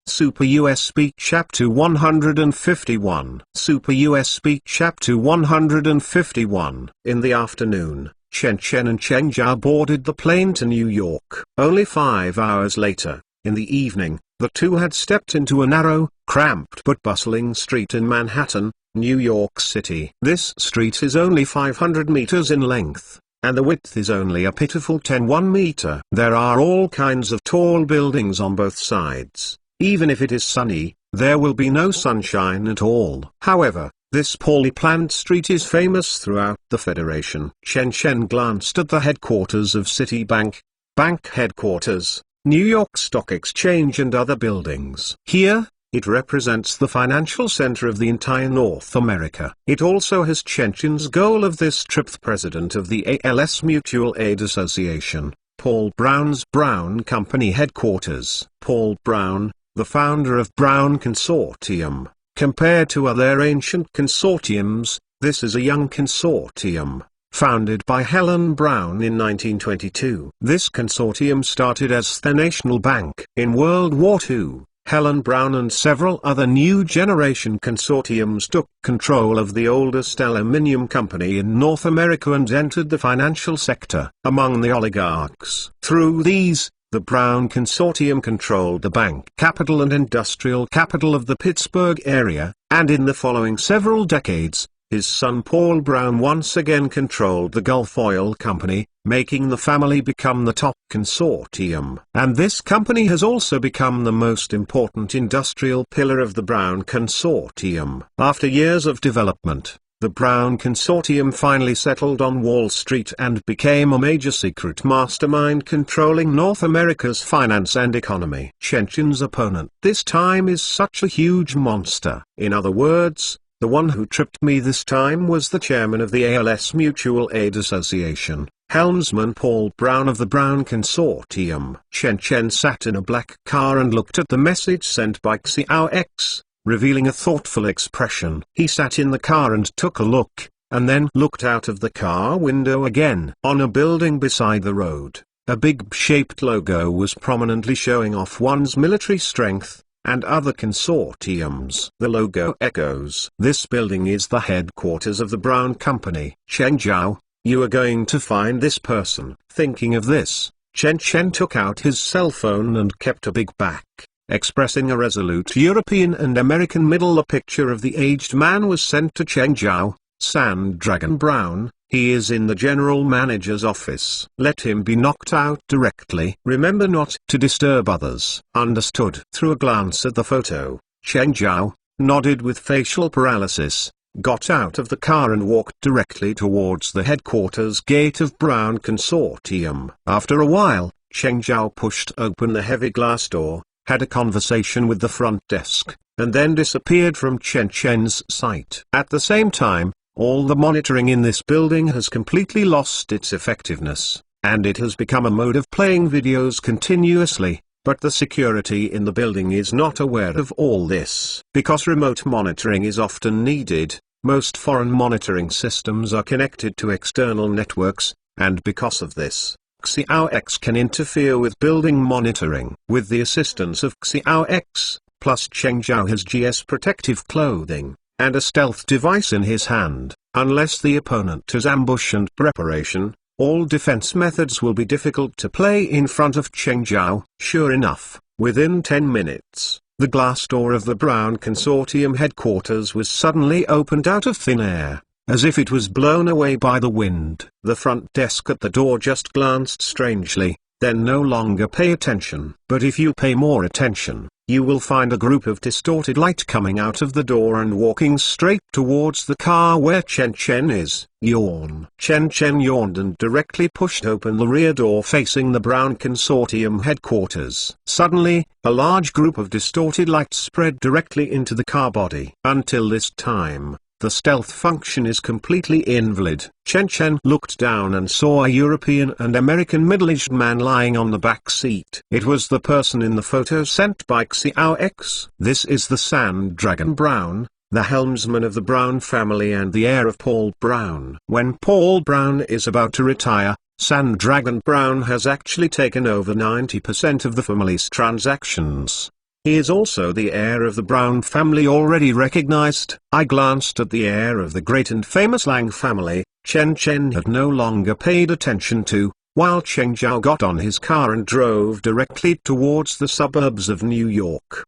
Super USB Chapter 151. Super USB Chapter 151. In the afternoon, Chen Chen and Cheng Zhao boarded the plane to New York. Only 5 hours later, in the evening, the two had stepped into a narrow, cramped but bustling street in Manhattan, New York City. This street is only 500 meters in length, and the width is only a pitiful 10 meter. There are all kinds of tall buildings on both sides. Even if it is sunny, there will be no sunshine at all. However, this poorly planned street is famous throughout the Federation. Chen Chen glanced at the headquarters of Citibank, bank headquarters, New York Stock Exchange and other buildings. Here, it represents the financial center of the entire North America. It also has Chen Chen's goal of this trip. The president of the ALS Mutual Aid Association, Paul Brown's Brown Company headquarters. Paul Brown, the founder of Brown Consortium. Compared to other ancient consortiums, this is a young consortium, founded by Helen Brown in 1922. This consortium started as the National Bank. In World War II, Helen Brown and several other new generation consortiums took control of the oldest aluminium company in North America and entered the financial sector. Among the oligarchs, through these, the Brown Consortium controlled the bank capital and industrial capital of the Pittsburgh area, and in the following several decades, his son Paul Brown once again controlled the Gulf Oil Company, making the family become the top consortium. And this company has also become the most important industrial pillar of the Brown Consortium. After years of development, the Brown Consortium finally settled on Wall Street and became a major secret mastermind controlling North America's finance and economy. Chen Chen's opponent this time is such a huge monster. In other words, the one who tripped me this time was the chairman of the ALS Mutual Aid Association, helmsman Paul Brown of the Brown Consortium. Chen Chen sat in a black car and looked at the message sent by Xiao X, revealing a thoughtful expression. He sat in the car and took a look, and then looked out of the car window again. On a building beside the road, a big-shaped logo was prominently showing off one's military strength, and other consortiums. The logo echoes. This building is the headquarters of the Brown Company. Cheng Zhao, you are going to find this person. Thinking of this, Chen Chen took out his cell phone and kept a big back, expressing a resolute European and American middle. A picture of the aged man was sent to Cheng Zhao. Sand Dragon Brown, he is in the general manager's office. Let him be knocked out directly. Remember not to disturb others. Understood. Through a glance at the photo, Cheng Zhao nodded with facial paralysis, got out of the car and walked directly towards the headquarters gate of Brown Consortium. After a while, Cheng Zhao pushed open the heavy glass door, had a conversation with the front desk, and then disappeared from Chen Chen's sight. At the same time, all the monitoring in this building has completely lost its effectiveness, and it has become a mode of playing videos continuously, but the security in the building is not aware of all this. Because remote monitoring is often needed, most foreign monitoring systems are connected to external networks, and because of this, Xiao X can interfere with building monitoring. With the assistance of Xiao X, plus Cheng Zhao has GS protective clothing, and a stealth device in his hand. Unless the opponent has ambush and preparation, all defense methods will be difficult to play in front of Cheng Zhao. Sure enough, within 10 minutes, the glass door of the Brown Consortium headquarters was suddenly opened out of thin air, as if it was blown away by the wind. The front desk at the door just glanced strangely, then no longer pay attention. But if you pay more attention, you will find a group of distorted light coming out of the door and walking straight towards the car where Chen Chen is. Yawn. Chen Chen yawned and directly pushed open the rear door facing the Brown Consortium headquarters. Suddenly, a large group of distorted light spread directly into the car body. Until this time, the stealth function is completely invalid. Chen Chen looked down and saw a European and American middle-aged man lying on the back seat. It was the person in the photo sent by Xiao X. This is the Sand Dragon Brown, the helmsman of the Brown family and the heir of Paul Brown. When Paul Brown is about to retire, Sand Dragon Brown has actually taken over 90% of the family's transactions. He is also the heir of the Brown family already recognized. I glanced at the heir of the great and famous Lang family. Chen Chen had no longer paid attention to, while Cheng Zhao got on his car and drove directly towards the suburbs of New York.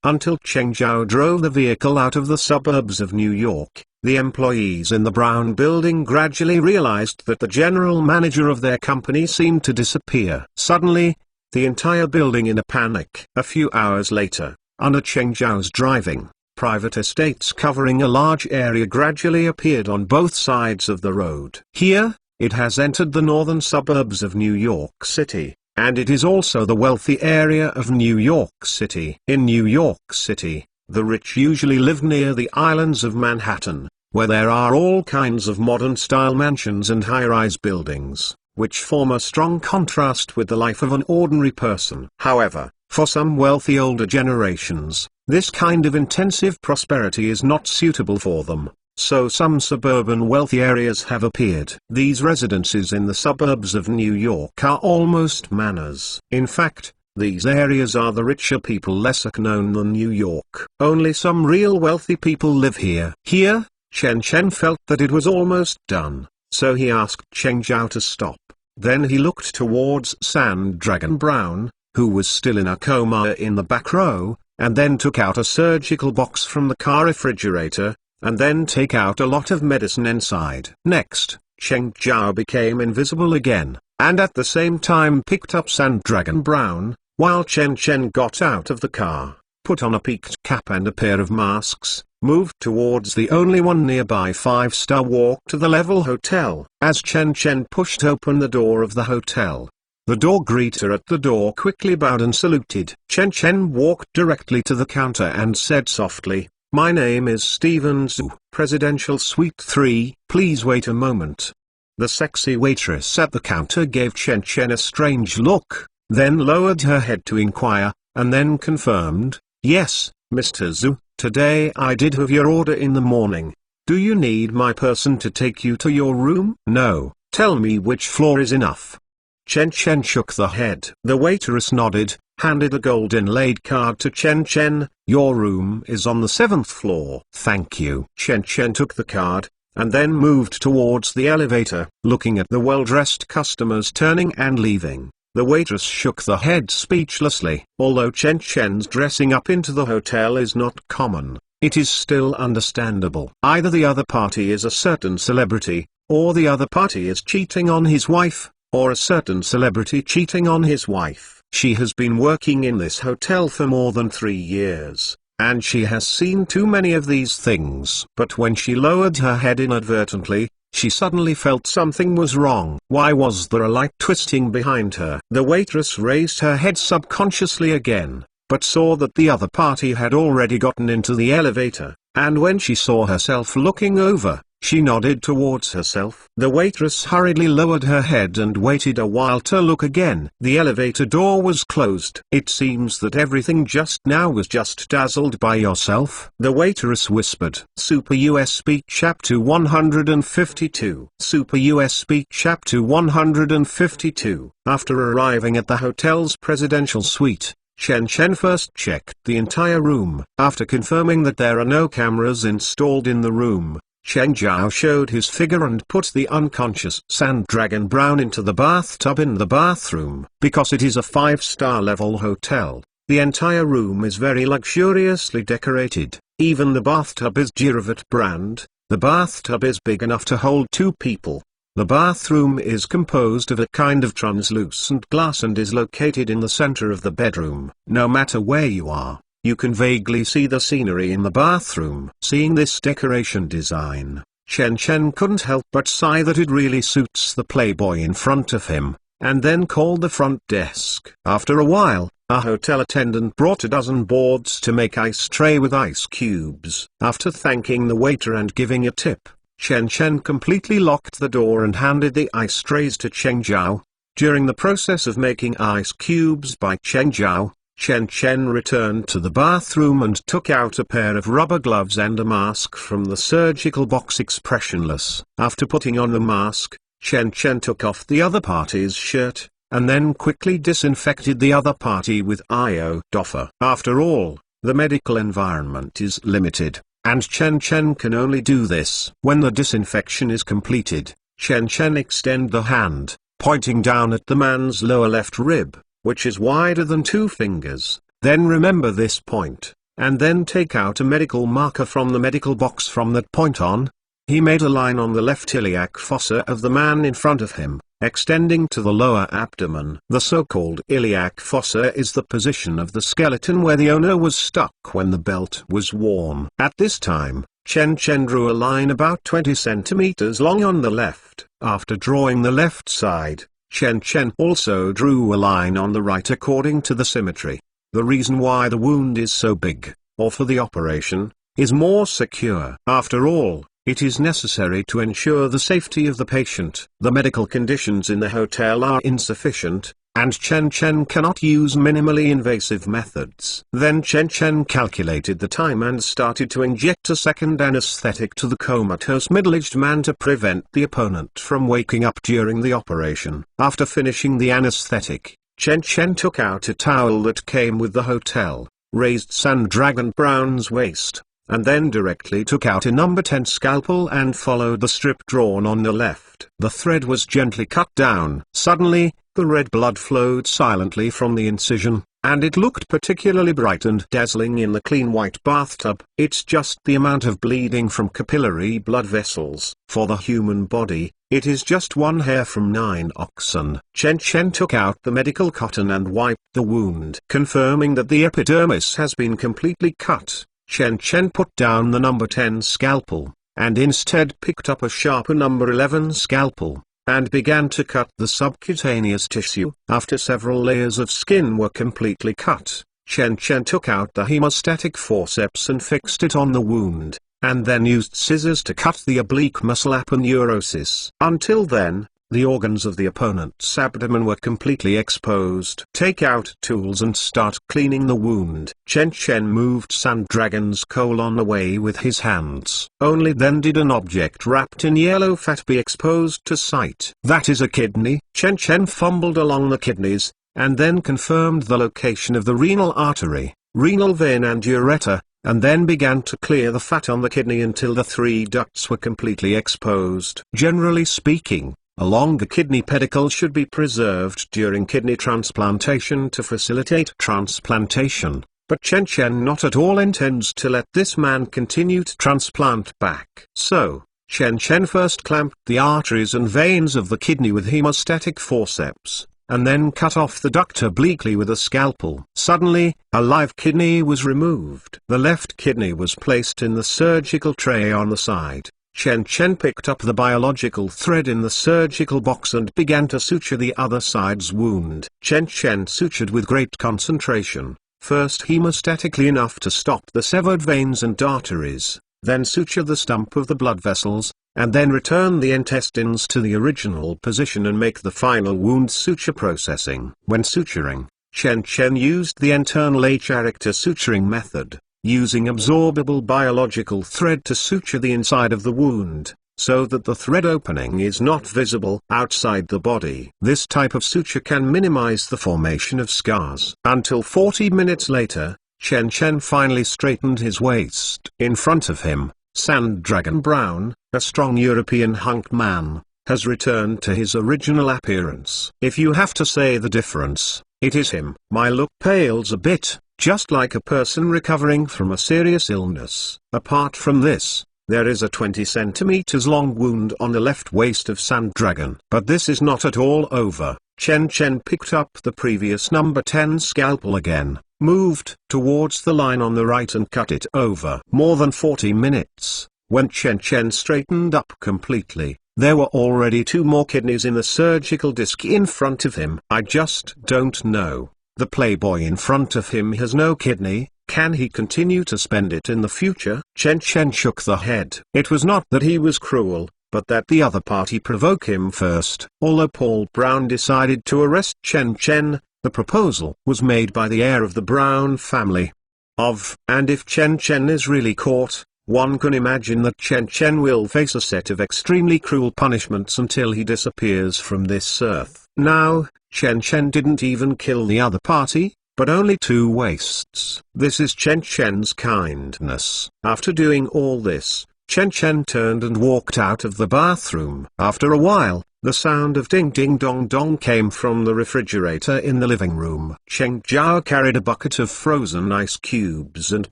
Until Cheng Zhao drove the vehicle out of the suburbs of New York, the employees in the Brown building gradually realized that the general manager of their company seemed to disappear. Suddenly, the entire building in a panic. A few hours later, under Cheng Zhao's driving, private estates covering a large area gradually appeared on both sides of the road. Here, it has entered the northern suburbs of New York City, and it is also the wealthy area of New York City. In New York City, the rich usually live near the islands of Manhattan, where there are all kinds of modern-style mansions and high-rise buildings, which form a strong contrast with the life of an ordinary person. However, for some wealthy older generations, this kind of intensive prosperity is not suitable for them, so some suburban wealthy areas have appeared. These residences in the suburbs of New York are almost manors. In fact, these areas are the richer people lesser known than New York. Only some real wealthy people live here. Here, Chen Chen felt that it was almost done, so he asked Cheng Zhao to stop. Then he looked towards Sand Dragon Brown, who was still in a coma in the back row, and then took out a surgical box from the car refrigerator, and then take out a lot of medicine inside. Next, Cheng Zhao became invisible again, and at the same time picked up Sand Dragon Brown, while Chen Chen got out of the car, put on a peaked cap and a pair of masks, moved towards the only one nearby 5-star walk to the Level Hotel. As Chen Chen pushed open the door of the hotel, the door greeter at the door quickly bowed and saluted. Chen Chen walked directly to the counter and said softly, "My name is Steven Zhu, Presidential Suite 3, please wait a moment." The sexy waitress at the counter gave Chen Chen a strange look, then lowered her head to inquire, and then confirmed, "Yes, Mr. Zhu, today I did have your order in the morning. Do you need my person to take you to your room?" "No, tell me which floor is enough." Chen Chen shook the head. The waitress nodded, handed a gold inlaid card to Chen Chen. "Your room is on the 7th floor." "Thank you." Chen Chen took the card, and then moved towards the elevator, looking at the well-dressed customers turning and leaving. The waitress shook the head speechlessly. Although Chen Chen's dressing up into the hotel is not common, it is still understandable. Either the other party is a certain celebrity, or the other party is cheating on his wife, or a certain celebrity cheating on his wife. She has been working in this hotel for more than 3 years, and she has seen too many of these things. But when she lowered her head inadvertently, she suddenly felt something was wrong. Why was there a light twisting behind her? The waitress raised her head subconsciously again, but saw that the other party had already gotten into the elevator, and when she saw herself looking over, she nodded towards herself. The waitress hurriedly lowered her head and waited a while to look again. The elevator door was closed. "It seems that everything just now was just dazzled by yourself," the waitress whispered. Super USB Chapter 152. Super USB Chapter 152. After arriving at the hotel's presidential suite, Chen Chen first checked the entire room. After confirming that there are no cameras installed in the room, Cheng Zhao showed his figure and put the unconscious Sand Dragon Brown into the bathtub in the bathroom. Because it is a 5-star level hotel, the entire room is very luxuriously decorated. Even the bathtub is Giravat brand. The bathtub is big enough to hold 2 people. The bathroom is composed of a kind of translucent glass and is located in the center of the bedroom. No matter where you are, you can vaguely see the scenery in the bathroom. Seeing this decoration design, Chen Chen couldn't help but sigh that it really suits the playboy in front of him, and then called the front desk. After a while, a hotel attendant brought a dozen boards to make ice tray with ice cubes. After thanking the waiter and giving a tip, Chen Chen completely locked the door and handed the ice trays to Cheng Zhao. During the process of making ice cubes by Cheng Zhao, Chen Chen returned to the bathroom and took out a pair of rubber gloves and a mask from the surgical box expressionless. After putting on the mask, Chen Chen took off the other party's shirt, and then quickly disinfected the other party with iodophor. After all, the medical environment is limited, and Chen Chen can only do this. When the disinfection is completed, Chen Chen extend the hand, pointing down at the man's lower left rib, which is wider than 2 fingers. Then remember this point, and then take out a medical marker from the medical box from that point on. He made a line on the left iliac fossa of the man in front of him, extending to the lower abdomen. The so-called iliac fossa is the position of the skeleton where the owner was stuck when the belt was worn. At this time, Chen Chen drew a line about 20 centimeters long on the left. After drawing the left side, Chen Chen also drew a line on the right according to the symmetry. The reason why the wound is so big, or for the operation, is more secure. After all, it is necessary to ensure the safety of the patient. The medical conditions in the hotel are insufficient, and Chen Chen cannot use minimally invasive methods. Then Chen Chen calculated the time and started to inject a second anesthetic to the comatose middle-aged man to prevent the opponent from waking up during the operation. After finishing the anesthetic, Chen Chen took out a towel that came with the hotel, raised Sandragon Brown's waist, and then directly took out a number 10 scalpel and followed the strip drawn on the left. The thread was gently cut down. Suddenly, the red blood flowed silently from the incision, and it looked particularly bright and dazzling in the clean white bathtub. It's just the amount of bleeding from capillary blood vessels. For the human body, it is just 1 hair from 9 oxen. Chen Chen took out the medical cotton and wiped the wound. Confirming that the epidermis has been completely cut, Chen Chen put down the number 10 scalpel, and instead picked up a sharper number 11 scalpel, and began to cut the subcutaneous tissue. After several layers of skin were completely cut, Chen Chen took out the hemostatic forceps and fixed it on the wound, and then used scissors to cut the oblique muscle aponeurosis. Until then, the organs of the opponent's abdomen were completely exposed. Take out tools and start cleaning the wound. Chen Chen moved Sandragon's colon away with his hands. Only then did an object wrapped in yellow fat be exposed to sight. That is a kidney. Chen Chen fumbled along the kidneys, and then confirmed the location of the renal artery, renal vein and ureter, and then began to clear the fat on the kidney until the 3 ducts were completely exposed. Generally speaking, a longer kidney pedicle should be preserved during kidney transplantation to facilitate transplantation, but Chen Chen not at all intends to let this man continue to transplant back. So, Chen Chen first clamped the arteries and veins of the kidney with hemostatic forceps, and then cut off the duct obliquely with a scalpel. Suddenly, a live kidney was removed. The left kidney was placed in the surgical tray on the side. Chen Chen picked up the biological thread in the surgical box and began to suture the other side's wound. Chen Chen sutured with great concentration, first hemostatically enough to stop the severed veins and arteries, then suture the stump of the blood vessels, and then return the intestines to the original position and make the final wound suture processing. When suturing, Chen Chen used the internal character suturing method, using absorbable biological thread to suture the inside of the wound, so that the thread opening is not visible outside the body. This type of suture can minimize the formation of scars. Until 40 minutes later, Chen Chen finally straightened his waist. In front of him, Sandragon Brown, a strong European hunk man, has returned to his original appearance. If you have to say the difference, it is him. My look pales a bit, just like a person recovering from a serious illness. Apart from this, there is a 20 centimeters long wound on the left waist of Sandragon. But this is not at all over. Chen Chen picked up the previous number 10 scalpel again, moved towards the line on the right and cut it over. More than 40 minutes, when Chen Chen straightened up completely, there were already 2 more kidneys in the surgical disc in front of him. I just don't know. The playboy in front of him has no kidney. Can he continue to spend it in the future? Chen Chen shook the head. It was not that he was cruel, but that the other party provoke him first. Although Paul Brown decided to arrest Chen Chen, the proposal was made by the heir of the Brown family. And if Chen Chen is really caught, one can imagine that Chen Chen will face a set of extremely cruel punishments until he disappears from this earth. Now, Chen Chen didn't even kill the other party, but only 2 wastes. This is Chen Chen's kindness. After doing all this, Chen Chen turned and walked out of the bathroom. After a while, the sound of ding ding dong dong came from the refrigerator in the living room. Cheng Jiao carried a bucket of frozen ice cubes and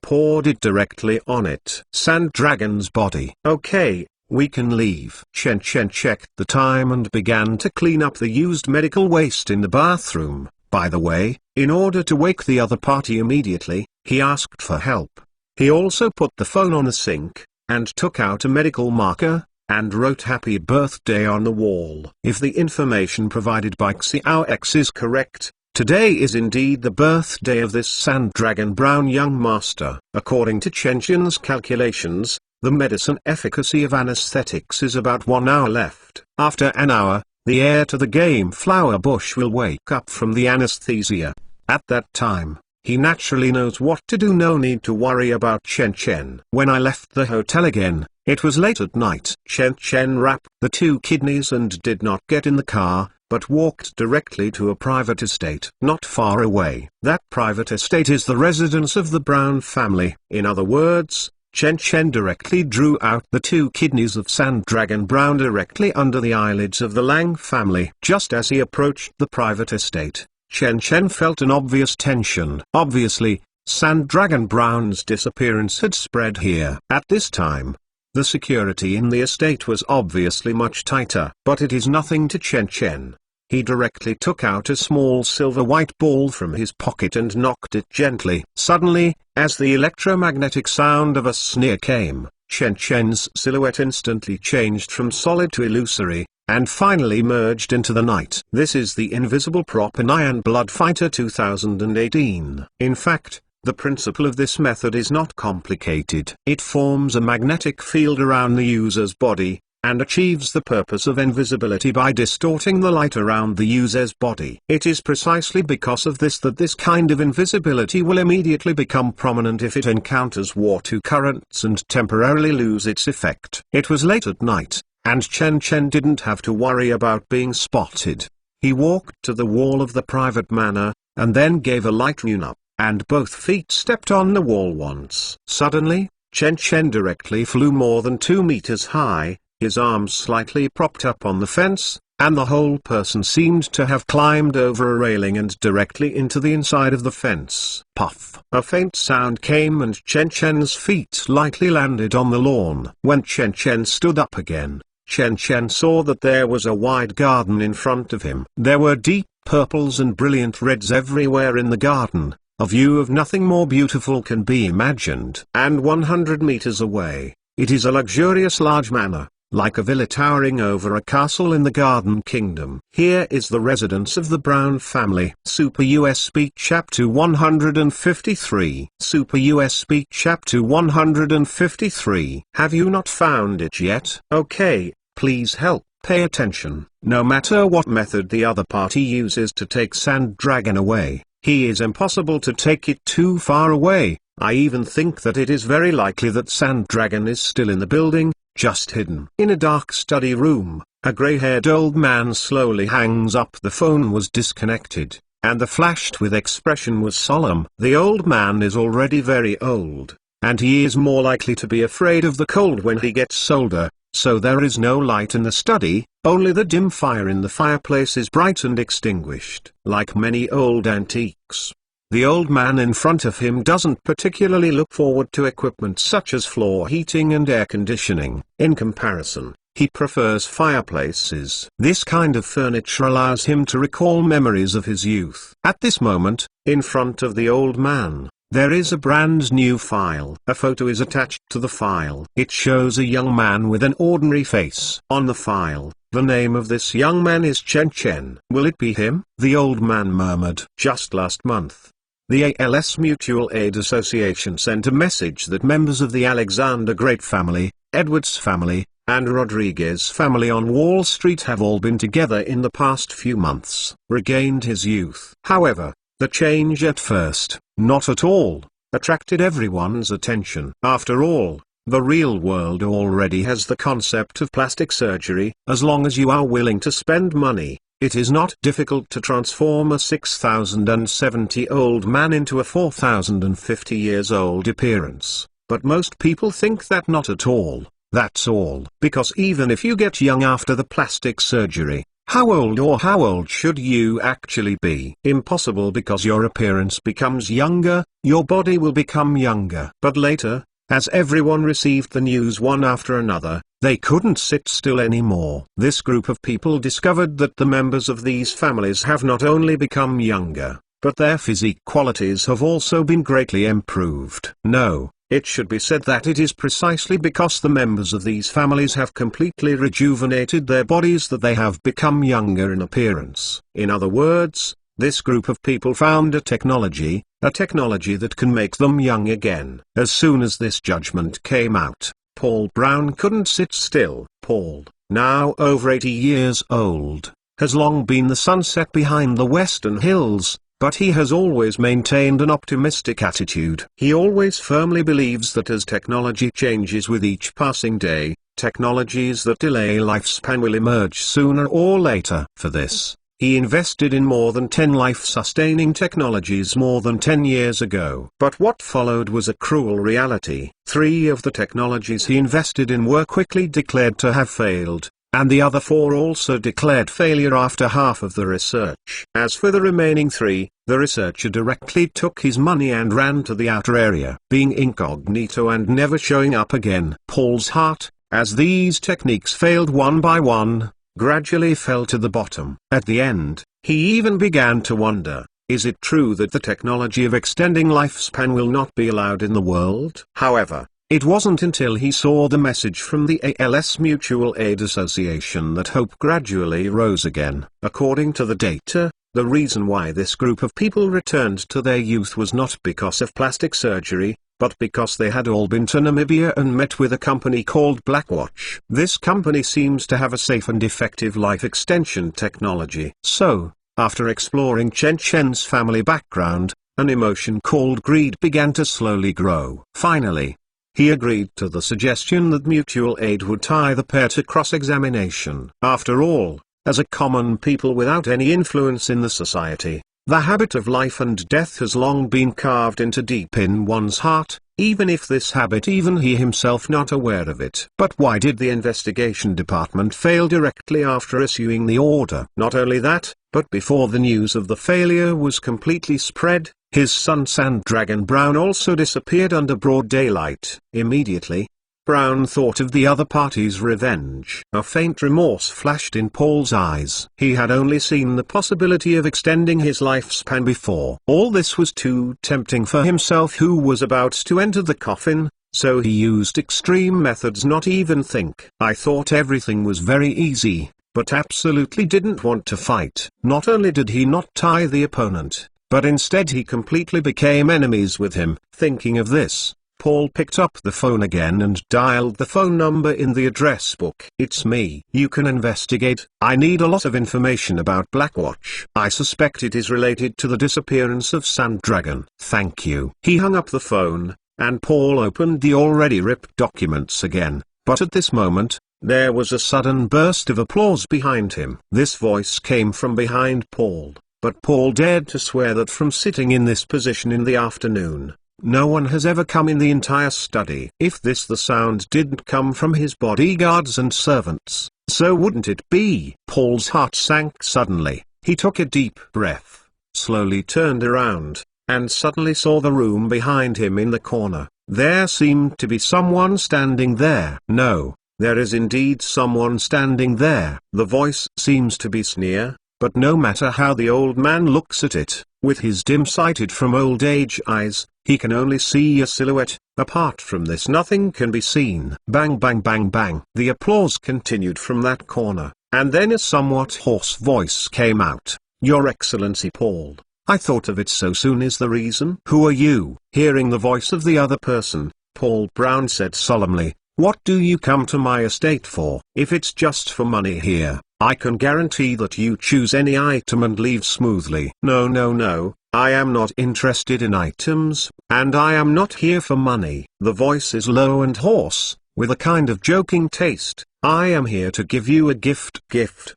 poured it directly on it. Sand Dragon's body. Okay, we can leave. Chen Chen checked the time and began to clean up the used medical waste in the bathroom. By the way, in order to wake the other party immediately, he asked for help. He also put the phone on the sink, and took out a medical marker, and wrote happy birthday on the wall. If the information provided by Xiao X is correct, today is indeed the birthday of this Sand Dragon Brown young master. According to Chen Chen's calculations, the medicine efficacy of anesthetics is about 1 hour left. After an hour, the heir to the game Flower Bush will wake up from the anesthesia. At that time, he naturally knows what to do. No need to worry about Chen Chen. When I left the hotel again, it was late at night. Chen Chen wrapped the 2 kidneys and did not get in the car, but walked directly to a private estate not far away. That private estate is the residence of the Brown family. In other words, Chen Chen directly drew out the 2 kidneys of Sand Dragon Brown directly under the eyelids of the Lang family. Just as he approached the private estate, Chen Chen felt an obvious tension. Obviously, Sand Dragon Brown's disappearance had spread here. At this time, the security in the estate was obviously much tighter. But it is nothing to Chen Chen. He directly took out a small silver white ball from his pocket and knocked it gently. Suddenly, as the electromagnetic sound of a sneer came, Chen Chen's silhouette instantly changed from solid to illusory, and finally merged into the night. This is the invisible prop in Iron Blood Fighter 2018. In fact, the principle of this method is not complicated. It forms a magnetic field around the user's body, and achieves the purpose of invisibility by distorting the light around the user's body. It is precisely because of this that this kind of invisibility will immediately become prominent if it encounters water currents and temporarily lose its effect. It was late at night, and Chen Chen didn't have to worry about being spotted. He walked to the wall of the private manor, and then gave a light run up, and both feet stepped on the wall once. Suddenly, Chen Chen directly flew more than 2 meters high, his arms slightly propped up on the fence, and the whole person seemed to have climbed over a railing and directly into the inside of the fence. Puff! A faint sound came and Chen Chen's feet lightly landed on the lawn. When Chen Chen stood up again, Chen Chen saw that there was a wide garden in front of him. There were deep purples and brilliant reds everywhere in the garden. A view of nothing more beautiful can be imagined. And 100 meters away, it is a luxurious large manor, like a villa towering over a castle in the Garden Kingdom. Here is the residence of the Brown family. Super USB Chapter 153. Super USB Chapter 153. Have you not found it yet? Okay, please help. Pay attention. No matter what method the other party uses to take Sand Dragon away, he is impossible to take it too far away. I even think that it is very likely that Sand Dragon is still in the building, just hidden. In a dark study room, a grey-haired old man slowly hangs up. The phone was disconnected, and the flashed with expression was solemn. The old man is already very old, and he is more likely to be afraid of the cold when he gets older, so there is no light in the study, only the dim fire in the fireplace is bright and extinguished. Like many old antiques, the old man in front of him doesn't particularly look forward to equipment such as floor heating and air conditioning. In comparison, he prefers fireplaces. This kind of furniture allows him to recall memories of his youth. At this moment, in front of the old man, there is a brand new file. A photo is attached to the file. It shows a young man with an ordinary face. On the file, the name of this young man is Chen Chen. Will it be him? The old man murmured. Just last month, the ALS Mutual Aid Association sent a message that members of the Alexander Great family, Edwards family, and Rodriguez family on Wall Street have all been together in the past few months. Regained his youth. However, the change at first, not at all, attracted everyone's attention. After all, the real world already has the concept of plastic surgery. As long as you are willing to spend money, It is not difficult to transform a 6,070-old man into a 4,050 years old appearance, but most people think that not at all. That's all. Because even if you get young after the plastic surgery, how old should you actually be? Impossible, because your appearance becomes younger, your body will become younger. But later, as everyone received the news one after another, they couldn't sit still anymore. This group of people discovered that the members of these families have not only become younger, but their physique qualities have also been greatly improved. No, it should be said that it is precisely because the members of these families have completely rejuvenated their bodies that they have become younger in appearance. In other words, this group of people found a technology that can make them young again. As soon as this judgment came out, Paul Brown couldn't sit still. Paul, now over 80 years old, has long been the sunset behind the Western Hills, but he has always maintained an optimistic attitude. He always firmly believes that as technology changes with each passing day, technologies that delay lifespan will emerge sooner or later. For this, he invested in more than 10 life-sustaining technologies more than 10 years ago. But what followed was a cruel reality. 3 of the technologies he invested in were quickly declared to have failed, and the other 4 also declared failure after half of the research. As for the remaining 3, the researcher directly took his money and ran to the outer area, being incognito and never showing up again. Paul's heart, as these techniques failed one by one, gradually fell to the bottom. At the end, he even began to wonder, is it true that the technology of extending lifespan will not be allowed in the world? However, it wasn't until he saw the message from the ALS Mutual Aid Association that hope gradually rose again. According to the data, the reason why this group of people returned to their youth was not because of plastic surgery, but because they had all been to Namibia and met with a company called Blackwatch. This company seems to have a safe and effective life extension technology. So, after exploring Chen Chen's family background, an emotion called greed began to slowly grow. Finally, he agreed to the suggestion that mutual aid would tie the pair to cross-examination. After all, as a common people without any influence in the society, the habit of life and death has long been carved into deep in one's heart, even if this habit even he himself not aware of it. But why did the investigation department fail directly after issuing the order? Not only that, but before the news of the failure was completely spread, his son Sandragon Brown also disappeared under broad daylight. Immediately, Brown thought of the other party's revenge. A faint remorse flashed in Paul's eyes. He had only seen the possibility of extending his lifespan before. All this was too tempting for himself, who was about to enter the coffin, so he used extreme methods, not even think. I thought everything was very easy, but absolutely didn't want to fight. Not only did he not tie the opponent, but instead he completely became enemies with him. Thinking of this, Paul picked up the phone again and dialed the phone number in the address book. "It's me. You can investigate. I need a lot of information about Blackwatch. I suspect it is related to the disappearance of Sandragon." "Thank you." He hung up the phone, and Paul opened the already ripped documents again. But at this moment, there was a sudden burst of applause behind him. This voice came from behind Paul, but Paul dared to swear that from sitting in this position in the afternoon, no one has ever come in the entire study. If the sound didn't come from his bodyguards and servants, so wouldn't it be? Paul's heart sank suddenly. He took a deep breath, slowly turned around, and suddenly saw the room behind him in the corner. There seemed to be someone standing there. No, there is indeed someone standing there. The voice seems to be sneer, but no matter how the old man looks at it, with his dim-sighted from old age eyes, he can only see a silhouette. Apart from this, nothing can be seen. Bang bang bang bang. The applause continued from that corner, and then a somewhat hoarse voice came out. "Your Excellency Paul, I thought of it so soon. Is the reason?" "Who are you?" Hearing the voice of the other person, Paul Brown said solemnly, "What do you come to my estate for?" "If it's just for money here, I can guarantee that you choose any item and leave smoothly." "No no no, I am not interested in items, and I am not here for money." The voice is low and hoarse, with a kind of joking taste, "I am here to give you a gift."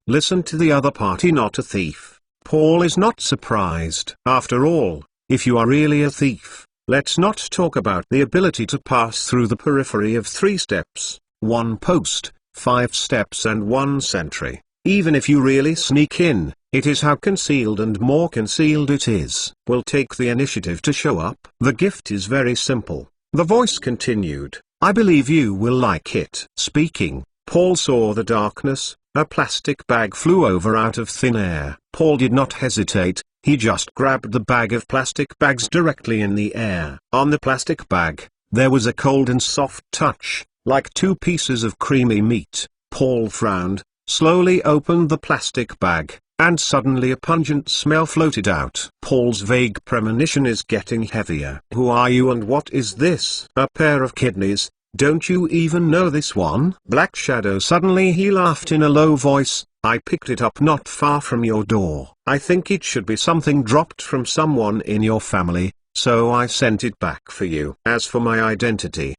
Listen to the other party, not a thief. Paul is not surprised. After all, if you are really a thief, let's not talk about the ability to pass through the periphery of 3 steps, 1 post, 5 steps and 1 sentry. Even if you really sneak in, it is how concealed and more concealed it is will take the initiative to show up. The gift is very simple. The voice continued, "I believe you will like it." Speaking, Paul saw the darkness. A plastic bag flew over out of thin air. Paul did not hesitate, he just grabbed the bag of plastic bags directly in the air. On the plastic bag, there was a cold and soft touch, like 2 pieces of creamy meat. Paul frowned, slowly opened the plastic bag, and suddenly a pungent smell floated out. Paul's vague premonition is getting heavier. "Who are you and what is this?" "A pair of kidneys. Don't you even know this one?" Black Shadow. Suddenly he laughed in a low voice, "I picked it up not far from your door. I think it should be something dropped from someone in your family, so I sent it back for you. As for my identity,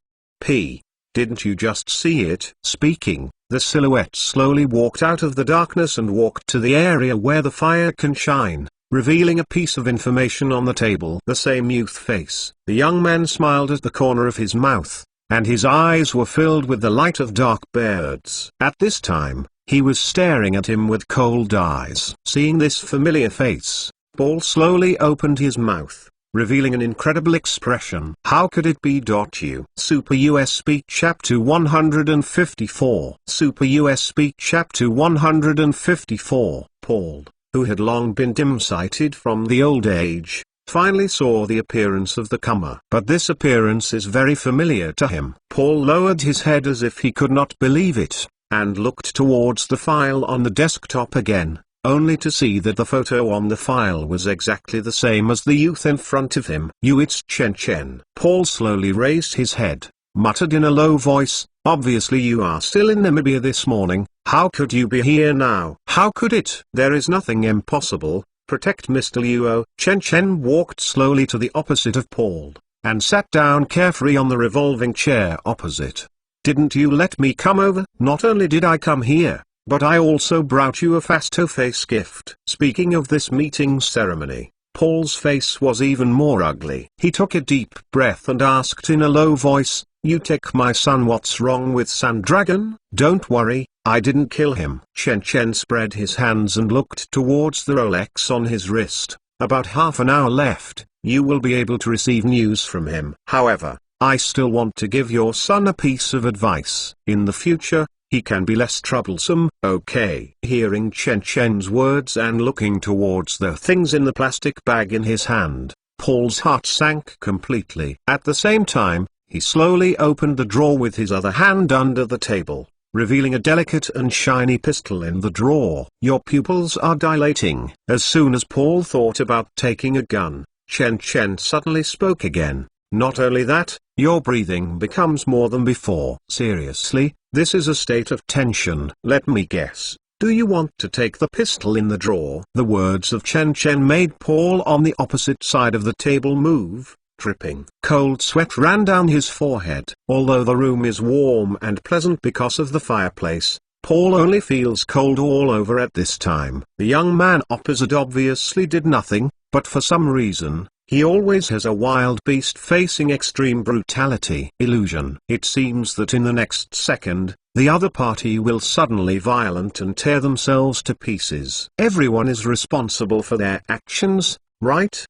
didn't you just see it?" Speaking, the silhouette slowly walked out of the darkness and walked to the area where the fire can shine, revealing a piece of information on the table. The same youth face. The young man smiled at the corner of his mouth, and his eyes were filled with the light of dark birds. At this time, he was staring at him with cold eyes. Seeing this familiar face, Paul slowly opened his mouth, revealing an incredible expression. "How could it be? You." Super USB Chapter 154. Super USB Chapter 154. Paul, who had long been dim-sighted from the old age, finally saw the appearance of the comer. But this appearance is very familiar to him. Paul lowered his head as if he could not believe it, and looked towards the file on the desktop again, only to see that the photo on the file was exactly the same as the youth in front of him. "You, it's Chen Chen." Paul slowly raised his head, muttered in a low voice, "Obviously you are still in Namibia this morning. How could you be here now?" "How could it?" "There is nothing impossible. Protect Mr. Luo." Chen Chen walked slowly to the opposite of Paul, and sat down carefree on the revolving chair opposite. "Didn't you let me come over?" "Not only did I come here, but I also brought you a face gift." Speaking of this meeting ceremony, Paul's face was even more ugly. He took a deep breath and asked in a low voice, "You take my son. What's wrong with Sand Dragon?" "Don't worry, I didn't kill him." Chen Chen spread his hands and looked towards the Rolex on his wrist. "About half an hour left, you will be able to receive news from him. However, I still want to give your son a piece of advice. In the future, he can be less troublesome." "Okay." Hearing Chen Chen's words and looking towards the things in the plastic bag in his hand, Paul's heart sank completely. At the same time, he slowly opened the drawer with his other hand under the table, revealing a delicate and shiny pistol in the drawer. Your pupils are dilating. As soon as Paul thought about taking a gun, Chen Chen suddenly spoke again. Not only that, your breathing becomes more than before. Seriously, this is a state of tension. Let me guess. Do you want to take the pistol in the drawer? The words of Chen Chen made Paul on the opposite side of the table move, dripping. Cold sweat ran down his forehead. Although the room is warm and pleasant because of the fireplace, Paul only feels cold all over at this time. The young man opposite obviously did nothing, but for some reason, he always has a wild beast facing extreme brutality illusion. It seems that in the next second, the other party will suddenly violent and tear themselves to pieces. Everyone is responsible for their actions, right?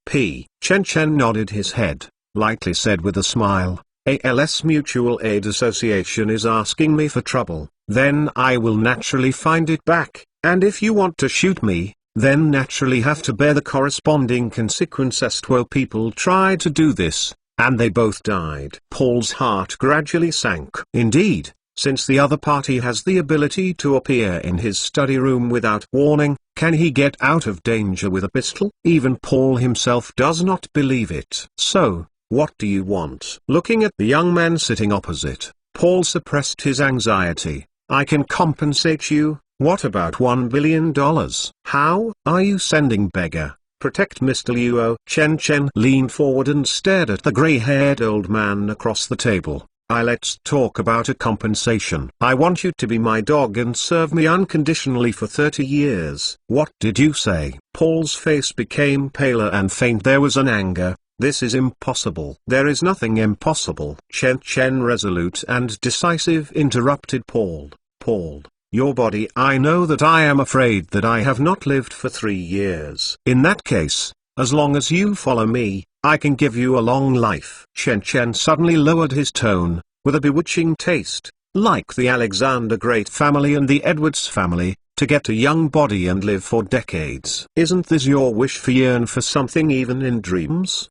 Chen Chen nodded his head, lightly said with a smile, "ALS Mutual Aid Association is asking me for trouble, then I will naturally find it back, and if you want to shoot me, then naturally have to bear the corresponding consequences." Well, people tried to do this, and they both died. Paul's heart gradually sank. Indeed, since the other party has the ability to appear in his study room without warning, can he get out of danger with a pistol? Even Paul himself does not believe it. "So, what do you want?" Looking at the young man sitting opposite, Paul suppressed his anxiety. "I can compensate you. What about $1 billion? How are you sending beggar? Protect Mr. Luo." Chen Chen leaned forward and stared at the gray-haired old man across the table. Let's talk about a compensation. I want you to be my dog and serve me unconditionally for 30 years. What did you say? Paul's face became paler and faint. There was an anger. This is impossible. There is nothing impossible. Chen Chen, resolute and decisive, interrupted Paul. Paul, your body. I know that. I am afraid that I have not lived for 3 years. In that case, as long as you follow me, I can give you a long life. Chen Chen suddenly lowered his tone, with a bewitching taste, like the Alexander Great family and the Edwards family, to get a young body and live for decades. Isn't this your wish? For yearn for something even in dreams?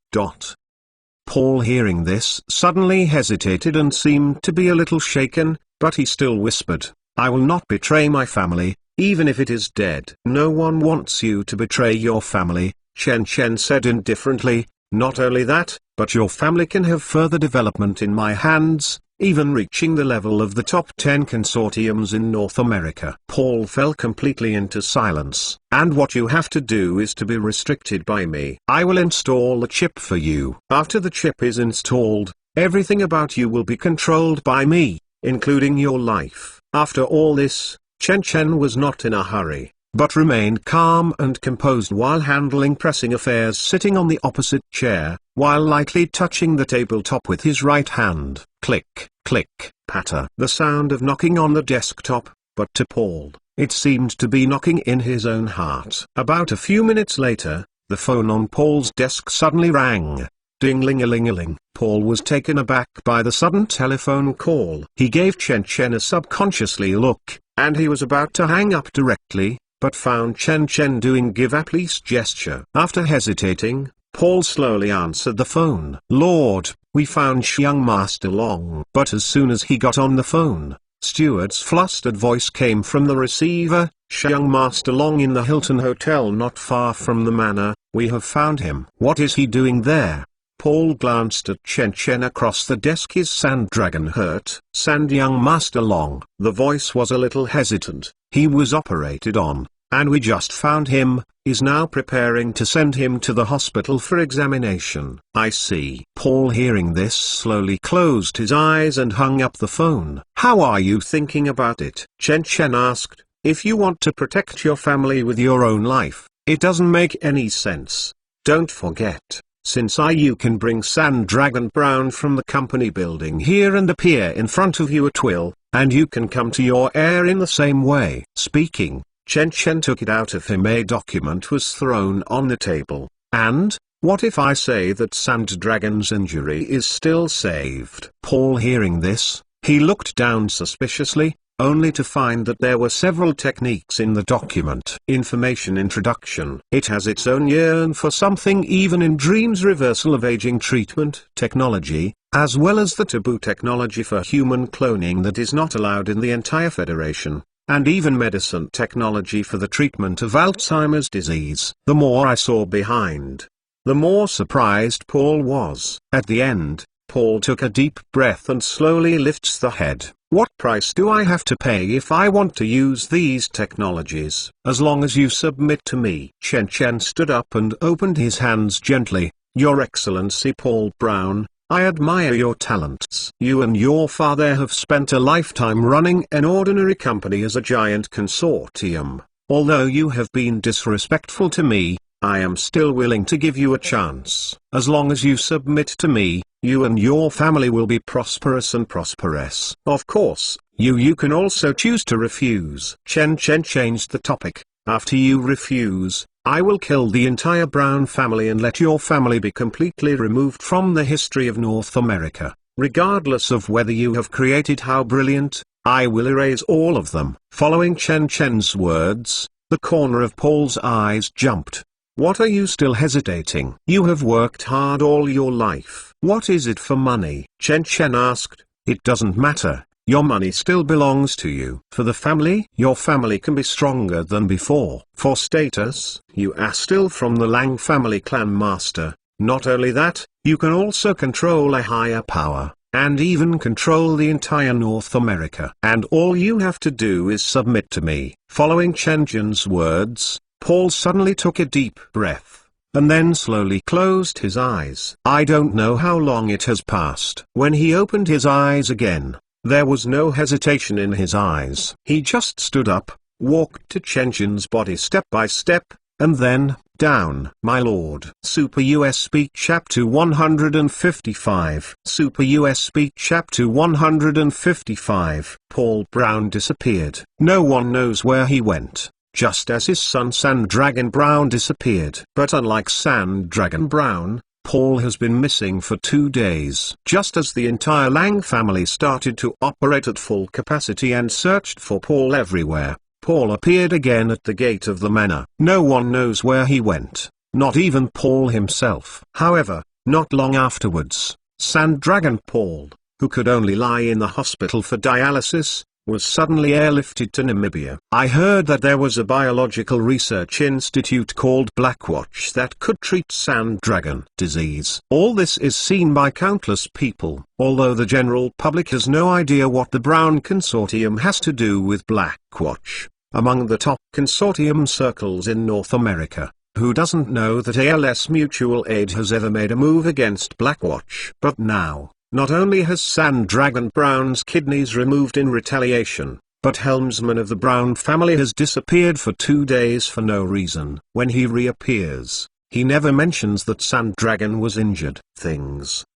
Paul, hearing this, suddenly hesitated and seemed to be a little shaken, but he still whispered, I will not betray my family, even if it is dead. No one wants you to betray your family, Chen Chen said indifferently. Not only that, but your family can have further development in my hands, even reaching the level of the top 10 consortiums in North America. Paul fell completely into silence. And what you have to do is to be restricted by me. I will install a chip for you. After the chip is installed, everything about you will be controlled by me, including your life. After all this, Chen Chen was not in a hurry, but remained calm and composed while handling pressing affairs, sitting on the opposite chair, while lightly touching the tabletop with his right hand. Click, click, patter. The sound of knocking on the desktop, but to Paul, it seemed to be knocking in his own heart. About a few minutes later, the phone on Paul's desk suddenly rang. Ding-ling-a-ling-a-ling. Paul was taken aback by the sudden telephone call. He gave Chen Chen a subconsciously look, and he was about to hang up directly, but found Chen Chen doing give up please gesture. After hesitating, Paul slowly answered the phone. Lord, we found young Master Long. But as soon as he got on the phone, Stuart's flustered voice came from the receiver. Young Master Long in the Hilton Hotel not far from the manor. We have found him. What is he doing there? Paul glanced at Chen Chen across the desk. Is Sand Dragon hurt? Sand young Master Long. The voice was a little hesitant. He was operated on, and we just found him, is now preparing to send him to the hospital for examination. I see. Paul, hearing this, slowly closed his eyes and hung up the phone. How are you thinking about it? Chen Chen asked. If you want to protect your family with your own life, it doesn't make any sense. Don't forget, since you can bring Sand Dragon Brown from the company building here and appear in front of you at will, and you can come to your heir in the same way. Speaking, Chen Chen took it out of him. A document was thrown on the table. And, what if I say that Sand Dragon's injury is still saved? Paul, hearing this, he looked down suspiciously, only to find that there were several techniques in the document. Information introduction. It has its own yearn for something even in dreams. Reversal of aging treatment technology, as well as the taboo technology for human cloning that is not allowed in the entire Federation, and even medicine technology for the treatment of Alzheimer's disease. The more I saw behind, the more surprised Paul was. At the end, Paul took a deep breath and slowly lifts the head. What price do I have to pay if I want to use these technologies? As long as you submit to me. Chen Chen stood up and opened his hands gently. Your Excellency Paul Brown, I admire your talents. You and your father have spent a lifetime running an ordinary company as a giant consortium. Although you have been disrespectful to me, I am still willing to give you a chance. As long as you submit to me, you and your family will be prosperous and prosperous. Of course, you can also choose to refuse. Chen Chen changed the topic. After you refuse, I will kill the entire Brown family and let your family be completely removed from the history of North America. Regardless of whether you have created how brilliant, I will erase all of them. Following Chen Chen's words, the corner of Paul's eyes jumped. What are you still hesitating? You have worked hard all your life. What is it for money? Chen Chen asked. It doesn't matter. Your money still belongs to you. For the family, your family can be stronger than before. For status, you are still from the Lang family clan master. Not only that, you can also control a higher power, and even control the entire North America. And all you have to do is submit to me. Following Chen Chen's words, Paul suddenly took a deep breath. and then slowly closed his eyes. I don't know how long it has passed. When he opened his eyes again, there was no hesitation in his eyes. He just stood up, walked to Chen Chen's body step by step, and then, down. My lord. Super USB Chapter 155. Super USB Chapter 155. Paul Brown disappeared. No one knows where he went, just as his son Sandragon Brown disappeared. But unlike Sandragon Brown, Paul has been missing for 2 days. Just as the entire Lang family started to operate at full capacity and searched for Paul everywhere, Paul appeared again at the gate of the manor. No one knows where he went, not even Paul himself. However, not long afterwards, Sandragon Paul, who could only lie in the hospital for dialysis, was suddenly airlifted to Namibia. I heard that there was a biological research institute called Blackwatch that could treat Sandragon disease. All this is seen by countless people, although the general public has no idea what the Brown Consortium has to do with Blackwatch. Among the top consortium circles in North America, who doesn't know that ALS Mutual Aid has ever made a move against Blackwatch? But now, not only has Sandragon Brown's kidneys removed in retaliation, but helmsman of the Brown family has disappeared for 2 days for no reason. When he reappears, he never mentions that Sandragon was injured.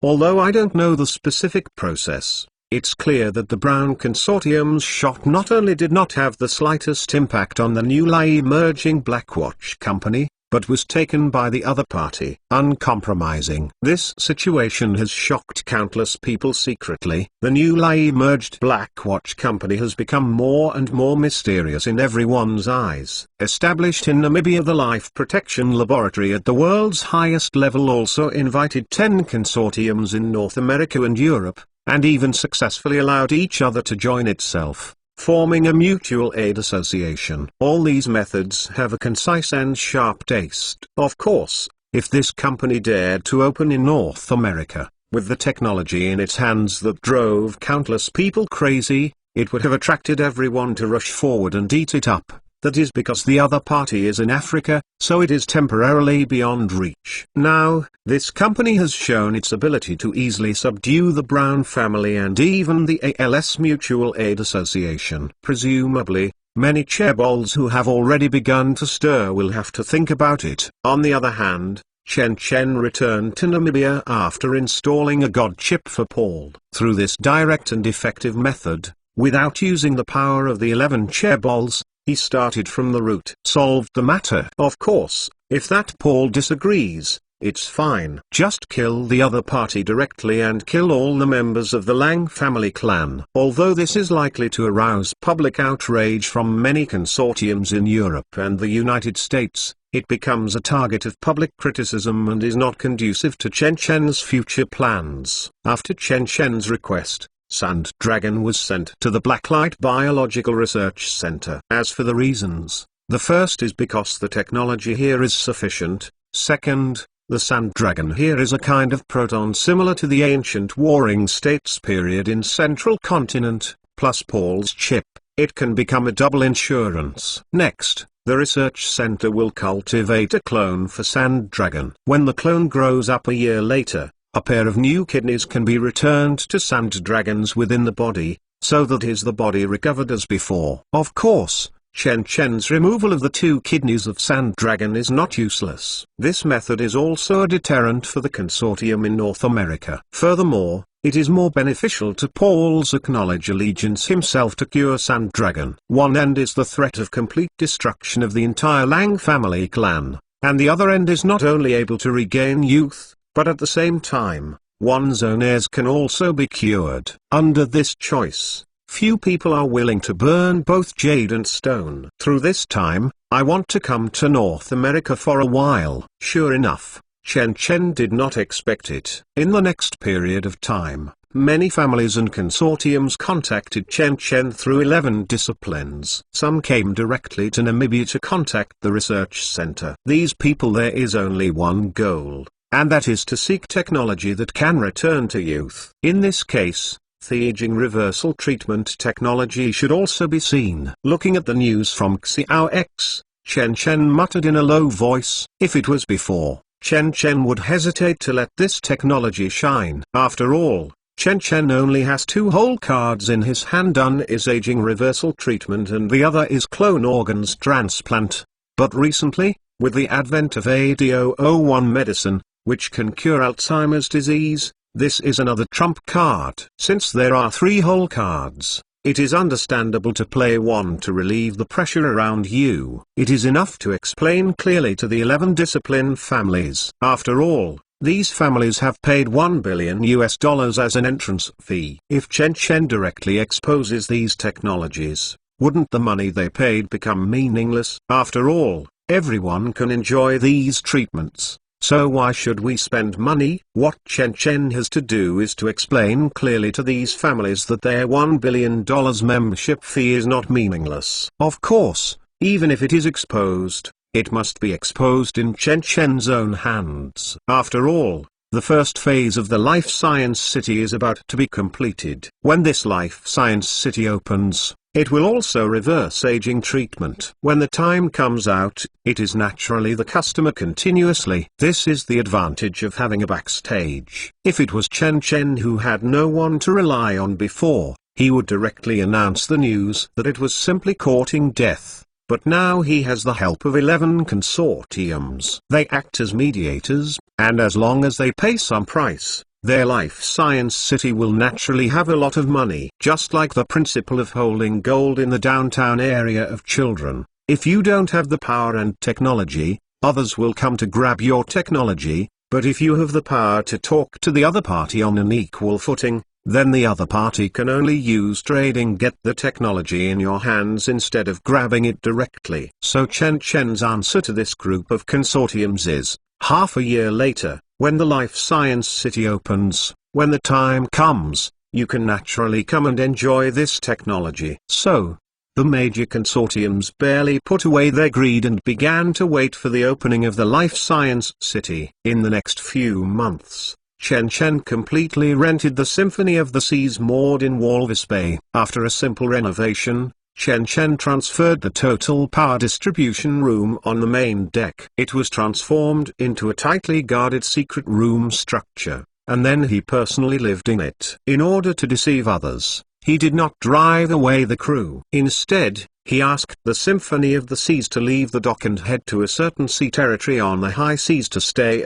Although I don't know the specific process, it's clear that the Brown Consortium's shot not only did not have the slightest impact on the newly emerging Blackwatch company, but was taken by the other party, uncompromising. This situation has shocked countless people secretly. The newly emerged Blackwatch company has become more and more mysterious in everyone's eyes. Established in Namibia, the Life Protection Laboratory at the world's highest level also invited 10 consortiums in North America and Europe, and even successfully allowed each other to join itself, forming a mutual aid association. All these methods have a concise and sharp taste. Of course, if this company dared to open in North America, with the technology in its hands that drove countless people crazy, it would have attracted everyone to rush forward and eat it up. That is because the other party is in Africa, so it is temporarily beyond reach. Now, this company has shown its ability to easily subdue the Brown family and even the ALS Mutual Aid Association. Presumably, many chaebols who have already begun to stir will have to think about it. On the other hand, Chen Chen returned to Namibia after installing a God chip for Paul. Through this direct and effective method, without using the power of the 11 chaebols, he started from the root. Solved the matter. Of course, if that Paul disagrees, it's fine. Just kill the other party directly and kill all the members of the Lang family clan. Although this is likely to arouse public outrage from many consortiums in Europe and the United States, it becomes a target of public criticism and is not conducive to Chen Chen's future plans. After Chen Chen's request, Sandragon was sent to the Blacklight Biological Research Center. As for the reasons, the first is because the technology here is sufficient. Second, the Sandragon here is a kind of proton similar to the ancient Warring States period in Central Continent, plus Paul's chip. It can become a double insurance. Next, the research center will cultivate a clone for Sandragon. When the clone grows up a year later, a pair of new kidneys can be returned to Sandragon's within the body, so that the body recovered as before. Of course, Chen Chen's removal of the 2 kidneys of Sandragon is not useless. This method is also a deterrent for the consortium in North America. Furthermore, it is more beneficial to Paul's acknowledge allegiance himself to cure Sandragon. One end is the threat of complete destruction of the entire Lang family clan, and the other end is not only able to regain youth, but at the same time, one's own heirs can also be cured. Under this choice, few people are willing to burn both jade and stone. Through this time, I want to come to North America for a while. Sure enough, Chen Chen did not expect it. In the next period of time, many families and consortiums contacted Chen Chen through 11 disciplines. Some came directly to Namibia to contact the research center. These people, there is only one goal, and that is to seek technology that can return to youth. In this case, the aging reversal treatment technology should also be seen. Looking at the news from Xiao X, Chen Chen muttered in a low voice, if it was before, Chen Chen would hesitate to let this technology shine. After all, Chen Chen only has two whole cards in his hand. One is aging reversal treatment and the other is clone organs transplant. But recently, with the advent of AD001 medicine, which can cure Alzheimer's disease, this is another trump card. Since there are three whole cards, it is understandable to play one to relieve the pressure around you. It is enough to explain clearly to the 11 discipline families. After all, these families have paid $1 billion as an entrance fee. If Chen Chen directly exposes these technologies, wouldn't the money they paid become meaningless? After all, everyone can enjoy these treatments, so why should we spend money? What Chen Chen has to do is to explain clearly to these families that their $1 billion membership fee is not meaningless. Of course, even if it is exposed, it must be exposed in Chen Chen's own hands. After all, the first phase of the Life Science City is about to be completed. When this Life Science City opens, it will also reverse aging treatment. When the time comes out, it is naturally the customer continuously. This is the advantage of having a backstage. If it was Chen Chen who had no one to rely on before, he would directly announce the news that it was simply courting death. But now he has the help of 11 consortiums. They act as mediators, and as long as they pay some price, their Life Science City will naturally have a lot of money. Just like the principle of holding gold in the downtown area of children, if you don't have the power and technology, others will come to grab your technology, but if you have the power to talk to the other party on an equal footing, then the other party can only use trading get the technology in your hands instead of grabbing it directly. So Chen Chen's answer to this group of consortiums is, half a year later, when the Life Science City opens, when the time comes, you can naturally come and enjoy this technology. So, the major consortiums barely put away their greed and began to wait for the opening of the Life Science City. In the next few months, Chen Chen completely rented the Symphony of the Seas moored in Walvis Bay. After a simple renovation, Chen Chen transferred the total power distribution room on the main deck. It was transformed into a tightly guarded secret room structure, and then he personally lived in it. In order to deceive others, he did not drive away the crew. Instead, he asked the Symphony of the Seas to leave the dock and head to a certain sea territory on the high seas to stay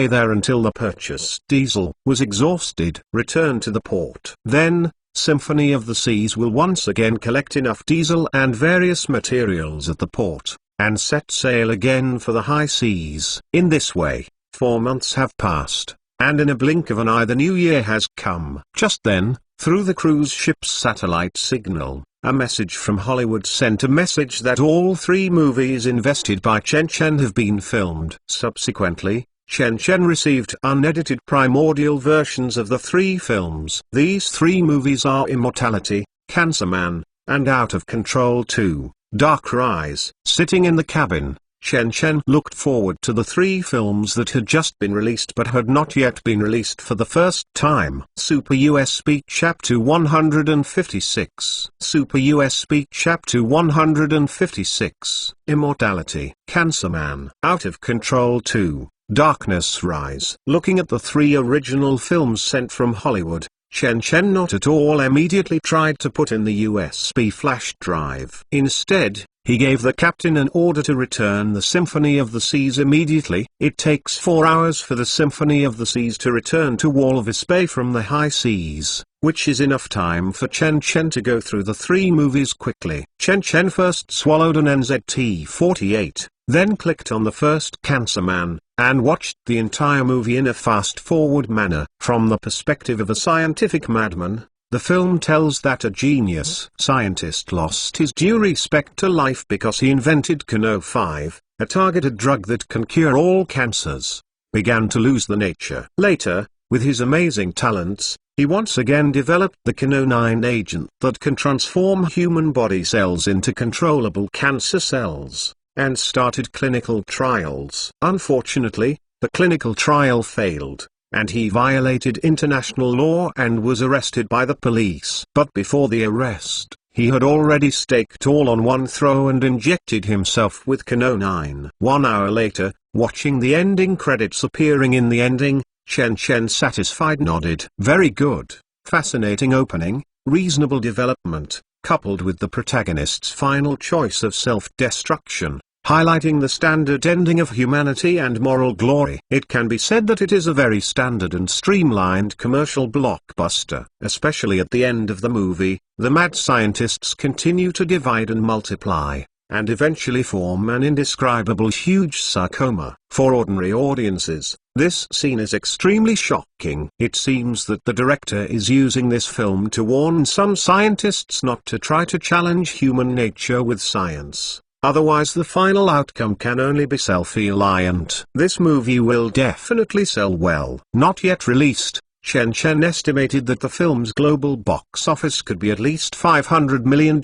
there until the purchased diesel was exhausted. Return to the port. Then, Symphony of the Seas will once again collect enough diesel and various materials at the port, and set sail again for the high seas. In this way, 4 months have passed, and in a blink of an eye the new year has come. Just then, through the cruise ship's satellite signal, a message from Hollywood sent a message that all 3 movies invested by Chen Chen have been filmed. Subsequently, Chen Chen received unedited primordial versions of the 3 films. These 3 movies are Immortality, Cancer Man, and Out of Control 2, Dark Rise. Sitting in the cabin, Chen Chen looked forward to the 3 films that had just been released but had not yet been released for the first time. Super USB Chapter 156. Super USB Chapter 156. Immortality, Cancer Man, Out of Control 2, Darkness Rise. Looking at the 3 original films sent from Hollywood, Chen Chen not at all immediately tried to put in the USB flash drive. Instead, he gave the captain an order to return the Symphony of the Seas immediately. It takes 4 hours for the Symphony of the Seas to return to Walvis Bay from the high seas, which is enough time for Chen Chen to go through the 3 movies quickly. Chen Chen first swallowed an NZT-48, then clicked on the first Cancer Man, and watched the entire movie in a fast-forward manner. From the perspective of a scientific madman, the film tells that a genius scientist lost his due respect to life because he invented Cano-5, a targeted drug that can cure all cancers, began to lose the nature. Later, with his amazing talents, he once again developed the Cano-9 agent that can transform human body cells into controllable cancer cells, and started clinical trials. Unfortunately, the clinical trial failed, and he violated international law and was arrested by the police. But before the arrest, he had already staked all on one throw and injected himself with Cano-9. 1 hour later, Watching the ending credits appearing in the ending, Chen Chen satisfied nodded. Very good, fascinating opening, reasonable development, coupled with the protagonist's final choice of self-destruction, highlighting the standard ending of humanity and moral glory. It can be said that it is a very standard and streamlined commercial blockbuster. Especially at the end of the movie, the mad scientists continue to divide and multiply, and eventually form an indescribable huge sarcoma. For ordinary audiences, this scene is extremely shocking. It seems that the director is using this film to warn some scientists not to try to challenge human nature with science. Otherwise the final outcome can only be self-reliant. This movie will definitely sell well. Not yet released, Chen Chen estimated that the film's global box office could be at least $500 million.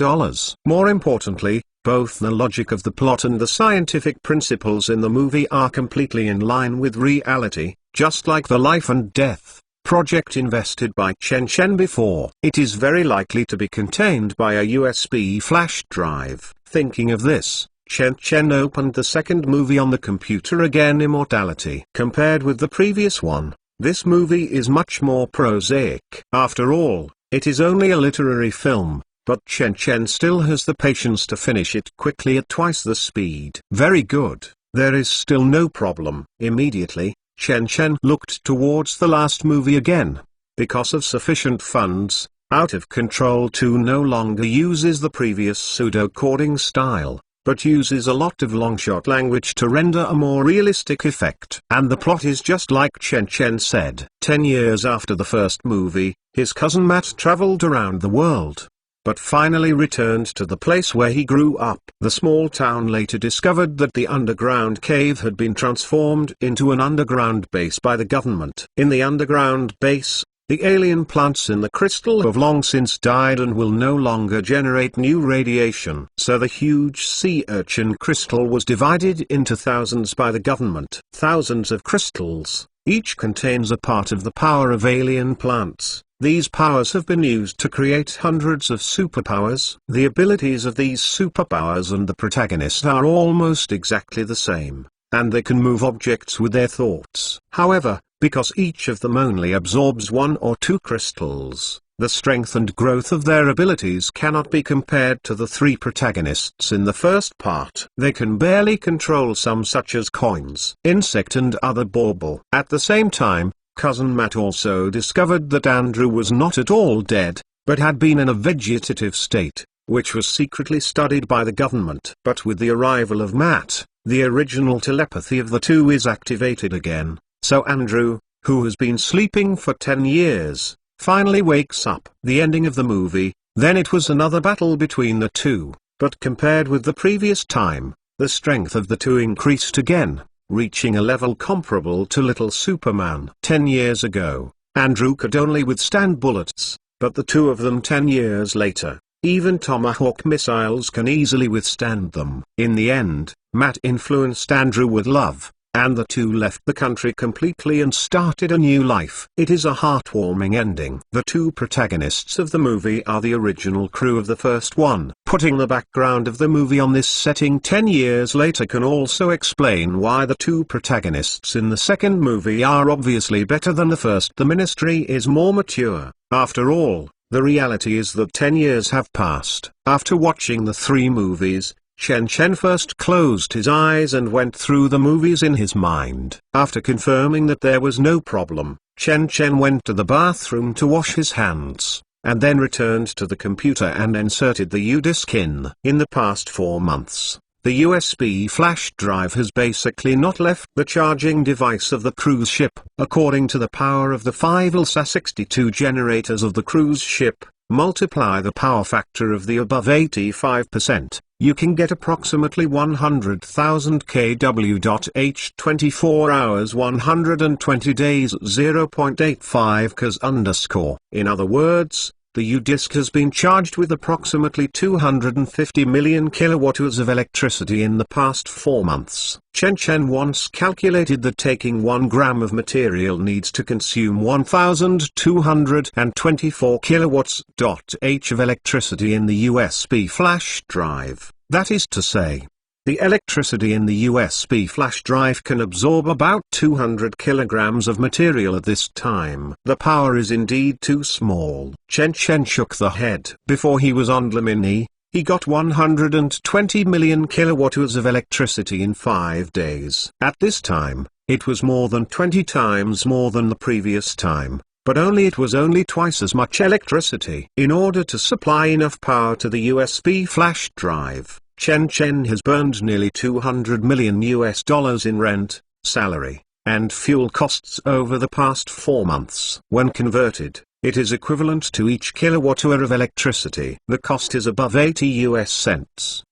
More importantly, both the logic of the plot and the scientific principles in the movie are completely in line with reality, just like the life and death project invested by Chen Chen before. It is very likely to be contained by a USB flash drive. Thinking of this, Chen Chen opened the second movie on the computer again. Immortality. Compared with the previous one, this movie is much more prosaic. After all, it is only a literary film, but Chen Chen still has the patience to finish it quickly at twice the speed. Very good, there is still no problem. Immediately, Chen Chen looked towards the last movie again. Because of sufficient funds, Out of Control 2 no longer uses the previous pseudo-coding style, but uses a lot of longshot language to render a more realistic effect. And the plot is just like Chen Chen said. 10 years after the first movie, his cousin Matt traveled around the world, but finally returned to the place where he grew up. The small town later discovered that the underground cave had been transformed into an underground base by the government. In the underground base, the alien plants in the crystal have long since died and will no longer generate new radiation. So the huge sea urchin crystal was divided into thousands by the government. Thousands of crystals, each contains a part of the power of alien plants. These powers have been used to create hundreds of superpowers. The abilities of these superpowers and the protagonist are almost exactly the same, and they can move objects with their thoughts. However, because each of them only absorbs one or two crystals, the strength and growth of their abilities cannot be compared to the three protagonists in the first part. They can barely control some such as coins, insect and other bauble. At the same time, Cousin Matt also discovered that Andrew was not at all dead, but had been in a vegetative state, which was secretly studied by the government. But with the arrival of Matt, the original telepathy of the two is activated again, so Andrew, who has been sleeping for 10 years, finally wakes up. The ending of the movie, then it was another battle between the two, but compared with the previous time, the strength of the two increased again, reaching a level comparable to Little Superman. 10 years ago, Andrew could only withstand bullets, but the two of them 10 years later, even Tomahawk missiles can easily withstand them. In the end, Matt influenced Andrew with love, and the two left the country completely and started a new life. It is a heartwarming ending. The two protagonists of the movie are the original crew of the first one. Putting the background of the movie on this setting 10 years later can also explain why the two protagonists in the second movie are obviously better than the first. The Ministry is more mature. After all, the reality is that 10 years have passed. After watching the three movies, Chen Chen first closed his eyes and went through the movies in his mind. After confirming that there was no problem, Chen Chen went to the bathroom to wash his hands, and then returned to the computer and inserted the U-disc in. In the past 4 months, the USB flash drive has basically not left the charging device of the cruise ship. According to the power of the 5 LSA-62 generators of the cruise ship, multiply the power factor of the above 85%. You can get approximately 100,000 kWh 24 hours 120 days 0.85 ks_. In other words, the U-disc has been charged with approximately 250 million kilowatts of electricity in the past 4 months. Chen Chen once calculated that taking 1 gram of material needs to consume 1,224 kilowatts of electricity in the USB flash drive. That is to say, The electricity in the USB flash drive can absorb about 200 kilograms of material at this time. The power is indeed too small. Chen Chen shook the head. Before he was on Gemini, he got 120 million kilowatt-hours of electricity in 5 days. At this time, it was more than 20 times more than the previous time, but it was only twice as much electricity. In order to supply enough power to the USB flash drive, Chen Chen has burned nearly $200 million in rent, salary, and fuel costs over the past 4 months. When converted, it is equivalent to each kilowatt-hour of electricity. The cost is above 80 US cents.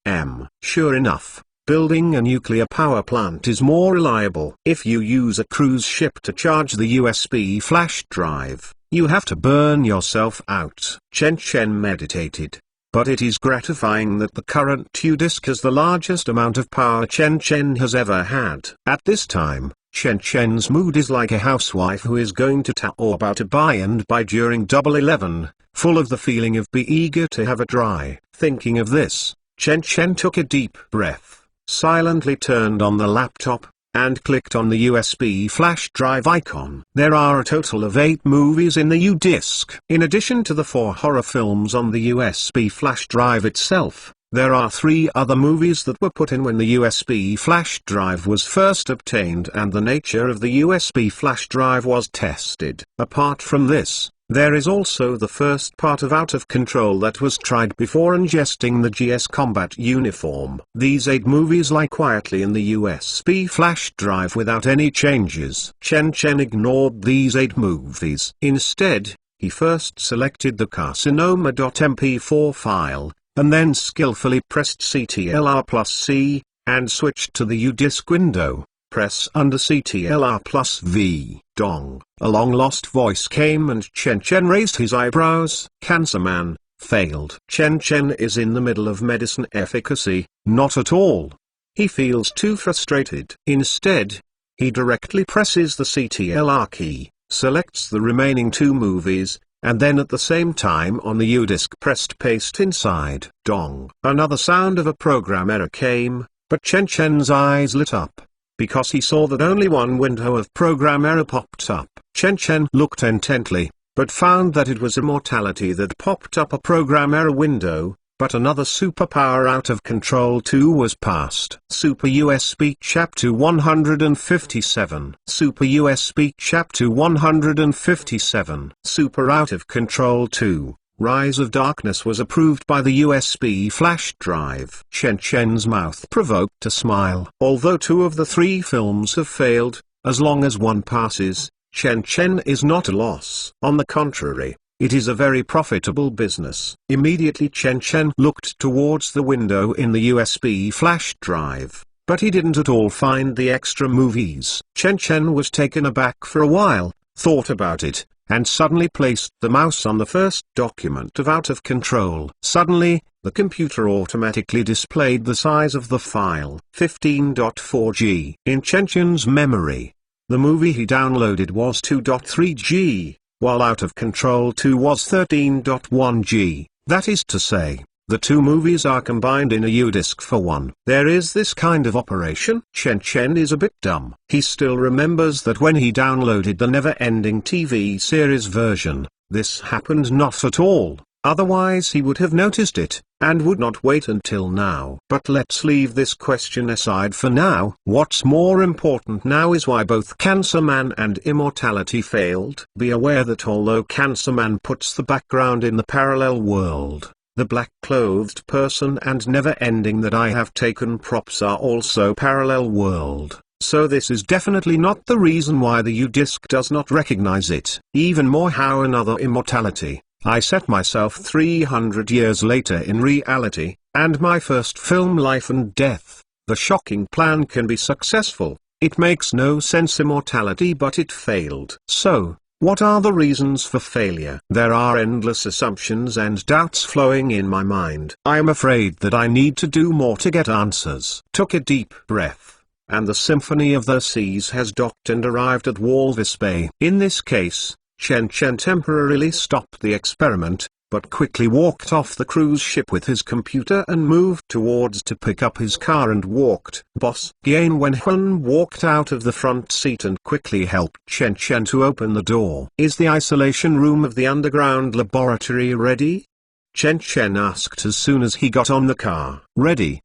Sure enough, building a nuclear power plant is more reliable. If you use a cruise ship to charge the USB flash drive, you have to burn yourself out. Chen Chen meditated. But it is gratifying that the current U-disk has the largest amount of power Chen Chen has ever had. At this time, Chen Chen's mood is like a housewife who is going to tell about a buy and buy during Double 11, full of the feeling of be eager to have a dry. Thinking of this, Chen Chen took a deep breath, silently turned on the laptop, and clicked on the USB flash drive icon. There are a total of 8 movies in the U-disk. In addition to the 4 horror films on the USB flash drive itself, there are 3 other movies that were put in when the USB flash drive was first obtained and the nature of the USB flash drive was tested. Apart from this, there is also the first part of Out of Control that was tried before ingesting the GS Combat uniform. These 8 movies lie quietly in the USB flash drive without any changes. Chen Chen ignored these 8 movies. Instead, he first selected the carcinoma.mp4 file, and then skillfully pressed Ctrl+C, and switched to the U-disk window. Press under Ctrl+V. Dong. A long-lost voice came and Chen Chen raised his eyebrows. Cancer Man, failed. Chen Chen is in the middle of medicine efficacy, not at all. He feels too frustrated. Instead, he directly presses the Ctrl key, selects the remaining 2 movies, and then at the same time on the U-disk pressed paste inside. Dong. Another sound of a program error came, but Chen Chen's eyes lit up, because he saw that only one window of program error popped up. Chen Chen looked intently, but found that it was Immortality that popped up a program error window, but another superpower Out of Control 2 was passed. Super USB Chapter 157. Super USB Chapter 157. Super Out of Control 2. Rise of Darkness was approved by the USB flash drive. Chen Chen's mouth provoked a smile. Although 2 of the 3 films have failed, as long as one passes, Chen Chen is not a loss. On the contrary, it is a very profitable business. Immediately Chen Chen looked towards the window in the USB flash drive, but he didn't at all find the extra movies. Chen Chen was taken aback for a while, thought about it, and suddenly placed the mouse on the first document of Out of Control. Suddenly, the computer automatically displayed the size of the file, 15.4 G. In Chen Chen's memory, the movie he downloaded was 2.3 G, while Out of Control 2 was 13.1 G. That is to say, the 2 movies are combined in a U-disk for one. There is this kind of operation. Chen Chen is a bit dumb. He still remembers that when he downloaded the Never-Ending TV series version, this happened not at all. Otherwise he would have noticed it, and would not wait until now. But let's leave this question aside for now. What's more important now is why both Cancer Man and Immortality failed. Be aware that although Cancer Man puts the background in the parallel world, the black-clothed person and Never-Ending that I have taken props are also parallel world. So this is definitely not the reason why the U-disk does not recognize it. Even more, how another Immortality. I set myself 300 years later in reality, and my first film Life and Death, the shocking plan can be successful. It makes no sense Immortality, but it failed. So, what are the reasons for failure? There are endless assumptions and doubts flowing in my mind. I am afraid that I need to do more to get answers. Took a deep breath, and the Symphony of the Seas has docked and arrived at Walvis Bay. In this case, Chen Chen temporarily stopped the experiment, but quickly walked off the cruise ship with his computer and moved towards to pick up his car and walked. Boss Yan Wenhun walked out of the front seat and quickly helped Chen Chen to open the door. Is the isolation room of the underground laboratory ready? Chen Chen asked as soon as he got on the car. Ready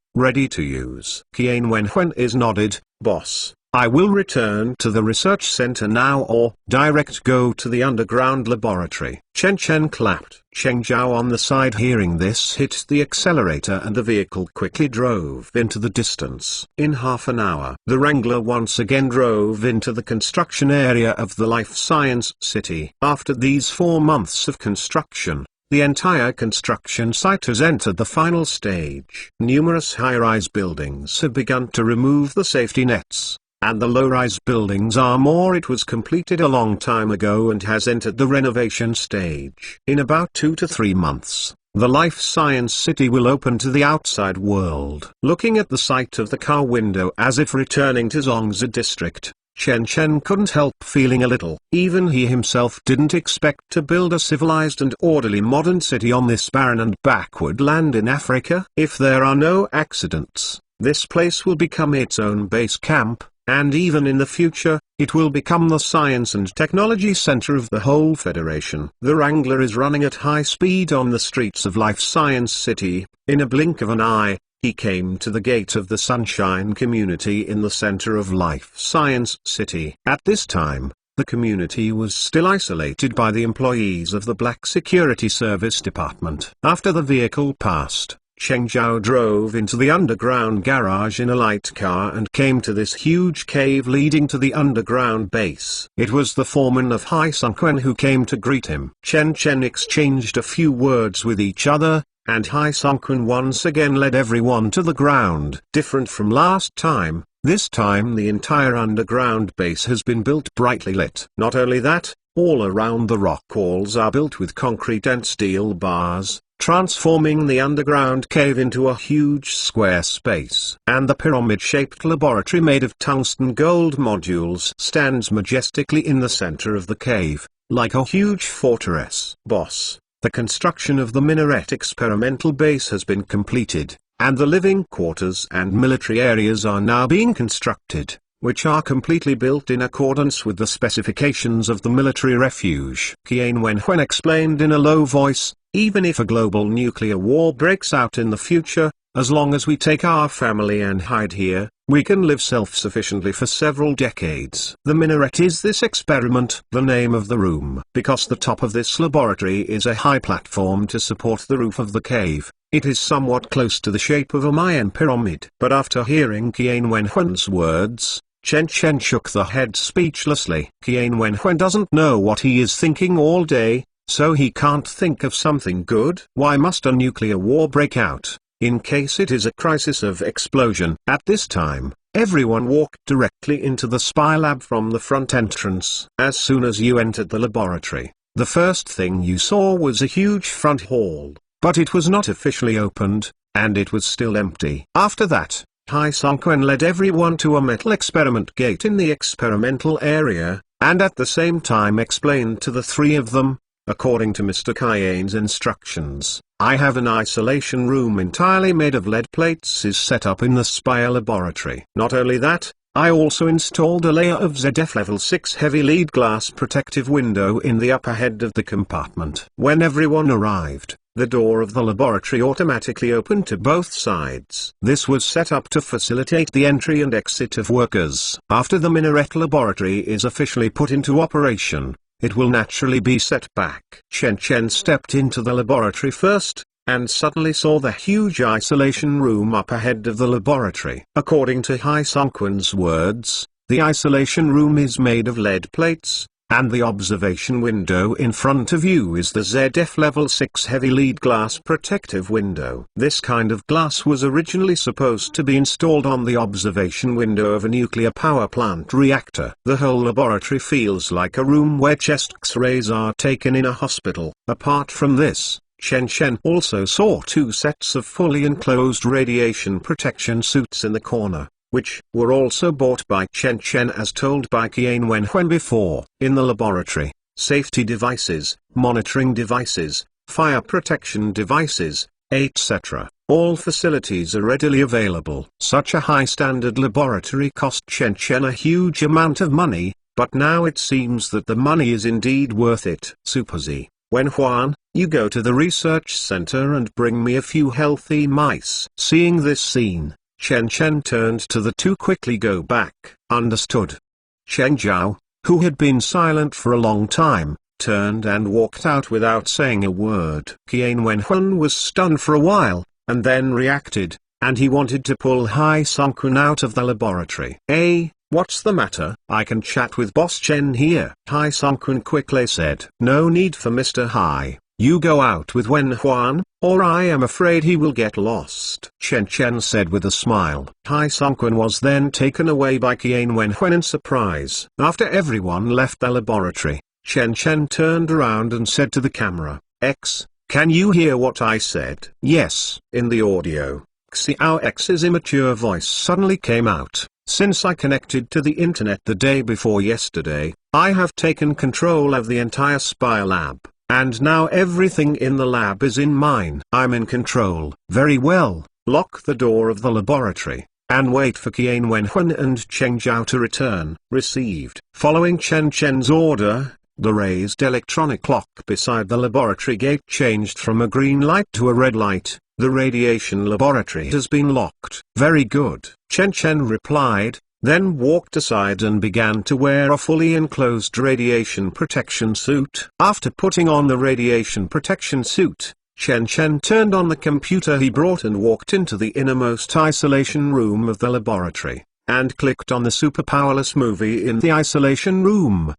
to use. Yan Wenhun is nodded. Boss, I will return to the research center now or direct go to the underground laboratory. Chen Chen clapped. Cheng Zhao on the side hearing this hit the accelerator and the vehicle quickly drove into the distance. In half an hour, the Wrangler once again drove into the construction area of the Life Science City. After these 4 months of construction, the entire construction site has entered the final stage. Numerous high-rise buildings have begun to remove the safety nets, and the low-rise buildings are more. It was completed a long time ago and has entered the renovation stage. In about 2 to 3 months, the Life Science City will open to the outside world. Looking at the site of the car window as if returning to Zhongzi district, Chen Chen couldn't help feeling a little. Even he himself didn't expect to build a civilized and orderly modern city on this barren and backward land in Africa. If there are no accidents, this place will become its own base camp, and even in the future, it will become the science and technology center of the whole Federation. The Wrangler is running at high speed on the streets of Life Science City. In a blink of an eye, he came to the gate of the Sunshine community in the center of Life Science City. At this time, the community was still isolated by the employees of the Black Security Service Department. After the vehicle passed, Cheng Zhao drove into the underground garage in a light car and came to this huge cave leading to the underground base. It was the foreman of Hai Sungquan who came to greet him. Chen Chen exchanged a few words with each other, and Hai Sungquan once again led everyone to the ground. Different from last time, this time the entire underground base has been built brightly lit. Not only that, all around the rock walls are built with concrete and steel bars, transforming the underground cave into a huge square space. And the pyramid-shaped laboratory made of tungsten gold modules stands majestically in the center of the cave, like a huge fortress. Boss, the construction of the Minaret experimental base has been completed, and the living quarters and military areas are now being constructed, which are completely built in accordance with the specifications of the military refuge. Yan Wenhun explained in a low voice, even if a global nuclear war breaks out in the future, as long as we take our family and hide here, we can live self-sufficiently for several decades. The minaret is this experiment, the name of the room. Because the top of this laboratory is a high platform to support the roof of the cave, it is somewhat close to the shape of a Mayan pyramid. But after hearing Yan Wenhun's words, Chen Chen shook the head speechlessly. Yan Wenhun doesn't know what he is thinking all day, so he can't think of something good. Why must a nuclear war break out? In case it is a crisis of explosion. At this time, everyone walked directly into the spy lab from the front entrance. As soon as you entered the laboratory, the first thing you saw was a huge front hall, but it was not officially opened, and it was still empty. After that, Hai Sungquan led everyone to a metal experiment gate in the experimental area, and at the same time explained to the three of them, according to Mr. Kayan's instructions, I have an isolation room entirely made of lead plates is set up in the spy laboratory. Not only that, I also installed a layer of ZF level 6 heavy lead glass protective window in the upper head of the compartment. When everyone arrived, the door of the laboratory automatically opened to both sides. This was set up to facilitate the entry and exit of workers. After the Minaret laboratory is officially put into operation, it will naturally be set back. Chen Chen stepped into the laboratory first, and suddenly saw the huge isolation room up ahead of the laboratory. According to Hai Sungquan's words, the isolation room is made of lead plates, and the observation window in front of you is the ZF level 6 heavy lead glass protective window. This kind of glass was originally supposed to be installed on the observation window of a nuclear power plant reactor. The whole laboratory feels like a room where chest X-rays are taken in a hospital. Apart from this, Chen Chen also saw 2 sets of fully enclosed radiation protection suits in the corner, which were also bought by Chen Chen as told by Yan Wenhun before. In the laboratory, safety devices, monitoring devices, fire protection devices, etc. All facilities are readily available. Such a high-standard laboratory cost Chen Chen a huge amount of money, but now it seems that the money is indeed worth it. Super Z, Wenhuan, you go to the research center and bring me a few healthy mice. Seeing this scene, Chen Chen turned to the two. Quickly go back. Understood. Chen Zhao, who had been silent for a long time, turned and walked out without saying a word. Qian Wenhuan was stunned for a while, and then reacted, and he wanted to pull Hai Sung-kun out of the laboratory. Hey, what's the matter? I can chat with Boss Chen here. Hai Sung-kun quickly said. No need for Mr. Hai, you go out with Wenhuan, or I am afraid he will get lost. Chen Chen said with a smile. Hai Sung-kun was then taken away by Qian Wenhuan in surprise. After everyone left the laboratory, Chen Chen turned around and said to the camera, X, can you hear what I said? Yes. In the audio, Xiao X's immature voice suddenly came out. Since I connected to the internet the day before yesterday, I have taken control of the entire spy lab, and now everything in the lab is in mine. I'm in control. Very well, lock the door of the laboratory, and wait for Qian Wenhuan and Cheng Zhao to return. Received. Following Chen Chen's order, the raised electronic clock beside the laboratory gate changed from a green light to a red light. The radiation laboratory has been locked. Very good, Chen Chen replied, then walked aside and began to wear a fully enclosed radiation protection suit. After putting on the radiation protection suit, Chen Chen turned on the computer he brought and walked into the innermost isolation room of the laboratory, and clicked on the Super Powerless movie in the isolation room.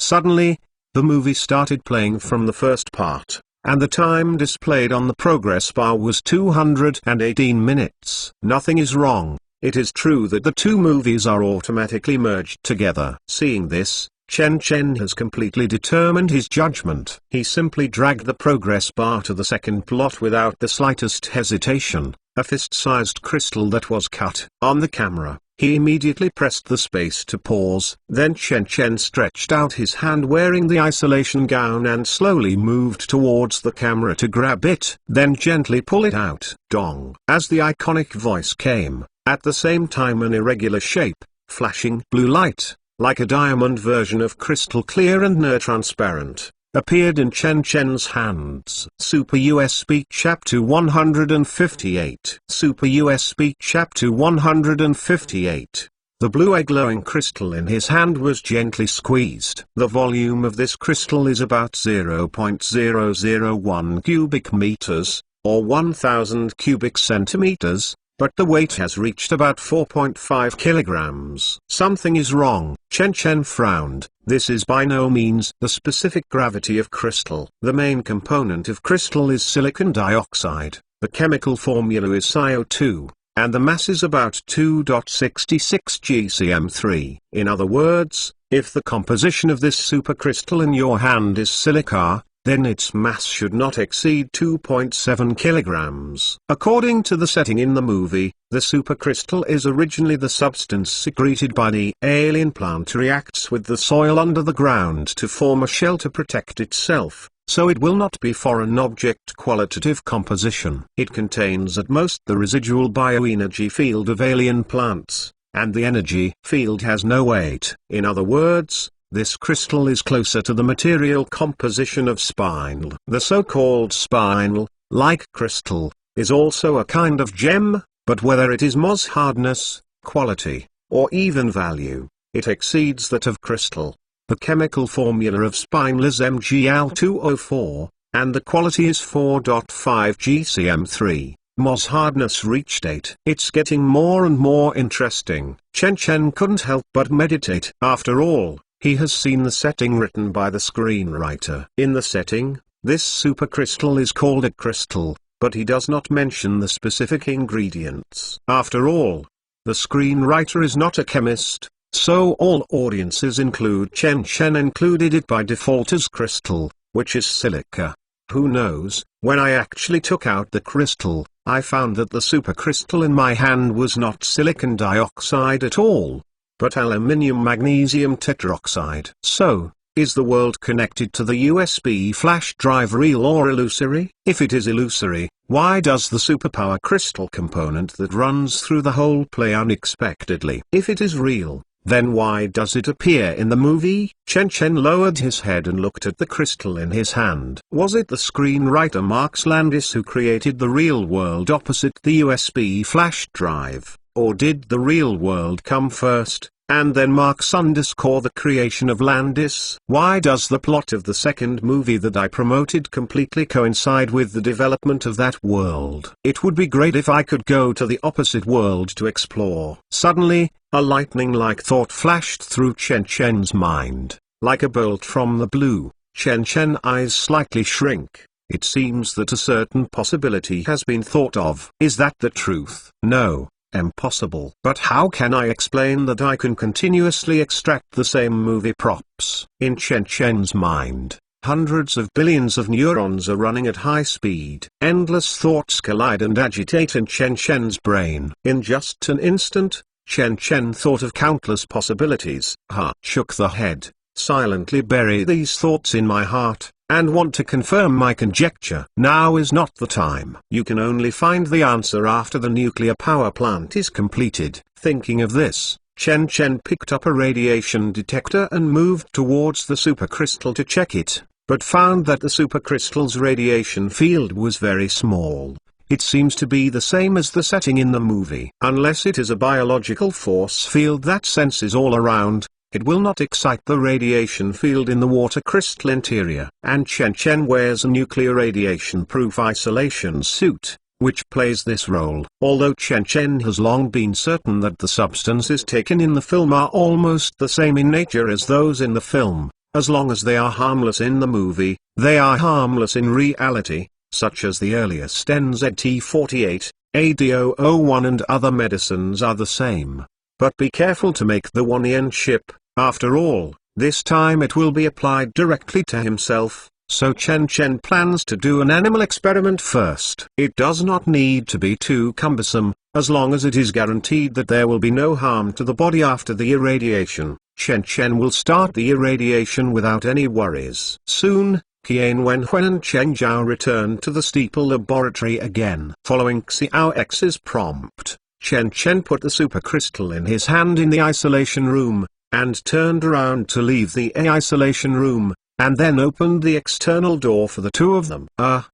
Suddenly, the movie started playing from the first part, and the time displayed on the progress bar was 218 minutes. Nothing is wrong. It is true that the two movies are automatically merged together. Seeing this, Chen Chen has completely determined his judgment. He simply dragged the progress bar to the second plot without the slightest hesitation, a fist-sized crystal that was cut on the camera. He immediately pressed the space to pause. Then Chen Chen stretched out his hand wearing the isolation gown and slowly moved towards the camera to grab it, then gently pull it out. Dong. As the iconic voice came, at the same time an irregular shape, flashing blue light, like a diamond version of crystal clear and near-transparent, appeared in Chen Chen's hands. Super USB Chapter 158. Super USB Chapter 158. The blue glowing crystal in his hand was gently squeezed. The volume of this crystal is about 0.001 cubic meters, or 1000 cubic centimeters, but the weight has reached about 4.5 kilograms. Something is wrong. Chen Chen frowned. This is by no means the specific gravity of crystal. The main component of crystal is silicon dioxide. The chemical formula is SiO2, and the mass is about 2.66 gcm3. In other words, if the composition of this supercrystal in your hand is silica, then its mass should not exceed 2.7 kilograms. According to the setting in the movie, the supercrystal is originally the substance secreted by the alien plant reacts with the soil under the ground to form a shell to protect itself, so it will not be foreign object qualitative composition. It contains at most the residual bioenergy field of alien plants, and the energy field has no weight. In other words, this crystal is closer to the material composition of spinel. The so-called spinel-like crystal is also a kind of gem, but whether it is Mohs hardness, quality, or even value, it exceeds that of crystal. The chemical formula of spinel is Mgl2O4, and the quality is 4.5 gcm3. Mohs hardness reached 8. It's getting more and more interesting. Chen Chen couldn't help but meditate. After all, he has seen the setting written by the screenwriter. In the setting, this supercrystal is called a crystal, but he does not mention the specific ingredients. After all, the screenwriter is not a chemist, so all audiences include Chen Chen included it by default as crystal, which is silica. Who knows, when I actually took out the crystal, I found that the supercrystal in my hand was not silicon dioxide at all, but aluminium magnesium tetroxide. So, Is the world connected to the USB flash drive real or illusory? If it is illusory, why does the superpower crystal component that runs through the hole play unexpectedly? If it is real, then why does it appear in the movie? Chen Chen lowered his head and looked at the crystal in his hand. Was it the screenwriter Marx Landis who created the real world opposite the USB flash drive, or did the real world come first, and then Marx underscore the creation of Landis? Why does the plot of the second movie that I promoted completely coincide with the development of that world? It would be great if I could go to the opposite world to explore. Suddenly, a lightning-like thought flashed through Chen Chen's mind. Like a bolt from the blue, Chen Chen's eyes slightly shrink. It seems that a certain possibility has been thought of. Is that the truth? No. Impossible. But how can I explain that I can continuously extract the same movie props? In Chen Chen's mind, hundreds of billions of neurons are running at high speed. Endless thoughts collide and agitate in Chen Chen's brain. In just an instant, Chen Chen thought of countless possibilities. Shook the head. Silently bury these thoughts in my heart, and want to confirm my conjecture. Now is not the time. You can only find the answer after the nuclear power plant is completed. Thinking of this, Chen Chen picked up a radiation detector and moved towards the supercrystal to check it, but found that the supercrystal's radiation field was very small. It seems to be the same as the setting in the movie. Unless it is a biological force field that senses all around, it will not excite the radiation field in the water crystal interior. And Chen Chen wears a nuclear radiation-proof isolation suit, which plays this role. Although Chen Chen has long been certain that the substances taken in the film are almost the same in nature as those in the film, as long as they are harmless in the movie, they are harmless in reality, such as the earliest NZT48, AD001 and other medicines are the same. But be careful to make the 1 chip. After all, this time it will be applied directly to himself, so Chen Chen plans to do an animal experiment first. It does not need to be too cumbersome, as long as it is guaranteed that there will be no harm to the body after the irradiation. Chen Chen will start the irradiation without any worries. Soon, Qian Wenhuan and Cheng Zhao returned to the steeple laboratory again. Following Xiao X's prompt, Chen Chen put the supercrystal in his hand in the isolation room, and turned around to leave the isolation room, and then opened the external door for the two of them.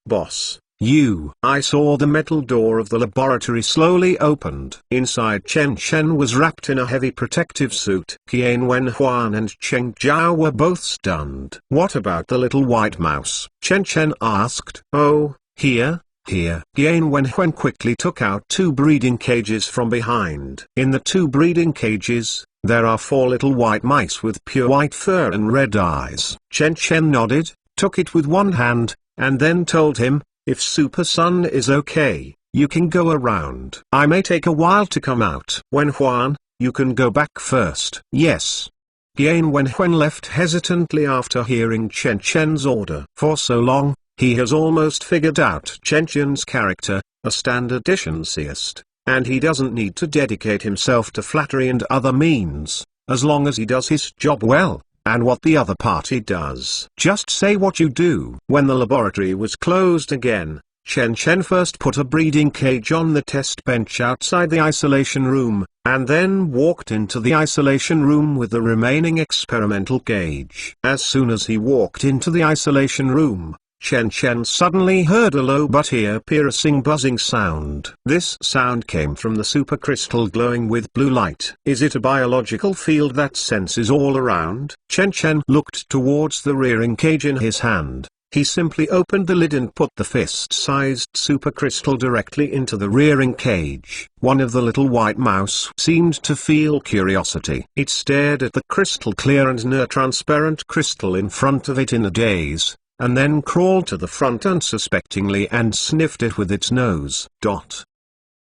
Boss. I saw the metal door of the laboratory slowly opened. Inside, Chen Chen was wrapped in a heavy protective suit. Qian Wenhuan and Cheng Zhao were both stunned. What about the little white mouse? Chen Chen asked. Oh, here. Qian Wenhuan quickly took out 2 breeding cages from behind. In the 2 breeding cages, there are 4 little white mice with pure white fur and red eyes. Chen Chen nodded, took it with one hand, and then told him, if Super Sun is okay, you can go around. I may take a while to come out. Wenhuan, you can go back first. Yes. Qian Wenhuan left hesitantly after hearing Chen Chen's order. For so long, he has almost figured out Chen Chen's character, a standard enthusiast, and he doesn't need to dedicate himself to flattery and other means, as long as he does his job well, and what the other party does. Just say what you do. When the laboratory was closed again, Chen Chen first put a breeding cage on the test bench outside the isolation room, and then walked into the isolation room with the remaining experimental cage. As soon as he walked into the isolation room, Chen Chen suddenly heard a low but ear-piercing buzzing sound. This sound came from the supercrystal glowing with blue light. Is it a biological field that senses all around? Chen Chen looked towards the rearing cage in his hand. He simply opened the lid and put the fist-sized supercrystal directly into the rearing cage. One of the little white mouse seemed to feel curiosity. It stared at the crystal clear and near-transparent crystal in front of it in a daze, and then crawled to the front unsuspectingly and sniffed it with its nose.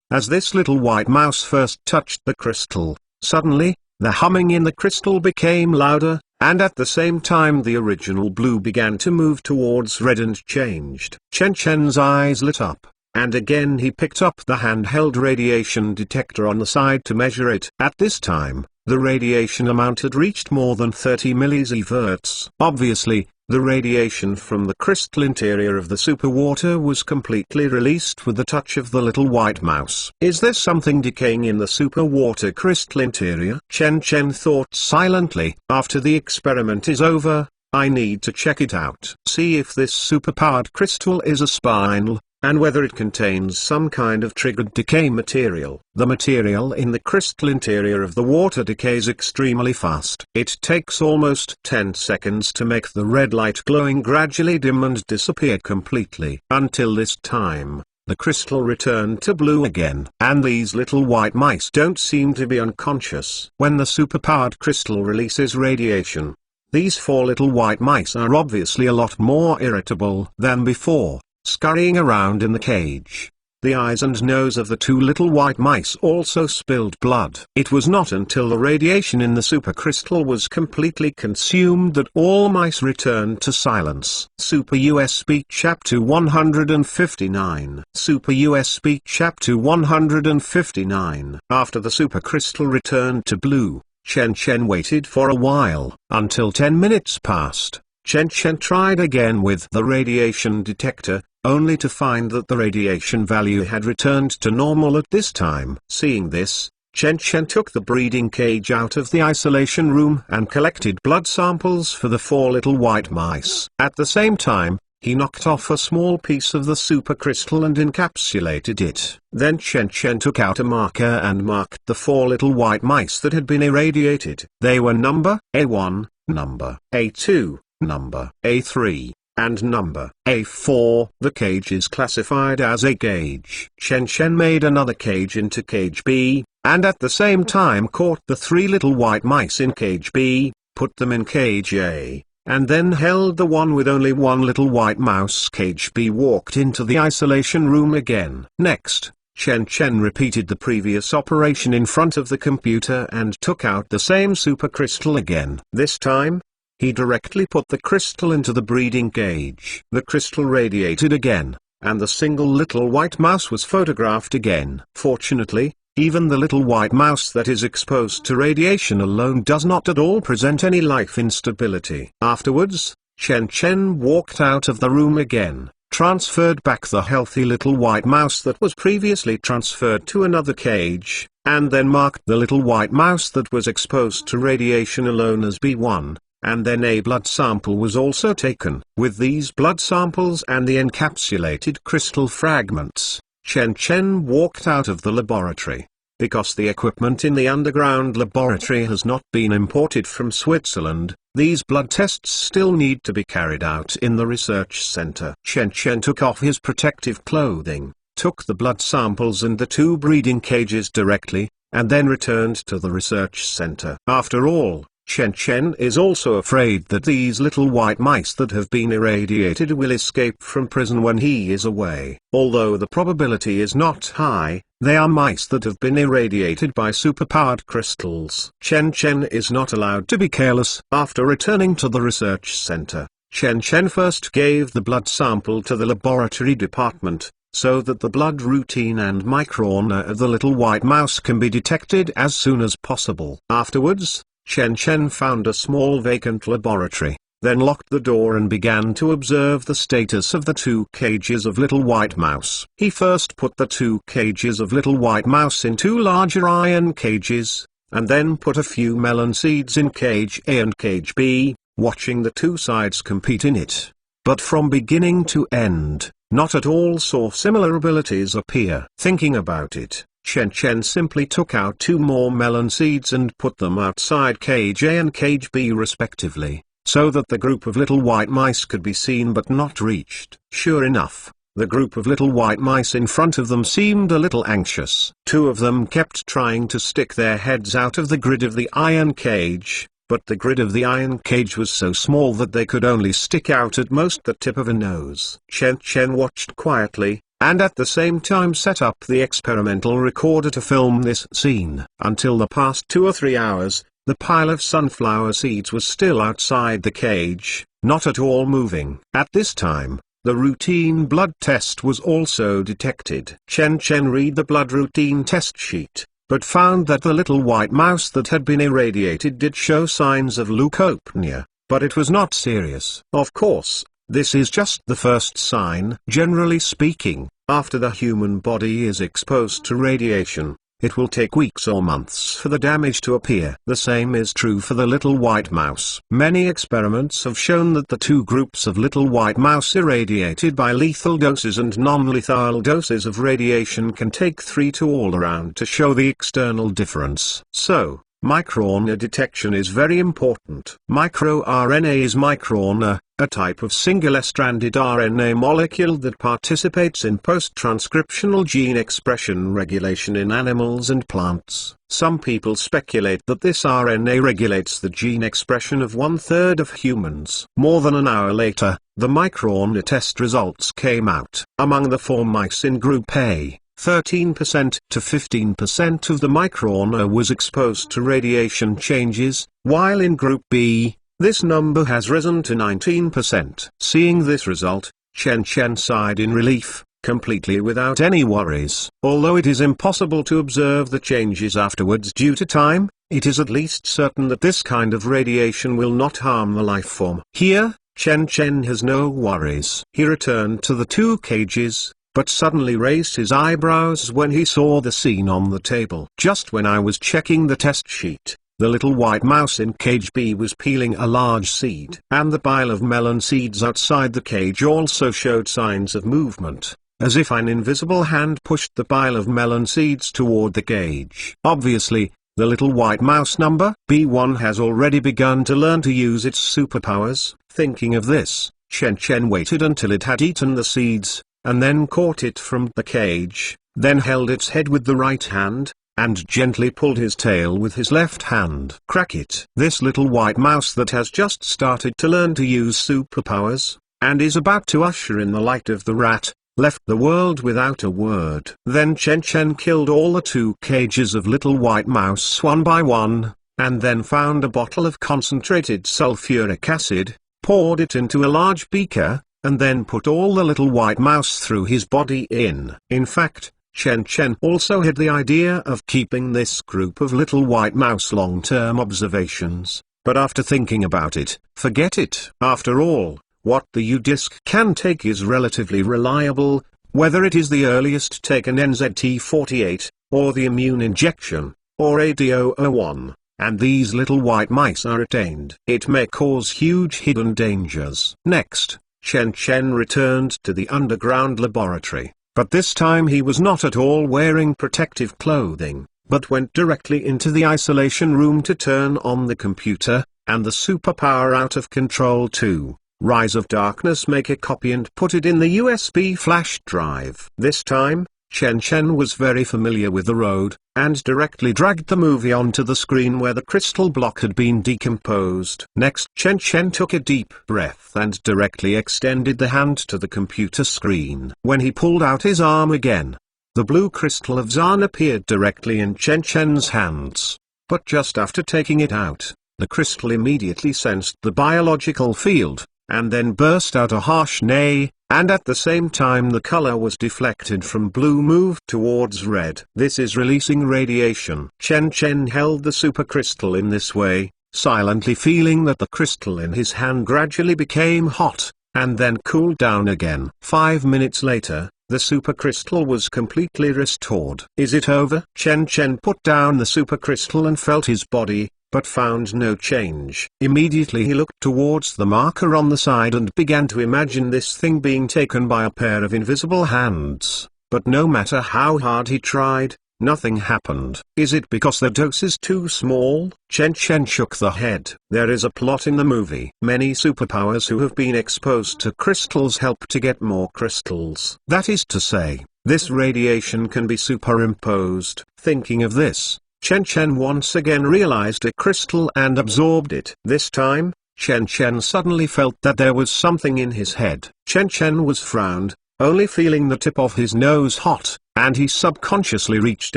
As this little white mouse first touched the crystal, suddenly, the humming in the crystal became louder, and at the same time the original blue began to move towards red and changed. Chen Chen's eyes lit up, and again he picked up the handheld radiation detector on the side to measure it. At this time, The radiation amount had reached more than 30 millisieverts. Obviously, the radiation from the crystal interior of the superwater was completely released with the touch of the little white mouse. Is there something decaying in the superwater crystal interior? Chen Chen thought silently. After the experiment is over, I need to check it out. See if this superpowered crystal is a spinel, and whether it contains some kind of triggered decay material. The material in the crystal interior of the water decays extremely fast. It takes almost 10 seconds to make the red light glowing gradually dim and disappear completely. Until this time, the crystal returned to blue again. And these little white mice don't seem to be unconscious. When the superpowered crystal releases radiation, these 4 little white mice are obviously a lot more irritable than before, scurrying around in the cage. The eyes and nose of the 2 little white mice also spilled blood. It was not until the radiation in the supercrystal was completely consumed that all mice returned to silence. Super USB Chapter 159. Super USB Chapter 159. After the supercrystal returned to blue, Chen Chen waited for a while, until 10 minutes passed. Chen Chen tried again with the radiation detector, only to find that the radiation value had returned to normal at this time. Seeing this, Chen Chen took the breeding cage out of the isolation room and collected blood samples for the 4 little white mice. At the same time, he knocked off a small piece of the supercrystal and encapsulated it. Then Chen Chen took out a marker and marked the 4 little white mice that had been irradiated. They were number A1, number A2, number A3, and number A4. The cage is classified as a cage. Chen Chen made another cage into cage B, and at the same time caught the 3 little white mice in cage B, put them in cage A, and then held the one with only 1 little white mouse. Cage B walked into the isolation room again. Next, Chen Chen repeated the previous operation in front of the computer and took out the same supercrystal again. This time, he directly put the crystal into the breeding cage. The crystal radiated again, and the single little white mouse was photographed again. Fortunately, even the little white mouse that is exposed to radiation alone does not at all present any life instability. Afterwards, Chen Chen walked out of the room again, transferred back the healthy little white mouse that was previously transferred to another cage, and then marked the little white mouse that was exposed to radiation alone as B1. And then a blood sample was also taken. With these blood samples and the encapsulated crystal fragments, Chen Chen walked out of the laboratory. Because the equipment in the underground laboratory has not been imported from Switzerland, these blood tests still need to be carried out in the research center. Chen Chen took off his protective clothing, took the blood samples and the 2 breeding cages directly, and then returned to the research center. After all, Chen Chen is also afraid that these little white mice that have been irradiated will escape from prison when he is away. Although the probability is not high, they are mice that have been irradiated by superpowered crystals. Chen Chen is not allowed to be careless. After returning to the research center, Chen Chen first gave the blood sample to the laboratory department, so that the blood routine and microRNA of the little white mouse can be detected as soon as possible. Afterwards, Chen Chen found a small vacant laboratory, then locked the door and began to observe the status of the 2 cages of little white mouse. He first put the 2 cages of little white mouse in 2 larger iron cages, and then put a few melon seeds in cage A and cage B, watching the 2 sides compete in it. But from beginning to end, not at all saw similar abilities appear. Thinking about it, Chen Chen simply took out 2 more melon seeds and put them outside cage A and cage B respectively, so that the group of little white mice could be seen but not reached. Sure enough, the group of little white mice in front of them seemed a little anxious. 2 of them kept trying to stick their heads out of the grid of the iron cage, but the grid of the iron cage was so small that they could only stick out at most the tip of a nose. Chen Chen watched quietly, and at the same time set up the experimental recorder to film this scene. Until the past 2 or 3 hours, the pile of sunflower seeds was still outside the cage, not at all moving. At this time, the routine blood test was also detected. Chen Chen read the blood routine test sheet, but found that the little white mouse that had been irradiated did show signs of leukopenia, but it was not serious. Of course, this is just the first sign. Generally speaking, after the human body is exposed to radiation, it will take weeks or months for the damage to appear. The same is true for the little white mouse. Many experiments have shown that the two groups of little white mouse irradiated by lethal doses and non-lethal doses of radiation can take 3 to all around to show the external difference. So, microRNA detection is very important. MicroRNA is microRNA, a type of singular-stranded RNA molecule that participates in post-transcriptional gene expression regulation in animals and plants. Some people speculate that this RNA regulates the gene expression of 1/3 of humans. More than an hour later, the microRNA test results came out. Among the 4 mice in Group A, 13% to 15% of the microRNA was exposed to radiation changes, while in Group B, this number has risen to 19%. Seeing this result, Chen Chen sighed in relief, completely without any worries. Although it is impossible to observe the changes afterwards due to time, it is at least certain that this kind of radiation will not harm the life form. Here, Chen Chen has no worries. He returned to the 2 cages, but suddenly raised his eyebrows when he saw the scene on the table. Just when I was checking the test sheet, the little white mouse in cage B was peeling a large seed. And the pile of melon seeds outside the cage also showed signs of movement, as if an invisible hand pushed the pile of melon seeds toward the cage. Obviously, the little white mouse number B1 has already begun to learn to use its superpowers. Thinking of this, Chen Chen waited until it had eaten the seeds, and then caught it from the cage, then held its head with the right hand, and gently pulled his tail with his left hand. Crack it! This little white mouse that has just started to learn to use superpowers, and is about to usher in the light of the rat, left the world without a word. Then Chen Chen killed all the 2 cages of little white mouse one by one, and then found a bottle of concentrated sulfuric acid, poured it into a large beaker, and then put all the little white mouse through his body in. In fact, Chen Chen also had the idea of keeping this group of little white mouse long-term observations, but after thinking about it, forget it. After all, what the U-disc can take is relatively reliable, whether it is the earliest taken NZT48, or the immune injection, or AD001, and these little white mice are retained. It may cause huge hidden dangers. Next, Chen Chen returned to the underground laboratory. But this time he was not at all wearing protective clothing, but went directly into the isolation room to turn on the computer, and the superpower out of control 2, Rise of Darkness, make a copy and put it in the USB flash drive. This time, Chen Chen was very familiar with the road, and directly dragged the movie onto the screen where the crystal block had been decomposed. Next, Chen Chen took a deep breath and directly extended the hand to the computer screen. When he pulled out his arm again, the blue crystal of Zan appeared directly in Chen Chen's hands. But just after taking it out, the crystal immediately sensed the biological field, and then burst out a harsh neigh, and at the same time the color was deflected from blue moved towards red. This is releasing radiation. Chen Chen held the supercrystal in this way, silently feeling that the crystal in his hand gradually became hot, and then cooled down again. 5 minutes later, the supercrystal was completely restored. Is it over? Chen Chen put down the supercrystal and felt his body, but found no change. Immediately he looked towards the marker on the side and began to imagine this thing being taken by a pair of invisible hands. But no matter how hard he tried, nothing happened. Is it because the dose is too small? Chen Chen shook the head. There is a plot in the movie. Many superpowers who have been exposed to crystals help to get more crystals. That is to say, this radiation can be superimposed. Thinking of this, Chen Chen once again realized a crystal and absorbed it. This time, Chen Chen suddenly felt that there was something in his head. Chen Chen was frowned, only feeling the tip of his nose hot, and he subconsciously reached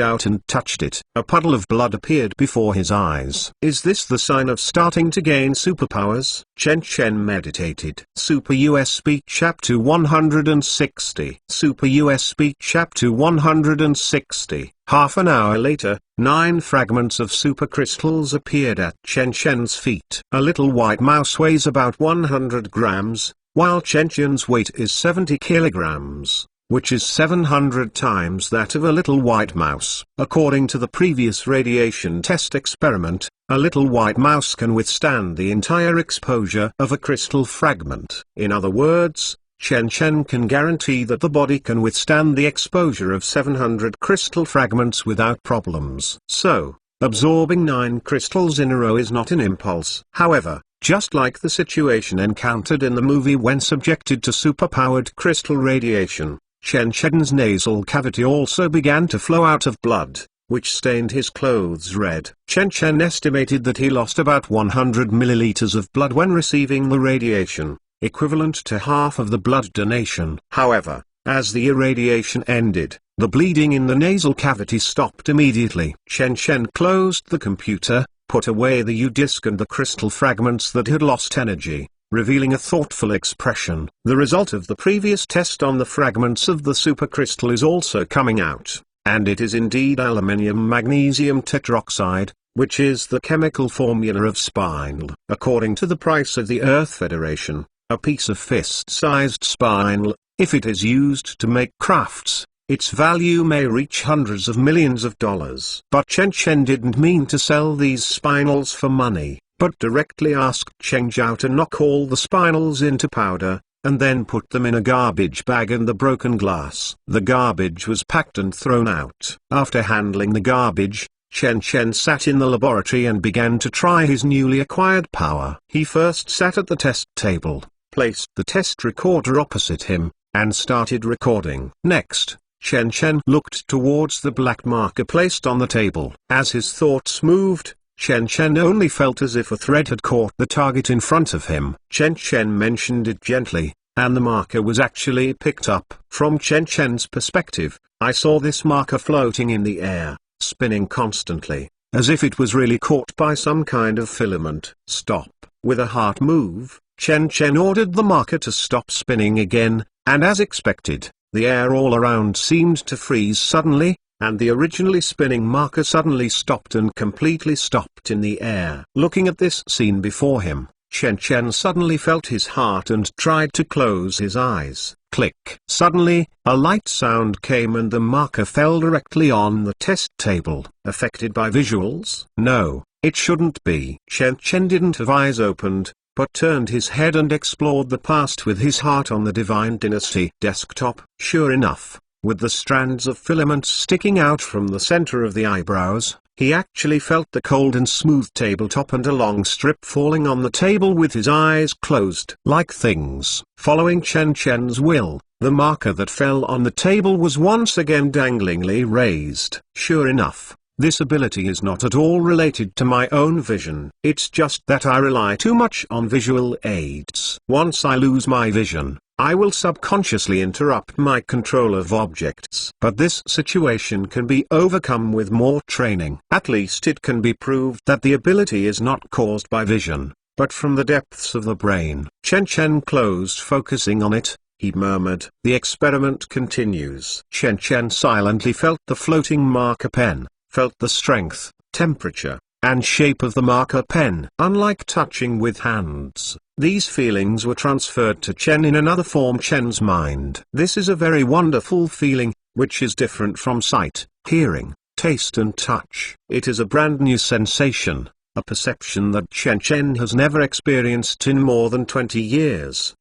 out and touched it. A puddle of blood appeared before his eyes. Is this the sign of starting to gain superpowers? Chen Chen meditated. Super USB Chapter 160. Super USB Chapter 160. Half an hour later, 9 fragments of supercrystals appeared at Chen Chen's feet. A little white mouse weighs about 100 grams, while Chen Chen's weight is 70 kilograms, which is 700 times that of a little white mouse. According to the previous radiation test experiment, a little white mouse can withstand the entire exposure of a crystal fragment. In other words, Chen Chen can guarantee that the body can withstand the exposure of 700 crystal fragments without problems. So, absorbing 9 crystals in a row is not an impulse. However, just like the situation encountered in the movie when subjected to superpowered crystal radiation, Chen Chen's nasal cavity also began to flow out of blood, which stained his clothes red. Chen Chen estimated that he lost about 100 milliliters of blood when receiving the radiation, equivalent to half of the blood donation. However, as the irradiation ended, the bleeding in the nasal cavity stopped immediately. Chen Chen closed the computer, put away the U-disc and the crystal fragments that had lost energy, revealing a thoughtful expression. The result of the previous test on the fragments of the supercrystal is also coming out, and it is indeed aluminium magnesium tetroxide, which is the chemical formula of spinel. According to the price of the Earth Federation, a piece of fist-sized spinel, if it is used to make crafts, its value may reach hundreds of millions of dollars. But Chen Chen didn't mean to sell these spinels for money, but directly asked Cheng Zhao to knock all the spinels into powder, and then put them in a garbage bag and the broken glass. The garbage was packed and thrown out. After handling the garbage, Chen Chen sat in the laboratory and began to try his newly acquired power. He first sat at the test table, placed the test recorder opposite him, and started recording. Next, Chen Chen looked towards the black marker placed on the table. As his thoughts moved, Chen Chen only felt as if a thread had caught the target in front of him. Chen Chen mentioned it gently, and the marker was actually picked up. From Chen Chen's perspective, I saw this marker floating in the air, spinning constantly, as if it was really caught by some kind of filament. Stop. With a heart move, Chen Chen ordered the marker to stop spinning again, and as expected, the air all around seemed to freeze suddenly, and the originally spinning marker suddenly stopped and completely stopped in the air. Looking at this scene before him, Chen Chen suddenly felt his heart and tried to close his eyes. Click. Suddenly, a light sound came and the marker fell directly on the test table. Affected by visuals? No, it shouldn't be. Chen Chen didn't have eyes opened, but turned his head and explored the past with his heart on the Divine Dynasty desktop. Sure enough, with the strands of filaments sticking out from the center of the eyebrows, he actually felt the cold and smooth tabletop and a long strip falling on the table with his eyes closed. Like things, following Chen Chen's will, the marker that fell on the table was once again danglingly raised. Sure enough, this ability is not at all related to my own vision. It's just that I rely too much on visual aids. Once I lose my vision, I will subconsciously interrupt my control of objects. But this situation can be overcome with more training. At least it can be proved that the ability is not caused by vision, but from the depths of the brain. Chen Chen closed focusing on it. He murmured. The experiment continues. Chen Chen silently felt the floating marker pen, felt the strength, temperature, and shape of the marker pen. Unlike touching with hands, these feelings were transferred to Chen in another form, Chen's mind. This is a very wonderful feeling, which is different from sight, hearing, taste and touch. It is a brand new sensation, a perception that Chen Chen has never experienced in more than 20 years.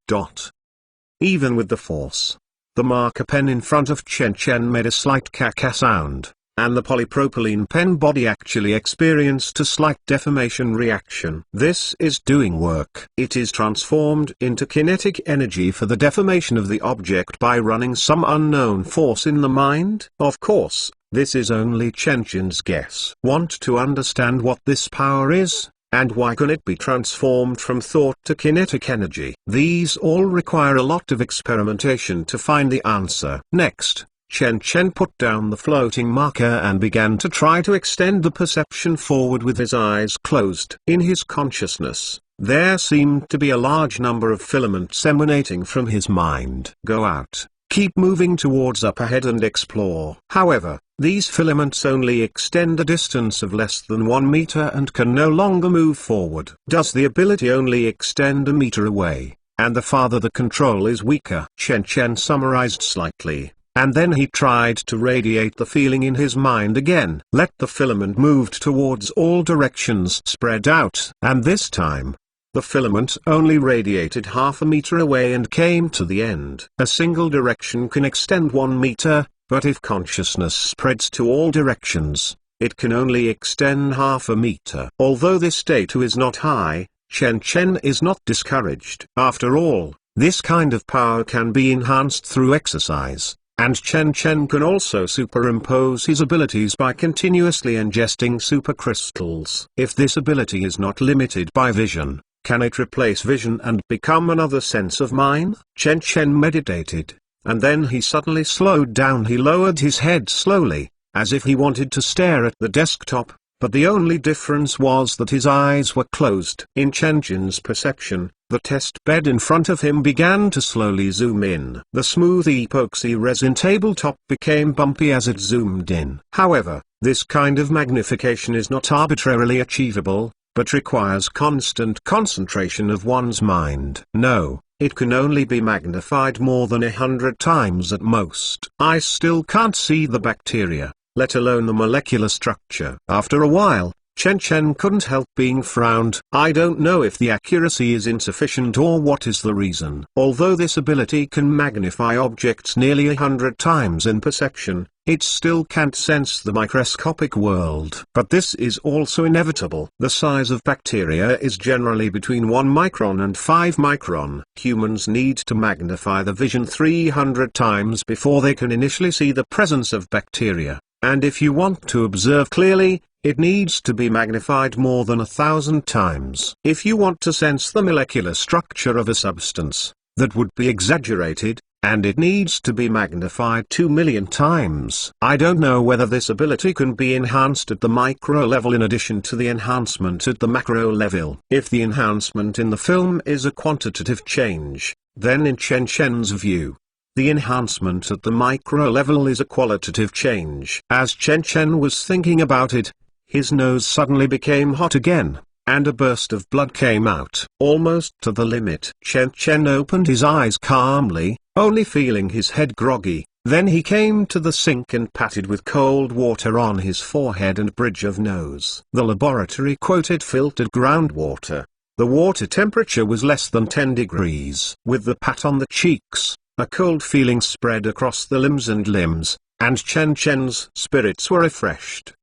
Even with the force, the marker pen in front of Chen Chen made a slight caca sound, and the polypropylene pen body actually experienced a slight deformation reaction. This is doing work. It is transformed into kinetic energy for the deformation of the object by running some unknown force in the mind. Of course, this is only Chen Chen's guess. Want to understand what this power is, and why can it be transformed from thought to kinetic energy? These all require a lot of experimentation to find the answer. Next, Chen Chen put down the floating marker and began to try to extend the perception forward with his eyes closed. In his consciousness, there seemed to be a large number of filaments emanating from his mind. Go out. keep moving towards up ahead and explore. However, these filaments only extend a distance of less than 1 meter and can no longer move forward. Does the ability only extend a meter away, and the farther the control is weaker? Chen Chen summarized slightly, and then he tried to radiate the feeling in his mind again. Let the filament moved towards all directions, spread out, and this time, the filament only radiated half a meter away and came to the end. A single direction can extend 1 meter, but if consciousness spreads to all directions, it can only extend half a meter. Although this data is not high, Chen Chen is not discouraged. After all, this kind of power can be enhanced through exercise, and Chen Chen can also superimpose his abilities by continuously ingesting supercrystals. If this ability is not limited by vision, can it replace vision and become another sense of mind? Chen Chen meditated, and then he suddenly slowed down. He lowered his head slowly, as if he wanted to stare at the desktop, but the only difference was that his eyes were closed. In Chen Chen's perception, the test bed in front of him began to slowly zoom in. The smooth epoxy resin tabletop became bumpy as it zoomed in. However, this kind of magnification is not arbitrarily achievable, but requires constant concentration of one's mind. No, it can only be magnified more than 100 times at most. I still can't see the bacteria, let alone the molecular structure. After a while, Chen Chen couldn't help being frowned. I don't know if the accuracy is insufficient or what is the reason. Although this ability can magnify objects nearly 100 times in perception, it still can't sense the microscopic world. But this is also inevitable. The size of bacteria is generally between 1 micron and 5 micron. Humans need to magnify the vision 300 times before they can initially see the presence of bacteria. And if you want to observe clearly, it needs to be magnified more than 1,000 times. If you want to sense the molecular structure of a substance, that would be exaggerated, and it needs to be magnified 2 million times. I don't know whether this ability can be enhanced at the micro level in addition to the enhancement at the macro level. If the enhancement in the film is a quantitative change, then in Chen Chen's view, the enhancement at the micro level is a qualitative change. As Chen Chen was thinking about it, his nose suddenly became hot again, and a burst of blood came out. Almost to the limit. Chen Chen opened his eyes calmly, only feeling his head groggy. Then he came to the sink and patted with cold water on his forehead and bridge of nose. The laboratory quoted filtered groundwater. The water temperature was less than 10 degrees. With the pat on the cheeks, a cold feeling spread across the limbs, and Chen Chen's spirits were refreshed.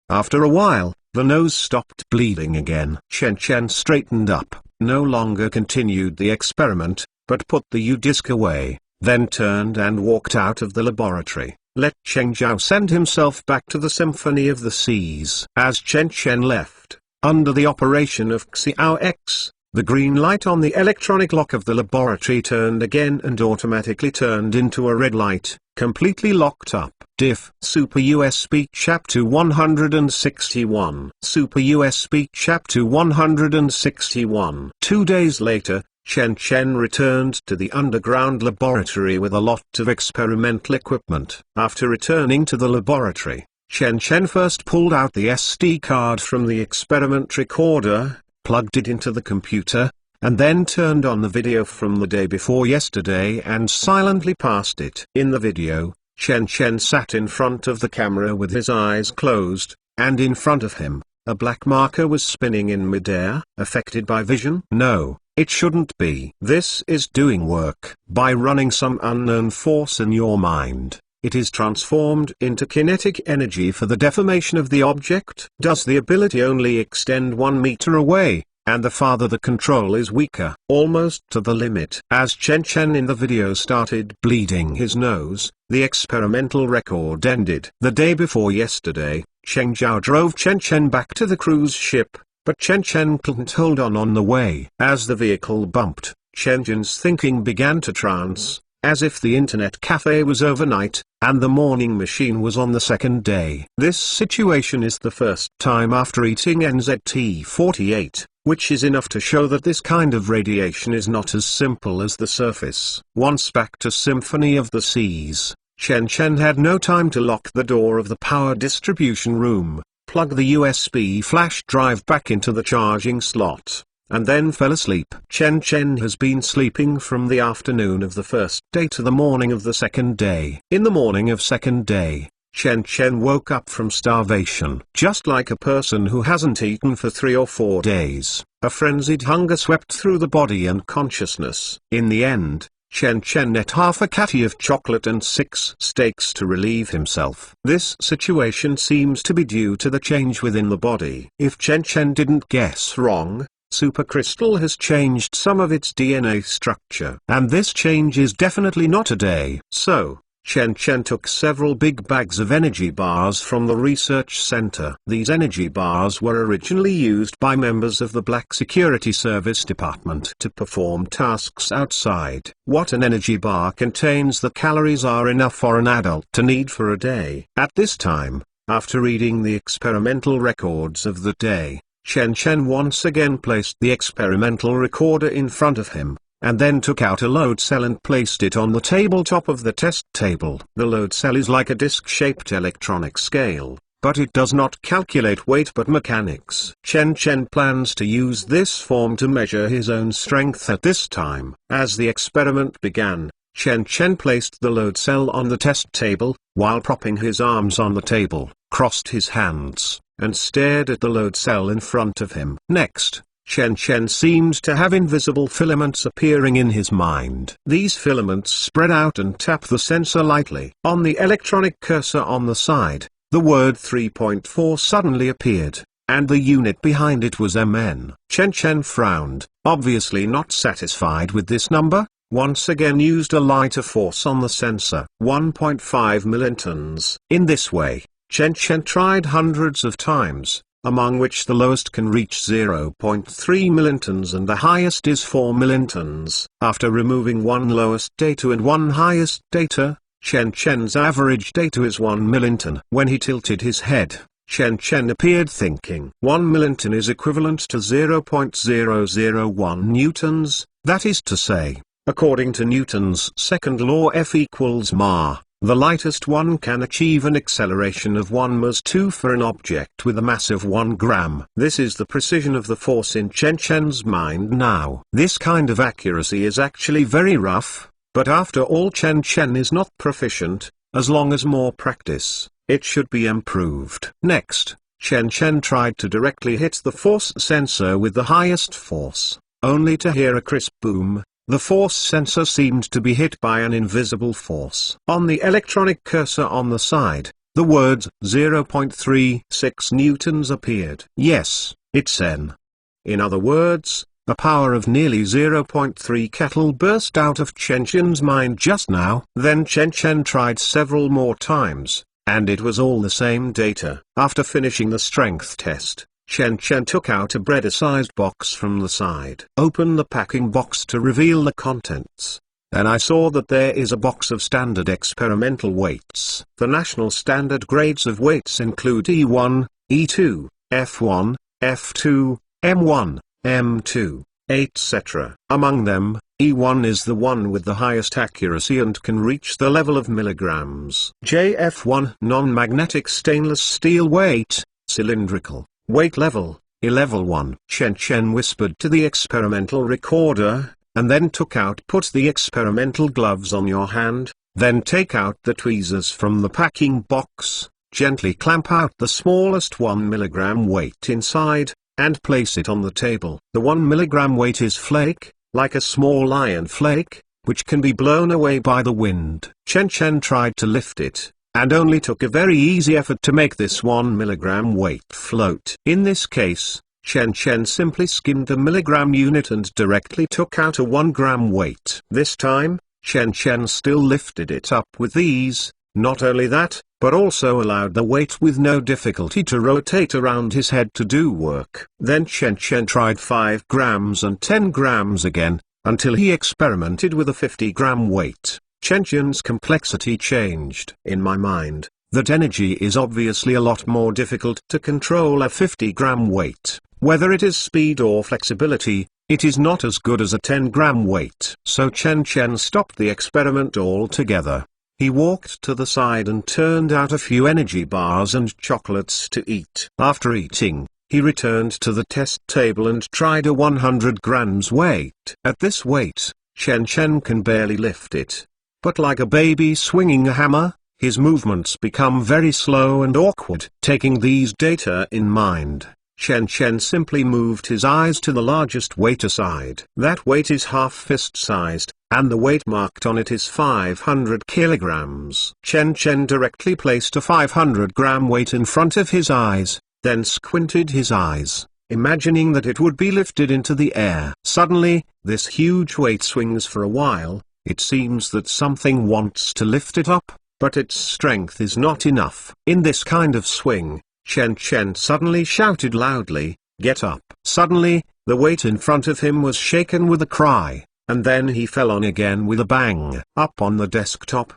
After a while, the nose stopped bleeding again. Chen Chen straightened up, no longer continued the experiment, but put the U-disc away, then turned and walked out of the laboratory. Let Cheng Zhao send himself back to the Symphony of the Seas. As Chen Chen left, under the operation of Xiao X, the green light on the electronic lock of the laboratory turned again and automatically turned into a red light, completely locked up. Diff Super USB Chapter 161 Super USB Chapter 161 2 days later, Chen Chen returned to the underground laboratory with a lot of experimental equipment. After returning to the laboratory, Chen Chen first pulled out the SD card from the experiment recorder, plugged it into the computer, and then turned on the video from the day before yesterday and silently passed it. In the video, Chen Chen sat in front of the camera with his eyes closed, and in front of him, a black marker was spinning in midair. Affected by vision? No, it shouldn't be. This is doing work. By running some unknown force in your mind, it is transformed into kinetic energy for the deformation of the object. Does the ability only extend 1 meter away, and the farther the control is weaker? Almost to the limit. As Chen Chen in the video started bleeding his nose, the experimental record ended. The day before yesterday, Cheng Zhao drove Chen Chen back to the cruise ship, but Chen Chen couldn't hold on the way. As the vehicle bumped, Chen Chen's thinking began to trance, as if the internet cafe was overnight, and the morning machine was on the second day. This situation is the first time after eating NZT48, which is enough to show that this kind of radiation is not as simple as the surface. Once back to Symphony of the Seas, Chen Chen had no time to lock the door of the power distribution room, plug the USB flash drive back into the charging slot, and then fell asleep. Chen Chen has been sleeping from the afternoon of the first day to the morning of the second day. In the morning of second day, Chen Chen woke up from starvation. Just like a person who hasn't eaten for 3 or 4 days, a frenzied hunger swept through the body and consciousness. In the end, Chen Chen ate half a catty of chocolate and 6 steaks to relieve himself. This situation seems to be due to the change within the body. If Chen Chen didn't guess wrong, supercrystal has changed some of its DNA structure. And this change is definitely not a day. So, Chen Chen took several big bags of energy bars from the research center. These energy bars were originally used by members of the Black Security Service Department to perform tasks outside. What an energy bar contains, the calories are enough for an adult to need for a day. At this time, after reading the experimental records of the day, Chen Chen once again placed the experimental recorder in front of him, and then took out a load cell and placed it on the tabletop of the test table. The load cell is like a disc-shaped electronic scale, but it does not calculate weight but mechanics. Chen Chen plans to use this form to measure his own strength at this time. As the experiment began, Chen Chen placed the load cell on the test table, while propping his arms on the table, crossed his hands, and stared at the load cell in front of him. Next, Chen Chen seemed to have invisible filaments appearing in his mind. These filaments spread out and tap the sensor lightly. On the electronic cursor on the side, the word 3.4 suddenly appeared, and the unit behind it was MN. Chen Chen frowned, obviously not satisfied with this number, once again used a lighter force on the sensor. 1.5 millintons. In this way, Chen Chen tried hundreds of times, among which the lowest can reach 0.3 millintons and the highest is 4 millintons. After removing one lowest data and one highest data, Chen Chen's average data is 1 millinton. When he tilted his head, Chen Chen appeared thinking. 1 millinton is equivalent to 0.001 newtons, that is to say, according to Newton's second law, F equals ma. The lightest one can achieve an acceleration of 1 ms2 for an object with a mass of 1 gram. This is the precision of the force in Chen Chen's mind now. This kind of accuracy is actually very rough, but after all, Chen Chen is not proficient. As long as more practice, it should be improved. Next, Chen Chen tried to directly hit the force sensor with the highest force, only to hear a crisp boom. The force sensor seemed to be hit by an invisible force. On the electronic cursor on the side, the words 0.36 newtons appeared. Yes, it's N. In other words, a power of nearly 0.3 kettle burst out of Chen Chen's mind just now. Then Chen Chen tried several more times, and it was all the same data. After finishing the strength test, Chen Chen took out a bread-sized box from the side. Open the packing box to reveal the contents. Then I saw that there is a box of standard experimental weights. The national standard grades of weights include E1, E2, F1, F2, M1, M2, etc. Among them, E1 is the one with the highest accuracy and can reach the level of milligrams. JF1 non-magnetic stainless steel weight, cylindrical. Weight level, E-level 1. Chen Chen whispered to the experimental recorder, and then put the experimental gloves on your hand, then take out the tweezers from the packing box, gently clamp out the smallest 1 milligram weight inside, and place it on the table. The 1 milligram weight is flake, like a small iron flake, which can be blown away by the wind. Chen Chen tried to lift it, and only took a very easy effort to make this 1 milligram weight float. In this case, Chen Chen simply skimmed the milligram unit and directly took out a 1 gram weight. This time, Chen Chen still lifted it up with ease. Not only that, but also allowed the weight with no difficulty to rotate around his head to do work. Then Chen Chen tried 5 grams and 10 grams again, until he experimented with a 50 gram weight. Chen Chen's complexity changed. In my mind, that energy is obviously a lot more difficult to control a 50-gram weight. Whether it is speed or flexibility, it is not as good as a 10-gram weight. So Chen Chen stopped the experiment altogether. He walked to the side and turned out a few energy bars and chocolates to eat. After eating, he returned to the test table and tried a 100 grams weight. At this weight, Chen Chen can barely lift it. But like a baby swinging a hammer, his movements become very slow and awkward. Taking these data in mind, Chen Chen simply moved his eyes to the largest weight aside. That weight is half fist-sized, and the weight marked on it is 500 kilograms. Chen Chen directly placed a 500-gram weight in front of his eyes, then squinted his eyes, imagining that it would be lifted into the air. Suddenly, this huge weight swings for a while. It seems that something wants to lift it up, but its strength is not enough. In this kind of swing, Chen Chen suddenly shouted loudly, "Get up!" Suddenly, the weight in front of him was shaken with a cry, and then he fell on again with a bang. Up on the desktop,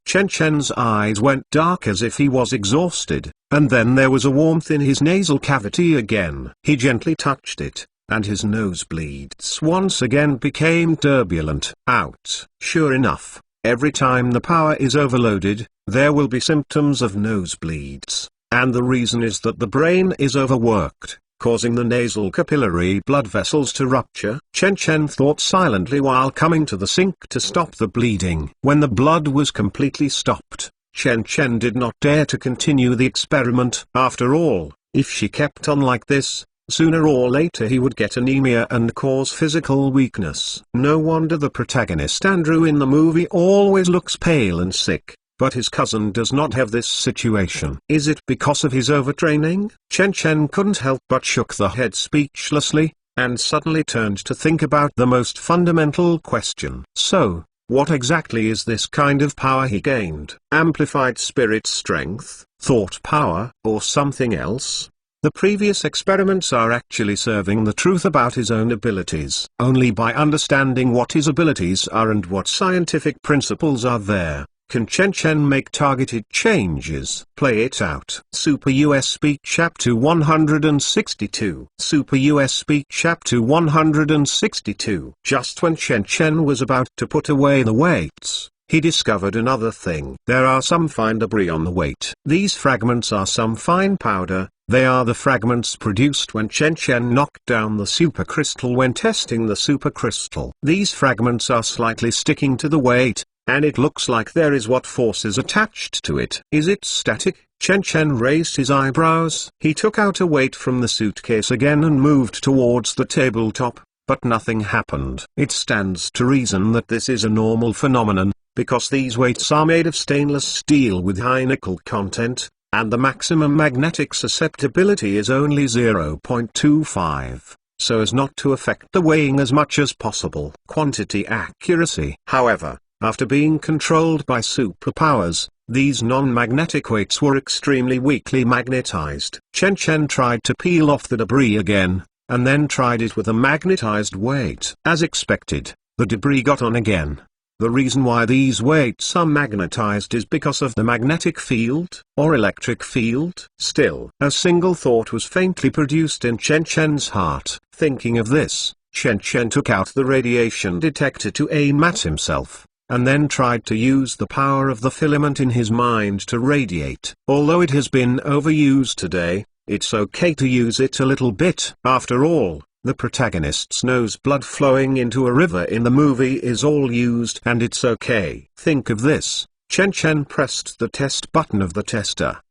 Chen Chen's eyes went dark as if he was exhausted, and then there was a warmth in his nasal cavity again. He gently touched it, and his nosebleeds once again became turbulent. Out. Sure enough, every time the power is overloaded, there will be symptoms of nosebleeds. And the reason is that the brain is overworked, causing the nasal capillary blood vessels to rupture. Chen Chen thought silently while coming to the sink to stop the bleeding. When the blood was completely stopped, Chen Chen did not dare to continue the experiment. After all, if she kept on like this, sooner or later he would get anemia and cause physical weakness. No wonder the protagonist Andrew in the movie always looks pale and sick. But his cousin does not have this situation. Is it because of his overtraining? Chen Chen couldn't help but shook the head speechlessly, and suddenly turned to think about the most fundamental question. So, what exactly is this kind of power he gained? Amplified spirit strength, thought power, or something else? The previous experiments are actually serving the truth about his own abilities. Only by understanding what his abilities are and what scientific principles are there, can Chen Chen make targeted changes. Play it out. Super USB Chapter 162. Super USB Chapter 162. Just when Chen Chen was about to put away the weights, he discovered another thing. There are some fine debris on the weight. These fragments are some fine powder. They are the fragments produced when Chen Chen knocked down the supercrystal when testing the supercrystal. These fragments are slightly sticking to the weight, and it looks like there is what force is attached to it. Is it static? Chen Chen raised his eyebrows. He took out a weight from the suitcase again and moved towards the tabletop, but nothing happened. It stands to reason that this is a normal phenomenon, because these weights are made of stainless steel with high nickel content, and the maximum magnetic susceptibility is only 0.25. So as not to affect the weighing as much as possible. Quantity accuracy. However, after being controlled by superpowers, these non-magnetic weights were extremely weakly magnetized. Chen Chen tried to peel off the debris again, and then tried it with a magnetized weight. As expected, the debris got on again. The reason why these weights are magnetized is because of the magnetic field, or electric field. Still, a single thought was faintly produced in Chen Chen's heart. Thinking of this, Chen Chen took out the radiation detector to aim at himself, and then tried to use the power of the filament in his mind to radiate. Although it has been overused today, it's okay to use it a little bit. After all, the protagonist's nose blood flowing into a river in the movie is all used and it's okay. Think of this. Chen Chen pressed the test button of the tester.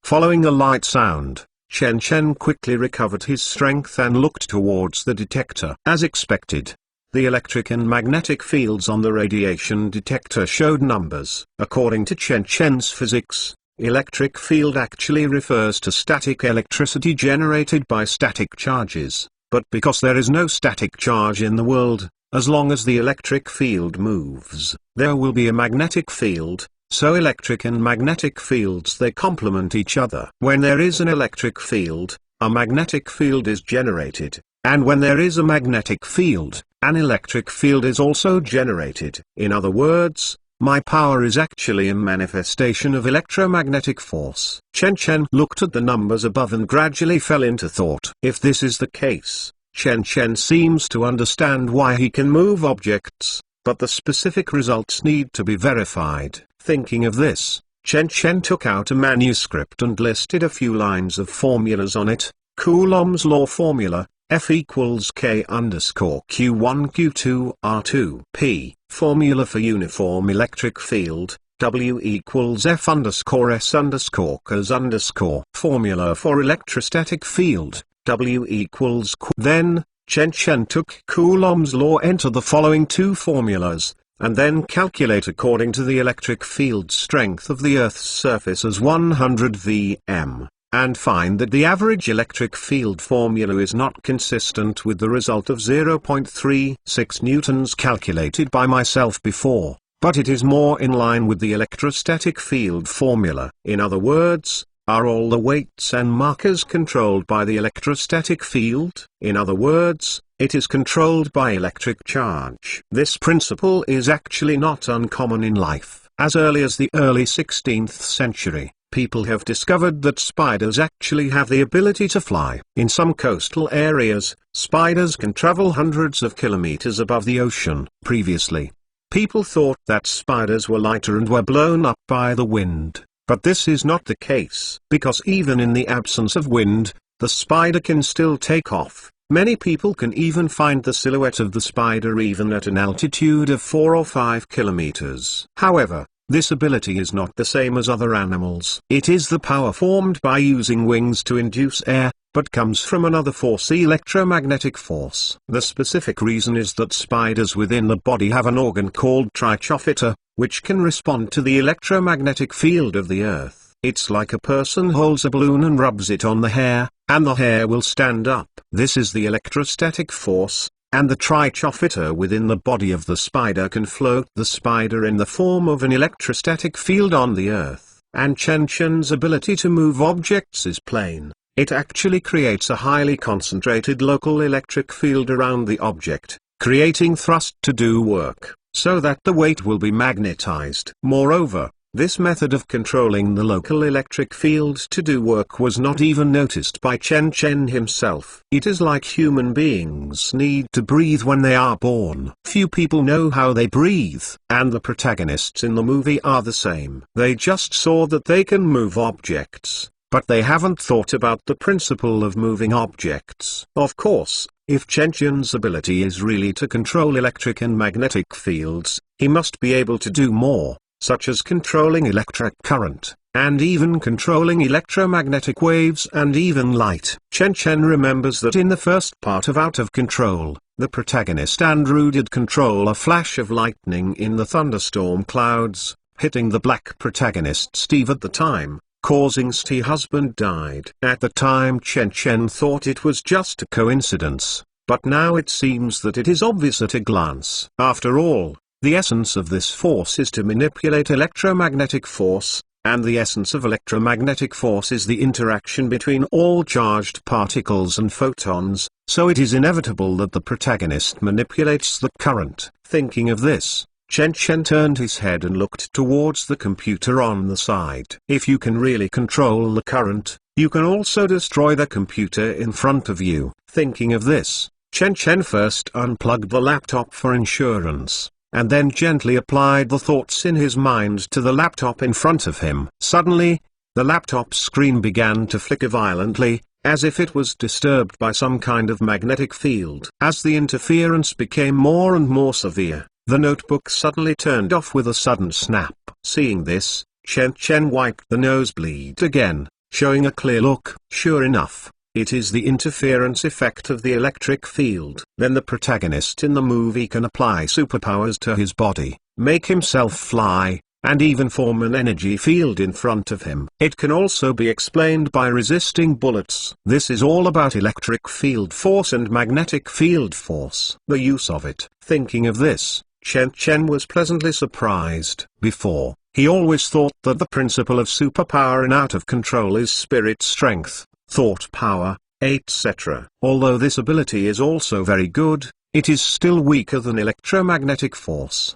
Following a light sound, Chen Chen quickly recovered his strength and looked towards the detector. As expected, the electric and magnetic fields on the radiation detector showed numbers. According to Chen Chen's physics, electric field actually refers to static electricity generated by static charges. But because there is no static charge in the world, as long as the electric field moves, there will be a magnetic field, so electric and magnetic fields they complement each other. When there is an electric field, a magnetic field is generated, and when there is a magnetic field, an electric field is also generated. In other words, My power is actually a manifestation of electromagnetic force. Chen Chen looked at the numbers above and gradually fell into thought. If this is the case, Chen Chen seems to understand why he can move objects, but the specific results need to be verified. Thinking of this, Chen Chen took out a manuscript and listed a few lines of formulas on it. Coulomb's law formula: F equals K underscore Q1 Q2 R2 P. Formula for uniform electric field: W equals F underscore S underscore Ks underscore. Formula for electrostatic field: W equals Q. Then, Chen Chen took Coulomb's law, enter the following two formulas, and then calculate according to the electric field strength of the Earth's surface as 100 Vm, and find that the average electric field formula is not consistent with the result of 0.36 newtons calculated by myself before, but it is more in line with the electrostatic field formula. In other words, are all the weights and markers controlled by the electrostatic field? In other words, it is controlled by electric charge. This principle is actually not uncommon in life. As early as the early 16th century, people have discovered that spiders actually have the ability to fly. In some coastal areas, spiders can travel hundreds of kilometers above the ocean. Previously, people thought that spiders were lighter and were blown up by the wind. But this is not the case, because even in the absence of wind, the spider can still take off. Many people can even find the silhouette of the spider even at an altitude of 4 or 5 kilometers. However, this ability is not the same as other animals. It is the power formed by using wings to induce air, but comes from another force, electromagnetic force. The specific reason is that spiders within the body have an organ called trichophyta, which can respond to the electromagnetic field of the Earth. It's like a person holds a balloon and rubs it on the hair, and the hair will stand up. This is the electrostatic force, and the trichophyta within the body of the spider can float the spider in the form of an electrostatic field on the Earth. And Chen Chen's ability to move objects is plain. It actually creates a highly concentrated local electric field around the object, creating thrust to do work, so that the weight will be magnetized. Moreover, this method of controlling the local electric field to do work was not even noticed by Chen Chen himself. It is like human beings need to breathe when they are born. Few people know how they breathe, and the protagonists in the movie are the same. They just saw that they can move objects, but they haven't thought about the principle of moving objects. Of course, if Chen Chen's ability is really to control electric and magnetic fields, he must be able to do more, such as controlling electric current, and even controlling electromagnetic waves and even light. Chen Chen remembers that in the first part of Out of Control, the protagonist Andrew did control a flash of lightning in the thunderstorm clouds, hitting the black protagonist Steve at the time, causing Steve's husband died. At the time Chen Chen thought it was just a coincidence, but now it seems that it is obvious at a glance. After all, the essence of this force is to manipulate electromagnetic force, and the essence of electromagnetic force is the interaction between all charged particles and photons, so it is inevitable that the protagonist manipulates the current. Thinking of this, Chen Chen turned his head and looked towards the computer on the side. If you can really control the current, you can also destroy the computer in front of you. Thinking of this, Chen Chen first unplugged the laptop for insurance, and then gently applied the thoughts in his mind to the laptop in front of him. Suddenly, the laptop screen began to flicker violently, as if it was disturbed by some kind of magnetic field. As the interference became more and more severe, the notebook suddenly turned off with a sudden snap. Seeing this, Chen Chen wiped the nosebleed again, showing a clear look. Sure enough, it is the interference effect of the electric field. Then the protagonist in the movie can apply superpowers to his body, make himself fly, and even form an energy field in front of him. It can also be explained by resisting bullets. This is all about electric field force and magnetic field force. The use of it. Thinking of this, Chen Chen was pleasantly surprised. Before, he always thought that the principle of superpower in Out of Control is spirit strength, thought power, etc. Although this ability is also very good, it is still weaker than electromagnetic force.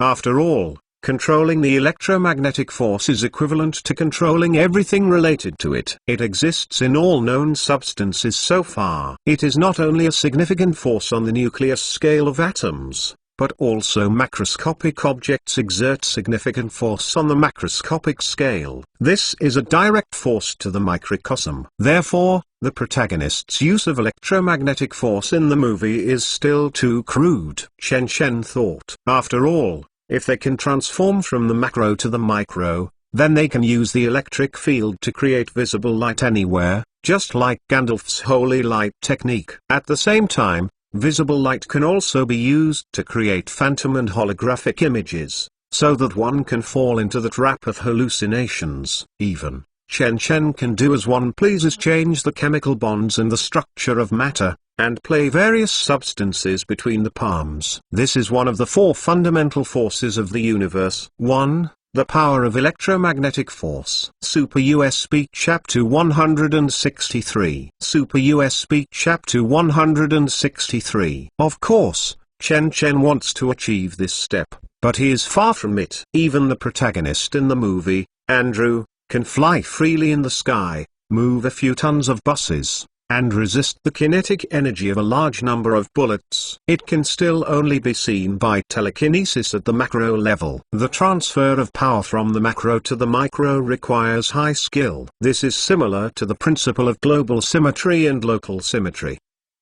After all, controlling the electromagnetic force is equivalent to controlling everything related to it. It exists in all known substances so far. It is not only a significant force on the nucleus scale of atoms, but also macroscopic objects exert significant force on the macroscopic scale. This is a direct force to the microcosm. Therefore, the protagonist's use of electromagnetic force in the movie is still too crude. Chen Chen thought. After all, if they can transform from the macro to the micro, then they can use the electric field to create visible light anywhere, just like Gandalf's holy light technique. At the same time, visible light can also be used to create phantom and holographic images, so that one can fall into the trap of hallucinations. Even, Chen Chen can do as one pleases, change the chemical bonds and the structure of matter, and play various substances between the palms. This is one of the four fundamental forces of the universe. 1. The power of electromagnetic force. Super USB Chapter 163. Super USB Chapter 163. Of course, Chen Chen wants to achieve this step, but he is far from it. Even the protagonist in the movie, Andrew, can fly freely in the sky, move a few tons of buses, and resist the kinetic energy of a large number of bullets. It can still only be seen by telekinesis at the macro level. The transfer of power from the macro to the micro requires high skill. This is similar to the principle of global symmetry and local symmetry.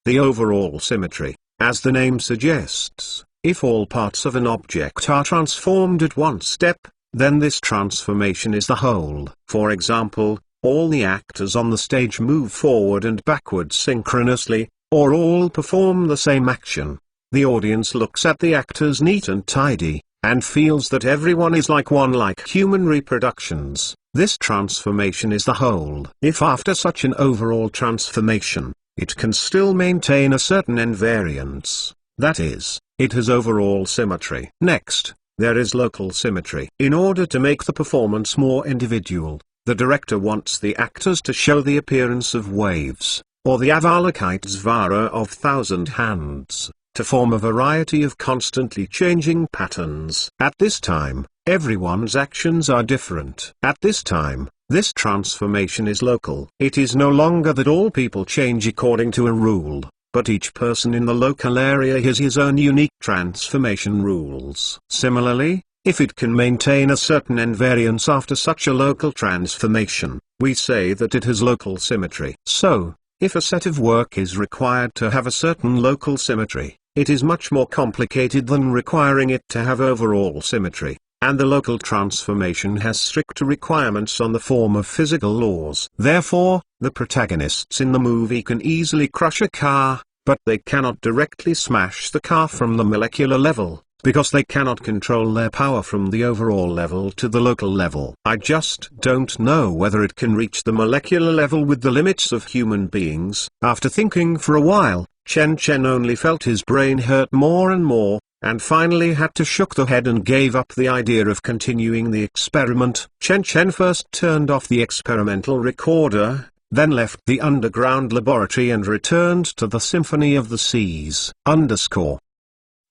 The overall symmetry, as the name suggests, if all parts of an object are transformed at one step, then this transformation is the whole. For example, all the actors on the stage move forward and backward synchronously, or all perform the same action. The audience looks at the actors neat and tidy, and feels that everyone is like one, like human reproductions. This transformation is the whole. If after such an overall transformation, it can still maintain a certain invariance, that is, it has overall symmetry. Next, there is local symmetry. In order to make the performance more individual, the director wants the actors to show the appearance of waves, or the Avalokitesvara of thousand hands, to form a variety of constantly changing patterns. At this time, everyone's actions are different. At this time, this transformation is local. It is no longer that all people change according to a rule, but each person in the local area has his own unique transformation rules. Similarly, if it can maintain a certain invariance after such a local transformation, we say that it has local symmetry. So, if a set of work is required to have a certain local symmetry, it is much more complicated than requiring it to have overall symmetry, and the local transformation has stricter requirements on the form of physical laws. Therefore, the protagonists in the movie can easily crush a car, but they cannot directly smash the car from the molecular level, because they cannot control their power from the overall level to the local level. I just don't know whether it can reach the molecular level with the limits of human beings. After thinking for a while, Chen Chen only felt his brain hurt more and more, and finally had to shook the head and gave up the idea of continuing the experiment. Chen Chen first turned off the experimental recorder, then left the underground laboratory and returned to the Symphony of the Seas.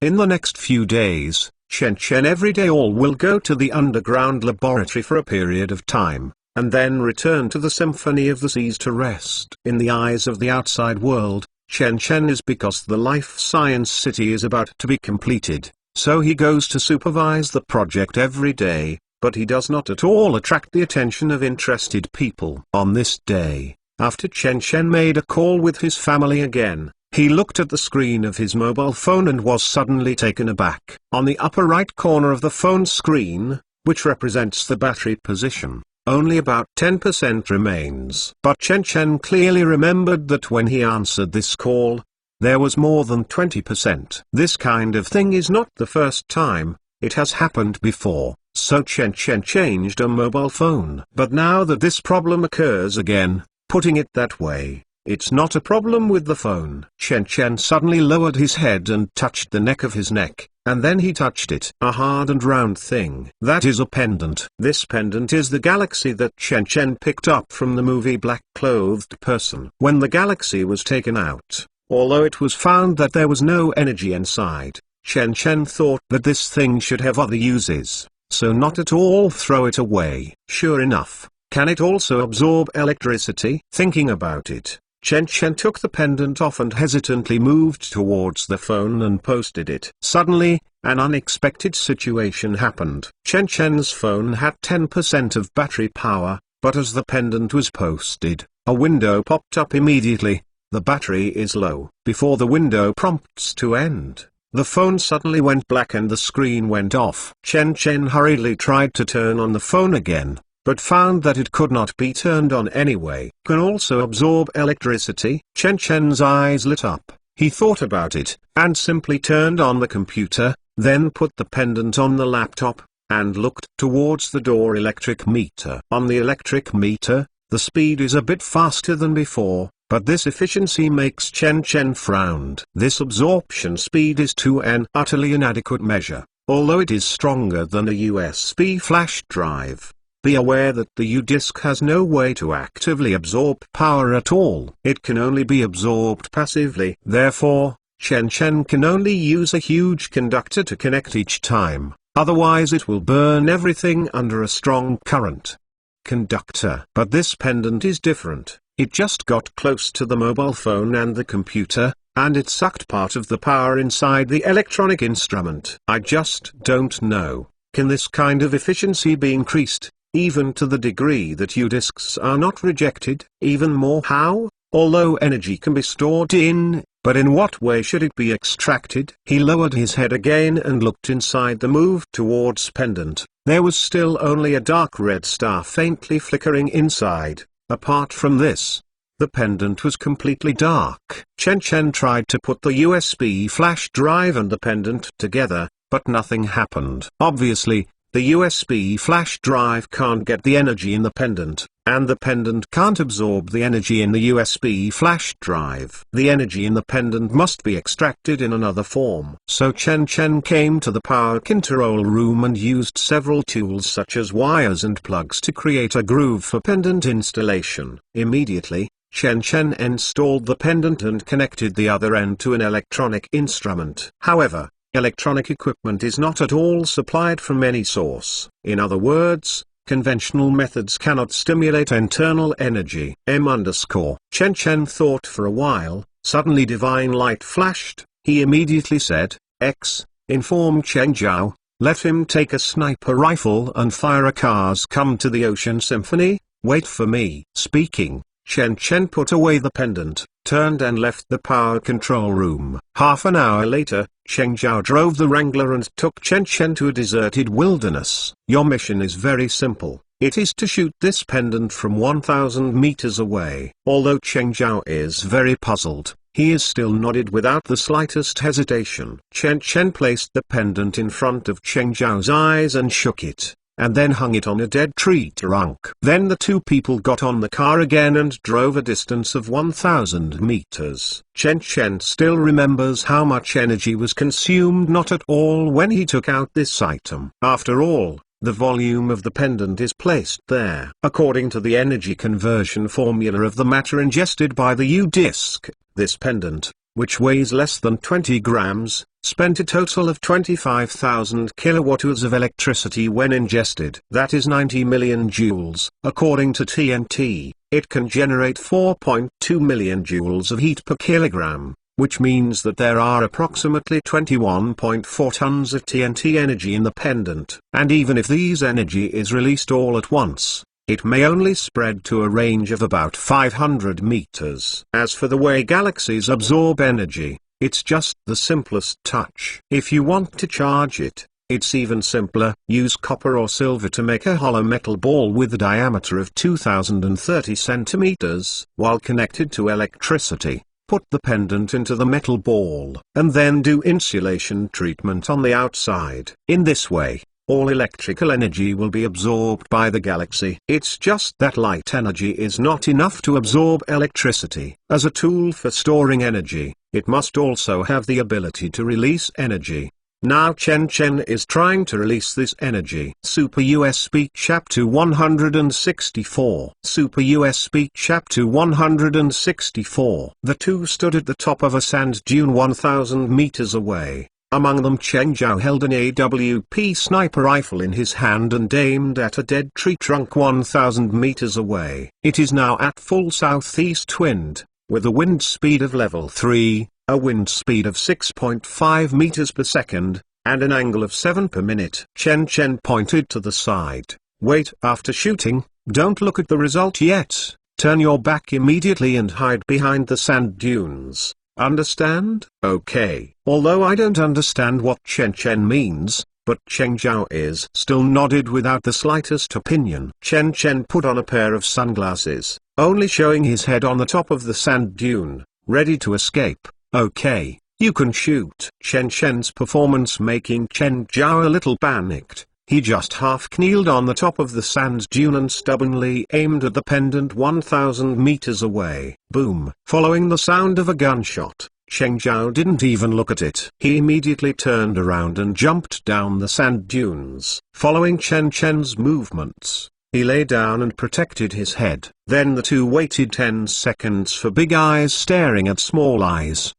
In the next few days, Chen Chen every day will go to the underground laboratory for a period of time, and then return to the Symphony of the Seas to rest. In the eyes of the outside world, Chen Chen is because the Life Science City is about to be completed, so he goes to supervise the project every day, but he does not at all attract the attention of interested people. On this day, after Chen Chen made a call with his family again, he looked at the screen of his mobile phone and was suddenly taken aback. On the upper right corner of the phone screen, which represents the battery position, only about 10% remains. But Chen Chen clearly remembered that when he answered this call, there was more than 20%. This kind of thing is not the first time, it has happened before, so Chen Chen changed a mobile phone. But now that this problem occurs again, putting it that way, it's not a problem with the phone. Chen Chen suddenly lowered his head and touched the neck of his neck, and then he touched it. A hard and round thing. That is a pendant. This pendant is the galaxy that Chen Chen picked up from the movie Black Clothed Person. When the galaxy was taken out, although it was found that there was no energy inside, Chen Chen thought that this thing should have other uses, so not at all throw it away. Sure enough, can it also absorb electricity? Thinking about it, Chen Chen took the pendant off and hesitantly moved towards the phone and posted it. Suddenly, an unexpected situation happened. Chen Chen's phone had 10% of battery power, but as the pendant was posted, a window popped up immediately. The battery is low. Before the window prompts to end, the phone suddenly went black and the screen went off. Chen Chen hurriedly tried to turn on the phone again, but found that it could not be turned on anyway. Can also absorb electricity? Chen Chen's eyes lit up. He thought about it, and simply turned on the computer, then put the pendant on the laptop, and looked towards the door electric meter. On the electric meter, the speed is a bit faster than before, but this efficiency makes Chen Chen frowned. This absorption speed is to an utterly inadequate measure, although it is stronger than a USB flash drive. Be aware that the U-disk has no way to actively absorb power at all. It can only be absorbed passively. Therefore, Chen Chen can only use a huge conductor to connect each time, otherwise it will burn everything under a strong current. Conductor. But this pendant is different. It just got close to the mobile phone and the computer, and it sucked part of the power inside the electronic instrument. I just don't know. Can this kind of efficiency be increased, even to the degree that U-disks are not rejected? Even more, how? Although energy can be stored in, but in what way should it be extracted? He lowered his head again and looked inside the move towards pendant. There was still only a dark red star faintly flickering inside. Apart from this, the pendant was completely dark. Chen Chen tried to put the USB flash drive and the pendant together, but nothing happened. Obviously, the USB flash drive can't get the energy in the pendant, and the pendant can't absorb the energy in the USB flash drive. The energy in the pendant must be extracted in another form. So Chen Chen came to the power control room and used several tools such as wires and plugs to create a groove for pendant installation. Immediately, Chen Chen installed the pendant and connected the other end to an electronic instrument. However, electronic equipment is not at all supplied from any source. In other words, conventional methods cannot stimulate internal energy. Chen Chen thought for a while. Suddenly divine light flashed. He immediately said, X, inform Cheng Zhao, let him take a sniper rifle and fire a cars come to the Ocean Symphony, wait for me. Speaking, Chen Chen put away the pendant, turned and left the power control room. Half an hour later, Cheng Zhao drove the Wrangler and took Chen Chen to a deserted wilderness. Your mission is very simple. It is to shoot this pendant from 1,000 meters away. Although Cheng Zhao is very puzzled, he is still nodded without the slightest hesitation. Chen Chen placed the pendant in front of Cheng Zhao's eyes and shook it, and then hung it on a dead tree trunk. Then the two people got on the car again and drove a distance of 1,000 meters. Chen Chen still remembers how much energy was consumed not at all when he took out this item. After all, the volume of the pendant is placed there. According to the energy conversion formula of the matter ingested by the U-disk, this pendant, which weighs less than 20 grams, spent a total of 25,000 kilowatts of electricity when ingested. That is 90 million joules. According to TNT, it can generate 4.2 million joules of heat per kilogram, which means that there are approximately 21.4 tons of TNT energy in the pendant. And even if these energy is released all at once, it may only spread to a range of about 500 meters. As for the way galaxies absorb energy, it's just the simplest touch. If you want to charge it, it's even simpler. Use copper or silver to make a hollow metal ball with a diameter of 2030 centimeters. While connected to electricity, put the pendant into the metal ball, and then do insulation treatment on the outside. In this way, all electrical energy will be absorbed by the galaxy. It's just that light energy is not enough to absorb electricity. As a tool for storing energy, it must also have the ability to release energy. Now Chen Chen is trying to release this energy. Super USB Chapter 164. Super USB Chapter 164. The two stood at the top of a sand dune 1,000 meters away. Among them Chen Zhao held an AWP sniper rifle in his hand and aimed at a dead tree trunk 1,000 meters away. It is now at full southeast wind, with a wind speed of level 3, a wind speed of 6.5 meters per second, and an angle of 7 per minute. Chen pointed to the side. Wait, after shooting, don't look at the result yet. Turn your back immediately and hide behind the sand dunes. Understand? Okay. Although I don't understand what Chen means, but Chen Zhao is still nodded without the slightest opinion. Chen put on a pair of sunglasses, only showing his head on the top of the sand dune, ready to escape. Okay, you can shoot. Chen's performance making Chen Zhao a little panicked. He just half-kneeled on the top of the sand dune and stubbornly aimed at the pendant 1,000 meters away. Boom! Following the sound of a gunshot, Chen Zhao didn't even look at it. He immediately turned around and jumped down the sand dunes. Following Chen's movements, he lay down and protected his head. Then the two waited 10 seconds for big eyes staring at small eyes.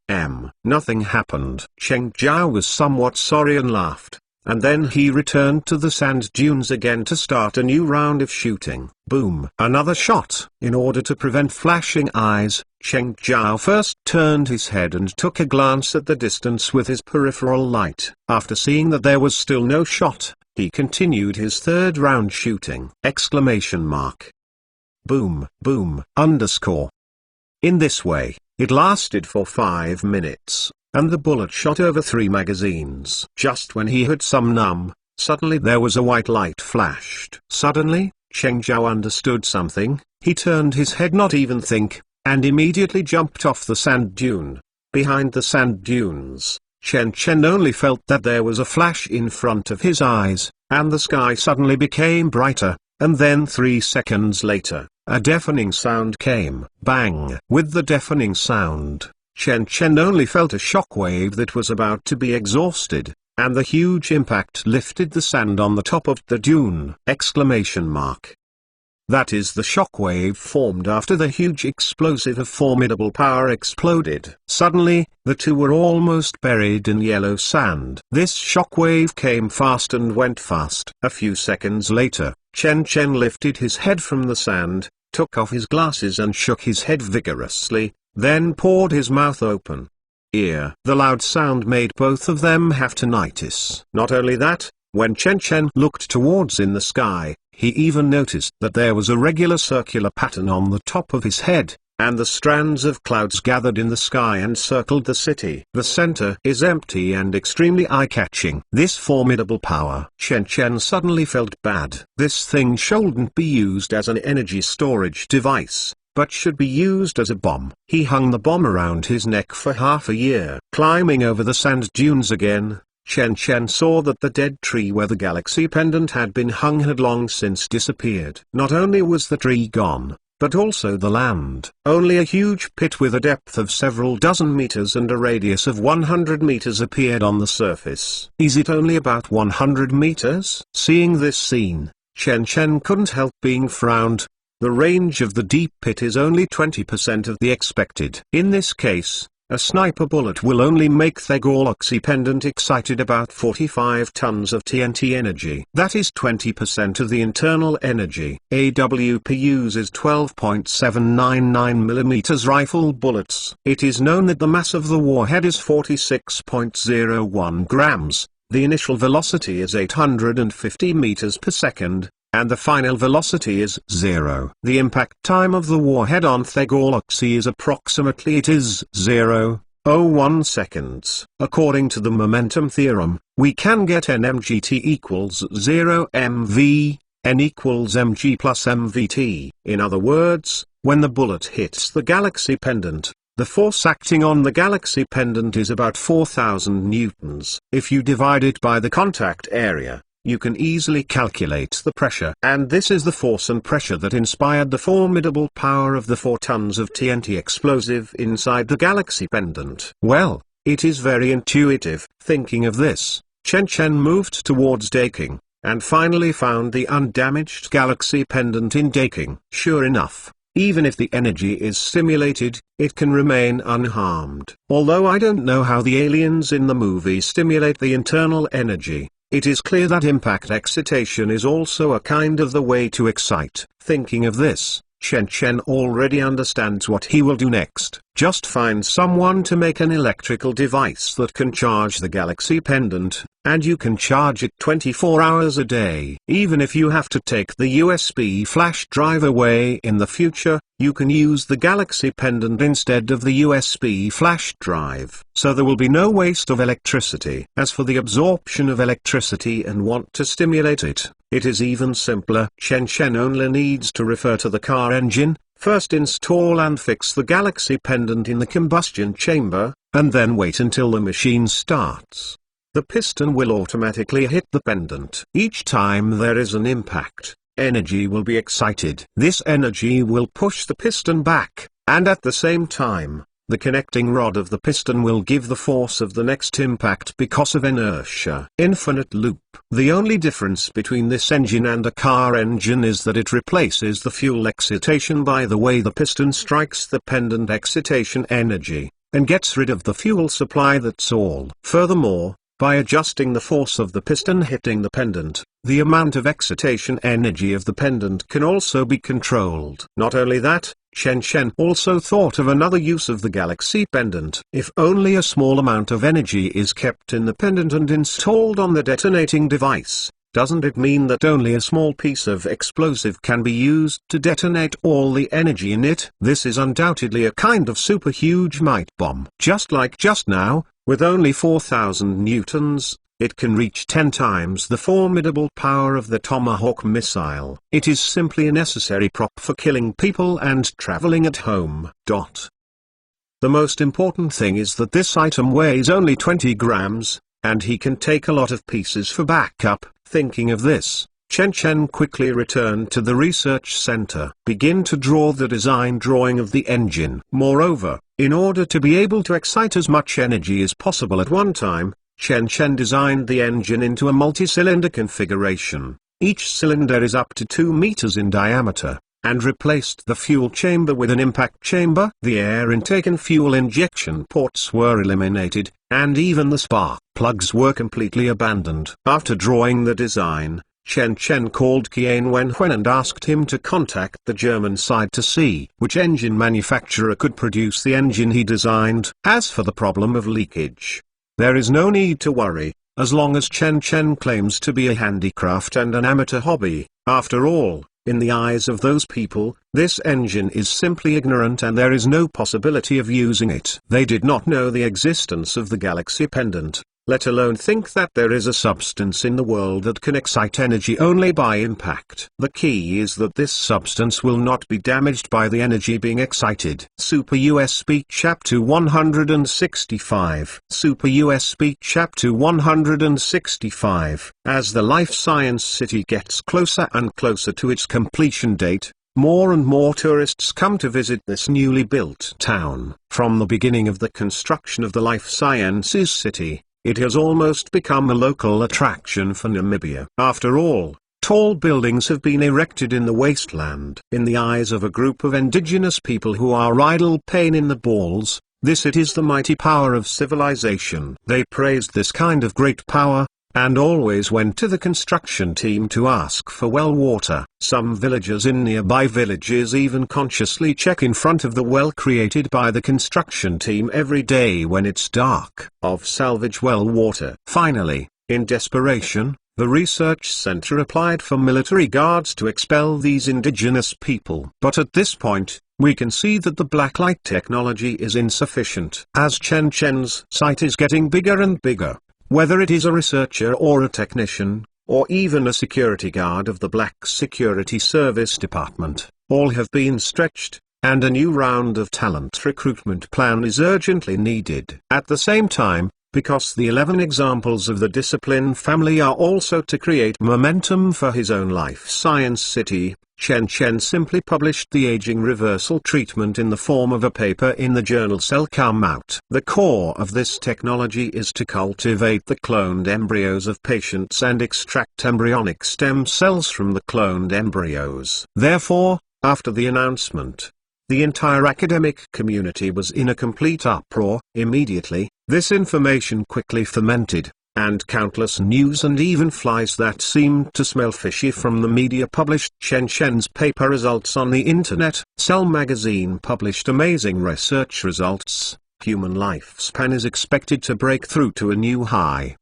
Nothing happened. Chen Zhao was somewhat sorry and laughed. And then he returned to the sand dunes again to start a new round of shooting. Boom! Another shot. In order to prevent flashing eyes, Chen Zhao first turned his head and took a glance at the distance with his peripheral light. After seeing that there was still no shot, he continued his third round shooting. Boom, boom, underscore. In this way, it lasted for 5 minutes. And the bullet shot over 3 magazines. Just when he had some numb, suddenly there was a white light flashed. Suddenly, Chen Zhao understood something. He turned his head, not even think, and immediately jumped off the sand dune. Behind the sand dunes, Chen only felt that there was a flash in front of his eyes, and the sky suddenly became brighter, and then 3 seconds later, a deafening sound came. Bang! With the deafening sound, Chen only felt a shockwave that was about to be exhausted, and the huge impact lifted the sand on the top of the dune! That is the shockwave formed after the huge explosive of formidable power exploded. Suddenly, the two were almost buried in yellow sand. This shockwave came fast and went fast. A few seconds later, Chen lifted his head from the sand, took off his glasses and shook his head vigorously, then poured his mouth open. The loud sound made both of them have tinnitus. Not only that, when Chen looked towards in the sky, he even noticed that there was a regular circular pattern on the top of his head, and the strands of clouds gathered in the sky and circled the city. The center is empty and extremely eye-catching. This formidable power. Chen suddenly felt bad. This thing shouldn't be used as an energy storage device, but should be used as a bomb. He hung the bomb around his neck for half a year. Climbing over the sand dunes again, Chen saw that the dead tree where the galaxy pendant had been hung had long since disappeared. Not only was the tree gone, but also the land. Only a huge pit with a depth of several dozen meters and a radius of 100 meters appeared on the surface. Is it only about 100 meters? Seeing this scene, Chen couldn't help being frowned. The range of the deep pit is only 20% of the expected. In this case, a sniper bullet will only make the galaxy pendant excited about 45 tons of TNT energy. That is 20% of the internal energy. AWP uses 12.799mm rifle bullets. It is known that the mass of the warhead is 46.01 grams, the initial velocity is 850 meters per second, and the final velocity is 0. The impact time of the warhead on the galaxy is approximately 0.01 seconds. According to the momentum theorem, we can get NMGT equals 0 mv, n equals mg plus mvt. In other words, when the bullet hits the galaxy pendant, the force acting on the galaxy pendant is about 4,000 newtons. If you divide it by the contact area, you can easily calculate the pressure. And this is the force and pressure that inspired the formidable power of the 4 tons of TNT explosive inside the galaxy pendant. Well, it is very intuitive. Thinking of this, Chen moved towards Daking, and finally found the undamaged galaxy pendant in Daking. Sure enough, Even if the energy is stimulated, it can remain unharmed. Although I don't know how the aliens in the movie stimulate the internal energy, it is clear that impact excitation is also a kind of the way to excite. Thinking of this, Chen Chen already understands what he will do next. Just find someone to make an electrical device that can charge the Galaxy Pendant, and you can charge it 24 hours a day. Even if you have to take the USB flash drive away in the future, you can use the Galaxy Pendant instead of the USB flash drive. So there will be no waste of electricity. As for the absorption of electricity and want to stimulate it, it is even simpler. Chen Chen only needs to refer to the car engine, first install and fix the Galaxy Pendant in the combustion chamber, and then wait until the machine starts. The piston will automatically hit the pendant. Each time there is an impact, energy will be excited. This energy will push the piston back, and at the same time, the connecting rod of the piston will give the force of the next impact because of inertia. Infinite loop. The only difference between this engine and a car engine is that it replaces the fuel excitation by the way the piston strikes the pendant excitation energy, and gets rid of the fuel supply, that's all. Furthermore, by adjusting the force of the piston hitting the pendant, the amount of excitation energy of the pendant can also be controlled. Not only that, Chen Chen also thought of another use of the Galaxy Pendant. If only a small amount of energy is kept in the pendant and installed on the detonating device, doesn't it mean that only a small piece of explosive can be used to detonate all the energy in it? This is undoubtedly a kind of super huge might bomb. Just like just now, with only 4,000 newtons, it can reach 10 times the formidable power of the Tomahawk missile. It is simply a necessary prop for killing people and traveling at home. The most important thing is that this item weighs only 20 grams, and he can take a lot of pieces for backup. Thinking of this, Chen Chen quickly returned to the research center. Begin to draw the design drawing of the engine. Moreover, in order to be able to excite as much energy as possible at one time, Chen Chen designed the engine into a multi-cylinder configuration. Each cylinder is up to 2 meters in diameter, and replaced the fuel chamber with an impact chamber. The air intake and fuel injection ports were eliminated, and even the spark plugs were completely abandoned. After drawing the design, Chen Chen called Qian Wenwen and asked him to contact the German side to see which engine manufacturer could produce the engine he designed. As for the problem of leakage, there is no need to worry, as long as Chen Chen claims to be a handicraft and an amateur hobby. After all, in the eyes of those people, this engine is simply ignorant and there is no possibility of using it. They did not know the existence of the Galaxy Pendant, let alone think that there is a substance in the world that can excite energy only by impact. The key is that this substance will not be damaged by the energy being excited. Super USB Chapter 165. Super USB Chapter 165. As the Life Science City gets closer and closer to its completion date, more and more tourists come to visit this newly built town. From the beginning of the construction of the Life Sciences City, it has almost become a local attraction for Namibia. After all, tall buildings have been erected in the wasteland. In the eyes of a group of indigenous people who are idle pain in the balls, this it is the mighty power of civilization. They praised this kind of great power, and always went to the construction team to ask for well water. Some villagers in nearby villages even consciously check in front of the well created by the construction team every day when it's dark, of salvage well water. Finally, in desperation, the research center applied for military guards to expel these indigenous people. But at this point, we can see that the blacklight technology is insufficient. As Chen Chen's site is getting bigger and bigger, whether it is a researcher or a technician, or even a security guard of the Black Security Service Department, all have been stretched, and a new round of talent recruitment plan is urgently needed. At the same time, because the 11 examples of the discipline family are also to create momentum for his own Life Science City, Chen Chen simply published the aging reversal treatment in the form of a paper in the journal Cell Come Out. The core of this technology is to cultivate the cloned embryos of patients and extract embryonic stem cells from the cloned embryos. Therefore, After the announcement, the entire academic community was in a complete uproar. Immediately, this information quickly fermented, and countless news and even flies that seemed to smell fishy from the media published Chen Chen's paper results on the internet. Cell magazine published amazing research results. Human lifespan is expected to break through to a new high.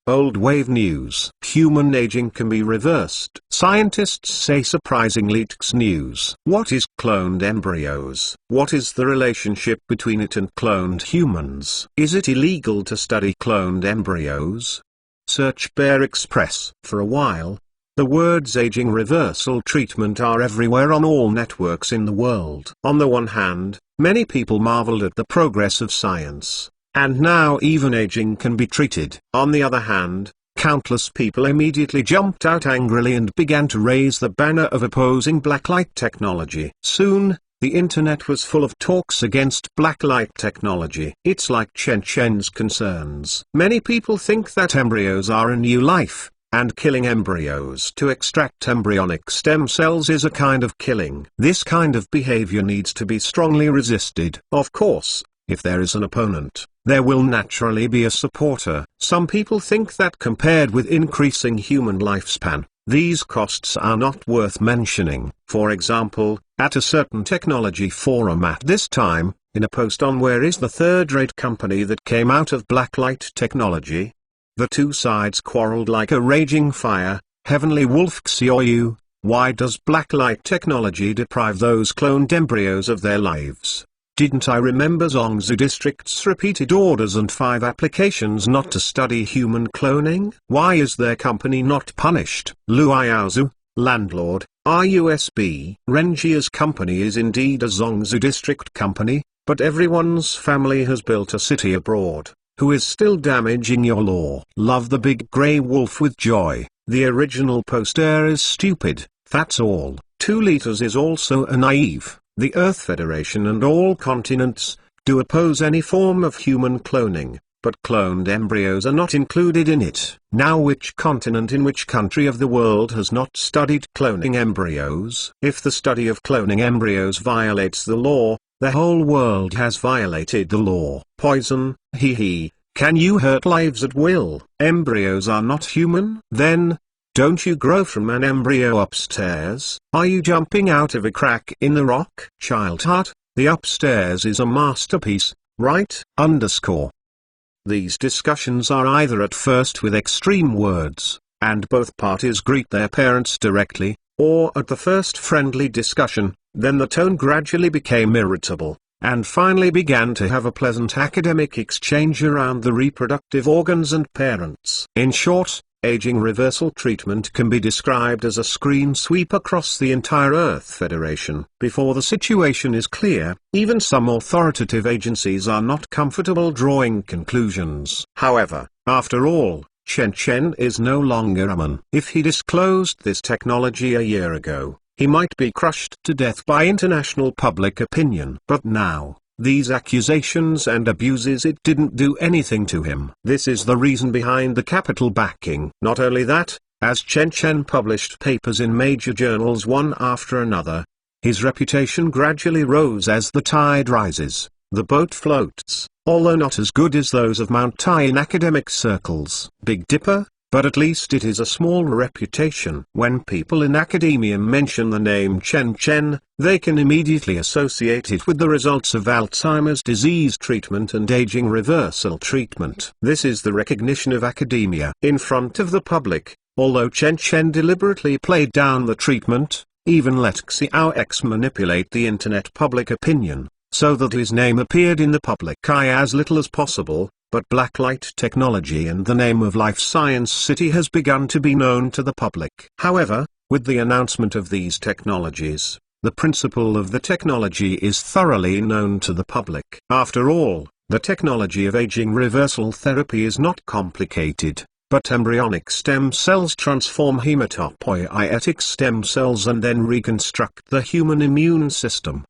Old wave news. Human aging can be reversed. Scientists say surprising leaks news. What is cloned embryos? What is the relationship between it and cloned humans? Is it illegal to study cloned embryos? Search Bear Express. For a while, the words aging reversal treatment are everywhere on all networks in the world. On the one hand, many people marveled at the progress of science. And now even aging can be treated. On the other hand, countless people immediately jumped out angrily and began to raise the banner of opposing blacklight technology. Soon, the internet was full of talks against blacklight technology. It's like Chen Chen's concerns. Many people think that embryos are a new life, and killing embryos to extract embryonic stem cells is a kind of killing. This kind of behavior needs to be strongly resisted. Of course, if there is an opponent, there will naturally be a supporter. Some people think that compared with increasing human lifespan, these costs are not worth mentioning. For example, at a certain technology forum at this time, in a post on where is the third-rate company that came out of blacklight technology, the two sides quarreled like a raging fire. Heavenly Wolf Xiaoyu, why does blacklight technology deprive those cloned embryos of their lives? Didn't I remember Zhongzhou District's repeated orders and 5 applications not to study human cloning? Why is their company not punished? Lu Yaozu, landlord, RUSB. Renjia's company is indeed a Zhongzhou District company, but everyone's family has built a city abroad. Who is still damaging your law? Love the big grey wolf with joy. The original poster is stupid, that's all. 2 liters is also a naive. The Earth Federation and all continents do oppose any form of human cloning, but cloned embryos are not included in it. Now which continent in which country of the world has not studied cloning embryos? If the study of cloning embryos violates the law, the whole world has violated the law. Poison, hee hee. Can you hurt lives at will? Embryos are not human? Then, don't you grow from an embryo upstairs? Are you jumping out of a crack in the rock? Child heart, the upstairs is a masterpiece, right? These discussions are either at first with extreme words, and both parties greet their parents directly, or at the first friendly discussion, then the tone gradually became irritable, and finally began to have a pleasant academic exchange around the reproductive organs and parents. In short, aging reversal treatment can be described as a screen sweep across the entire Earth Federation. Before the situation is clear, even some authoritative agencies are not comfortable drawing conclusions. However, after all, Chen Chen is no longer a man. If he disclosed this technology a year ago, he might be crushed to death by international public opinion. But now, these accusations and abuses, it didn't do anything to him. This is the reason behind the capital backing. Not only that, as Chen Chen published papers in major journals one after another, his reputation gradually rose. As the tide rises, the boat floats, although not as good as those of Mount Tai in academic circles. Big Dipper, but at least it is a small reputation. When people in academia mention the name Chen Chen, they can immediately associate it with the results of Alzheimer's disease treatment and aging reversal treatment. This is the recognition of academia in front of the public. Although Chen Chen deliberately played down the treatment, even let Xiao X manipulate the internet public opinion, so that his name appeared in the public eye as little as possible, but blacklight technology and the name of Life Science City has begun to be known to the public. However, with the announcement of these technologies, the principle of the technology is thoroughly known to the public. After all, the technology of aging reversal therapy is not complicated, but embryonic stem cells transform hematopoietic stem cells and then reconstruct the human immune system.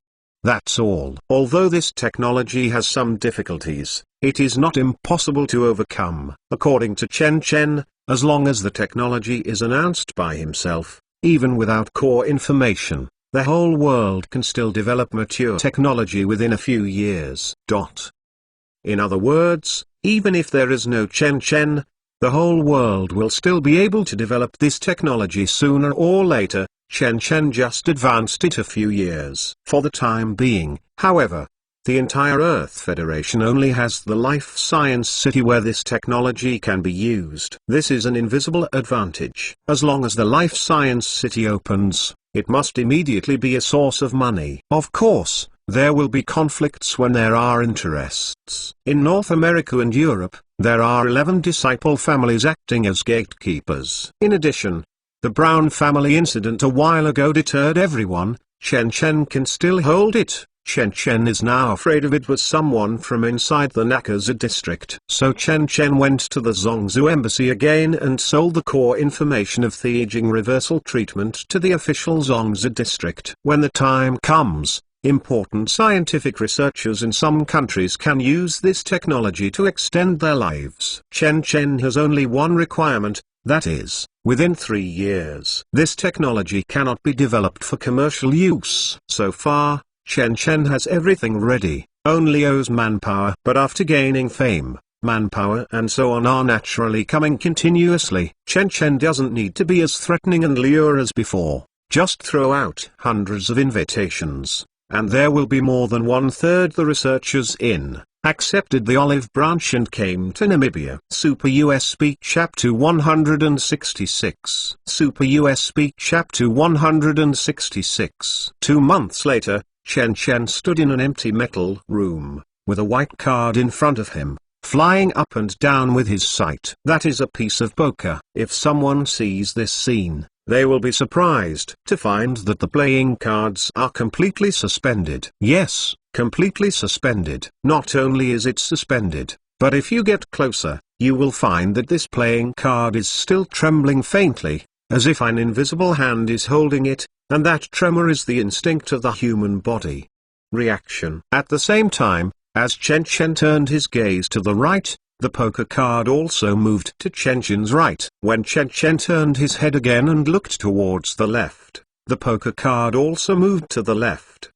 That's all. Although this technology has some difficulties, it is not impossible to overcome. According to Chen Chen, as long as the technology is announced by himself, even without core information, the whole world can still develop mature technology within a few years. In other words, even if there is no Chen Chen, the whole world will still be able to develop this technology sooner or later. Chen Chen just advanced it a few years. For the time being, however, the entire Earth Federation only has the Life Science City where this technology can be used. This is an invisible advantage. As long as the Life Science City opens, it must immediately be a source of money. Of course, there will be conflicts when there are interests. In North America and Europe, there are 11 disciple families acting as gatekeepers. In addition, the Brown family incident a while ago deterred everyone. Chen Chen can still hold it. Chen Chen is now afraid of it was someone from inside the Nakaza district. So Chen Chen went to the Zhongzhou embassy again and sold the core information of Theejing reversal treatment to the official Zhongzhou district. When the time comes, important scientific researchers in some countries can use this technology to extend their lives. Chen Chen has only one requirement, that is, within 3 years. This technology cannot be developed for commercial use. So far, Chen Chen has everything ready, only owes manpower. But after gaining fame, manpower and so on are naturally coming continuously. Chen Chen doesn't need to be as threatening and lure as before. Just throw out hundreds of invitations, and there will be more than 1/3 the researchers in accepted the olive branch and came to Namibia. Super USB Chapter 166. Super USB Chapter 166. 2 months later, Chen Chen stood in an empty metal room, with a white card in front of him, flying up and down with his sight. That is a piece of poker. If someone sees this scene, they will be surprised to find that the playing cards are completely suspended. Yes, completely suspended. Not only is it suspended, but if you get closer, you will find that this playing card is still trembling faintly, as if an invisible hand is holding it, and that tremor is the instinct of the human body. Reaction. At the same time, as Chen Chen turned his gaze to the right, the poker card also moved to Chen Chen's right. When Chen Chen turned his head again and looked towards the left, the poker card also moved to the left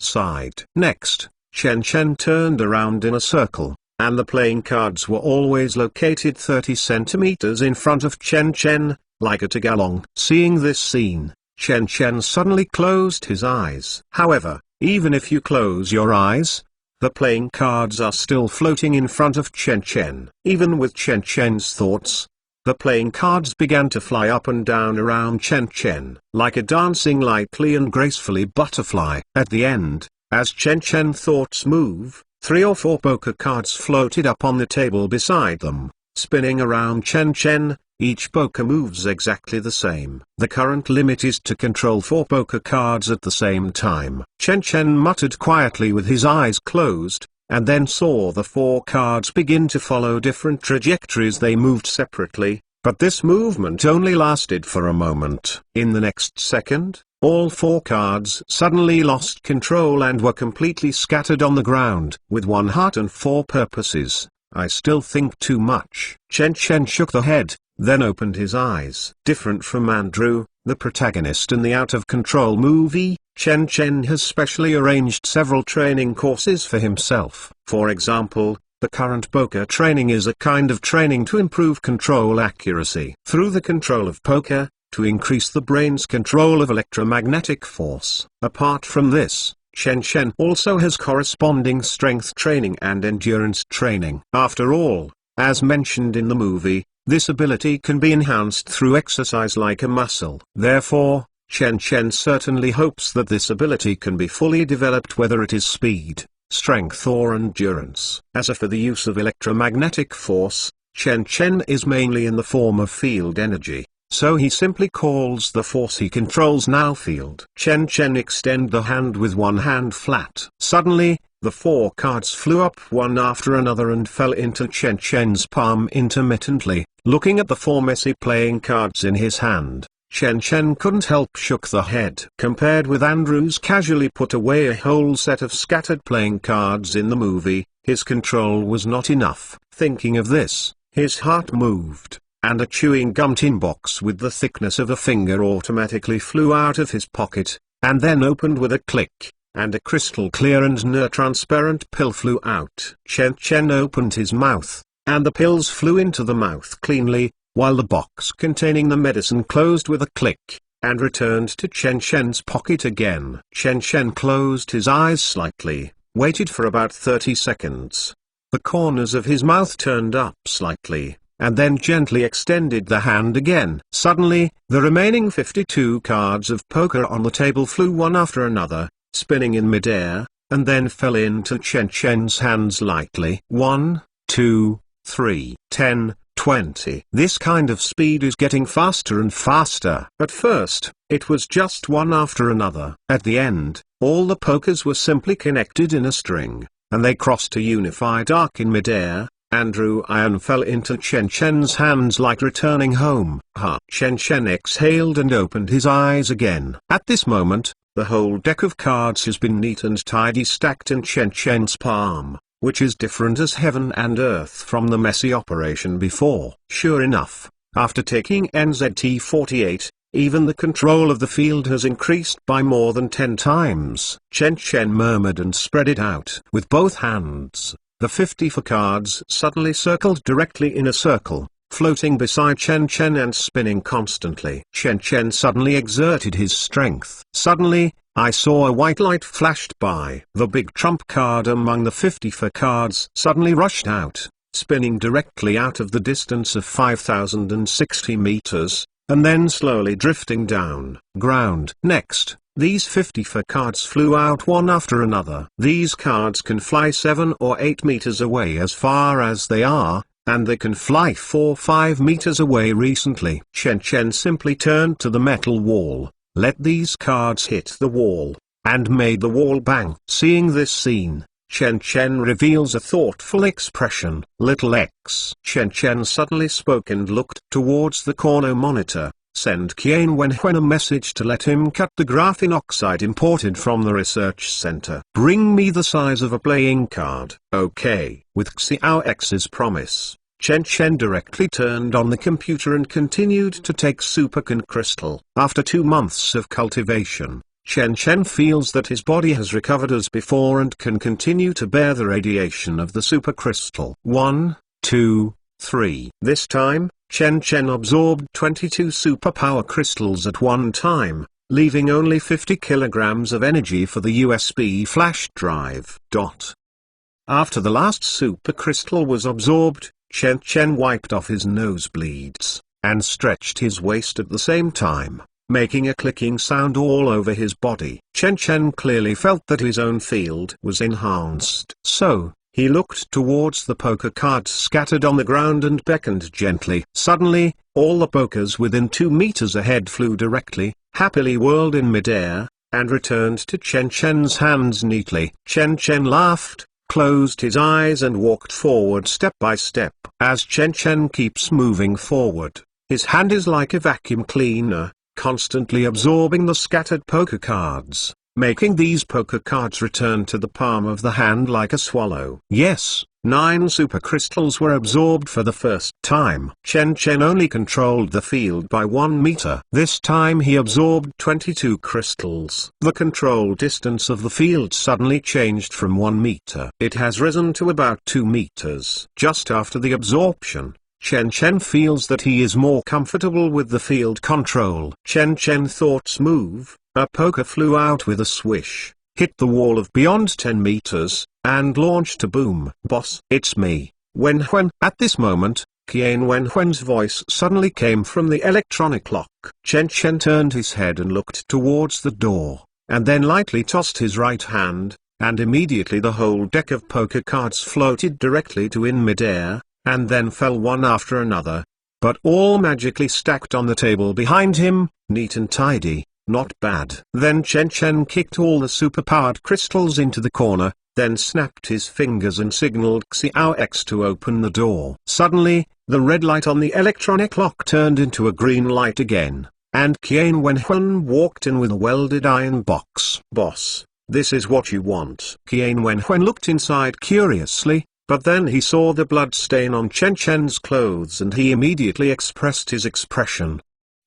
side. Next, Chen Chen turned around in a circle, and the playing cards were always located 30 centimeters in front of Chen Chen, like a tagalong. Seeing this scene, Chen Chen suddenly closed his eyes. However, even if you close your eyes, the playing cards are still floating in front of Chen Chen. Even with Chen Chen's thoughts, the playing cards began to fly up and down around Chen Chen, like a dancing lightly and gracefully butterfly. At the end, as Chen Chen's thoughts move, 3 or 4 poker cards floated up on the table beside them, spinning around Chen Chen. Each poker moves exactly the same. The current limit is to control 4 poker cards at the same time. Chen Chen muttered quietly with his eyes closed, and then saw the 4 cards begin to follow different trajectories. They moved separately, but this movement only lasted for a moment. In the next second, all 4 cards suddenly lost control and were completely scattered on the ground. With 1 heart and 4 purposes, I still think too much. Chen Chen shook the head, then opened his eyes. Different from Andrew, the protagonist in the Out of Control movie, Chen Chen has specially arranged several training courses for himself. For example, the current poker training is a kind of training to improve control accuracy through the control of poker, to increase the brain's control of electromagnetic force. Apart from this, Chen Chen also has corresponding strength training and endurance training. After all, as mentioned in the movie, this ability can be enhanced through exercise like a muscle. Therefore, Chen Chen certainly hopes that this ability can be fully developed, whether it is speed, strength or endurance. As for the use of electromagnetic force, Chen Chen is mainly in the form of field energy, so he simply calls the force he controls now field. Chen Chen extended the hand with one hand flat. Suddenly, the 4 cards flew up one after another and fell into Chen Chen's palm intermittently. Looking at the 4 messy playing cards in his hand, Chen Chen couldn't help shook the head. Compared with Andrew's casually put away a whole set of scattered playing cards in the movie, his control was not enough. Thinking of this, his heart moved, and a chewing gum tin box with the thickness of a finger automatically flew out of his pocket, and then opened with a click, and a crystal clear and near-transparent pill flew out. Chen Chen opened his mouth, and the pills flew into the mouth cleanly, while the box containing the medicine closed with a click, and returned to Chen Chen's pocket again. Chen Chen closed his eyes slightly, waited for about 30 seconds. The corners of his mouth turned up slightly, and then gently extended the hand again. Suddenly, the remaining 52 cards of poker on the table flew one after another, spinning in midair, and then fell into Chen Chen's hands lightly. 1, 2, 3, 10, 20. This kind of speed is getting faster and faster. At first, it was just one after another. At the end, all the pokers were simply connected in a string, and they crossed a unified arc in midair. Andrew Iron fell into Chen Chen's hands like returning home. Chen Chen exhaled and opened his eyes again. At this moment, the whole deck of cards has been neat and tidy stacked in Chen Chen's palm, which is different as heaven and earth from the messy operation before. Sure enough, after taking NZT-48, even the control of the field has increased by more than 10 times. Chen Chen murmured and spread it out with both hands. The 54 cards suddenly circled directly in a circle, floating beside Chen Chen and spinning constantly. Chen Chen suddenly exerted his strength. Suddenly, I saw a white light flashed by. The big trump card among the 54 cards suddenly rushed out, spinning directly out of the distance of 5,060 meters, and then slowly drifting down ground. Next, these 54 cards flew out one after another. These cards can fly 7 or 8 meters away as far as they are, and they can fly 4 or 5 meters away recently. Chen Chen simply turned to the metal wall, let these cards hit the wall, and made the wall bang. Seeing this scene, Chen Chen reveals a thoughtful expression. Little X. Chen Chen suddenly spoke and looked towards the corner monitor. Send Qian Wenhuan a message to let him cut the graphene oxide imported from the research center. Bring me the size of a playing card. Okay. With Xiao X's promise, Chen Chen directly turned on the computer and continued to take Supercon crystal. After 2 months of cultivation, Chen Chen feels that his body has recovered as before and can continue to bear the radiation of the supercrystal. 1, 2, 3. This time, Chen Chen absorbed 22 superpower crystals at one time, leaving only 50 kilograms of energy for the USB flash drive. After the last supercrystal was absorbed, Chen Chen wiped off his nosebleeds, and stretched his waist at the same time, making a clicking sound all over his body. Chen Chen clearly felt that his own field was enhanced. So, he looked towards the poker cards scattered on the ground and beckoned gently. Suddenly, all the pokers within 2 meters ahead flew directly, happily whirled in midair, and returned to Chen Chen's hands neatly. Chen Chen laughed, closed his eyes and walked forward step by step. As Chen Chen keeps moving forward, his hand is like a vacuum cleaner, constantly absorbing the scattered poker cards, making these poker cards return to the palm of the hand like a swallow. Yes, 9 supercrystals were absorbed for the first time. Chen Chen only controlled the field by 1 meter. This time he absorbed 22 crystals. The control distance of the field suddenly changed from 1 meter. It has risen to about 2 meters. Just after the absorption, Chen Chen feels that he is more comfortable with the field control. Chen Chen thoughts move, a poker flew out with a swish, hit the wall of beyond 10 meters, and launched a boom. Boss, it's me, Wenhuan. At this moment, Qian Wenhuan's voice suddenly came from the electronic lock. Chen Chen turned his head and looked towards the door, and then lightly tossed his right hand, and immediately the whole deck of poker cards floated directly to in midair, and then fell one after another, but all magically stacked on the table behind him, neat and tidy, not bad. Then Chen Chen kicked all the superpowered crystals into the corner, then snapped his fingers and signaled Xiao X to open the door. Suddenly, the red light on the electronic lock turned into a green light again, and Qian Wenhuan walked in with a welded iron box. Boss, this is what you want. Qian Wenhuan looked inside curiously, but then he saw the blood stain on Chen Chen's clothes and he immediately expressed his expression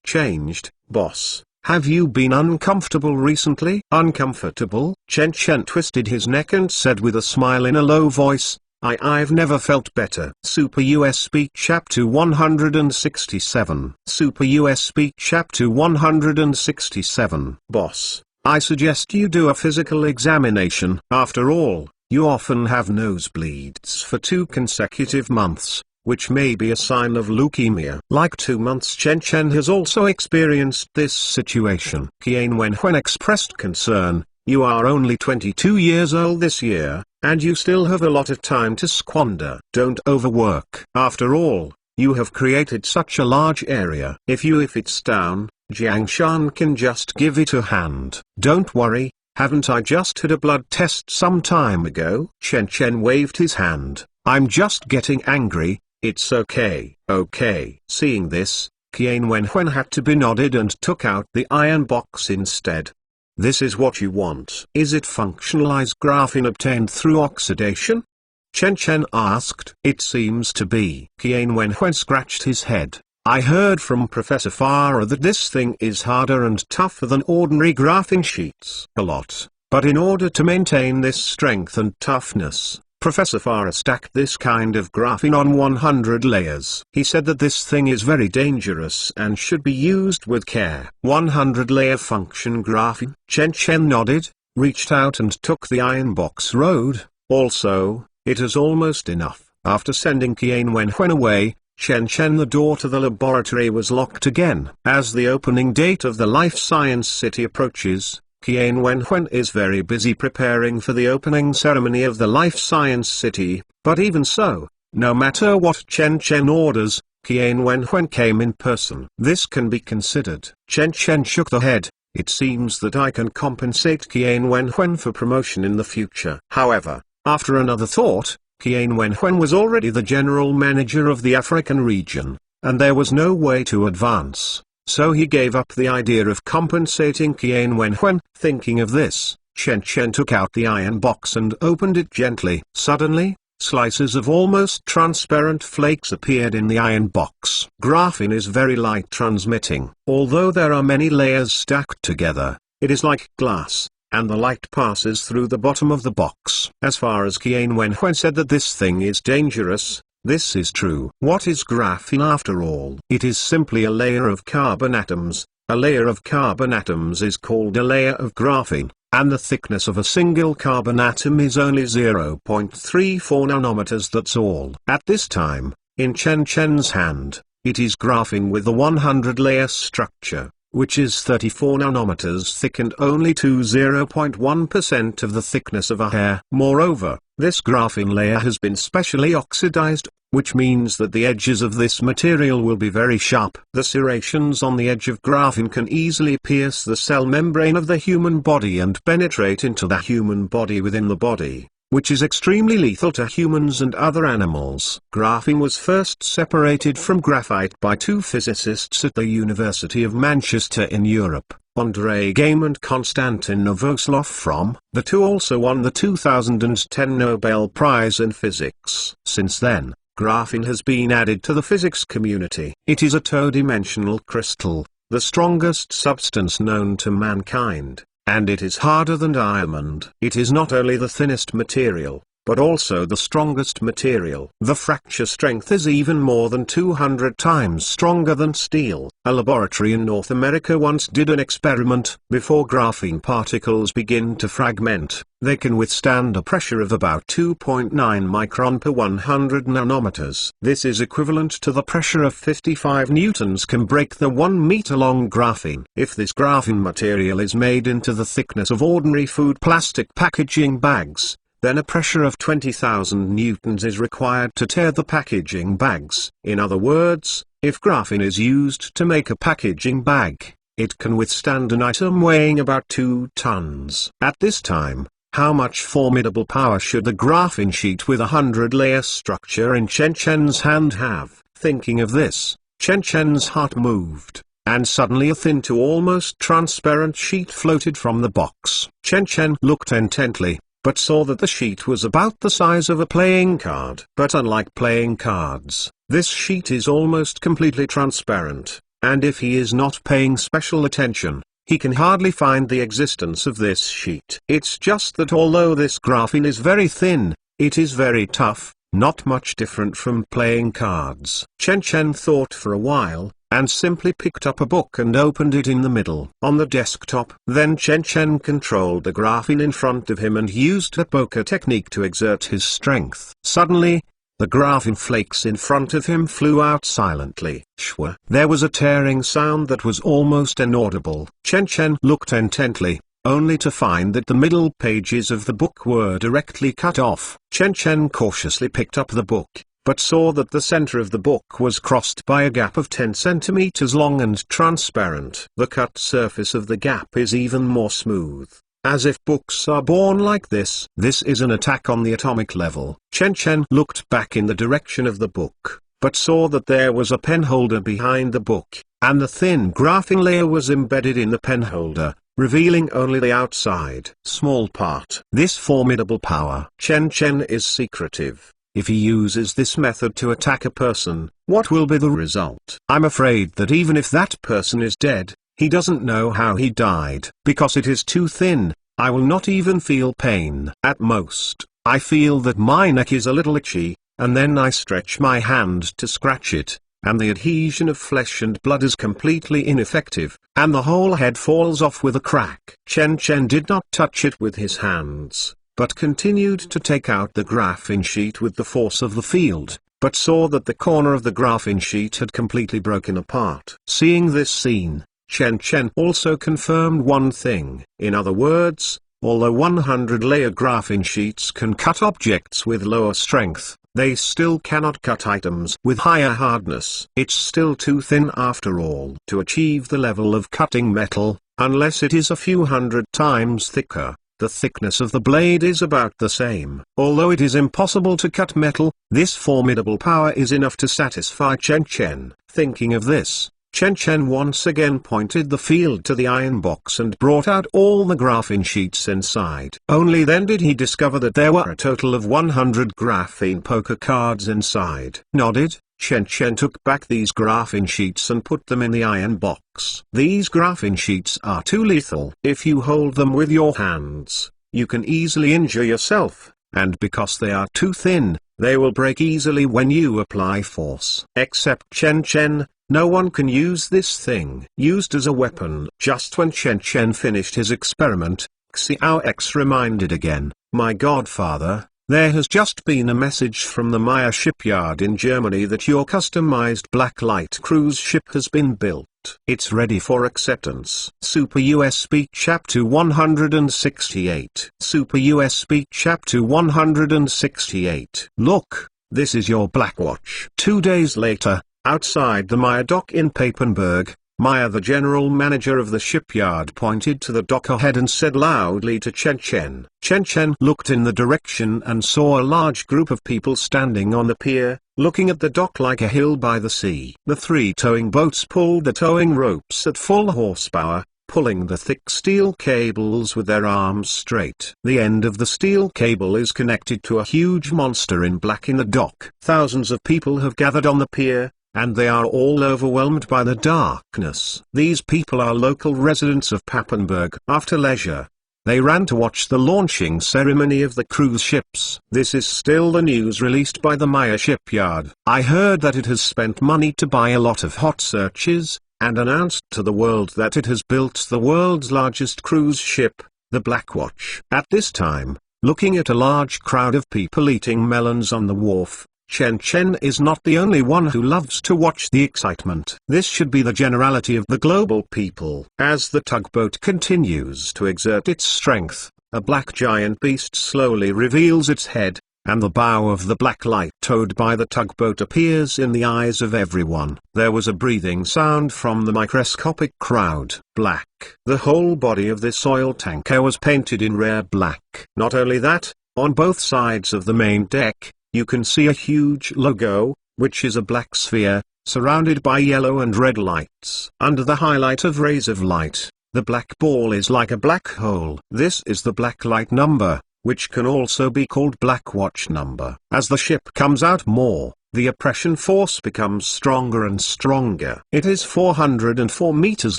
changed. Boss, Have you been uncomfortable recently? Uncomfortable? Chen Chen twisted his neck and said with a smile in a low voice, I've never felt better. Super USB Chapter 167. Super USB Chapter 167. Boss, I suggest you do a physical examination. After all, you often have nosebleeds for 2 consecutive months, which may be a sign of leukemia. Like 2 months, Chen Chen has also experienced this situation. Qian Wenhuan expressed concern. You are only 22 years old this year, and you still have a lot of time to squander. Don't overwork. After all, you have created such a large area. If it's down, Jiang Shan can just give it a hand. Don't worry, haven't I just had a blood test some time ago? Chen Chen waved his hand. I'm just getting angry. It's okay. Okay. Seeing this, Qian Wenhuan had to be nodded and took out the iron box instead. This is what you want. Is it functionalized graphene obtained through oxidation? Chen Chen asked. It seems to be. Qian Wenhuan scratched his head. I heard from Professor Farah that this thing is harder and tougher than ordinary graphene sheets. A lot. But in order to maintain this strength and toughness, Professor Farah stacked this kind of graphene on 100 layers. He said that this thing is very dangerous and should be used with care. 100-layer function graphene. Chen Chen nodded, reached out and took the iron box road. Also, it is almost enough. After sending Qian Wenhuan away, Chen Chen, the door to the laboratory was locked again. As the opening date of the Life Science City approaches, Qian Wenhuan is very busy preparing for the opening ceremony of the Life Science City, but even so, no matter what Chen Chen orders, Qian Wenhuan came in person. This can be considered. Chen Chen shook the head. It seems that I can compensate Qian Wenhuan for promotion in the future. However, after another thought, Qian Wenhuan was already the general manager of the African region, and there was no way to advance. So he gave up the idea of compensating Qian Wenhuan. Thinking of this, Chen Chen took out the iron box and opened it gently. Suddenly, slices of almost transparent flakes appeared in the iron box. Graphene is very light transmitting. Although there are many layers stacked together, it is like glass, and the light passes through the bottom of the box. As far as Qian Wenhuan said that this thing is dangerous, this is true. What is graphene after all? It is simply a layer of carbon atoms. A layer of carbon atoms is called a layer of graphene, and the thickness of a single carbon atom is only 0.34 nanometers. That's all. At this time, in Chen Chen's hand, it is graphene with a 100-layer structure, which is 34 nanometers thick and only to 0.1% of the thickness of a hair. Moreover, this graphene layer has been specially oxidized, which means that the edges of this material will be very sharp. The serrations on the edge of graphene can easily pierce the cell membrane of the human body and penetrate into the human body within the body, which is extremely lethal to humans and other animals. Graphene was first separated from graphite by 2 physicists at the University of Manchester in Europe, André Geim and Konstantin Novoselov. The 2 also won the 2010 Nobel Prize in Physics. Since then, graphene has been added to the physics community. It is a 2-dimensional crystal, the strongest substance known to mankind, and it is harder than diamond. It is not only the thinnest material, but also the strongest material. The fracture strength is even more than 200 times stronger than steel. A laboratory in North America once did an experiment. Before graphene particles begin to fragment, they can withstand a pressure of about 2.9 micron per 100 nanometers. This is equivalent to the pressure of 55 newtons can break the 1-meter-long graphene. If this graphene material is made into the thickness of ordinary food plastic packaging bags, then a pressure of 20,000 newtons is required to tear the packaging bags. In other words, if graphene is used to make a packaging bag, it can withstand an item weighing about 2 tons. At this time, how much formidable power should the graphene sheet with a 100-layer structure in Chen Chen's hand have? Thinking of this, Chen Chen's heart moved, and suddenly a thin to almost transparent sheet floated from the box. Chen Chen looked intently, but saw that the sheet was about the size of a playing card. But unlike playing cards, this sheet is almost completely transparent, and if he is not paying special attention, he can hardly find the existence of this sheet. It's just that although this graphene is very thin, it is very tough, not much different from playing cards. Chen Chen thought for a while, and simply picked up a book and opened it in the middle on the desktop. Then Chen Chen controlled the graphene in front of him and used the poker technique to exert his strength. Suddenly, the graphene flakes in front of him flew out silently. Shwa! There was a tearing sound that was almost inaudible. Chen Chen looked intently, only to find that the middle pages of the book were directly cut off. Chen Chen cautiously picked up the book, but saw that the center of the book was crossed by a gap of 10 centimeters long and transparent. The cut surface of the gap is even more smooth, as if books are born like this. This is an attack on the atomic level. Chen Chen looked back in the direction of the book, but saw that there was a pen holder behind the book, and the thin graphene layer was embedded in the pen holder, revealing only the outside small part. This formidable power. Chen Chen is secretive. If he uses this method to attack a person, what will be the result? I'm afraid that even if that person is dead, he doesn't know how he died. Because it is too thin, I will not even feel pain. At most, I feel that my neck is a little itchy, and then I stretch my hand to scratch it, and the adhesion of flesh and blood is completely ineffective, and the whole head falls off with a crack. Chen Chen did not touch it with his hands, but continued to take out the graphene sheet with the force of the field, but saw that the corner of the graphene sheet had completely broken apart. Seeing this scene, Chen Chen also confirmed one thing. In other words, although 100-layer graphene sheets can cut objects with lower strength, they still cannot cut items with higher hardness. It's still too thin after all. To achieve the level of cutting metal, unless it is a few hundred times thicker, the thickness of the blade is about the same. Although it is impossible to cut metal, this formidable power is enough to satisfy Chen Chen. Thinking of this, Chen Chen once again pointed the field to the iron box and brought out all the graphene sheets inside. Only then did he discover that there were a total of 100 graphene poker cards inside. Nodded, Chen Chen took back these graphene sheets and put them in the iron box. These graphene sheets are too lethal. If you hold them with your hands, you can easily injure yourself, and because they are too thin, they will break easily when you apply force. Except Chen Chen, no one can use this thing. Used as a weapon. Just when Chen Chen finished his experiment, Xiao X reminded again, "My godfather, there has just been a message from the Maya shipyard in Germany that your customized Blacklight cruise ship has been built. It's ready for acceptance." Super USB Chapter 168. Super USB Chapter 168. Look, this is your Blackwatch. 2 days later, outside the Maya dock in Papenburg, Maya, the general manager of the shipyard, pointed to the dock ahead and said loudly to Chen Chen. Chen Chen looked in the direction and saw a large group of people standing on the pier, looking at the dock like a hill by the sea. The 3 towing boats pulled the towing ropes at full horsepower, pulling the thick steel cables with their arms straight. The end of the steel cable is connected to a huge monster in black in the dock. Thousands of people have gathered on the pier, and they are all overwhelmed by the darkness. These people are local residents of Papenburg. After leisure, they ran to watch the launching ceremony of the cruise ships. This is still the news released by the Maya shipyard. I heard that it has spent money to buy a lot of hot searches, and announced to the world that it has built the world's largest cruise ship, the Blackwatch. At this time, looking at a large crowd of people eating melons on the wharf, Chen Chen is not the only one who loves to watch the excitement. This should be the generality of the global people. As the tugboat continues to exert its strength, a black giant beast slowly reveals its head, and the bow of the black light towed by the tugboat appears in the eyes of everyone. There was a breathing sound from the microscopic crowd. Black. The whole body of this oil tanker was painted in rare black. Not only that, on both sides of the main deck, you can see a huge logo, which is a black sphere, surrounded by yellow and red lights. Under the highlight of rays of light, the black ball is like a black hole. This is the black light number, which can also be called Blackwatch number. As the ship comes out more, the oppression force becomes stronger and stronger. It is 404 meters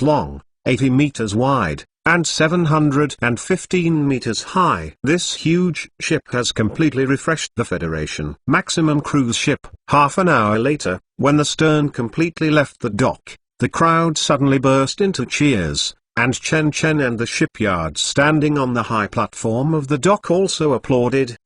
long, 80 meters wide, and 715 meters high. This huge ship has completely refreshed the Federation maximum cruise ship. Half an hour later, when the stern completely left the dock, the crowd suddenly burst into cheers, and Chen Chen and the shipyard standing on the high platform of the dock also applauded.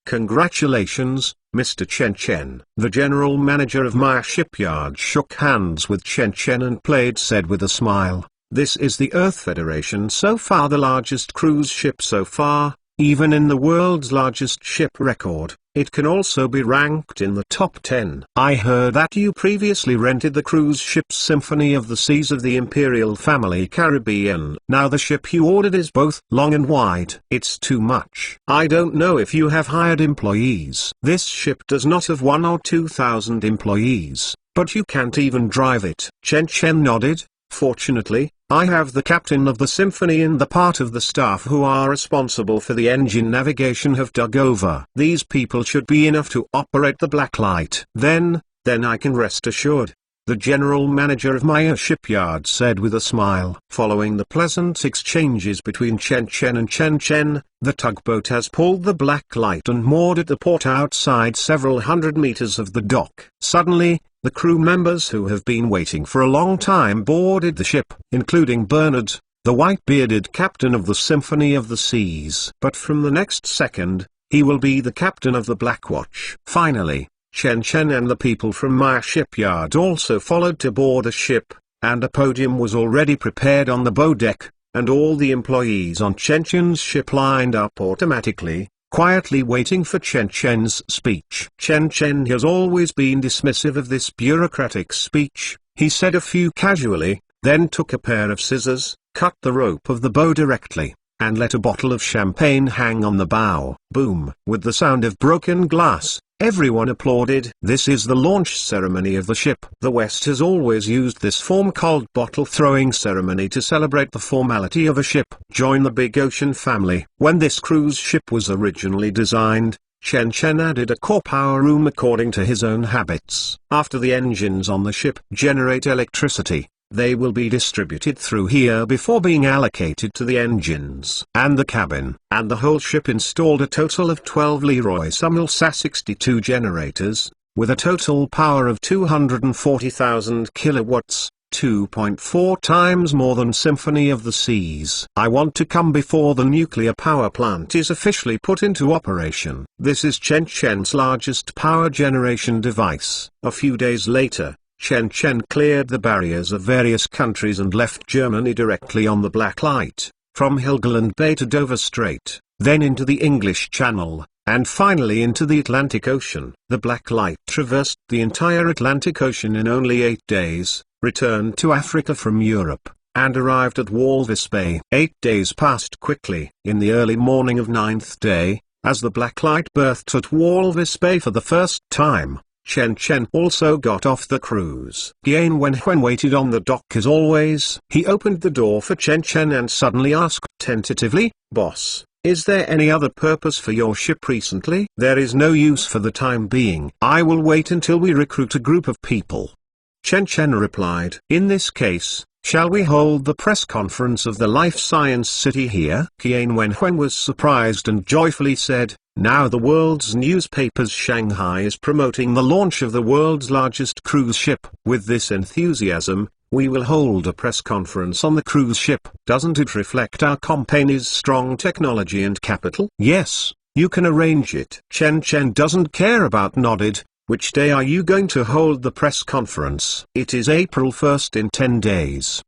Congratulations, Mr. Chen Chen. The general manager of Maya Shipyard shook hands with Chen Chen and said with a smile, "This is the Earth Federation, so far the largest cruise ship so far, even in the world's largest ship record. It can also be ranked in the top 10. I heard that you previously rented the cruise ship Symphony of the Seas of the Imperial Family Caribbean. Now the ship you ordered is both long and wide. It's too much. I don't know if you have hired employees. This ship does not have 1 or 2,000 employees, but you can't even drive it." Chen Chen nodded. "Fortunately, I have the captain of the Symphony and the part of the staff who are responsible for the engine navigation have dug over. These people should be enough to operate the Blacklight. Then I can rest assured," the general manager of Maya Shipyard said with a smile. Following the pleasant exchanges between Chen Chen and Chen Chen, the tugboat has pulled the Blacklight and moored at the port outside several hundred meters of the dock. Suddenly, the crew members who have been waiting for a long time boarded the ship, including Bernard, the white-bearded captain of the Symphony of the Seas. But from the next second, he will be the captain of the Blackwatch. Finally, Chen Chen and the people from Maya Shipyard also followed to board a ship, and a podium was already prepared on the bow deck, and all the employees on Chen Chen's ship lined up automatically, quietly waiting for Chen Chen's speech. Chen Chen has always been dismissive of this bureaucratic speech. He said a few casually, then took a pair of scissors, cut the rope of the bow directly, and let a bottle of champagne hang on the bow. Boom! With the sound of broken glass, everyone applauded. This is the launch ceremony of the ship. The West has always used this form called bottle throwing ceremony to celebrate the formality of a ship. Join the big ocean family. When this cruise ship was originally designed, Chen Chen added a core power room according to his own habits. After the engines on the ship generate electricity, they will be distributed through here before being allocated to the engines and the cabin. And the whole ship installed a total of 12 Leroy Summel SA62 generators, with a total power of 240,000 kilowatts, 2.4 times more than Symphony of the Seas. I want to come before the nuclear power plant is officially put into operation. This is Chen Chen's largest power generation device. A few days later, Chen Chen cleared the barriers of various countries and left Germany directly on the Blacklight, from Helgoland Bay to Dover Strait, then into the English Channel, and finally into the Atlantic Ocean. The Blacklight traversed the entire Atlantic Ocean in only 8 days, returned to Africa from Europe, and arrived at Walvis Bay. 8 days passed quickly. In the early morning of 9th day, as the Blacklight berthed at Walvis Bay for the first time, Chen Chen also got off the cruise. Yan Wenwen waited on the dock as always. He opened the door for Chen Chen and suddenly asked tentatively, "Boss, is there any other purpose for your ship recently?" "There is no use for the time being. I will wait until we recruit a group of people," Chen Chen replied. "In this case, shall we hold the press conference of the Life Science City here?" Yan Wenwen was surprised and joyfully said, "Now the world's newspapers Shanghai is promoting the launch of the world's largest cruise ship. With this enthusiasm, we will hold a press conference on the cruise ship. Doesn't it reflect our company's strong technology and capital?" "Yes, you can arrange it." Chen Chen doesn't care about nodded. "Which day are you going to hold the press conference?" "It is April 1st in 10 days.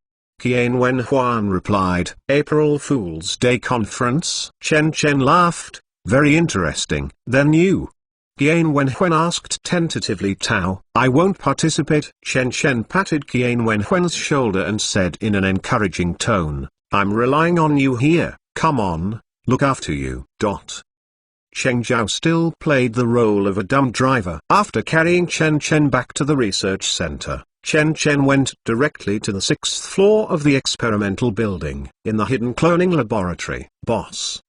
Yan Wenhuan replied. "April Fool's Day conference?" Chen Chen laughed. "Very interesting. Then you?" Yan Wenhuan asked tentatively. "Tao, I won't participate." Chen Chen patted Yan Wenhuan's shoulder and said in an encouraging tone, "I'm relying on you here. Come on, look after you." Cheng Zhao still played the role of a dumb driver. After carrying Chen Chen back to the research center, Chen Chen went directly to the 6th floor of the experimental building. In the hidden cloning laboratory, boss.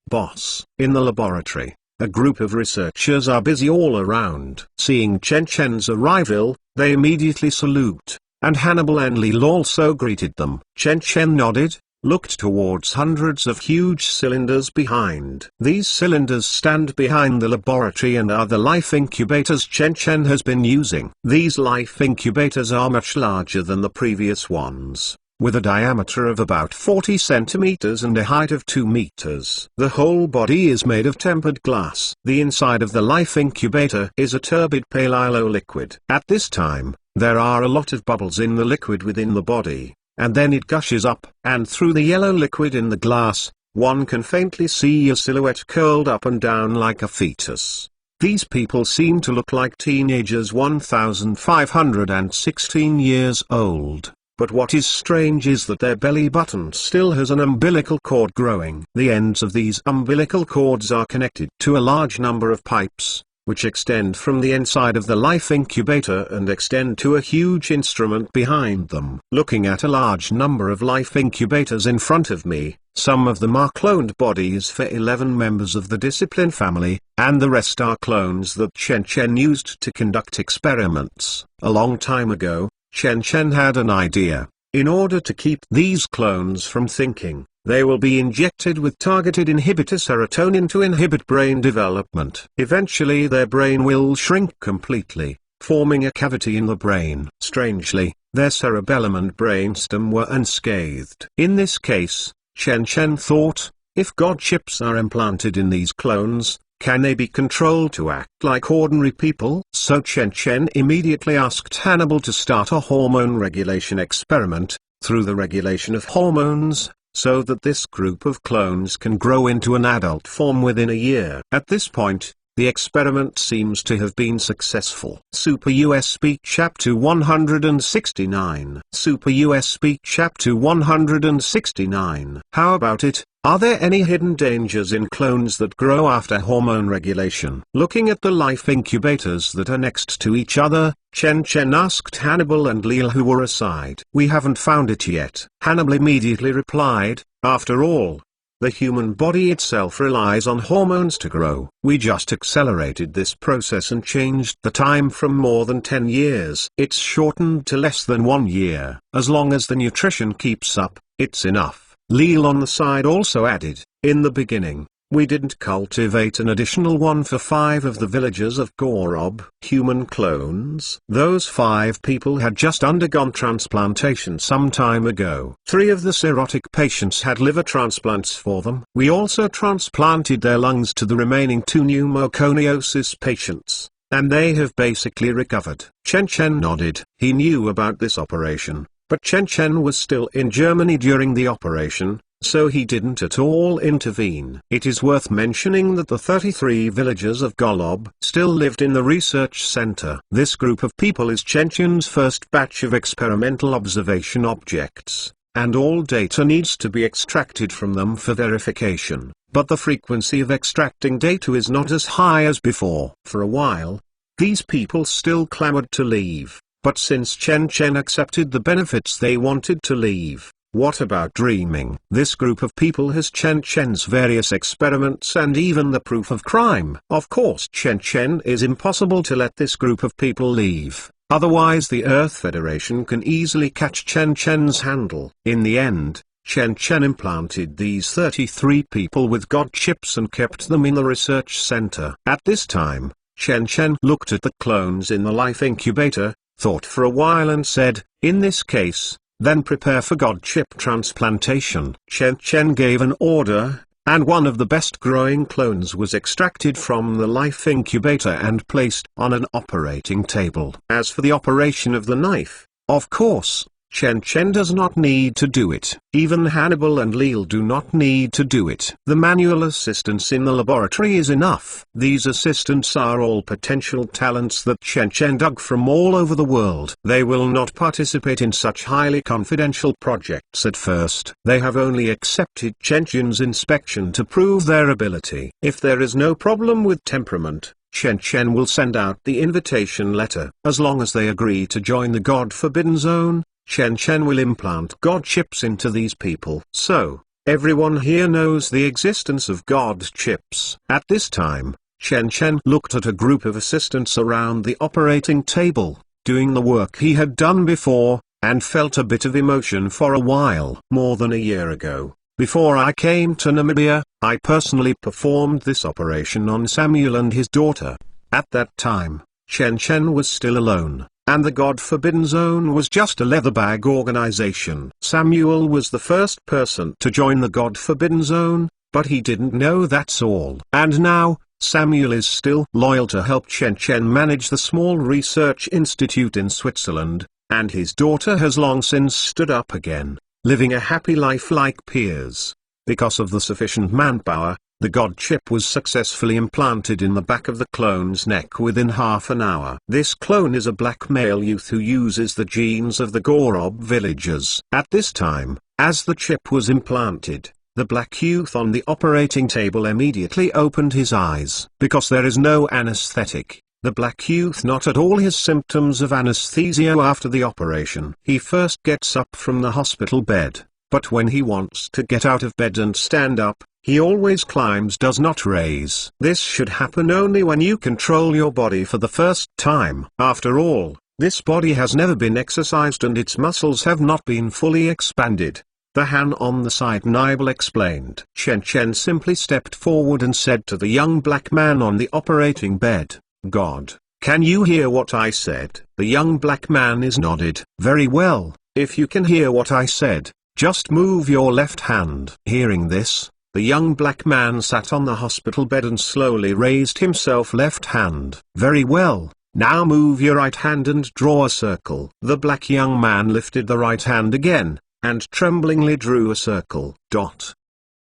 In the laboratory, a group of researchers are busy all around. Seeing Chen Chen's arrival, they immediately salute, and Hannibal and Leal also greeted them. Chen Chen nodded, looked towards hundreds of huge cylinders behind. These cylinders stand behind the laboratory and are the life incubators Chen Chen has been using. These life incubators are much larger than the previous ones, with a diameter of about 40 centimeters and a height of 2 meters. The whole body is made of tempered glass. The inside of the life incubator is a turbid pale yellow liquid. At this time, there are a lot of bubbles in the liquid within the body, and then it gushes up, and through the yellow liquid in the glass, one can faintly see a silhouette curled up and down like a fetus. These people seem to look like teenagers 1516 years old. But what is strange is that their belly button still has an umbilical cord growing. The ends of these umbilical cords are connected to a large number of pipes, which extend from the inside of the life incubator and extend to a huge instrument behind them. Looking at a large number of life incubators in front of me, some of them are cloned bodies for 11 members of the discipline family, and the rest are clones that Chen Chen used to conduct experiments. A long time ago, Chen Chen had an idea. In order to keep these clones from thinking, they will be injected with targeted inhibitor serotonin to inhibit brain development. Eventually their brain will shrink completely, forming a cavity in the brain. Strangely, their cerebellum and brainstem were unscathed. In this case, Chen Chen thought, if God chips are implanted in these clones, can they be controlled to act like ordinary people? So Chen Chen immediately asked Hannibal to start a hormone regulation experiment, through the regulation of hormones, so that this group of clones can grow into an adult form within a year. At this point, the experiment seems to have been successful. Super USB Chapter 169. Super USB Chapter 169. How about it? Are there any hidden dangers in clones that grow after hormone regulation? Looking at the life incubators that are next to each other, Chen Chen asked Hannibal and Leal, who were aside. We haven't found it yet. Hannibal immediately replied, after all, the human body itself relies on hormones to grow. We just accelerated this process and changed the time from more than 10 years. It's shortened to less than 1 year. As long as the nutrition keeps up, it's enough. Leal on the side also added, in the beginning, we didn't cultivate an additional one for 5 of the villagers of Gorob. Human clones. Those 5 people had just undergone transplantation some time ago. 3 of the cirrhotic patients had liver transplants for them. We also transplanted their lungs to the remaining 2 pneumoconiosis patients, and they have basically recovered. Chen Chen nodded. He knew about this operation, but Chen Chen was still in Germany during the operation, so he didn't at all intervene. It is worth mentioning that the 33 villagers of Golob still lived in the research center. This group of people is Chen Chen's first batch of experimental observation objects, and all data needs to be extracted from them for verification, but the frequency of extracting data is not as high as before. For a while, these people still clamored to leave, but since Chen Chen accepted the benefits they wanted to leave. What about dreaming? This group of people has Chen Chen's various experiments and even the proof of crime. Of course Chen Chen is impossible to let this group of people leave, otherwise the Earth Federation can easily catch Chen Chen's handle. In the end, Chen Chen implanted these 33 people with God chips and kept them in the research center. At this time, Chen Chen looked at the clones in the life incubator, thought for a while and said, in this case, then prepare for God chip transplantation. Chen Chen gave an order, and one of the best growing clones was extracted from the life incubator and placed on an operating table. As for the operation of the knife, of course, Chen Chen does not need to do it. Even Hannibal and Leal do not need to do it. The manual assistance in the laboratory is enough. These assistants are all potential talents that Chen Chen dug from all over the world. They will not participate in such highly confidential projects at first. They have only accepted Chen Chen's inspection to prove their ability. If there is no problem with temperament, Chen Chen will send out the invitation letter. As long as they agree to join the God Forbidden Zone, Chen Chen will implant God chips into these people. So, everyone here knows the existence of God chips. At this time, Chen Chen looked at a group of assistants around the operating table, doing the work he had done before, and felt a bit of emotion for a while. More than a year ago, before I came to Namibia, I personally performed this operation on Samuel and his daughter. At that time, Chen Chen was still alone, and the God Forbidden Zone was just a leather bag organization. Samuel was the first person to join the God Forbidden Zone, but he didn't know that's all. And now, Samuel is still loyal to help Chen Chen manage the small research institute in Switzerland, and his daughter has long since stood up again, living a happy life like peers. Because of the sufficient manpower, the God chip was successfully implanted in the back of the clone's neck within half an hour. This clone is a black male youth who uses the genes of the Gorob villagers. At this time, as the chip was implanted, the black youth on the operating table immediately opened his eyes. Because there is no anesthetic, the black youth not at all his symptoms of anesthesia after the operation. He first gets up from the hospital bed, but when he wants to get out of bed and stand up, he always climbs, does not raise. This should happen only when you control your body for the first time. After all, this body has never been exercised and its muscles have not been fully expanded. The Han on the side Nibel explained. Chen Chen simply stepped forward and said to the young black man on the operating bed, "God, can you hear what I said?" The young black man is nodded. "Very well, if you can hear what I said, just move your left hand." Hearing this, the young black man sat on the hospital bed and slowly raised himself left hand. "Very well, now move your right hand and draw a circle." The black young man lifted the right hand again, and tremblingly drew a circle.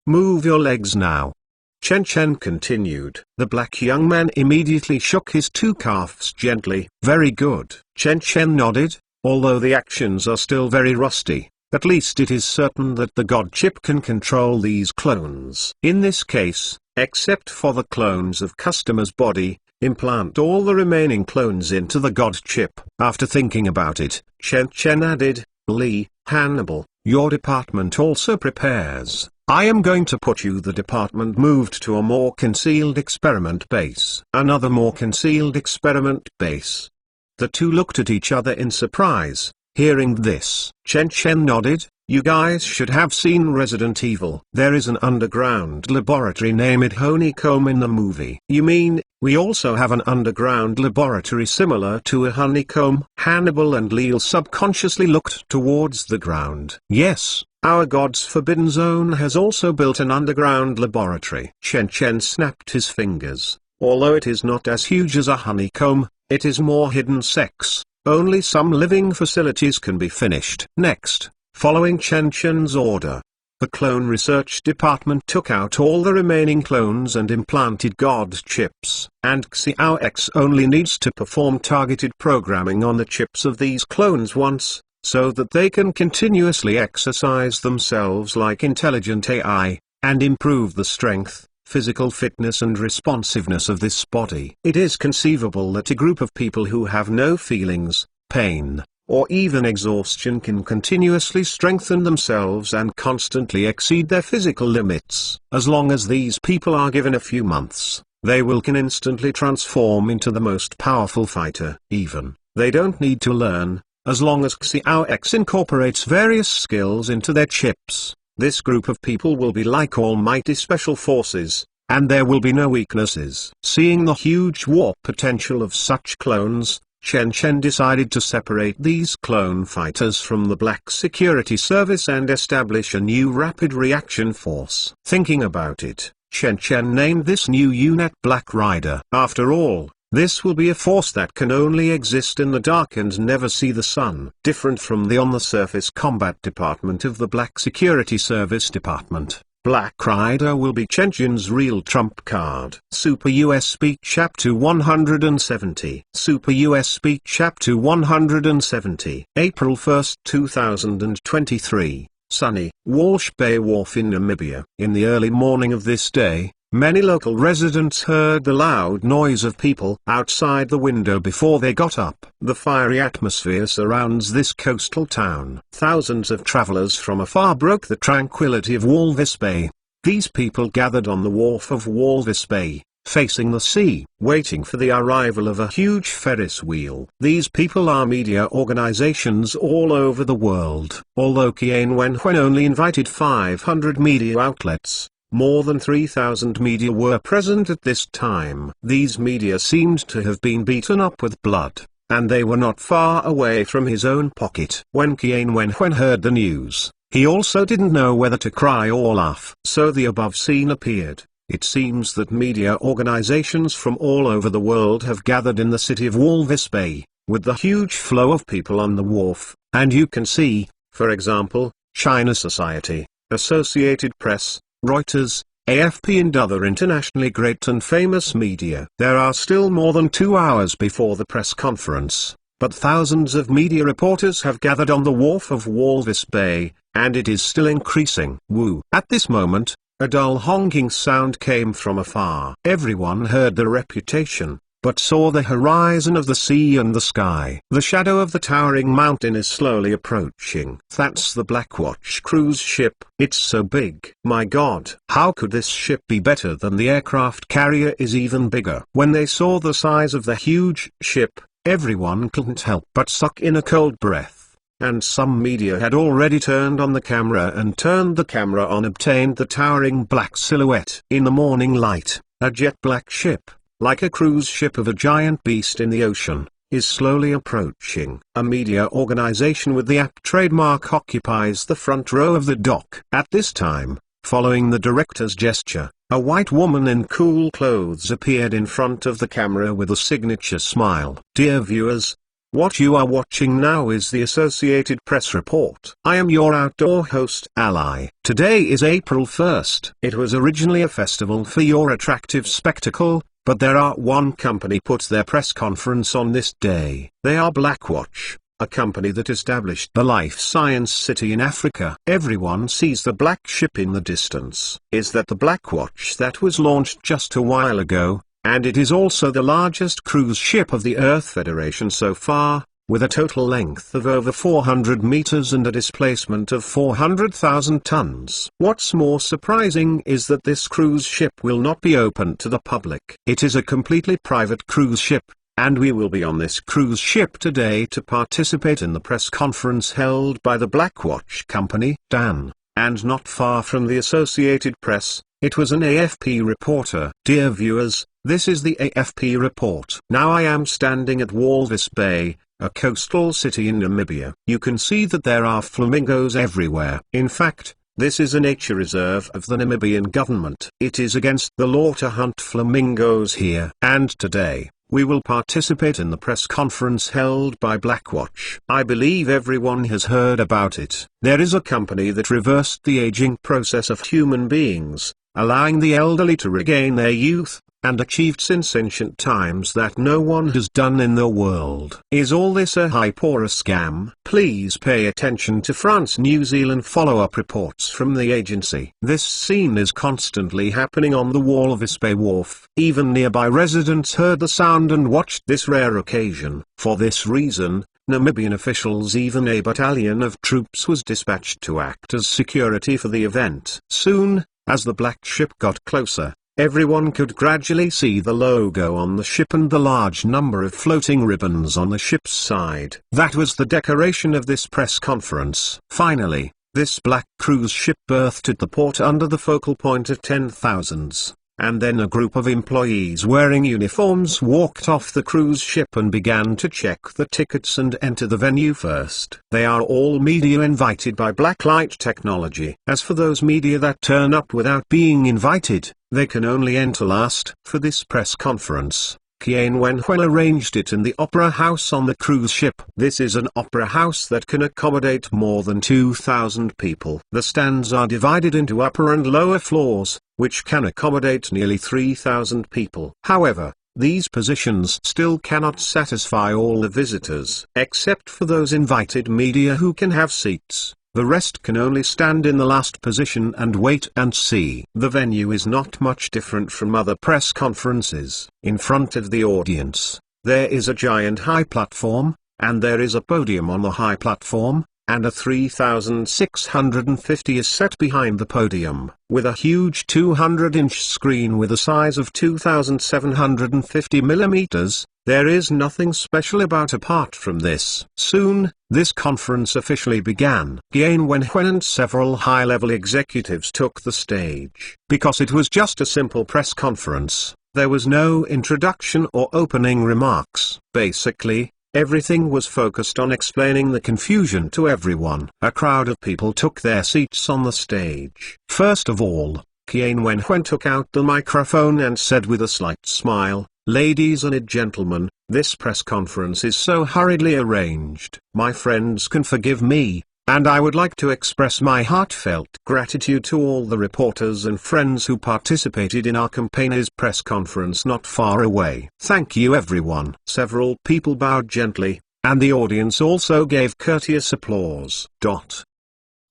"Move your legs now." Chen Chen continued. The black young man immediately shook his two calves gently. "Very good." Chen Chen nodded. Although the actions are still very rusty, at least it is certain that the God chip can control these clones. In this case, except for the clones of customer's body, implant all the remaining clones into the God chip. After thinking about it, Chen Chen added, "Lee, Hannibal, your department also prepares. I am going to put you." The department moved to a more concealed experiment base. Another more concealed experiment base. The two looked at each other in surprise. Hearing this, Chen Chen nodded. "You guys should have seen Resident Evil. There is an underground laboratory named Honeycomb in the movie." "You mean, we also have an underground laboratory similar to a honeycomb?" Hannibal and Leal subconsciously looked towards the ground. "Yes, our God's Forbidden Zone has also built an underground laboratory." Chen Chen snapped his fingers. "Although it is not as huge as a honeycomb, it is more hidden sex. Only some living facilities can be finished." Next, following Chen Chen's order, the clone research department took out all the remaining clones and implanted God chips. And Xiao X only needs to perform targeted programming on the chips of these clones once, so that they can continuously exercise themselves like intelligent AI, and improve the strength, physical fitness and responsiveness of this body. It is conceivable that a group of people who have no feelings, pain, or even exhaustion can continuously strengthen themselves and constantly exceed their physical limits. As long as these people are given a few months, they can instantly transform into the most powerful fighter. Even, they don't need to learn, as long as Xiao X incorporates various skills into their chips. This group of people will be like almighty special forces, and there will be no weaknesses. Seeing the huge warp potential of such clones, Chen Chen decided to separate these clone fighters from the Black Security Service and establish a new Rapid Reaction Force. Thinking about it, Chen Chen named this new unit Black Rider. After all, this will be a force that can only exist in the dark and never see the sun. Different from the on-the-surface combat department of the Black Security Service Department, Black Rider will be Chen Chen's real trump card. Super USB Chapter 170. Super USB Chapter 170. April 1, 2023. Sunny, Walsh Bay Wharf in Namibia. In the early morning of this day, many local residents heard the loud noise of people outside the window before they got up. The fiery atmosphere surrounds this coastal town. Thousands of travelers from afar broke the tranquility of Walvis Bay. These people gathered on the wharf of Walvis Bay, facing the sea, waiting for the arrival of a huge Ferris wheel. These people are media organizations all over the world. Although Kian Wenhui only invited 500 media outlets, more than 3,000 media were present at this time. These media seemed to have been beaten up with blood, and they were not far away from his own pocket. When Kian Wenhui heard the news, he also didn't know whether to cry or laugh. So the above scene appeared. It seems that media organizations from all over the world have gathered in the city of Walvis Bay, with the huge flow of people on the wharf, and you can see, for example, China Society, Associated Press, Reuters, AFP and other internationally great and famous media. There are still more than 2 hours before the press conference, but thousands of media reporters have gathered on the wharf of Walvis Bay, and it is still increasing. Woo! At this moment, a dull honking sound came from afar. Everyone heard the reputation, but saw the horizon of the sea and the sky. The shadow of the towering mountain is slowly approaching. That's the Blackwatch cruise ship. It's so big. My God! How could this ship be better than the aircraft carrier is even bigger? When they saw the size of the huge ship, everyone couldn't help but suck in a cold breath. And some media had already turned on the camera and turned the camera on obtained the towering black silhouette. In the morning light, a jet black ship, like a cruise ship of a giant beast in the ocean, is slowly approaching. A media organization with the app trademark occupies the front row of the dock. At this time, following the director's gesture, a white woman in cool clothes appeared in front of the camera with a signature smile. Dear viewers, what you are watching now is the Associated Press report. I am your outdoor host, Ally. Today is April 1st. It was originally a festival for your attractive spectacle, but one company put their press conference on this day. They are Blackwatch, a company that established the Life Science City in Africa. Everyone sees the black ship in the distance. Is that the Blackwatch that was launched just a while ago? And it is also the largest cruise ship of the Earth Federation so far, with a total length of over 400 meters and a displacement of 400,000 tons. What's more surprising is that this cruise ship will not be open to the public. It is a completely private cruise ship, and we will be on this cruise ship today to participate in the press conference held by the Blackwatch Company, Dan. And not far from the Associated Press, it was an AFP reporter. Dear viewers, this is the AFP report. Now I am standing at Walvis Bay, a coastal city in Namibia. You can see that there are flamingos everywhere. In fact, this is a nature reserve of the Namibian government. It is against the law to hunt flamingos here. And today, we will participate in the press conference held by Blackwatch. I believe everyone has heard about it. There is a company that reversed the aging process of human beings, allowing the elderly to regain their youth, and achieved since ancient times that no one has done in the world. Is all this a hype or a scam? Please pay attention to France New Zealand follow-up reports from the agency. This scene is constantly happening on the Walvis Bay wharf. Even nearby residents heard the sound and watched this rare occasion. For this reason, Namibian officials, even a battalion of troops was dispatched to act as security for the event. Soon, as the black ship got closer, everyone could gradually see the logo on the ship and the large number of floating ribbons on the ship's side. That was the decoration of this press conference. Finally, this black cruise ship berthed at the port under the focal point of 10,000s. And then a group of employees wearing uniforms walked off the cruise ship and began to check the tickets and enter the venue first. They are all media invited by Blacklight Technology. As for those media that turn up without being invited, they can only enter last. For this press conference, Kian Wenhui arranged it in the Opera House on the cruise ship. This is an opera house that can accommodate more than 2,000 people. The stands are divided into upper and lower floors, which can accommodate nearly 3,000 people. However, these positions still cannot satisfy all the visitors. Except for those invited media who can have seats, the rest can only stand in the last position and wait and see. The venue is not much different from other press conferences. In front of the audience, there is a giant high platform, and there is a podium on the high platform, and a 3650 is set behind the podium, with a huge 200-inch screen with a size of 2750 millimeters. There is nothing special apart from this. Soon, this conference officially began. Tian Wenhui and several high-level executives took the stage. Because it was just a simple press conference, there was no introduction or opening remarks. Basically, everything was focused on explaining the confusion to everyone. A crowd of people took their seats on the stage. First of all, Tian Wenhui took out the microphone and said with a slight smile, "Ladies and gentlemen, this press conference is so hurriedly arranged. My friends can forgive me, and I would like to express my heartfelt gratitude to all the reporters and friends who participated in our company's press conference not far away. Thank you everyone." Several people bowed gently, and the audience also gave courteous applause.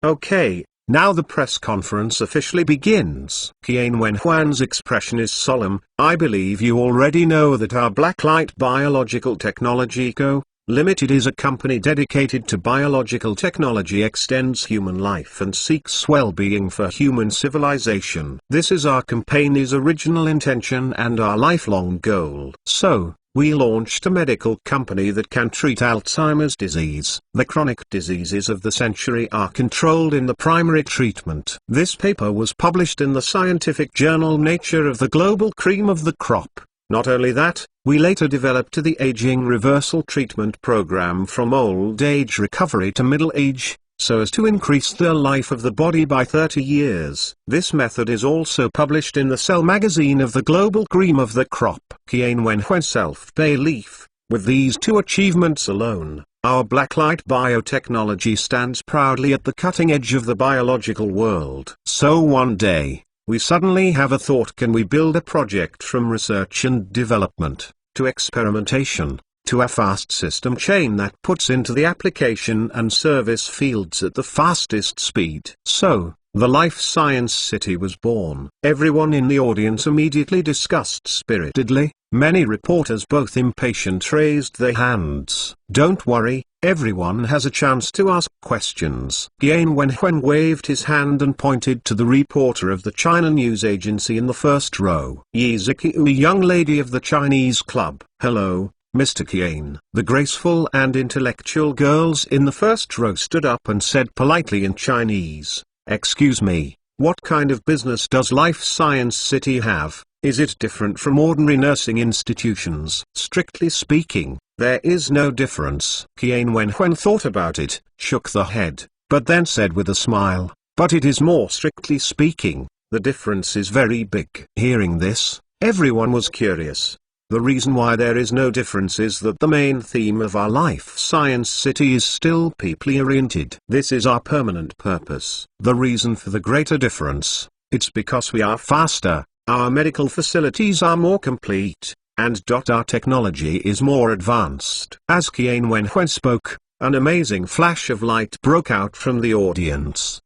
Okay. Now the press conference officially begins. Tian Wenhuan's expression is solemn. "I believe you already know that our Blacklight Biological Technology Co. Limited is a company dedicated to biological technology, extends human life and seeks well-being for human civilization. This is our company's original intention and our lifelong goal. So, we launched a medical company that can treat Alzheimer's disease. The chronic diseases of the century are controlled in the primary treatment." This paper was published in the scientific journal Nature of the global cream of the crop. Not only that, we later developed the aging reversal treatment program from old age recovery to middle age, so as to increase the life of the body by 30 years. This method is also published in the Cell magazine of the global cream of the crop. Tian Wenhui self-belief. With these two achievements alone, our Blacklight biotechnology stands proudly at the cutting edge of the biological world. So one day, we suddenly have a thought: can we build a project from research and development, to experimentation, to a fast system chain that puts into the application and service fields at the fastest speed? So, the Life Science City was born. Everyone in the audience immediately discussed spiritedly. Many reporters, both impatient, raised their hands. Don't worry, everyone has a chance to ask questions. Tian Wenhui waved his hand and pointed to the reporter of the China news agency in the first row. Yi Ziqiu, a young lady of the Chinese club. "Hello, Mr. Tian." The graceful and intellectual girls in the first row stood up and said politely in Chinese, "Excuse me, what kind of business does Life Science City have? Is it different from ordinary nursing institutions?" Strictly speaking, there is no difference. Tian Wenhui thought about it, shook the head, but then said with a smile, "But it is more. Strictly speaking, the difference is very big." Hearing this, everyone was curious. The reason why there is no difference is that the main theme of our Life Science City is still people-oriented. This is our permanent purpose. The reason for the greater difference, it's because we are faster, our medical facilities are more complete, and our technology is more advanced. As Tian Wenhui spoke, an amazing flash of light broke out from the audience.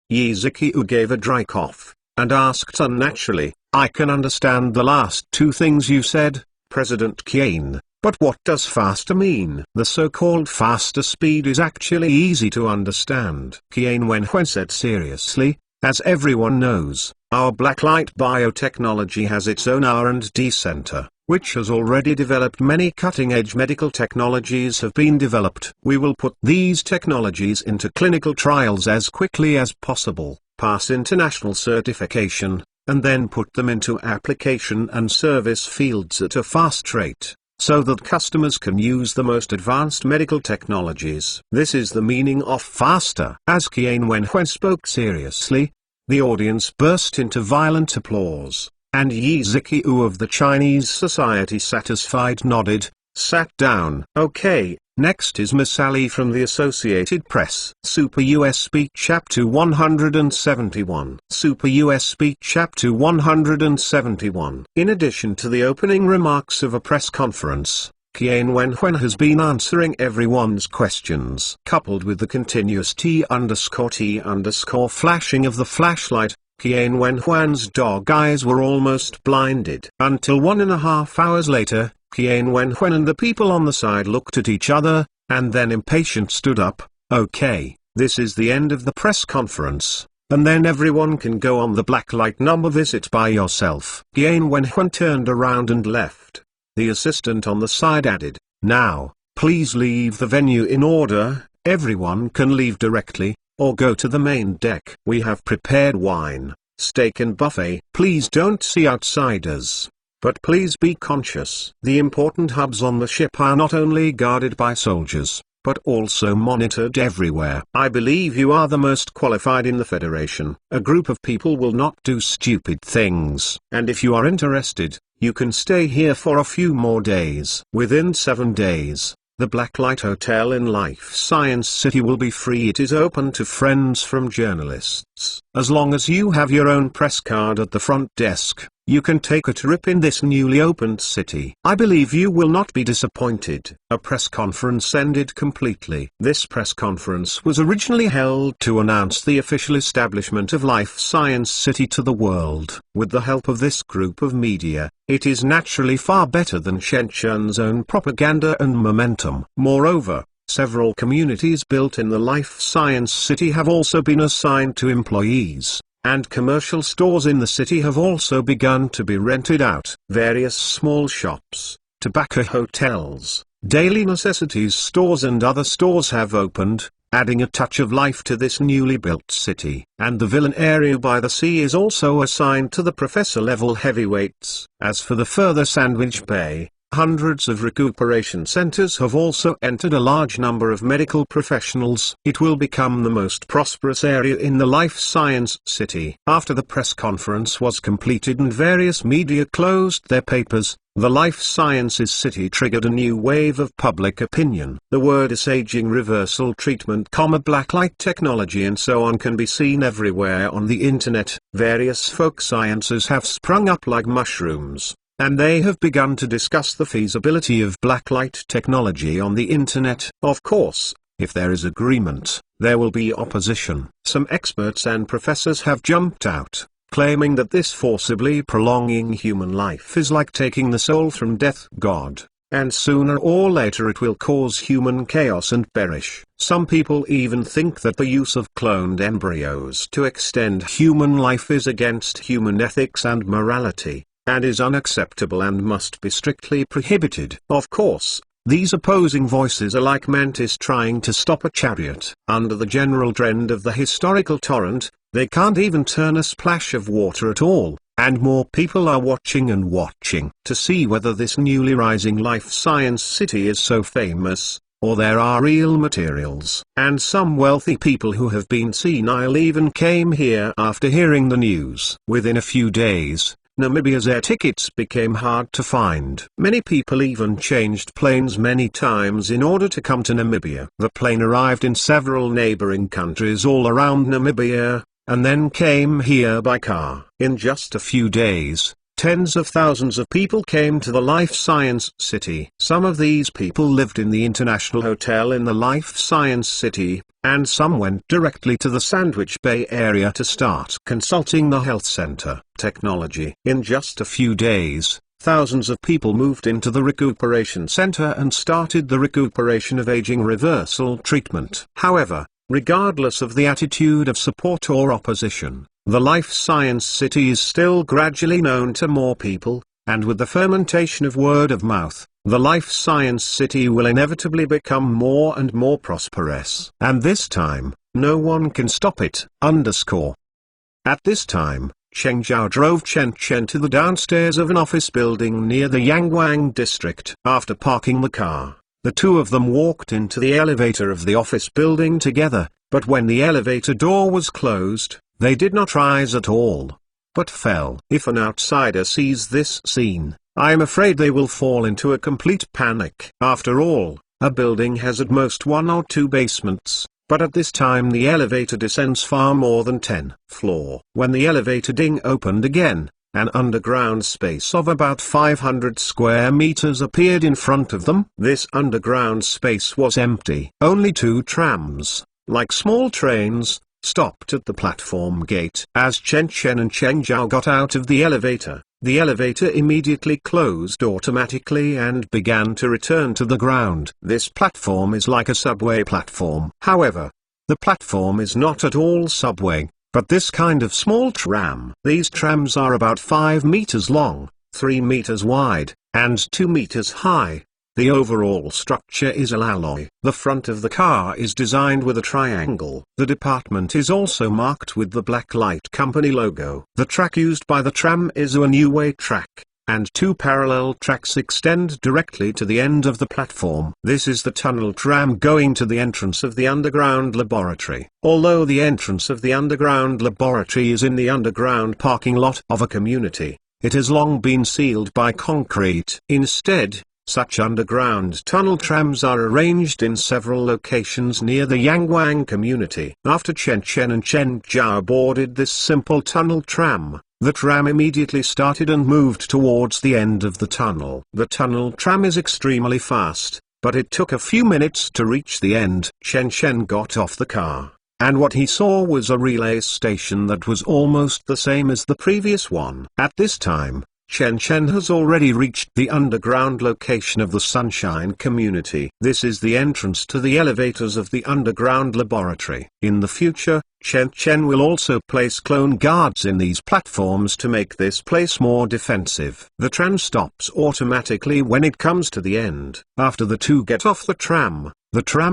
Yi Ziqiu gave a dry cough, and asked unnaturally, "I can understand the last two things you said, President Tian, but what does faster mean?" The so-called faster speed is actually easy to understand. Tian Wenhui said seriously, "As everyone knows, our Blacklight biotechnology has its own R&D center, which has already developed many cutting-edge medical technologies have been developed. We will put these technologies into clinical trials as quickly as possible, pass international certification, and then put them into application and service fields at a fast rate, so that customers can use the most advanced medical technologies. This is the meaning of faster." As Tian Wenhui spoke seriously, the audience burst into violent applause, and Yi Ziqiu of the Chinese Society satisfied nodded, sat down. Okay, next is Miss Ali from the Associated Press. Super US Speech Chapter 171. Super US Speech Chapter 171. In addition to the opening remarks of a press conference, Tian Wenhui has been answering everyone's questions. Coupled with the continuous T_T_ flashing of the flashlight, Tian Wenhuan's dog eyes were almost blinded. Until 1.5 hours later, Tian Wenhui and the people on the side looked at each other, and then impatient stood up, Okay, this is the end of the press conference. And then everyone can go on the blacklight number visit by yourself. Yan Wenhuan turned around and left. The assistant on the side added, "Now, please leave the venue in order. Everyone can leave directly, or go to the main deck. We have prepared wine, steak and buffet. Please don't see outsiders. But please be conscious. The important hubs on the ship are not only guarded by soldiers, but also monitored everywhere. I believe you are the most qualified in the Federation. A group of people will not do stupid things. And if you are interested, you can stay here for a few more days. Within 7 days, the Blacklight Hotel in Life Science City will be free. It is open to friends from journalists. As long as you have your own press card at the front desk, you can take a trip in this newly opened city. I believe you will not be disappointed." A press conference ended completely. This press conference was originally held to announce the official establishment of Life Science City to the world. With the help of this group of media, it is naturally far better than Shenzhen's own propaganda and momentum. Moreover, several communities built in the Life Science City have also been assigned to employees, and commercial stores in the city have also begun to be rented out. Various small shops, tobacco hotels, daily necessities stores and other stores have opened, adding a touch of life to this newly built city. And the villain area by the sea is also assigned to the professor-level heavyweights. As for the further Sandwich Bay, hundreds of recuperation centers have also entered a large number of medical professionals. It will become the most prosperous area in the Life Science City. After the press conference was completed and various media closed their papers, the Life Sciences City triggered a new wave of public opinion. The word aging reversal treatment, blacklight technology and so on can be seen everywhere on the internet. Various folk sciences have sprung up like mushrooms, and they have begun to discuss the feasibility of blacklight technology on the internet. Of course, if there is agreement, there will be opposition. Some experts and professors have jumped out, claiming that this forcibly prolonging human life is like taking the soul from death god, and sooner or later it will cause human chaos and perish. Some people even think that the use of cloned embryos to extend human life is against human ethics and morality, and is unacceptable and must be strictly prohibited. Of course, these opposing voices are like mantis trying to stop a chariot. Under the general trend of the historical torrent, they can't even turn a splash of water at all, and more people are watching and watching to see whether this newly rising Life Science City is so famous, or there are real materials. And some wealthy people who have been senile even came here after hearing the news. Within a few days, Namibia's air tickets became hard to find. Many people even changed planes many times in order to come to Namibia. The plane arrived in several neighboring countries all around Namibia, and then came here by car. In just a few days, tens of thousands of people came to the Life Science City. Some of these people lived in the International Hotel in the Life Science City, and some went directly to the Sandwich Bay area to start consulting the health center technology. In just a few days, thousands of people moved into the recuperation center and started the recuperation of aging reversal treatment. However, regardless of the attitude of support or opposition, the Life Science City is still gradually known to more people, and with the fermentation of word of mouth, the Life Science City will inevitably become more and more prosperous. And this time, no one can stop it. At this time, Cheng Zhao drove Chen Chen to the downstairs of an office building near the Yangwang district. After parking the car, the two of them walked into the elevator of the office building together, but when the elevator door was closed, they did not rise at all, but fell. If an outsider sees this scene, I am afraid they will fall into a complete panic. After all, a building has at most 1 or 2 basements, but at this time the elevator descends far more than 10 floors. When the elevator ding opened again, an underground space of about 500 square meters appeared in front of them. This underground space was empty. Only 2 trams, like small trains, stopped at the platform gate. As Chen Chen and Cheng Zhao got out of the elevator, The elevator immediately closed automatically and began to return to the ground. This platform is like a subway platform. However, the platform is not at all subway, but this kind of small tram. These trams are about 5 meters long, 3 meters wide, and 2 meters high. The overall structure is alloy. The front of the car is designed with a triangle. The department is also marked with the Black Light Company logo. The track used by the tram is a new-way track, and 2 parallel tracks extend directly to the end of the platform. This is the tunnel tram going to the entrance of the underground laboratory. Although the entrance of the underground laboratory is in the underground parking lot of a community, it has long been sealed by concrete. Instead, such underground tunnel trams are arranged in several locations near the Yangwang community. After Chen Chen and Chen Zhao boarded this simple tunnel tram, the tram immediately started and moved towards the end of the tunnel. The tunnel tram is extremely fast, but it took a few minutes to reach the end. Chen Chen got off the car, and what he saw was a relay station that was almost the same as the previous one. At this time, Chen Chen has already reached the underground location of the Sunshine community. This is the entrance to the elevators of the underground laboratory. In the future, Chen Chen will also place clone guards in these platforms to make this place more defensive. The tram stops automatically when it comes to the end. After the two get off the tram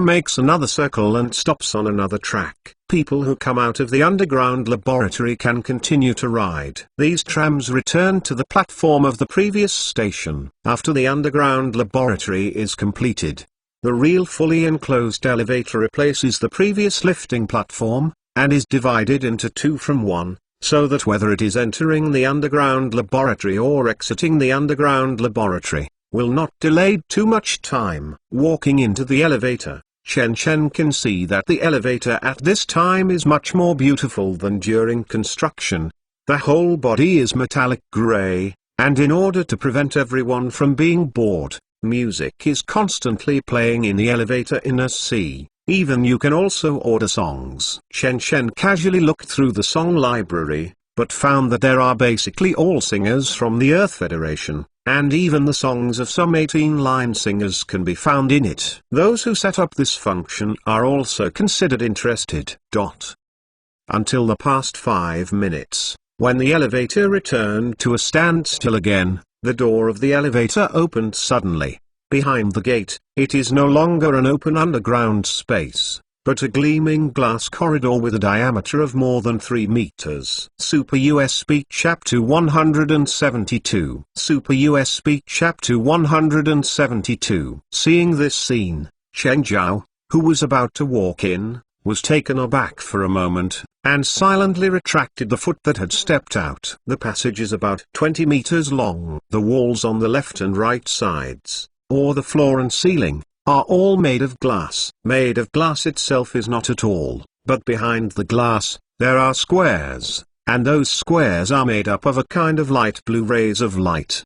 makes another circle and stops on another track. People who come out of the underground laboratory can continue to ride. These trams return to the platform of the previous station. After the underground laboratory is completed, the real fully enclosed elevator replaces the previous lifting platform, and is divided into 2 from 1, so that whether it is entering the underground laboratory or exiting the underground laboratory, will not delay too much time. Walking into the elevator, Chen Chen can see that the elevator at this time is much more beautiful than during construction. The whole body is metallic gray, and in order to prevent everyone from being bored, music is constantly playing in the elevator in a C. Even you can also order songs. Chen Chen casually looked through the song library, but found that there are basically all singers from the Earth Federation, and even the songs of some 18-line singers can be found in it. Those who set up this function are also considered interested. Until the past 5 minutes, when the elevator returned to a standstill again, the door of the elevator opened suddenly. Behind the gate, it is no longer an open underground space, but a gleaming glass corridor with a diameter of more than 3 meters. Super USB Chapter 172. Super USB Chapter 172. Seeing this scene, Chen Zhao, who was about to walk in, was taken aback for a moment, and silently retracted the foot that had stepped out. The passage is about 20 meters long. The walls on the left and right sides, or the floor and ceiling, are all made of glass. Made of glass itself is not at all, but behind the glass, there are squares, and those squares are made up of a kind of light blue rays of light.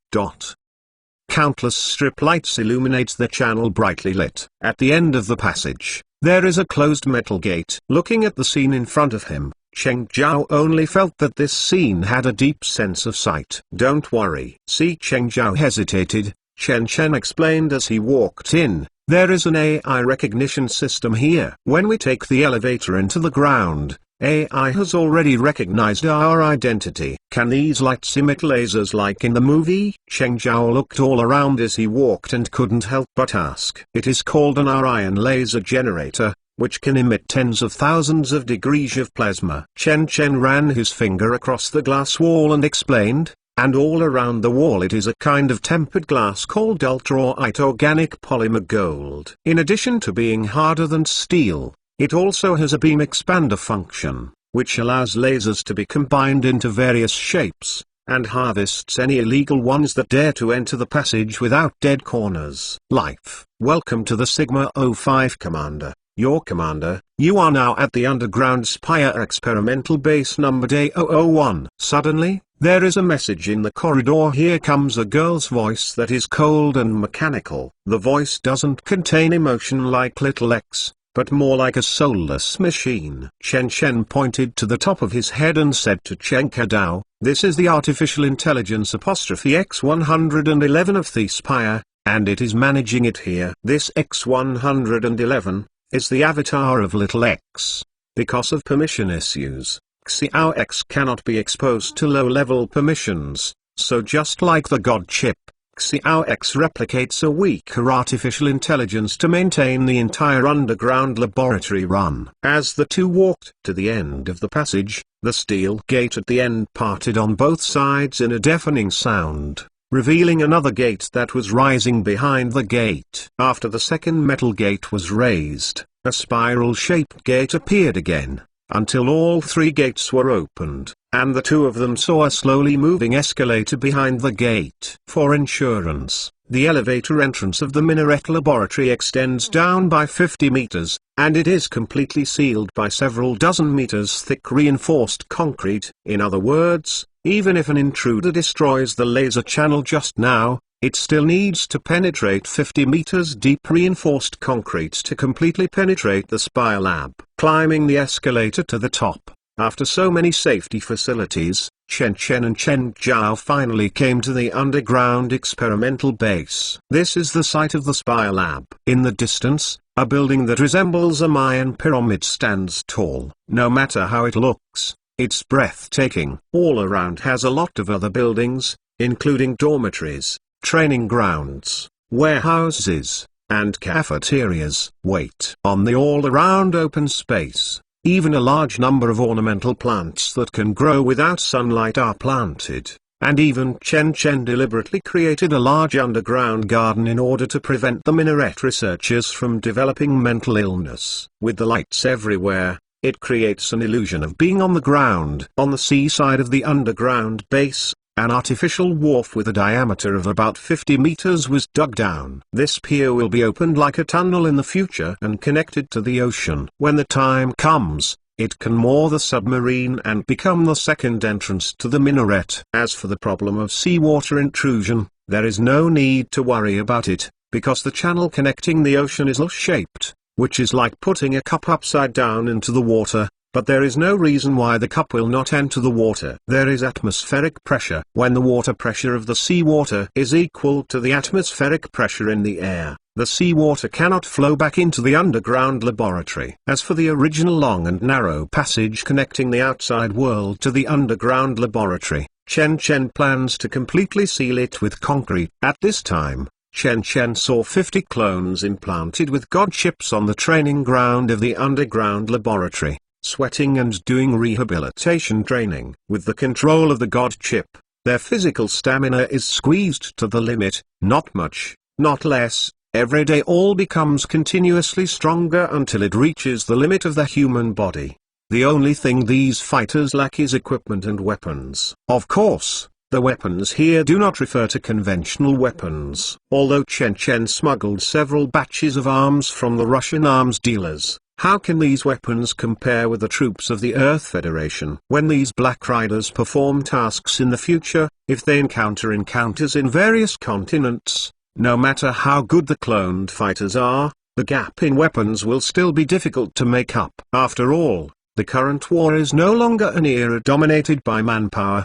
Countless strip lights illuminate the channel brightly lit. At the end of the passage, there is a closed metal gate. Looking at the scene in front of him, Chen Zhao only felt that this scene had a deep sense of sight. Don't worry. See, Chen Zhao hesitated. Chen Chen explained as he walked in, there is an AI recognition system here. When we take the elevator into the ground, AI has already recognized our identity. Can these lights emit lasers like in the movie? Chen Zhao looked all around as he walked and couldn't help but ask. It is called an Orion laser generator, which can emit tens of thousands of degrees of plasma. Chen Chen ran his finger across the glass wall and explained, and all around the wall it is a kind of tempered glass called ultra-white organic polymer gold. In addition to being harder than steel, it also has a beam expander function, which allows lasers to be combined into various shapes, and harvests any illegal ones that dare to enter the passage without dead corners. Life. Welcome to the Sigma 05 Commander. Your commander, you are now at the underground Spire experimental base number Day 001. Suddenly, there is a message in the corridor. Here comes a girl's voice that is cold and mechanical. The voice doesn't contain emotion like Little X, but more like a soulless machine. Chen Chen pointed to the top of his head and said to Chen Kadao, "This is the artificial intelligence X111 of the Spire, and it is managing it here. This X111 is the avatar of little x. Because of permission issues, Xiao X cannot be exposed to low-level permissions, so just like the God chip, Xiao X replicates a weaker artificial intelligence to maintain the entire underground laboratory run." As the two walked to the end of the passage, the steel gate at the end parted on both sides in a deafening sound, revealing another gate that was rising behind the gate. After the second metal gate was raised, a spiral-shaped gate appeared again, until all three gates were opened, and the two of them saw a slowly moving escalator behind the gate. For insurance, the elevator entrance of the Minaret laboratory extends down by 50 meters, and it is completely sealed by several dozen meters thick reinforced concrete. In other words, even if an intruder destroys the laser channel just now, it still needs to penetrate 50 meters deep reinforced concrete to completely penetrate the Spire Lab. Climbing the escalator to the top, after so many safety facilities, Chen Chen and Chen Zhao finally came to the underground experimental base. This is the site of the Spire Lab. In the distance, a building that resembles a Mayan pyramid stands tall. No matter how it looks, it's breathtaking. All around has a lot of other buildings, including dormitories, training grounds, warehouses, and cafeterias. Wait. On the all-around open space, even a large number of ornamental plants that can grow without sunlight are planted, and even Chen Chen deliberately created a large underground garden in order to prevent the Minaret researchers from developing mental illness. With the lights everywhere, it creates an illusion of being on the ground. On the seaside of the underground base, an artificial wharf with a diameter of about 50 meters was dug down. This pier will be opened like a tunnel in the future and connected to the ocean. When the time comes, it can moor the submarine and become the second entrance to the Minaret. As for the problem of seawater intrusion, there is no need to worry about it, because the channel connecting the ocean is L-shaped, which is like putting a cup upside down into the water. But there is no reason why the cup will not enter the water. There is atmospheric pressure. When the water pressure of the seawater is equal to the atmospheric pressure in the air, the seawater cannot flow back into the underground laboratory. As for the original long and narrow passage connecting the outside world to the underground laboratory, Chen Chen plans to completely seal it with concrete. At this time, Chen Chen saw 50 clones implanted with God chips on the training ground of the underground laboratory, sweating and doing rehabilitation training. With the control of the God chip, their physical stamina is squeezed to the limit, not much, not less. Every day all becomes continuously stronger until it reaches the limit of the human body. The only thing these fighters lack is equipment and weapons. Of course, the weapons here do not refer to conventional weapons. Although Chen Chen smuggled several batches of arms from the Russian arms dealers, how can these weapons compare with the troops of the Earth Federation? When these Black Riders perform tasks in the future, if they encounter encounters in various continents, no matter how good the cloned fighters are, the gap in weapons will still be difficult to make up. After all, the current war is no longer an era dominated by manpower.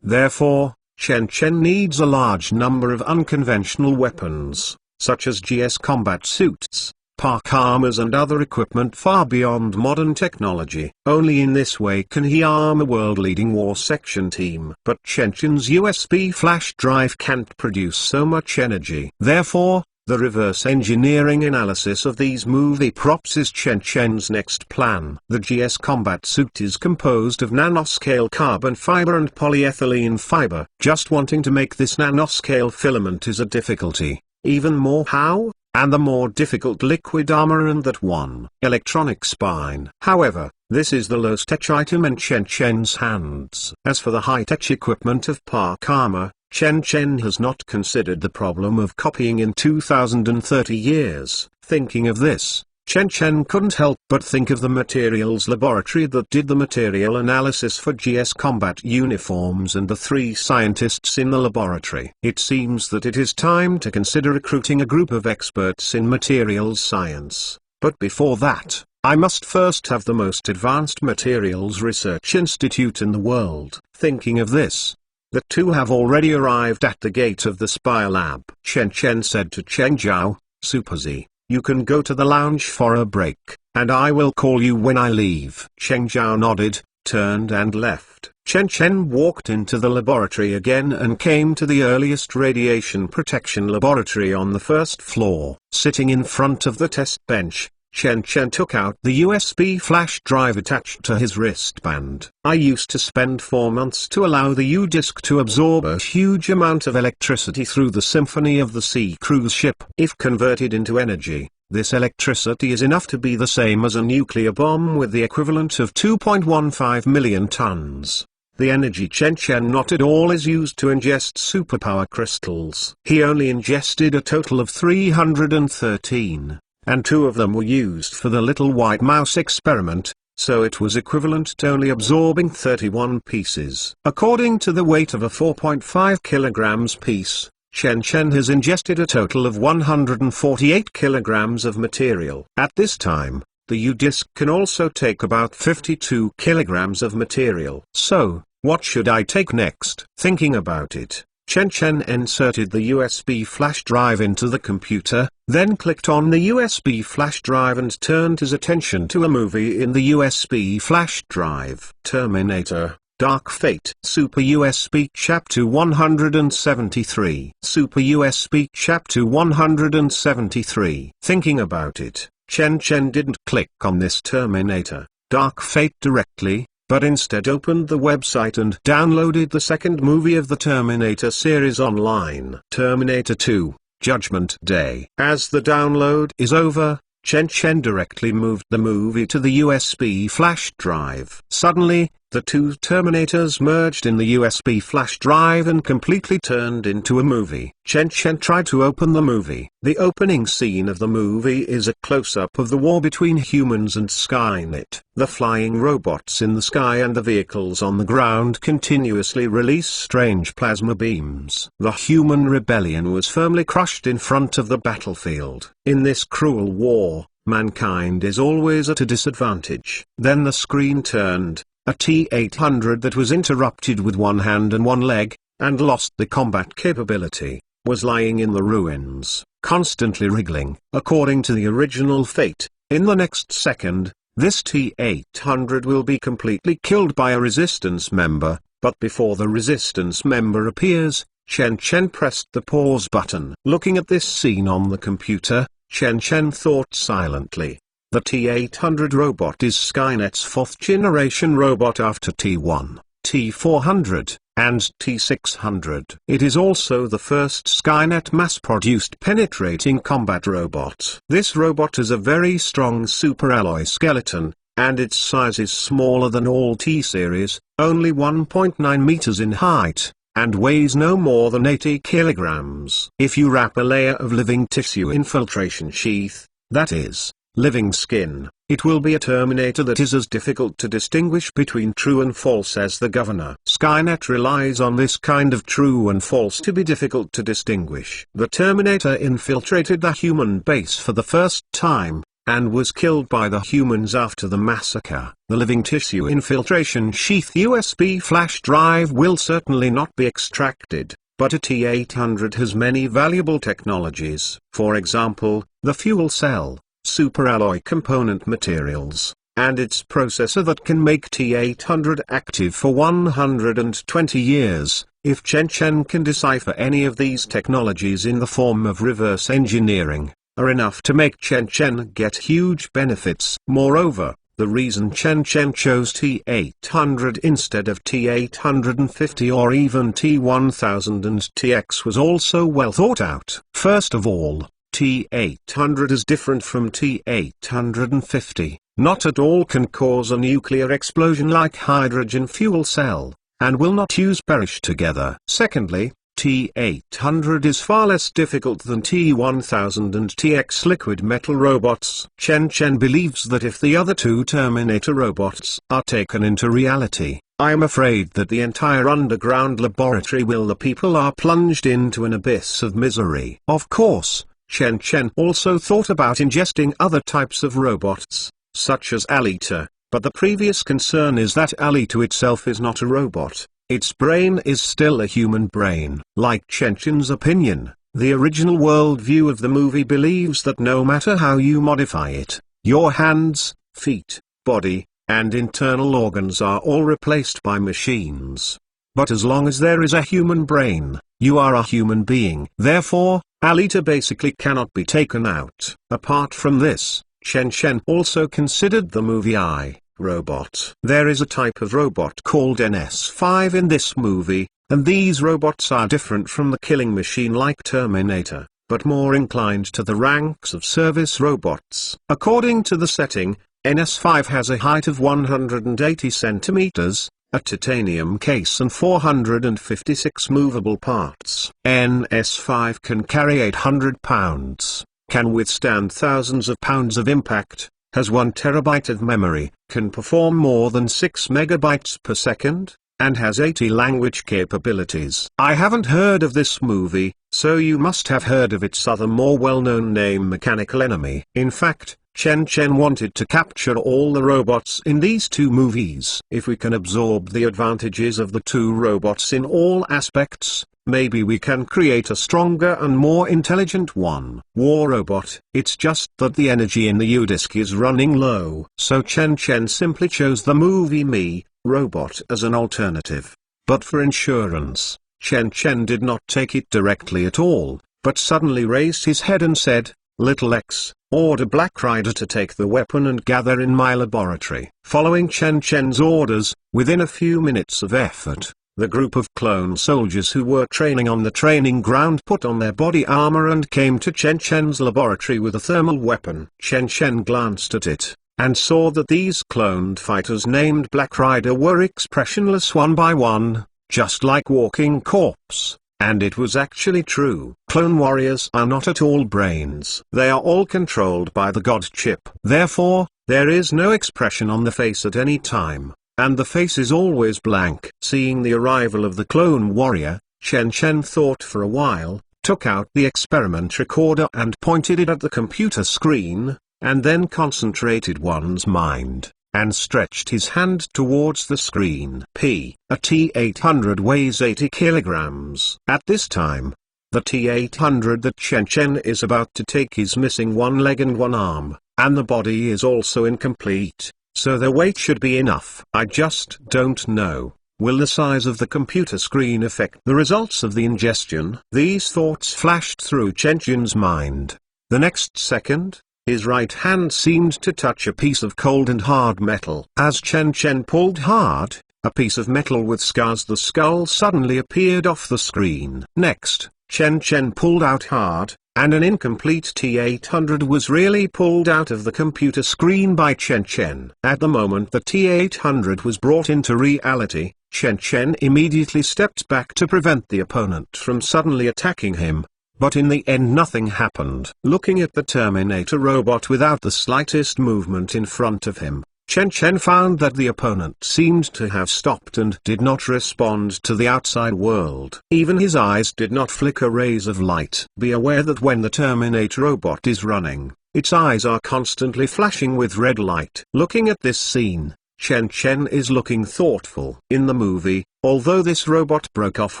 Therefore, Chen Chen needs a large number of unconventional weapons, such as GS combat suits, park armors and other equipment far beyond modern technology. Only in this way can he arm a world-leading war section team. But Chen Chen's USB flash drive can't produce so much energy. Therefore, the reverse engineering analysis of these movie props is Chen Chen's next plan. The GS combat suit is composed of nanoscale carbon fiber and polyethylene fiber. Just wanting to make this nanoscale filament is a difficulty. Even more how? And the more difficult liquid armor and that one, electronic spine. However, this is the lowest-tech item in Chen Chen's hands. As for the high-tech equipment of park armor, Chen Chen has not considered the problem of copying in 2030 years. Thinking of this, Chen Chen couldn't help but think of the materials laboratory that did the material analysis for GS combat uniforms and the 3 scientists in the laboratory. It seems that it is time to consider recruiting a group of experts in materials science. But before that, I must first have the most advanced materials research institute in the world. Thinking of this, the two have already arrived at the gate of the spy lab. Chen Chen said to Chen Zhao, Super Z, you can go to the lounge for a break, and I will call you when I leave. Chen Zhao nodded, turned and left. Chen Chen walked into the laboratory again and came to the earliest radiation protection laboratory on the first floor. Sitting in front of the test bench, Chen Chen took out the USB flash drive attached to his wristband. I used to spend 4 months to allow the U-disk to absorb a huge amount of electricity through the Symphony of the Sea cruise ship. If converted into energy, this electricity is enough to be the same as a nuclear bomb with the equivalent of 2.15 million tons. The energy Chen Chen not at all is used to ingest superpower crystals. He only ingested a total of 313. And 2 of them were used for the little white mouse experiment, so it was equivalent to only absorbing 31 pieces. According to the weight of a 4.5 kilograms piece, Chen Chen has ingested a total of 148 kilograms of material. At this time, the U-disk can also take about 52 kilograms of material. So, what should I take next? Thinking about it, Chen Chen inserted the USB flash drive into the computer, then clicked on the USB flash drive and turned his attention to a movie in the USB flash drive. Terminator, Dark Fate. Super USB Chapter 173. Super USB Chapter 173. Thinking about it, Chen Chen didn't click on this Terminator, Dark Fate directly, but instead opened the website and downloaded the second movie of the Terminator series online. Terminator 2, Judgment Day. As the download is over, Chen Chen directly moved the movie to the USB flash drive. Suddenly, the 2 Terminators merged in the USB flash drive and completely turned into a movie. Chen Chen tried to open the movie. The opening scene of the movie is a close-up of the war between humans and Skynet. The flying robots in the sky and the vehicles on the ground continuously release strange plasma beams. The human rebellion was firmly crushed in front of the battlefield. In this cruel war, mankind is always at a disadvantage. Then the screen turned. A T-800 that was interrupted with one hand and one leg, and lost the combat capability, was lying in the ruins, constantly wriggling. According to the original fate, in the next second, this T-800 will be completely killed by a resistance member, but before the resistance member appears, Chen Chen pressed the pause button. Looking at this scene on the computer, Chen Chen thought silently. The T-800 robot is Skynet's 4th generation robot after T-1, T-400, and T-600. It is also the first Skynet mass-produced penetrating combat robot. This robot is a very strong superalloy skeleton, and its size is smaller than all T-series, only 1.9 meters in height, and weighs no more than 80 kilograms. If you wrap a layer of living tissue infiltration sheath, that is, living skin, it will be a Terminator that is as difficult to distinguish between true and false as the governor. Skynet relies on this kind of true and false to be difficult to distinguish. The Terminator infiltrated the human base for the first time, and was killed by the humans after the massacre. The living tissue infiltration sheath USB flash drive will certainly not be extracted, but a T-800 has many valuable technologies. For example, the fuel cell, superalloy component materials, and its processor that can make T-800 active for 120 years. If Chen Chen can decipher any of these technologies in the form of reverse engineering, are enough to make Chen Chen get huge benefits. Moreover, the reason Chen Chen chose T-800 instead of T-850 or even T-1000 and TX was also well thought out. First of all, T-800 is different from T-850, not at all can cause a nuclear explosion like hydrogen fuel cell, and will not use perish together. Secondly, T-800 is far less difficult than T-1000 and TX liquid metal robots. Chen Chen believes that if the other 2 Terminator robots are taken into reality, I am afraid that the entire underground laboratory the people are plunged into an abyss of misery. Of course, Chen Chen also thought about ingesting other types of robots, such as Alita, but the previous concern is that Alita itself is not a robot. Its brain is still a human brain. Like Chen Chen's opinion, the original worldview of the movie believes that no matter how you modify it, your hands, feet, body, and internal organs are all replaced by machines. But as long as there is a human brain, you are a human being. Therefore, Alita basically cannot be taken out. Apart from this, Chen Chen also considered the movie I, Robot. There is a type of robot called NS5 in this movie, and these robots are different from the killing machine like Terminator, but more inclined to the ranks of service robots. According to the setting, NS5 has a height of 180 centimeters, a titanium case and 456 movable parts. NS5 can carry 800 pounds, can withstand thousands of pounds of impact, has 1 terabyte of memory, can perform more than 6 megabytes per second, and has 80 language capabilities. I haven't heard of this movie, so you must have heard of its other more well-known name, Mechanical Enemy. In fact, Chen Chen wanted to capture all the robots in these two movies. If we can absorb the advantages of the two robots in all aspects, maybe we can create a stronger and more intelligent one. War Robot. It's just that the energy in the U-Disk is running low. So Chen Chen simply chose the movie Me, Robot as an alternative. But for insurance, Chen Chen did not take it directly at all, but suddenly raised his head and said, "Little X, order Black Rider to take the weapon and gather in my laboratory." Following Chen Chen's orders, within a few minutes of effort, the group of clone soldiers who were training on the training ground put on their body armor and came to Chen Chen's laboratory with a thermal weapon. Chen Chen glanced at it, and saw that these cloned fighters named Black Rider were expressionless one by one, just like walking corpse. And it was actually true. Clone warriors are not at all brains. They are all controlled by the God chip. Therefore, there is no expression on the face at any time, and the face is always blank. Seeing the arrival of the clone warrior, Chen Chen thought for a while, took out the experiment recorder and pointed it at the computer screen, and then concentrated one's mind, and stretched his hand towards the screen. A T-800 weighs 80 kilograms. At this time, the T-800 that Chen Chen is about to take is missing one leg and one arm, and the body is also incomplete, so the weight should be enough. I just don't know, will the size of the computer screen affect the results of the ingestion? These thoughts flashed through Chen Chen's mind. The next second, his right hand seemed to touch a piece of cold and hard metal. As Chen Chen pulled hard, a piece of metal with scars, the skull, suddenly appeared off the screen. Next, Chen Chen pulled out hard, and an incomplete T-800 was really pulled out of the computer screen by Chen Chen. At the moment the T-800 was brought into reality, Chen Chen immediately stepped back to prevent the opponent from suddenly attacking him. But in the end nothing happened. Looking at the Terminator robot without the slightest movement in front of him, Chen Chen found that the opponent seemed to have stopped and did not respond to the outside world. Even his eyes did not flicker rays of light. Be aware that when the Terminator robot is running, its eyes are constantly flashing with red light. Looking at this scene, Chen Chen is looking thoughtful. In the movie, although this robot broke off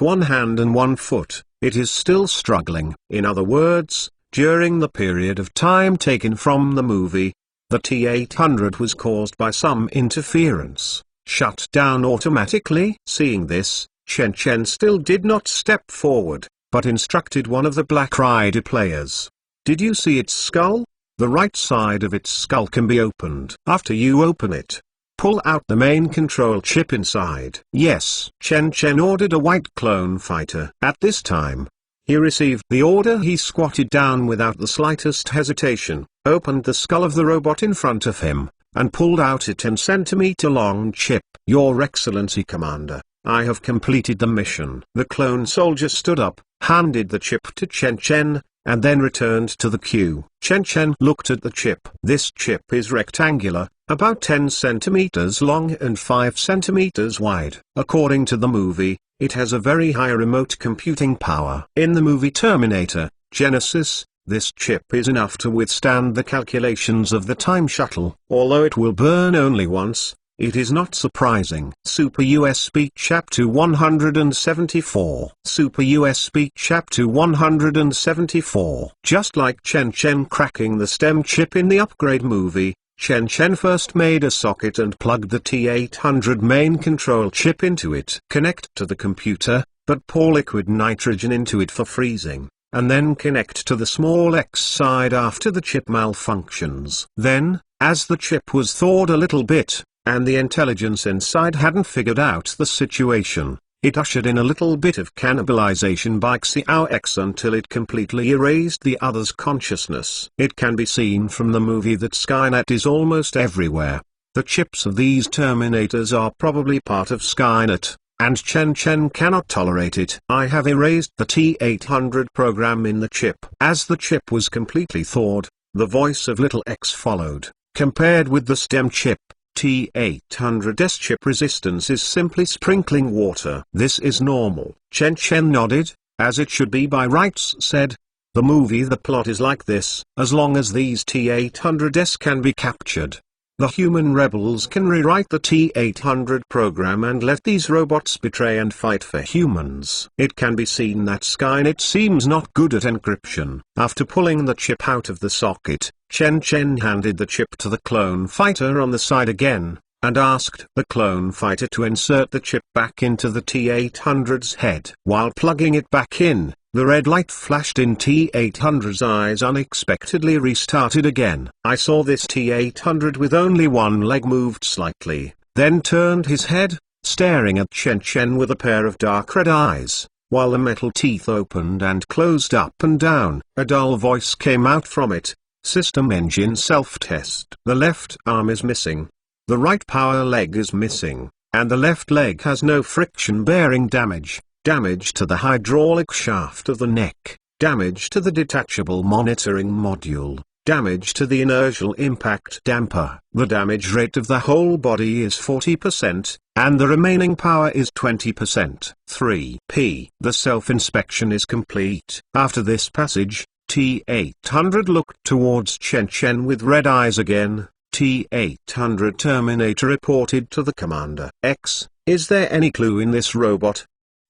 one hand and one foot, it is still struggling. In other words, during the period of time taken from the movie, the T-800 was caused by some interference, shut down automatically. Seeing this, Chen Chen still did not step forward, but instructed one of the Black Rider players. "Did you see its skull? The right side of its skull can be opened. After you open it, pull out the main control chip inside." Yes. Chen Chen ordered a white clone fighter. At this time, he received the order. He squatted down without the slightest hesitation, opened the skull of the robot in front of him, and pulled out a 10-centimeter long chip. "Your Excellency, Commander, I have completed the mission." The clone soldier stood up, handed the chip to Chen Chen, and then returned to the queue. Chen Chen looked at the chip. This chip is rectangular, about 10 centimeters long and 5 centimeters wide. According to the movie, it has a very high remote computing power. In the movie Terminator, Genesis, This chip is enough to withstand the calculations of the time shuttle. Although it will burn only once, it is not surprising. Super USB Chapter 174. Super USB Chapter 174. Just like Chen Chen cracking the STEM chip in the Upgrade movie, Chen Chen first made a socket and plugged the T800 main control chip into it. Connect to the computer, but pour liquid nitrogen into it for freezing, and then connect to the small X side after the chip malfunctions. Then, as the chip was thawed a little bit, and the intelligence inside hadn't figured out the situation, it ushered in a little bit of cannibalization by Xiao X until it completely erased the other's consciousness. It can be seen from the movie that Skynet is almost everywhere. The chips of these Terminators are probably part of Skynet, and Chen Chen cannot tolerate it. I have erased the T800 program in the chip. As the chip was completely thawed, the voice of little X followed. Compared with the STEM chip, T800's chip resistance is simply sprinkling water. This is normal. Chen Chen nodded, as it should be by rights said. The movie the plot is like this. As long as these T800s can be captured, the human rebels can rewrite the T800 program and let these robots betray and fight for humans. It can be seen that Skynet seems not good at encryption. After pulling the chip out of the socket, Chen Chen handed the chip to the clone fighter on the side again, and asked the clone fighter to insert the chip back into the T800's head. While plugging it back in, the red light flashed in T800's eyes unexpectedly restarted again. I saw this T800 with only one leg moved slightly, then turned his head, staring at Chen Chen with a pair of dark red eyes. While the metal teeth opened and closed up and down, a dull voice came out from it. System engine self-test. The left arm is missing. The right power leg is missing, and the left leg has no friction-bearing damage. Damage to the hydraulic shaft of the neck, damage to the detachable monitoring module, damage to the inertial impact damper. The damage rate of the whole body is 40%, and the remaining power is 20%. 3p. The self-inspection is complete. After this passage, T800 looked towards Chen Chen with red eyes again. T800 Terminator reported to the commander. X, is there any clue in this robot?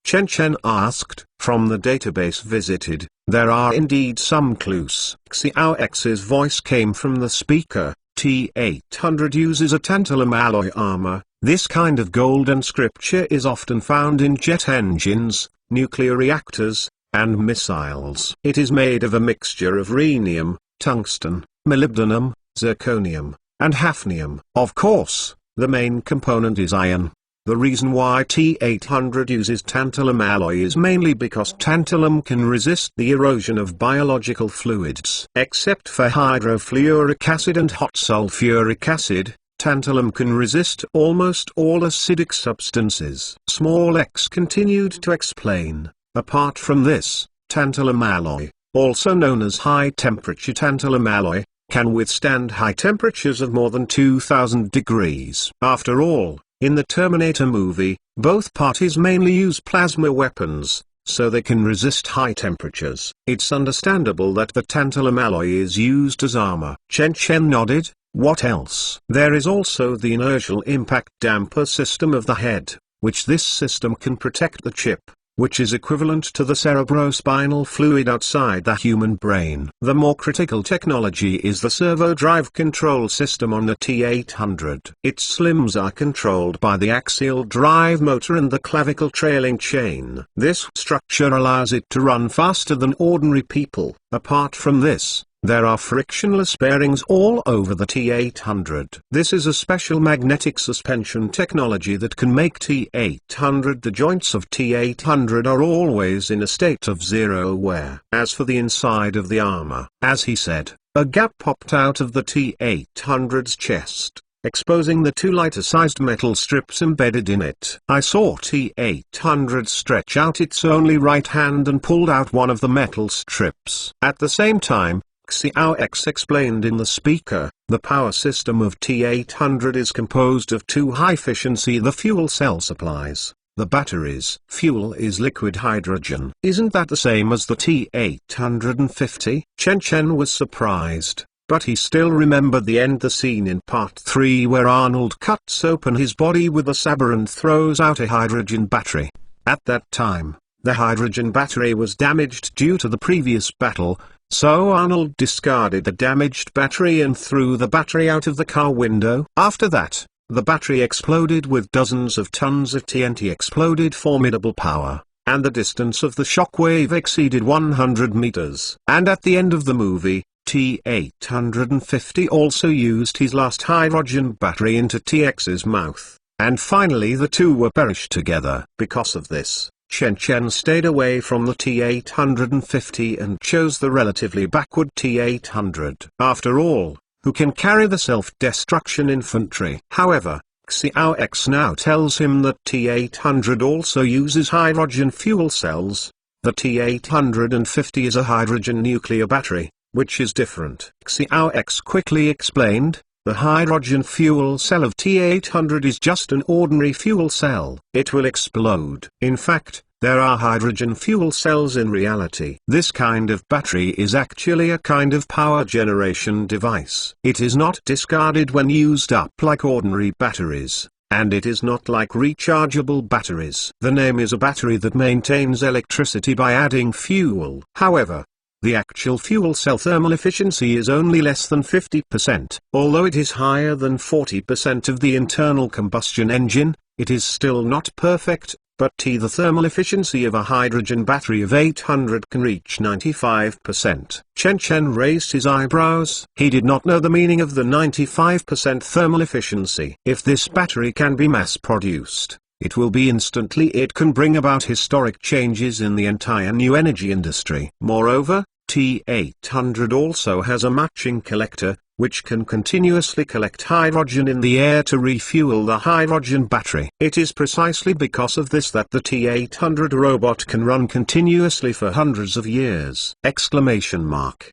Chen Chen asked. From the database visited, there are indeed some clues. Xiao X's voice came from the speaker. T800 uses a tantalum alloy armor. This kind of golden scripture is often found in jet engines, nuclear reactors, and missiles. It is made of a mixture of rhenium, tungsten, molybdenum, zirconium, and hafnium. Of course, the main component is iron. The reason why T800 uses tantalum alloy is mainly because tantalum can resist the erosion of biological fluids. Except for hydrofluoric acid and hot sulfuric acid, tantalum can resist almost all acidic substances. Small X continued to explain. Apart from this, tantalum alloy, also known as high-temperature tantalum alloy, can withstand high temperatures of more than 2000 degrees. After all, in the Terminator movie, both parties mainly use plasma weapons, so they can resist high temperatures. It's understandable that the tantalum alloy is used as armor. Chen Chen nodded. What else? There is also the inertial impact damper system of the head, which this system can protect the chip, which is equivalent to the cerebrospinal fluid outside the human brain. The more critical technology is the servo drive control system on the T800. Its limbs are controlled by the axial drive motor and the clavicle trailing chain. This structure allows it to run faster than ordinary people. Apart from this, there are frictionless bearings all over the T800. This is a special magnetic suspension technology that can make T800. The joints of T800 are always in a state of zero wear. As for the inside of the armor, as he said, a gap popped out of the T800's chest, exposing the two lighter-sized metal strips embedded in it. I saw T800 stretch out its only right hand and pulled out one of the metal strips. At the same time, Xiao X explained in the speaker, the power system of T800 is composed of two high-efficiency fuel cell supplies. The battery's fuel is liquid hydrogen. Isn't that the same as the T-850? Chen Chen was surprised, but he still remembered the scene in part 3 where Arnold cuts open his body with a saber and throws out a hydrogen battery. At that time, the hydrogen battery was damaged due to the previous battle, so Arnold discarded the damaged battery and threw the battery out of the car window. After that, the battery exploded with dozens of tons of TNT exploded formidable power, and the distance of the shockwave exceeded 100 meters. And at the end of the movie, T-850 also used his last hydrogen battery into T-X's mouth, and finally the two were perished together. Because of this, Chen Chen stayed away from the T-850 and chose the relatively backward T-800. After all, who can carry the self-destruction infantry? However, Xiao X now tells him that T-800 also uses hydrogen fuel cells. The T-850 is a hydrogen nuclear battery, which is different. Xiao X quickly explained, the hydrogen fuel cell of T-800 is just an ordinary fuel cell. It will explode. In fact, there are hydrogen fuel cells in reality. This kind of battery is actually a kind of power generation device. It is not discarded when used up like ordinary batteries, and it is not like rechargeable batteries. The name is a battery that maintains electricity by adding fuel. However, the actual fuel cell thermal efficiency is only less than 50%. Although it is higher than 40% of the internal combustion engine, it is still not perfect, but the thermal efficiency of a hydrogen battery of 800 can reach 95%. Chen Chen raised his eyebrows. He did not know the meaning of the 95% thermal efficiency. If this battery can be mass-produced, it will be instantly. It can bring about historic changes in the entire new energy industry. Moreover, T-800 also has a matching collector, which can continuously collect hydrogen in the air to refuel the hydrogen battery. It is precisely because of this that the T-800 robot can run continuously for hundreds of years! Exclamation mark.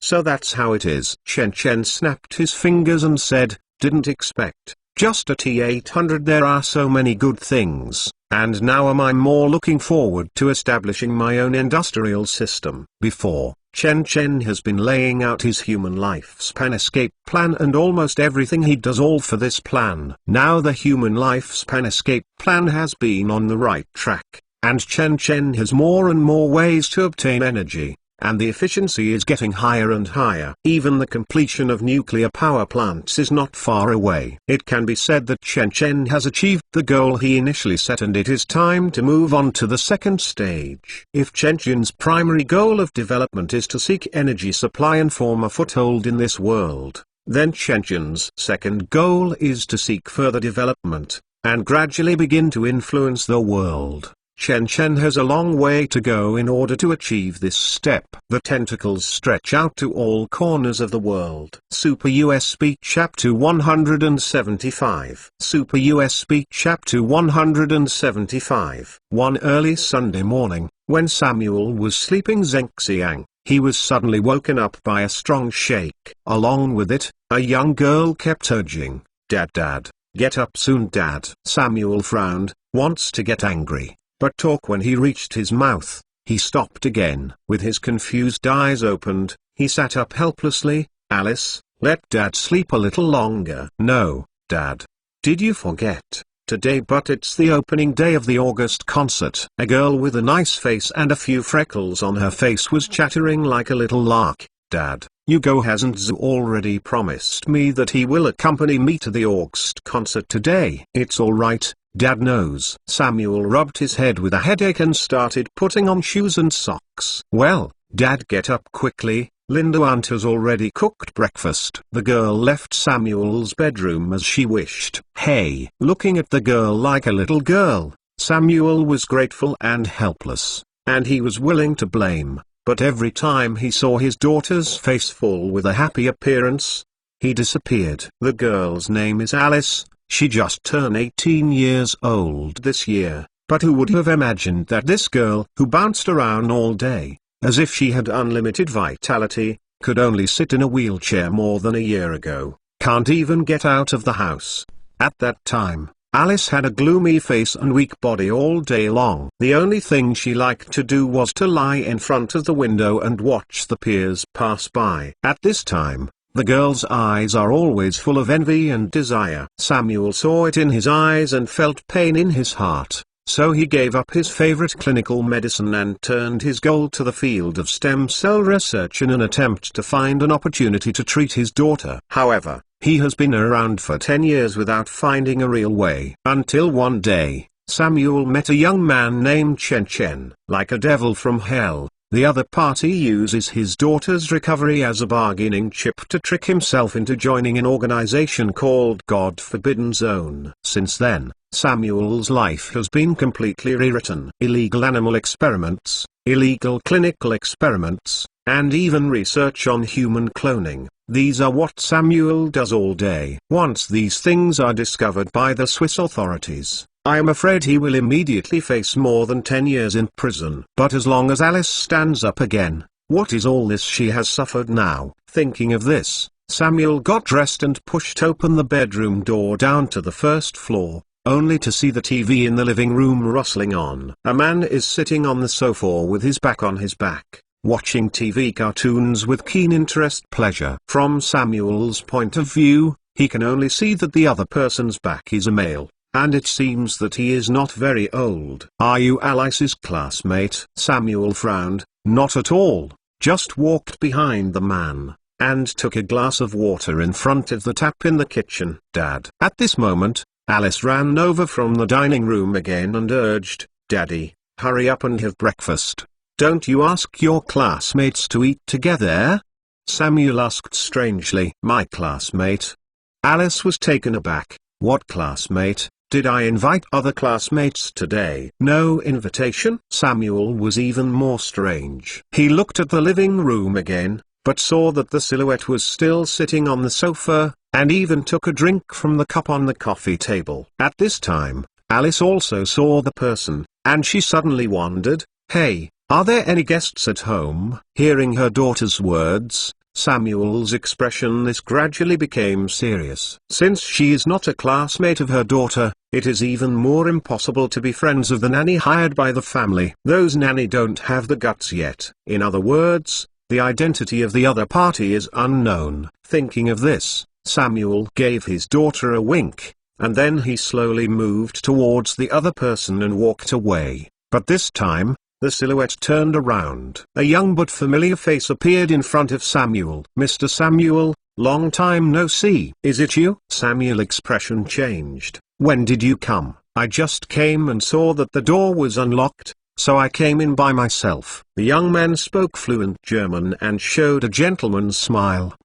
So that's how it is. Chen Chen snapped his fingers and said, didn't expect. Just a T-800. There are so many good things, and now I'm more looking forward to establishing my own industrial system. Before, Chen Chen has been laying out his human lifespan escape plan, and almost everything he does all for this plan. Now the human lifespan escape plan has been on the right track, and Chen Chen has more and more ways to obtain energy, and the efficiency is getting higher and higher. Even the completion of nuclear power plants is not far away. It can be said that Chen Chen has achieved the goal he initially set, and it is time to move on to the second stage. If Chen Chen's primary goal of development is to seek energy supply and form a foothold in this world, then Chen Chen's second goal is to seek further development, and gradually begin to influence the world. Chen Chen has a long way to go in order to achieve this step. The tentacles stretch out to all corners of the world. Super USB Chapter 175. Super USB Chapter 175. One early Sunday morning, when Samuel was sleeping Zhengxiang, he was suddenly woken up by a strong shake. Along with it, a young girl kept urging, "Dad, Dad, get up soon, Dad." Samuel frowned, wants to get angry, but talk when he reached his mouth, he stopped again. With his confused eyes opened, he sat up helplessly. "Alice, let Dad sleep a little longer." "No, Dad. Did you forget? Today but it's the opening day of the August concert." A girl with a nice face and a few freckles on her face was chattering like a little lark. "Dad, Hugo hasn't already promised me that he will accompany me to the August concert today?" "It's all right. Dad knows." Samuel rubbed his head with a headache and started putting on shoes and socks. "Well, Dad, get up quickly. Linda Aunt has already cooked breakfast." The girl left Samuel's bedroom as she wished. "Hey!" Looking at the girl like a little girl, Samuel was grateful and helpless, and he was willing to blame, but every time he saw his daughter's face full with a happy appearance, he disappeared. The girl's name is Alice. She just turned 18 years old this year, but who would have imagined that this girl, who bounced around all day, as if she had unlimited vitality, could only sit in a wheelchair more than a year ago, can't even get out of the house. At that time, Alice had a gloomy face and weak body all day long. The only thing she liked to do was to lie in front of the window and watch the piers pass by. At this time, the girl's eyes are always full of envy and desire. Samuel saw it in his eyes and felt pain in his heart. So he gave up his favorite clinical medicine and turned his goal to the field of stem cell research in an attempt to find an opportunity to treat his daughter. However, he has been around for 10 years without finding a real way. Until one day, Samuel met a young man named Chen Chen. Like a devil from hell, the other party uses his daughter's recovery as a bargaining chip to trick himself into joining an organization called God Forbidden Zone. Since then, Samuel's life has been completely rewritten. Illegal animal experiments, illegal clinical experiments, and even research on human cloning. These are what Samuel does all day. Once these things are discovered by the Swiss authorities, I am afraid he will immediately face more than 10 years in prison. But as long as Alice stands up again, what is all this she has suffered now? Thinking of this, Samuel got dressed and pushed open the bedroom door down to the first floor, only to see the TV in the living room rustling on. A man is sitting on the sofa with his back on his back, watching TV cartoons with keen interest pleasure. From Samuel's point of view, he can only see that the other person's back is a male, and it seems that he is not very old. "Are you Alice's classmate?" Samuel frowned. "Not at all." Just walked behind the man, and took a glass of water in front of the tap in the kitchen. "Dad." At this moment, Alice ran over from the dining room again and urged, "Daddy, hurry up and have breakfast. Don't you ask your classmates to eat together?" Samuel asked strangely. "My classmate?" Alice was taken aback. "What classmate? Did I invite other classmates today?" "No invitation?" Samuel was even more strange. He looked at the living room again, but saw that the silhouette was still sitting on the sofa, and even took a drink from the cup on the coffee table. At this time, Alice also saw the person, and she suddenly wondered, "Hey, are there any guests at home?" Hearing her daughter's words, Samuel's expression gradually became serious. Since she is not a classmate of her daughter, it is even more impossible to be friends of the nanny hired by the family. Those nanny don't have the guts yet. In other words, the identity of the other party is unknown. Thinking of this, Samuel gave his daughter a wink, and then he slowly moved towards the other person and walked away. But this time, the silhouette turned around. A young but familiar face appeared in front of Samuel. "Mr. Samuel, long time no see." "Is it you?" Samuel's expression changed. "When did you come?" "I just came and saw that the door was unlocked, so I came in by myself." The young man spoke fluent German and showed a gentleman's smile.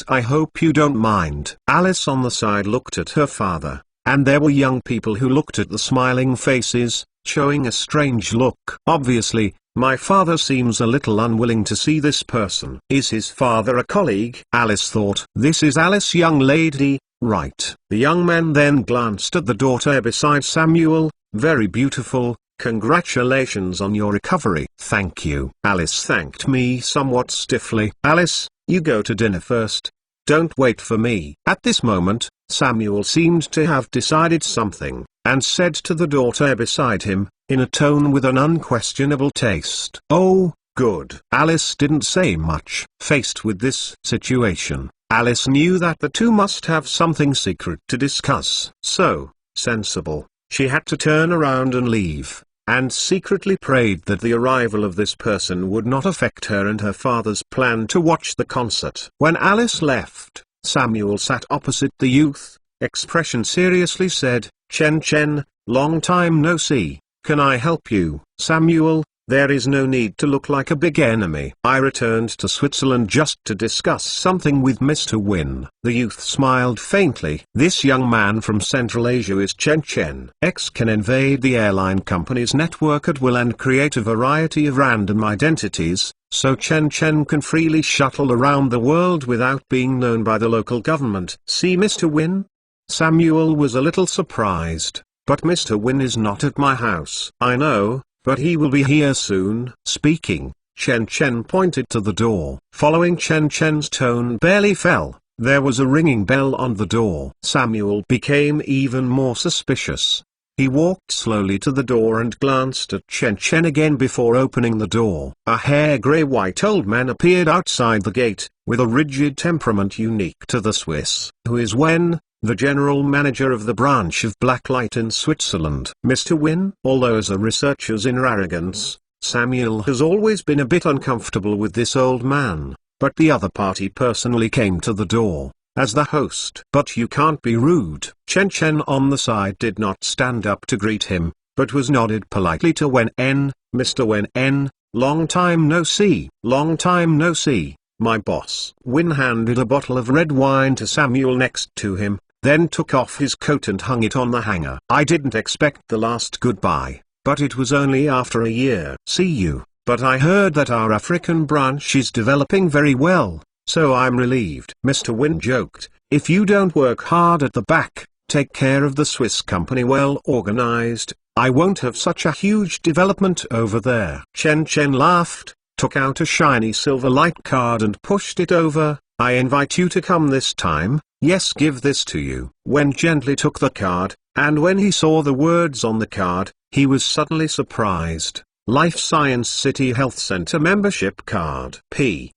"I hope you don't mind." Alice on the side looked at her father, and there were young people who looked at the smiling faces, showing a strange look. "Obviously, my father seems a little unwilling to see this person." "Is his father a colleague?" Alice thought. "This is Alice, young lady, right?" The young man then glanced at the daughter beside Samuel. "Very beautiful. Congratulations on your recovery." "Thank you." Alice thanked me somewhat stiffly. "Alice, you go to dinner first. Don't wait for me." At this moment, Samuel seemed to have decided something, and said to the daughter beside him, in a tone with an unquestionable taste, "Oh, good." Alice didn't say much. Faced with this situation, Alice knew that the two must have something secret to discuss. So, sensible, she had to turn around and leave, and secretly prayed that the arrival of this person would not affect her and her father's plan to watch the concert. When Alice left, Samuel sat opposite the youth, expression seriously said, "Chen Chen, long time no see, can I help you?" "Samuel, there is no need to look like a big enemy. I returned to Switzerland just to discuss something with Mr. Win." The youth smiled faintly. "This young man from Central Asia is Chen Chen. X can invade the airline company's network at will and create a variety of random identities, so Chen Chen can freely shuttle around the world without being known by the local government. See Mr. Win?" Samuel was a little surprised. "But Mr. Win is not at my house." "I know, but he will be here soon." Speaking, Chen Chen pointed to the door. Following Chen Chen's tone barely fell, There was a ringing bell on the door. Samuel became even more suspicious. He walked slowly to the door and glanced at Chen Chen again before opening the door. A hair-grey-white old man appeared outside the gate, with a rigid temperament unique to the Swiss. Who is Wen, the general manager of the branch of Blacklight in Switzerland? Mr. Wen. Although as a researcher's inner arrogance, Samuel has always been a bit uncomfortable with this old man, but the other party personally came to the door as the host. But you can't be rude. Chen Chen on the side did not stand up to greet him, but was nodded politely to Wen En. Mr. Wen En, long time no see. Long time no see, my boss. Wen handed a bottle of red wine to Samuel next to him, then took off his coat and hung it on the hanger. I didn't expect the last goodbye, but it was only after a year. See you, but I heard that our African branch is developing very well, so I'm relieved. Mr. Wen joked, if you don't work hard at the back, take care of the Swiss company well organized, I won't have such a huge development over there. Chen Chen laughed, took out a shiny silver light card and pushed it over. I invite you to come this time. Yes, give this to you. Wen gently took the card, and when he saw the words on the card, he was suddenly surprised. Life Science City Health Center membership card.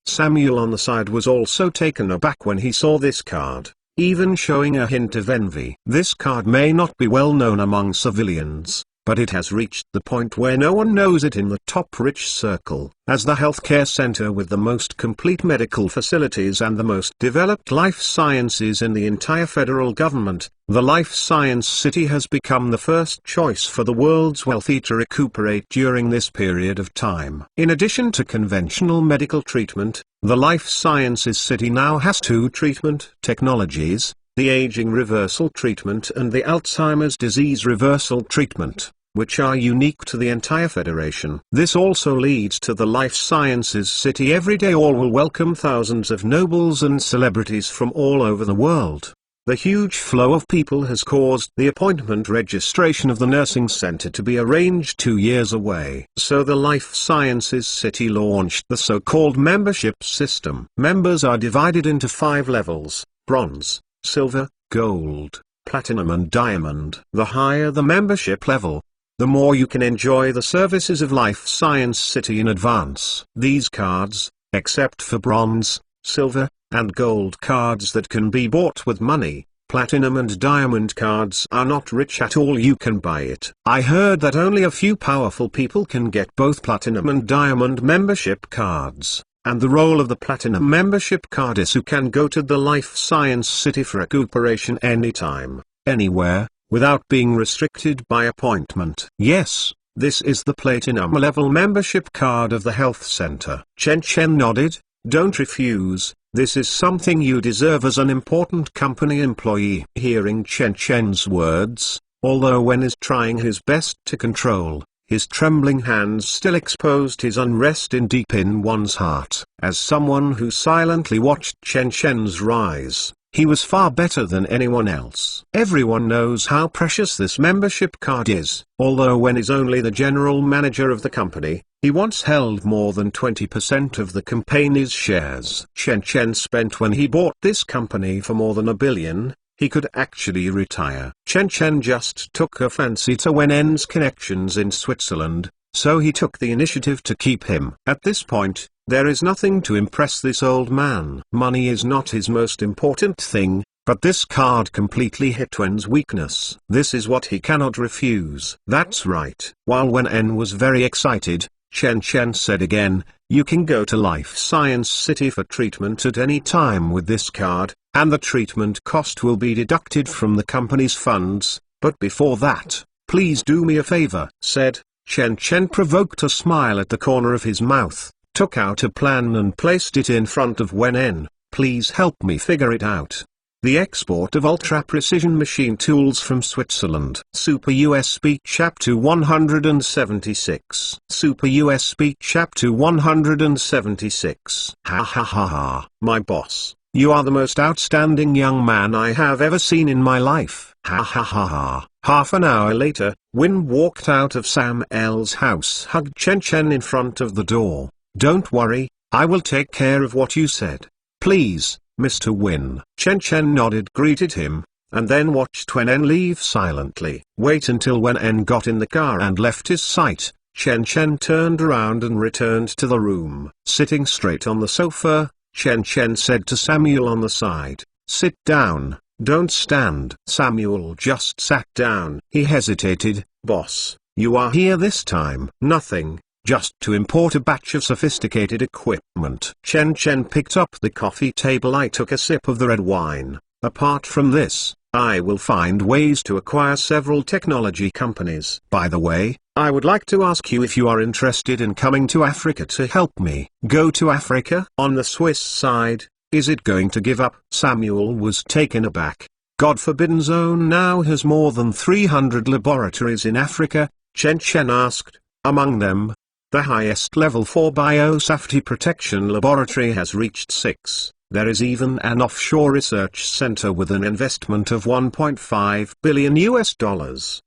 Samuel on the side was also taken aback when he saw this card, even showing a hint of envy. This card may not be well known among civilians, but it has reached the point where no one knows it in the top rich circle. As the healthcare center with the most complete medical facilities and the most developed life sciences in the entire federal government, the Life Science City has become the first choice for the world's wealthy to recuperate during this period of time. In addition to conventional medical treatment, the Life Sciences City now has two treatment technologies, the aging reversal treatment and the Alzheimer's disease reversal treatment, which are unique to the entire federation. This also leads to the Life Sciences City. Every day all will welcome thousands of nobles and celebrities from all over the world. The huge flow of people has caused the appointment registration of the nursing center to be arranged 2 years away. So the Life Sciences City launched the so-called membership system. Members are divided into 5 levels: bronze, silver, gold, platinum and diamond. The higher the membership level, the more you can enjoy the services of Life Science City in advance. These cards, except for bronze, silver, and gold cards that can be bought with money, platinum and diamond cards are not rich at all. You can buy it. I heard that only a few powerful people can get both platinum and diamond membership cards. And the role of the platinum membership card is you can go to the Life Science City for recuperation anytime, anywhere, without being restricted by appointment. Yes, this is the platinum level membership card of the health center. Chen Chen nodded. Don't refuse, this is something you deserve as an important company employee. Hearing Chen Chen's words, although Wen is trying his best to control, his trembling hands still exposed his unrest in deep in one's heart. As someone who silently watched Chen Chen's rise, he was far better than anyone else. Everyone knows how precious this membership card is. Although Wen is only the general manager of the company, he once held more than 20% of the company's shares. Chen Chen spent when he bought this company for more than $1 billion. He could actually retire. Chen Chen just took a fancy to Wen En's connections in Switzerland, so he took the initiative to keep him. At this point, there is nothing to impress this old man. Money is not his most important thing, but this card completely hit Wen's weakness. This is what he cannot refuse. That's right. While Wen En was very excited, Chen Chen said again, you can go to Life Science City for treatment at any time with this card, and the treatment cost will be deducted from the company's funds, but before that, please do me a favor, said. Chen Chen provoked a smile at the corner of his mouth, took out a plan and placed it in front of Wen En. Please help me figure it out. The export of ultra-precision machine tools from Switzerland. Super USB Chapter 176. Super USB Chapter 176. Ha ha ha ha. My boss, you are the most outstanding young man I have ever seen in my life. Ha ha ha ha. Half an hour later, Wen walked out of Sam L's house, hugged Chen Chen in front of the door. Don't worry, I will take care of what you said. Please, Mr. Win. Chen Chen nodded, greeted him, and then watched Wen En leave silently. Wait until Wen En got in the car and left his sight. Chen Chen turned around and returned to the room. Sitting straight on the sofa, Chen Chen said to Samuel on the side, "Sit down, don't stand." Samuel just sat down. He hesitated. "Boss, you are here this time." "Nothing, just to import a batch of sophisticated equipment." Chen Chen picked up the coffee table. "I took a sip of the red wine. Apart from this, I will find ways to acquire several technology companies. By the way, I would like to ask you if you are interested in coming to Africa to help me." "Go to Africa?" "On the Swiss side. Is it going to give up?" Samuel was taken aback. God Forbidden Zone now has more than 300 laboratories in Africa, Chen Chen asked. Among them, the highest level 4 biosafety protection laboratory has reached 6. There is even an offshore research center with an investment of $1.5 billion US.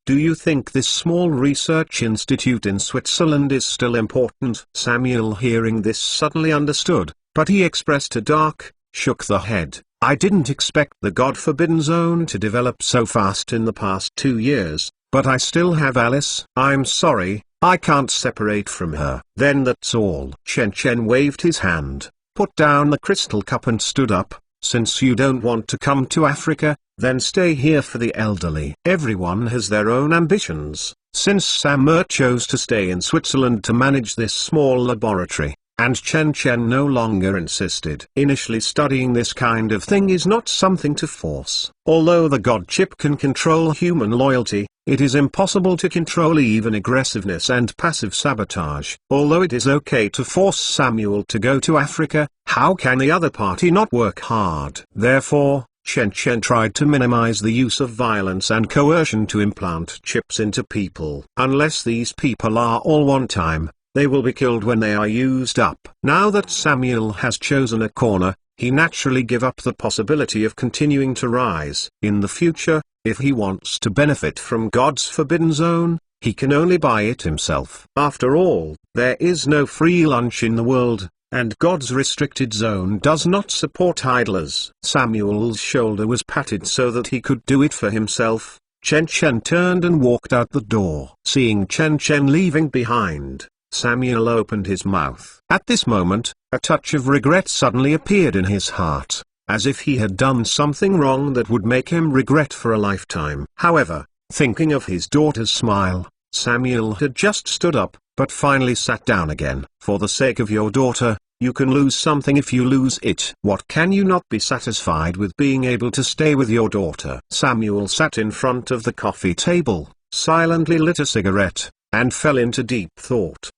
"Do you think this small research institute in Switzerland is still important?" Samuel, hearing this, suddenly understood, but he expressed a dark, shook the head. "I didn't expect the God Forbidden Zone to develop so fast in the past 2 years, but I still have Alice. I'm sorry, I can't separate from her." "Then that's all." Chen Chen waved his hand, put down the crystal cup and stood up. "Since you don't want to come to Africa, then stay here for the elderly." Everyone has their own ambitions. Since Samuel chose to stay in Switzerland to manage this small laboratory, and Chen Chen no longer insisted. Initially, studying this kind of thing is not something to force. Although the God chip can control human loyalty, it is impossible to control even aggressiveness and passive sabotage. Although it is okay to force Samuel to go to Africa, how can the other party not work hard? Therefore, Chen Chen tried to minimize the use of violence and coercion to implant chips into people. Unless these people are all one time, they will be killed when they are used up. Now that Samuel has chosen a corner, he naturally give up the possibility of continuing to rise. In the future, if he wants to benefit from God's Forbidden Zone, he can only buy it himself. After all, there is no free lunch in the world, and God's restricted zone does not support idlers. Samuel's shoulder was patted so that he could do it for himself. Chen Chen turned and walked out the door. Seeing Chen Chen leaving behind, Samuel opened his mouth. At this moment, a touch of regret suddenly appeared in his heart, as if he had done something wrong that would make him regret for a lifetime. However, thinking of his daughter's smile, Samuel had just stood up, but finally sat down again. "For the sake of your daughter, you can lose something if you lose it. What can you not be satisfied with being able to stay with your daughter?" Samuel sat in front of the coffee table, silently lit a cigarette, and fell into deep thought.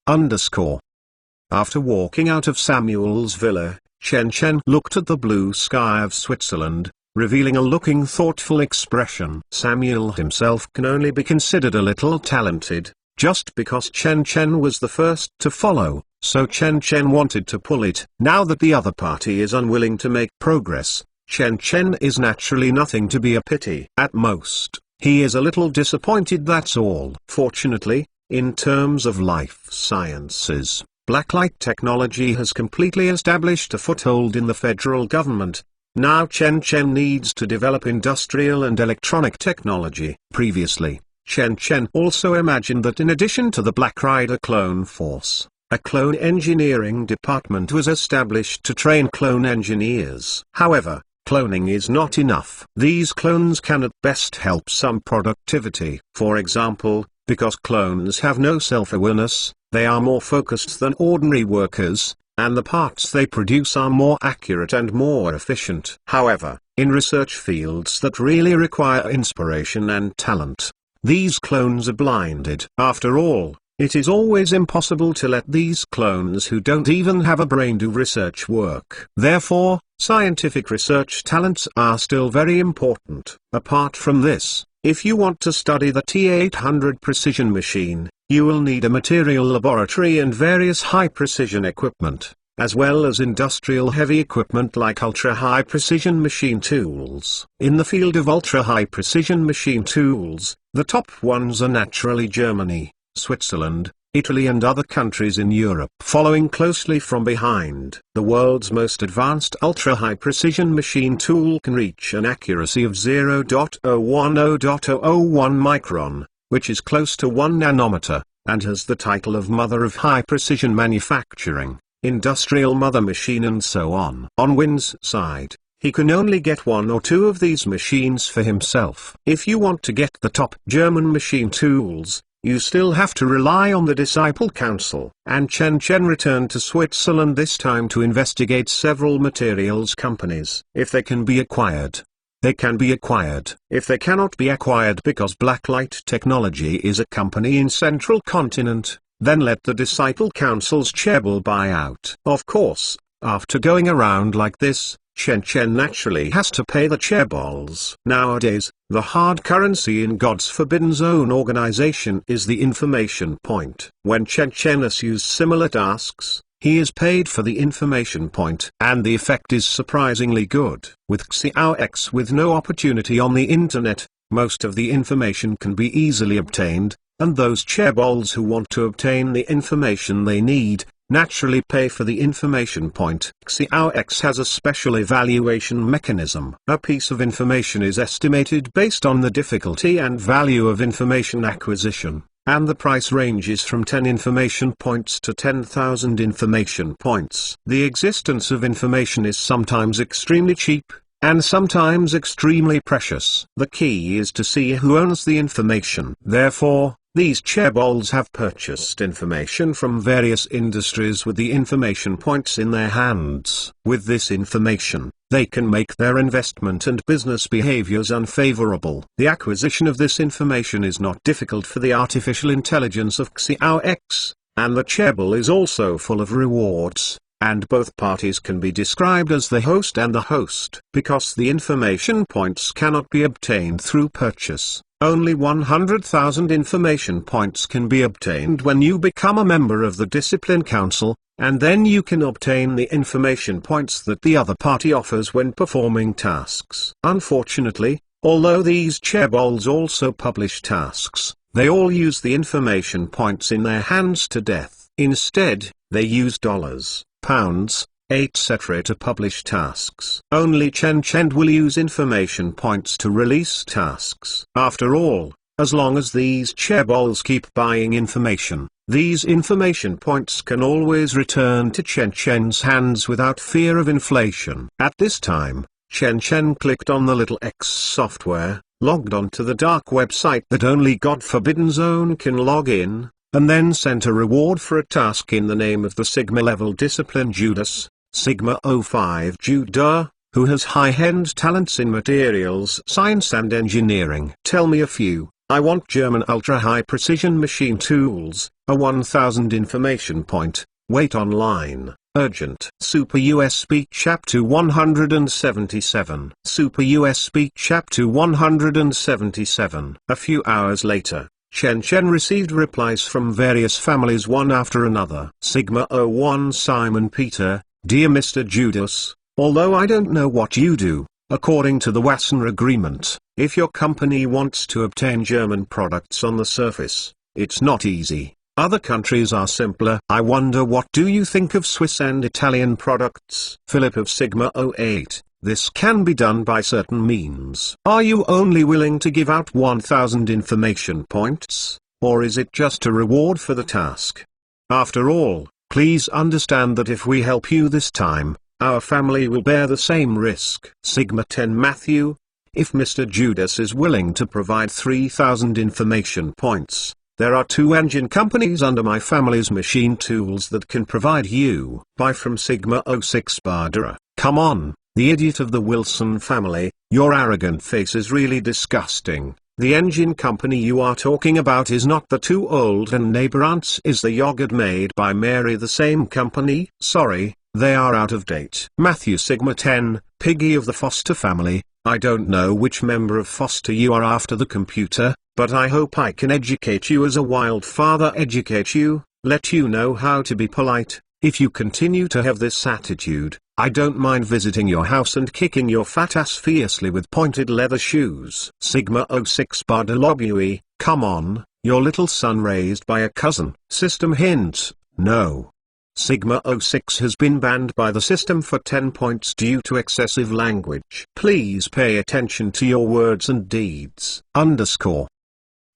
After walking out of Samuel's villa, Chen Chen looked at the blue sky of Switzerland, revealing a looking thoughtful expression. Samuel himself can only be considered a little talented, just because Chen Chen was the first to follow, so Chen Chen wanted to pull it. Now that the other party is unwilling to make progress, Chen Chen is naturally nothing to be a pity. At most, he is a little disappointed, that's all. Fortunately, in terms of life sciences, blacklight technology has completely established a foothold in the federal government. Now Chen Chen needs to develop industrial and electronic technology. Previously, Chen Chen also imagined that in addition to the Black Rider clone force, a clone engineering department was established to train clone engineers. However, cloning is not enough. These clones can at best help some productivity. For example, because clones have no self-awareness, they are more focused than ordinary workers, and the parts they produce are more accurate and more efficient. However, in research fields that really require inspiration and talent, these clones are blinded. After all, it is always impossible to let these clones who don't even have a brain do research work. Therefore, scientific research talents are still very important. Apart from this, if you want to study the T800 precision machine, you will need a material laboratory and various high-precision equipment, as well as industrial heavy equipment like ultra-high precision machine tools. In the field of ultra-high precision machine tools, the top ones are naturally Germany, Switzerland, Italy and other countries in Europe following closely from behind. The world's most advanced ultra-high precision machine tool can reach an accuracy of 0.010.001 micron, which is close to 1 nanometer, and has the title of Mother of High Precision Manufacturing, Industrial Mother Machine and so on. On Win's side, he can only get 1 or 2 of these machines for himself. If you want to get the top German machine tools, you still have to rely on the Disciple Council. And Chen Chen returned to Switzerland this time to investigate several materials companies. If they can be acquired, they can be acquired. If they cannot be acquired because Blacklight Technology is a company in Central Continent, then let the Disciple Council's chaebol buy out. Of course, after going around like this, Chen Chen naturally has to pay the chaebols. Nowadays, the hard currency in God's Forbidden Zone organization is the information point. When Chen Chen assumes similar tasks, he is paid for the information point. And the effect is surprisingly good. With Xiao X with no opportunity on the internet, most of the information can be easily obtained, and those chaebols who want to obtain the information they need, naturally pay for the information point. Xiao X has a special evaluation mechanism. A piece of information is estimated based on the difficulty and value of information acquisition, and the price ranges from 10 information points to 10,000 information points. The existence of information is sometimes extremely cheap, and sometimes extremely precious. The key is to see who owns the information. Therefore, these chaebols have purchased information from various industries with the information points in their hands. With this information, they can make their investment and business behaviors unfavorable. The acquisition of this information is not difficult for the artificial intelligence of Xiao X, and the chaebol is also full of rewards, and both parties can be described as the host and the host. Because the information points cannot be obtained through purchase, only 100,000 information points can be obtained when you become a member of the Discipline Council, and then you can obtain the information points that the other party offers when performing tasks. Unfortunately, although these chaebols also publish tasks, they all use the information points in their hands to death. Instead, they use dollars, pounds, etc. to publish tasks. Only Chen Chen will use information points to release tasks. After all, as long as these chaebols keep buying information, these information points can always return to Chen Chen's hands without fear of inflation. At this time, Chen Chen clicked on the little X software, logged on to the dark website that only God Forbidden Zone can log in, and then sent a reward for a task in the name of the Sigma level discipline Judas, Sigma 05 Judah, who has high-end talents in materials science and engineering. Tell me a few. I want German ultra-high precision machine tools, a 1000 information point, wait online, urgent. Super USB Chapter 177. Super USB Chapter 177. A few hours later, Chen Chen received replies from various families one after another. Sigma 01 Simon Peter, Dear Mr. Judas, although I don't know what you do, according to the Wassenaar Agreement, if your company wants to obtain German products on the surface, it's not easy. Other countries are simpler. I wonder what do you think of Swiss and Italian products? Philip of Sigma 08, this can be done by certain means. Are you only willing to give out 1000 information points, or is it just a reward for the task? After all, please understand that if we help you this time, our family will bear the same risk. Sigma 10 Matthew, if Mr. Judas is willing to provide 3000 information points, there are 2 engine companies under my family's machine tools that can provide you. Buy from Sigma 06 Bardera. Come on, the idiot of the Wilson family, your arrogant face is really disgusting. The engine company you are talking about is not the 2 old and neighbor aunts. Is the yogurt made by Mary the same company? Sorry, they are out of date. Matthew Sigma 10, Piggy of the Foster family, I don't know which member of Foster you are after the computer, but I hope I can educate you as a wild father educate you, let you know how to be polite. If you continue to have this attitude, I don't mind visiting your house and kicking your fat ass fiercely with pointed leather shoes. Sigma 06 Bardalobui, come on, Your little son raised by a cousin. System hint, no. Sigma 06 has been banned by the system for 10 points due to excessive language. Please pay attention to your words and deeds.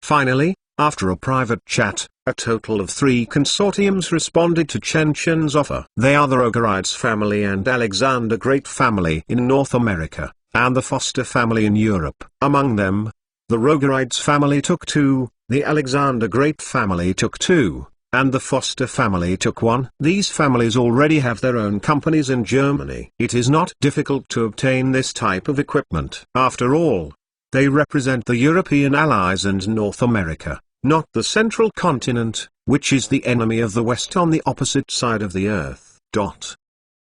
Finally, after a private chat, a total of 3 consortiums responded to Chen Chen's offer. They are the Rogerides family and Alexander Great family in North America, and the Foster family in Europe. Among them, the Rogerides family took 2, the Alexander Great family took 2, and the Foster family took 1. These families already have their own companies in Germany. It is not difficult to obtain this type of equipment. After all, they represent the European allies and North America, not the central continent, which is the enemy of the West on the opposite side of the earth.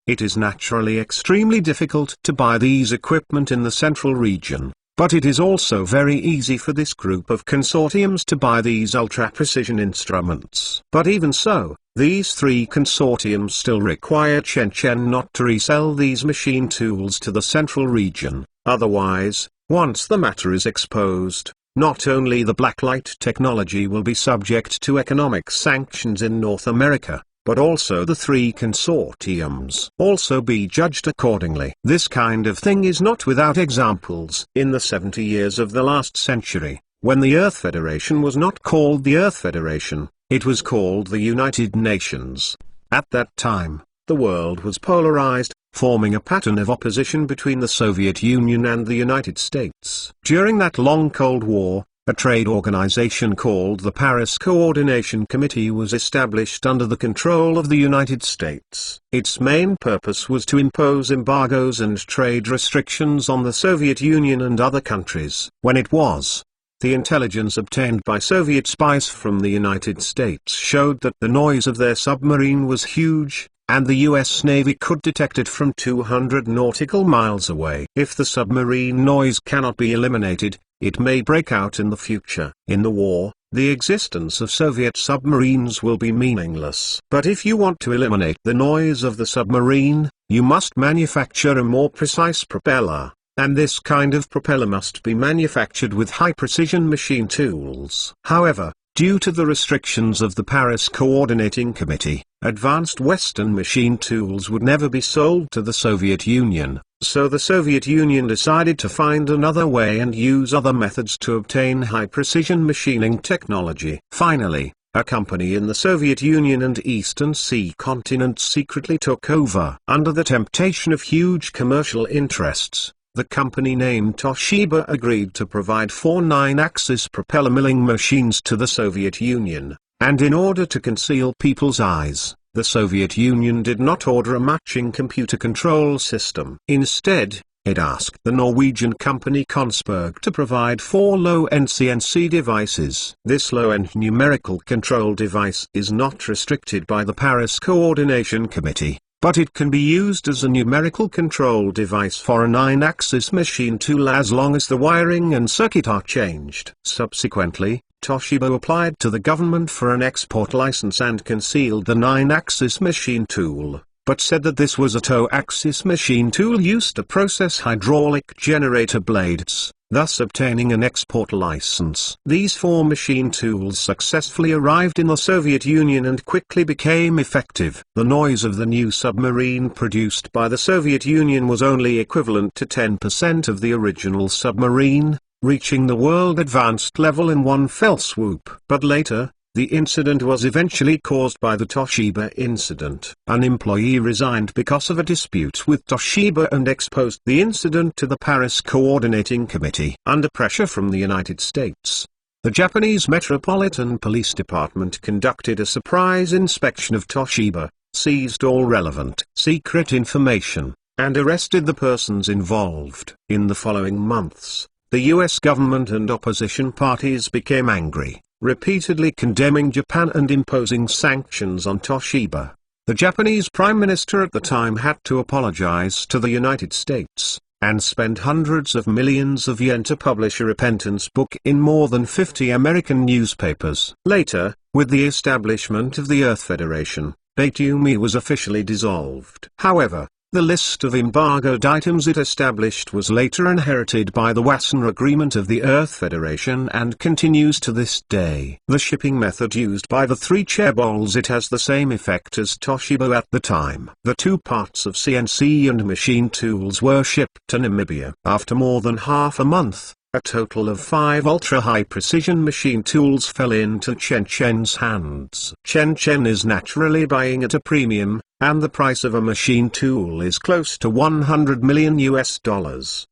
It is naturally extremely difficult to buy these equipment in the central region, but it is also very easy for this group of consortiums to buy these ultra-precision instruments. But even so, these 3 consortiums still require Chen Chen not to resell these machine tools to the central region, otherwise, once the matter is exposed, not only the blacklight technology will be subject to economic sanctions in North America, but also the 3 consortiums also be judged accordingly. This kind of thing is not without examples. In the 70 years of the last century, when the Earth Federation was not called the Earth Federation, it was called the United Nations. At that time, the world was polarized, forming a pattern of opposition between the Soviet Union and the United States. During that long Cold War, a trade organization called the Paris Coordination Committee was established under the control of the United States. Its main purpose was to impose embargoes and trade restrictions on the Soviet Union and other countries. The intelligence obtained by Soviet spies from the United States showed that the noise of their submarine was huge, and the US Navy could detect it from 200 nautical miles away. If the submarine noise cannot be eliminated, it may break out in the future. In the war, the existence of Soviet submarines will be meaningless. But if you want to eliminate the noise of the submarine, you must manufacture a more precise propeller, and this kind of propeller must be manufactured with high-precision machine tools. However, due to the restrictions of the Paris Coordinating Committee, advanced Western machine tools would never be sold to the Soviet Union, so the Soviet Union decided to find another way and use other methods to obtain high-precision machining technology. Finally, a company in the Soviet Union and Eastern Sea continent secretly took over. Under the temptation of huge commercial interests, the company named Toshiba agreed to provide 4 9-axis propeller milling machines to the Soviet Union, and in order to conceal people's eyes, the Soviet Union did not order a matching computer control system. Instead, it asked the Norwegian company Kongsberg to provide 4 low-end CNC devices. This low-end numerical control device is not restricted by the Paris Coordination Committee, but it can be used as a numerical control device for a 9-axis machine tool as long as the wiring and circuit are changed. Subsequently, Toshiba applied to the government for an export license and concealed the 9-axis machine tool, but said that this was a toe-axis machine tool used to process hydraulic generator blades, thus obtaining an export license. These 4 machine tools successfully arrived in the Soviet Union and quickly became effective. The noise of the new submarine produced by the Soviet Union was only equivalent to 10% of the original submarine, reaching the world advanced level in one fell swoop. But later, the incident was eventually caused by the Toshiba incident. An employee resigned because of a dispute with Toshiba and exposed the incident to the Paris Coordinating Committee. Under pressure from the United States, the Japanese Metropolitan Police Department conducted a surprise inspection of Toshiba, seized all relevant secret information, and arrested the persons involved. In the following months, the US government and opposition parties became angry, repeatedly condemning Japan and imposing sanctions on Toshiba. The Japanese Prime Minister at the time had to apologize to the United States, and spend hundreds of millions of yen to publish a repentance book in more than 50 American newspapers. Later, with the establishment of the Earth Federation, Batumi was officially dissolved. However, The list of embargoed items it established was later inherited by the Wassenaar Agreement of the Earth Federation and continues to this day. The shipping method used by the three chaebols, it has the same effect as Toshiba at the time. The two parts of CNC and machine tools were shipped to Namibia. After more than half a month, a total of 5 ultra-high precision machine tools fell into Chen Chen's hands. Chen Chen is naturally buying at a premium, and the price of a machine tool is close to $100 million.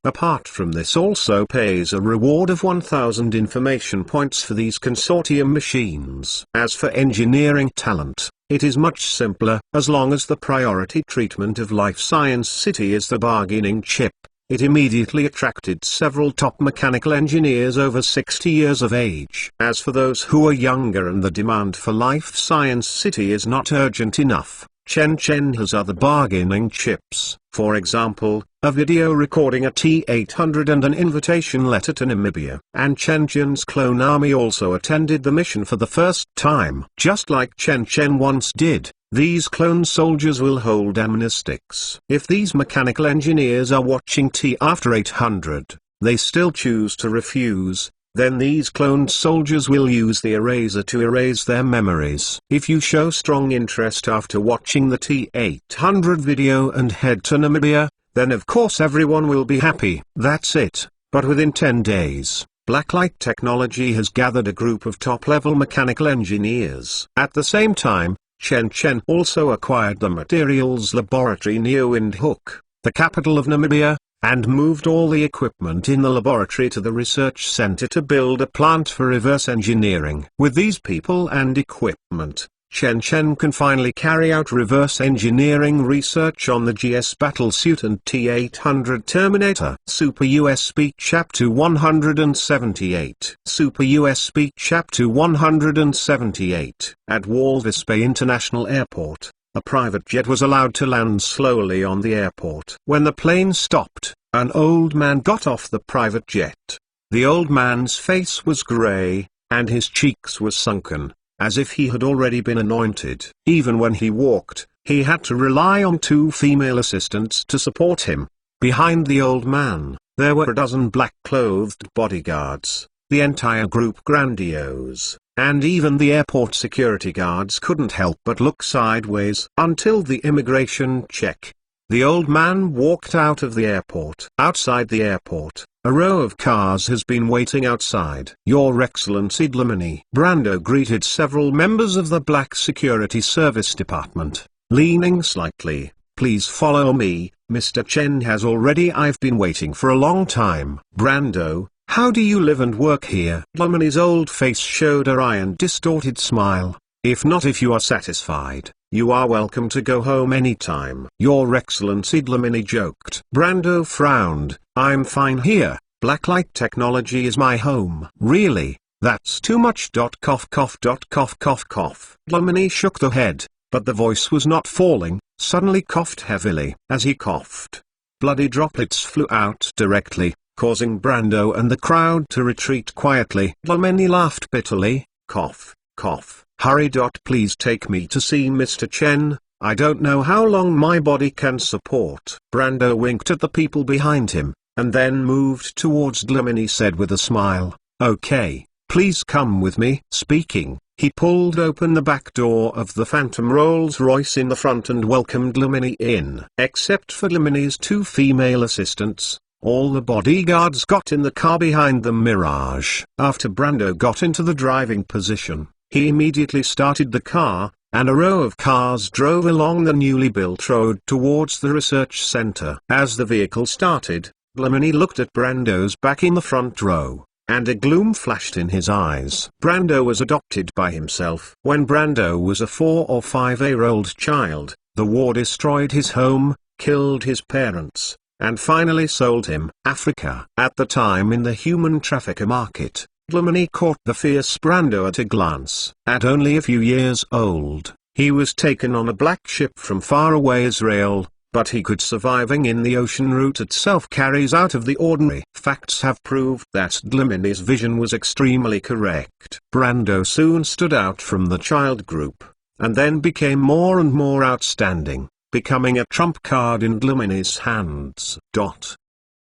Apart from this, also pays a reward of 1,000 information points for these consortium machines. As for engineering talent, it is much simpler. As long as the priority treatment of Life Science City is the bargaining chip, it immediately attracted several top mechanical engineers over 60 years of age. As for those who are younger and the demand for Life Science City is not urgent enough, Chen Chen has other bargaining chips. For example, a video recording a T-800 and an invitation letter to Namibia. And Chen Chen's clone army also attended the mission for the first time. Just like Chen Chen once did, these clone soldiers will hold amnestics. If these mechanical engineers are watching T after 800, they still choose to refuse, then these cloned soldiers will use the eraser to erase their memories. If you show strong interest after watching the T-800 video and head to Namibia, then of course everyone will be happy. That's it. But within 10 days, Blacklight Technology has gathered a group of top-level mechanical engineers. At the same time, Chen Chen also acquired the materials laboratory near Windhoek, the capital of Namibia, and moved all the equipment in the laboratory to the research center to build a plant for reverse engineering. With these people and equipment, Chen Chen can finally carry out reverse engineering research on the GS Battlesuit and T-800 Terminator. Super USB Chapter 178. Super USB Chapter 178. At Walvis Bay International Airport, a private jet was allowed to land slowly on the airport. When the plane stopped, an old man got off the private jet. The old man's face was gray, and his cheeks were sunken, as if he had already been anointed. Even when he walked, he had to rely on 2 female assistants to support him. Behind the old man, there were a dozen black-clothed bodyguards, the entire group grandiose, and even the airport security guards couldn't help but look sideways. Until the immigration check, the old man walked out of the airport. Outside the airport, a row of cars has been waiting outside. Your Excellency Dlamini. Brando greeted several members of the Black Security Service Department, leaning slightly. Please follow me, Mr. Chen has already. I've been waiting for a long time. Brando, how do you live and work here? Dlamini's old face showed a wry and distorted smile. If not, if you are satisfied, you are welcome to go home anytime. Your Excellency Dlamini joked. Brando frowned. I'm fine here. Blacklight Technology is my home. Really? That's too much. Cough cough. Cough cough cough. Dlamini shook the head, but the voice was not falling. Suddenly coughed heavily. As he coughed, bloody droplets flew out directly, causing Brando and the crowd to retreat quietly. Dlamini laughed bitterly. Cough, cough. Hurry. Please take me to see Mr. Chen. I don't know how long my body can support. Brando winked at the people behind him, and then moved towards Dlamini. Said with a smile, okay, please come with me. Speaking, he pulled open the back door of the Phantom Rolls-Royce in the front and welcomed Dlamini in. Except for Dlamini's 2 female assistants, all the bodyguards got in the car behind the Mirage. After Brando got into the driving position, he immediately started the car, and a row of cars drove along the newly built road towards the research center. As the vehicle started, Dlamini looked at Brando's back in the front row, and a gloom flashed in his eyes. Brando was adopted by himself. When Brando was a 4 or 5-year-old child, the war destroyed his home, killed his parents, and finally sold him. Africa. At the time in the human trafficker market, Dlamini caught the fierce Brando at a glance. At only a few years old, he was taken on a black ship from faraway Israel, but he could surviving in the ocean route itself carries out of the ordinary. Facts have proved that Dlamini's vision was extremely correct. Brando soon stood out from the child group, and then became more and more outstanding, becoming a trump card in Dlamini's hands.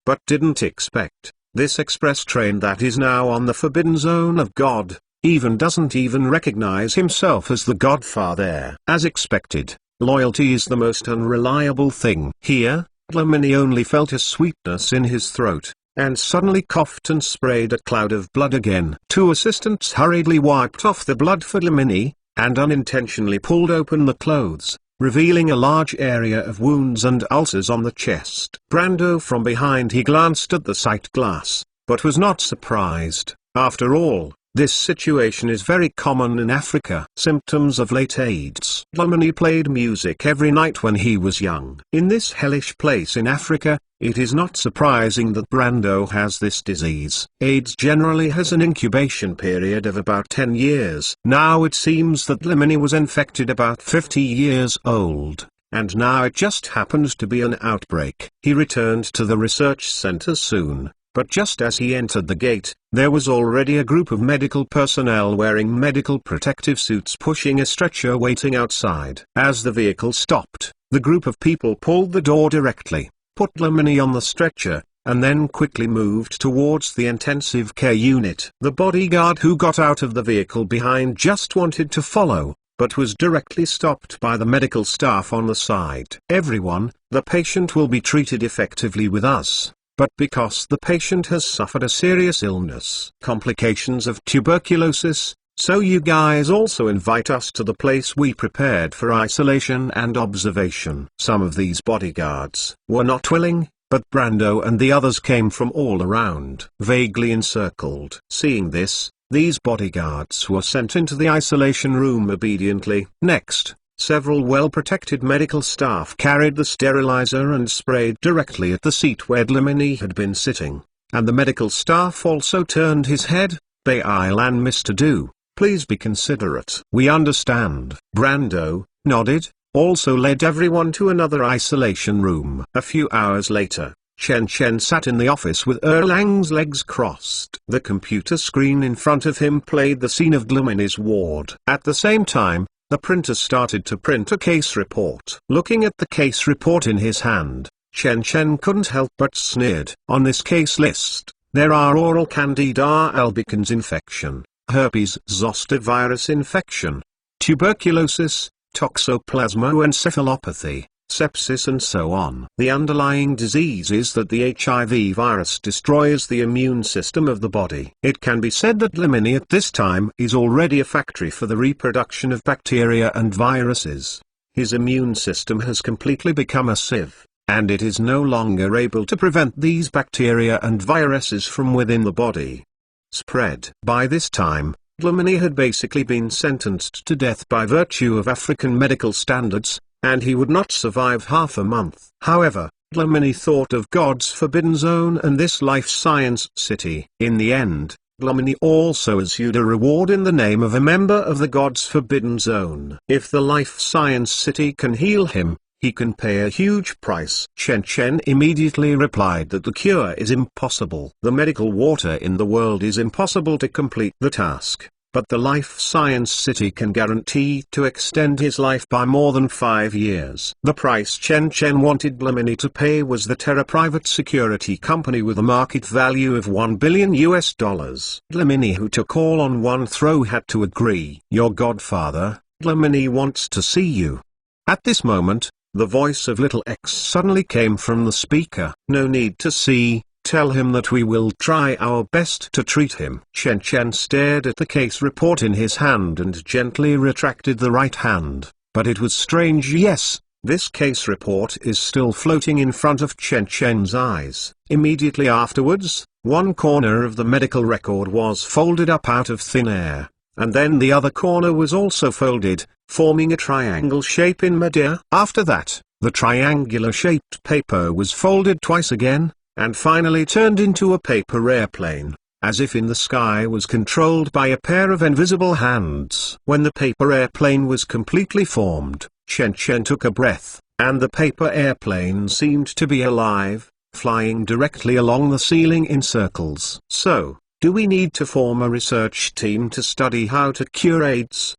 But didn't expect, this express train that is now on the forbidden zone of God, doesn't even recognize himself as the Godfather. As expected, loyalty is the most unreliable thing. Here, Dlamini only felt a sweetness in his throat, and suddenly coughed and sprayed a cloud of blood again. Two assistants hurriedly wiped off the blood for Dlamini, and unintentionally pulled open the clothes, revealing a large area of wounds and ulcers on the chest. Brando from behind he glanced at the sight glass, but was not surprised. After all, this situation is very common in Africa. Symptoms of late AIDS. Dlamini played music every night when he was young. In this hellish place in Africa, it is not surprising that Brando has this disease. AIDS generally has an incubation period of about 10 years. Now it seems that Dlamini was infected about 50 years old, and now it just happens to be an outbreak. He returned to the research center soon. But just as he entered the gate, there was already a group of medical personnel wearing medical protective suits pushing a stretcher waiting outside. As the vehicle stopped, the group of people pulled the door directly, put Dlamini on the stretcher, and then quickly moved towards the intensive care unit. The bodyguard who got out of the vehicle behind just wanted to follow, but was directly stopped by the medical staff on the side. Everyone, the patient will be treated effectively with us. But because the patient has suffered a serious illness, complications of tuberculosis, so you guys also invite us to the place we prepared for isolation and observation. Some of these bodyguards were not willing, but Brando and the others came from all around, vaguely encircled. Seeing this, these bodyguards were sent into the isolation room obediently. Next, several well-protected medical staff carried the sterilizer and sprayed directly at the seat where Dlamini had been sitting, and the medical staff also turned his head. "Baylan, Mr. Do, please be considerate." "We understand." Brando nodded, also led everyone to another isolation room. A few hours later, Chen Chen sat in the office with Erlang's legs crossed. The computer screen in front of him played the scene of Dlamini's ward. At the same time, the printer started to print a case report. Looking at the case report in his hand, Chen Chen couldn't help but sneered. On this case list, there are oral Candida albicans infection, herpes zoster virus infection, tuberculosis, toxoplasmoencephalopathy, sepsis and so on. The underlying disease is that the HIV virus destroys the immune system of the body. It can be said that Dlamini at this time is already a factory for the reproduction of bacteria and viruses. His immune system has completely become a sieve, and it is no longer able to prevent these bacteria and viruses from within the body spread. By this time, Dlamini had basically been sentenced to death by virtue of African medical standards, and he would not survive half a month. However, Dlamini thought of God's forbidden zone and this life science city. In the end, Dlamini also issued a reward in the name of a member of the God's forbidden zone. If the life science city can heal him, he can pay a huge price. Chen Chen immediately replied that the cure is impossible. The medical water in the world is impossible to complete the task. But the Life Science City can guarantee to extend his life by more than 5 years. The price Chen Chen wanted Dlamini to pay was the Terra private security company with a market value of $1 billion. Dlamini, who took all on one throw, had to agree. "Your godfather, Dlamini, wants to see you." At this moment, the voice of Little X suddenly came from the speaker. "No need to see. Tell him that we will try our best to treat him." Chen Chen stared at the case report in his hand and gently retracted the right hand. But it was strange. Yes, this case report is still floating in front of Chen Chen's eyes. Immediately afterwards, one corner of the medical record was folded up out of thin air, and then the other corner was also folded, forming a triangle shape in midair. After that, the triangular-shaped paper was folded twice again, and finally turned into a paper airplane, as if in the sky was controlled by a pair of invisible hands. When the paper airplane was completely formed, Chen Chen took a breath, and the paper airplane seemed to be alive, flying directly along the ceiling in circles. "So, do we need to form a research team to study how to cure AIDS?"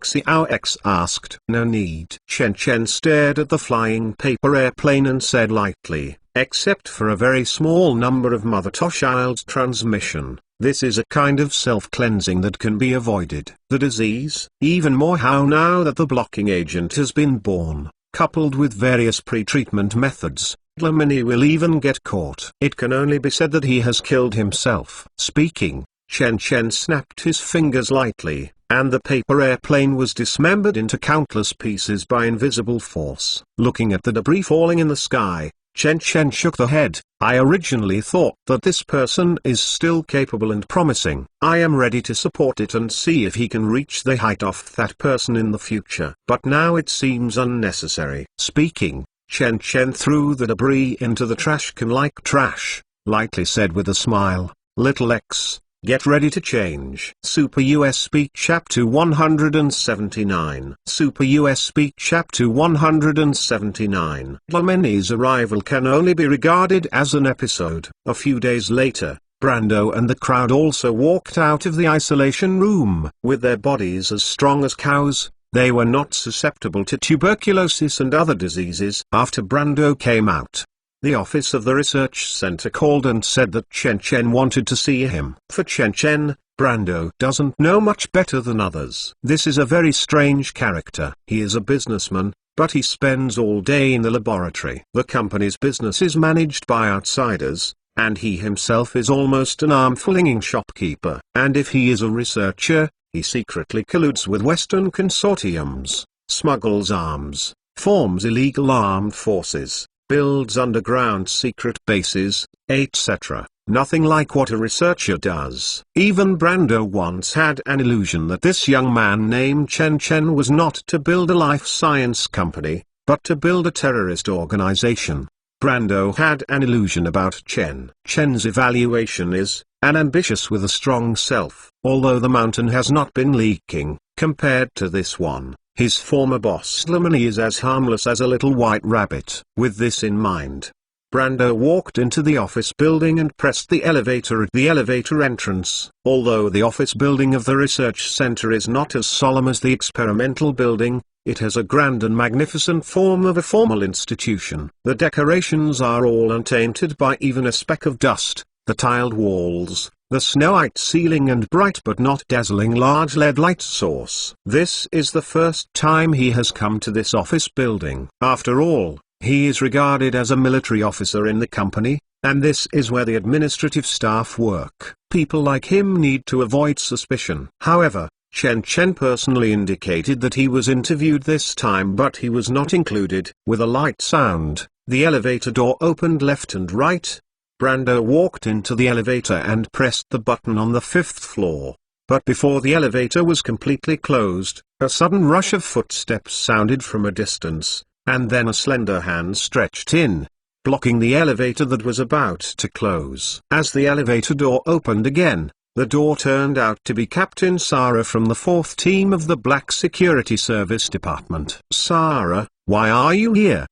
Xiao X asked. No need. Chen Chen stared at the flying paper airplane and said lightly, except for a very small number of mother-to-child transmission, this is a kind of self-cleansing that can be avoided. The disease, even more how now that the blocking agent has been born, coupled with various pre-treatment methods, Lemony will even get caught. It can only be said that he has killed himself. Speaking, Chen Chen snapped his fingers lightly, and the paper airplane was dismembered into countless pieces by invisible force. Looking at the debris falling in the sky, Chen Chen shook the head. I originally thought that this person is still capable and promising. I am ready to support it and see if he can reach the height of that person in the future. But now it seems unnecessary. Speaking, Chen Chen threw the debris into the trash can like trash, lightly said with a smile, Little X, get ready to change. Super USB Chapter 179. Super USB Chapter 179. Lemeny's arrival can only be regarded as an episode. A few days later, Brando and the crowd also walked out of the isolation room. With their bodies as strong as cows, they were not susceptible to tuberculosis and other diseases. After Brando came out, the office of the research center called and said that Chen Chen wanted to see him. For Chen Chen, Brando doesn't know much better than others. This is a very strange character. He is a businessman, but he spends all day in the laboratory. The company's business is managed by outsiders, and he himself is almost an arm-flinging shopkeeper. And if he is a researcher, he secretly colludes with Western consortiums, smuggles arms, forms illegal armed forces, builds underground secret bases, etc. Nothing like what a researcher does. Even Brando once had an illusion that this young man named Chen Chen was not to build a life science company, but to build a terrorist organization. Brando had an illusion about Chen. Chen's evaluation is, an ambitious with a strong self. Although the mountain has not been leaking, compared to this one, his former boss Lemony is as harmless as a little white rabbit. With this in mind, Brando walked into the office building and pressed the elevator at the elevator entrance. Although the office building of the research center is not as solemn as the experimental building, it has a grand and magnificent form of a formal institution. The decorations are all untainted by even a speck of dust, the tiled walls, the snow-white ceiling and bright but not dazzling large LED light source. This is the first time he has come to this office building. After all, he is regarded as a military officer in the company, and this is where the administrative staff work. People like him need to avoid suspicion. However, Chen Chen personally indicated that he was interviewed this time but he was not included. With a light sound, the elevator door opened left and right. Brando walked into the elevator and pressed the button on the 5th floor. But before the elevator was completely closed, a sudden rush of footsteps sounded from a distance, and then a slender hand stretched in, blocking the elevator that was about to close. As the elevator door opened again, the door turned out to be Captain Sarah from the 4th team of the Black Security Service Department. Sarah, why are you here?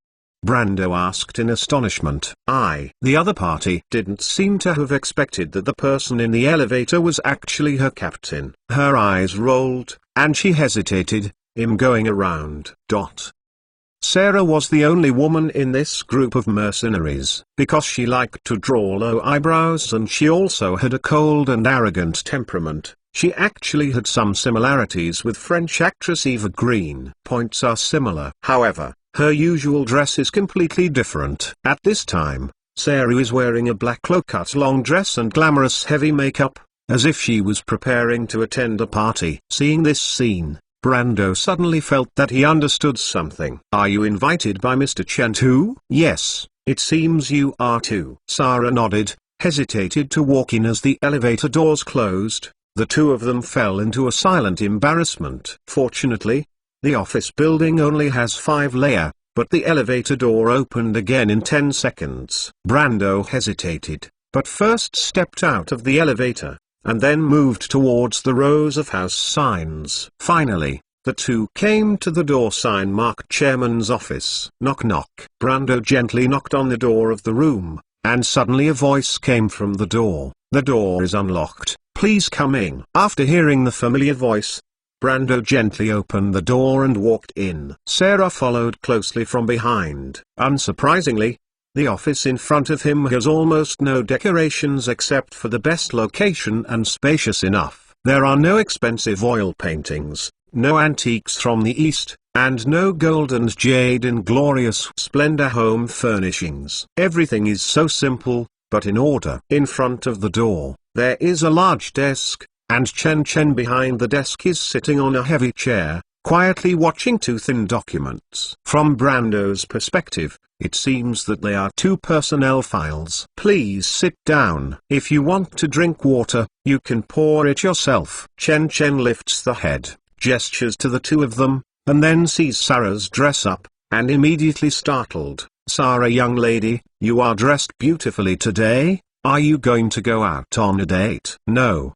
Brando asked in astonishment. The other party didn't seem to have expected that the person in the elevator was actually her captain. Her eyes rolled, and she hesitated, him going around. Sarah was the only woman in this group of mercenaries. Because she liked to draw low eyebrows and she also had a cold and arrogant temperament, she actually had some similarities with French actress Eva Green. Points are similar. However, her usual dress is completely different. At this time, Sarah is wearing a black low-cut long dress and glamorous heavy makeup, as if she was preparing to attend a party. Seeing this scene, Brando suddenly felt that he understood something. Are you invited by Mr. Chen too? Yes, it seems you are too. Sarah nodded, hesitated to walk in as the elevator doors closed. The two of them fell into a silent embarrassment. Fortunately, the office building only has 5 layers, but the elevator door opened again in 10 seconds. Brando hesitated, but first stepped out of the elevator, and then moved towards the rows of house signs. Finally, the two came to the door sign marked Chairman's Office. Knock knock. Brando gently knocked on the door of the room, and suddenly a voice came from the door. The door is unlocked. Please come in. After hearing the familiar voice, Brando gently opened the door and walked in. Sarah followed closely from behind. Unsurprisingly, the office in front of him has almost no decorations except for the best location and spacious enough. There are no expensive oil paintings, no antiques from the East, and no gold and jade in glorious splendor home furnishings. Everything is so simple, but in order. In front of the door, there is a large desk, and Chen Chen behind the desk is sitting on a heavy chair, quietly watching two thin documents. From Brando's perspective, it seems that they are two personnel files. Please sit down. If you want to drink water, you can pour it yourself. Chen Chen lifts the head, gestures to the two of them, and then sees Sarah's dress up, and immediately startled. Sarah, young lady, you are dressed beautifully today. Are you going to go out on a date? No,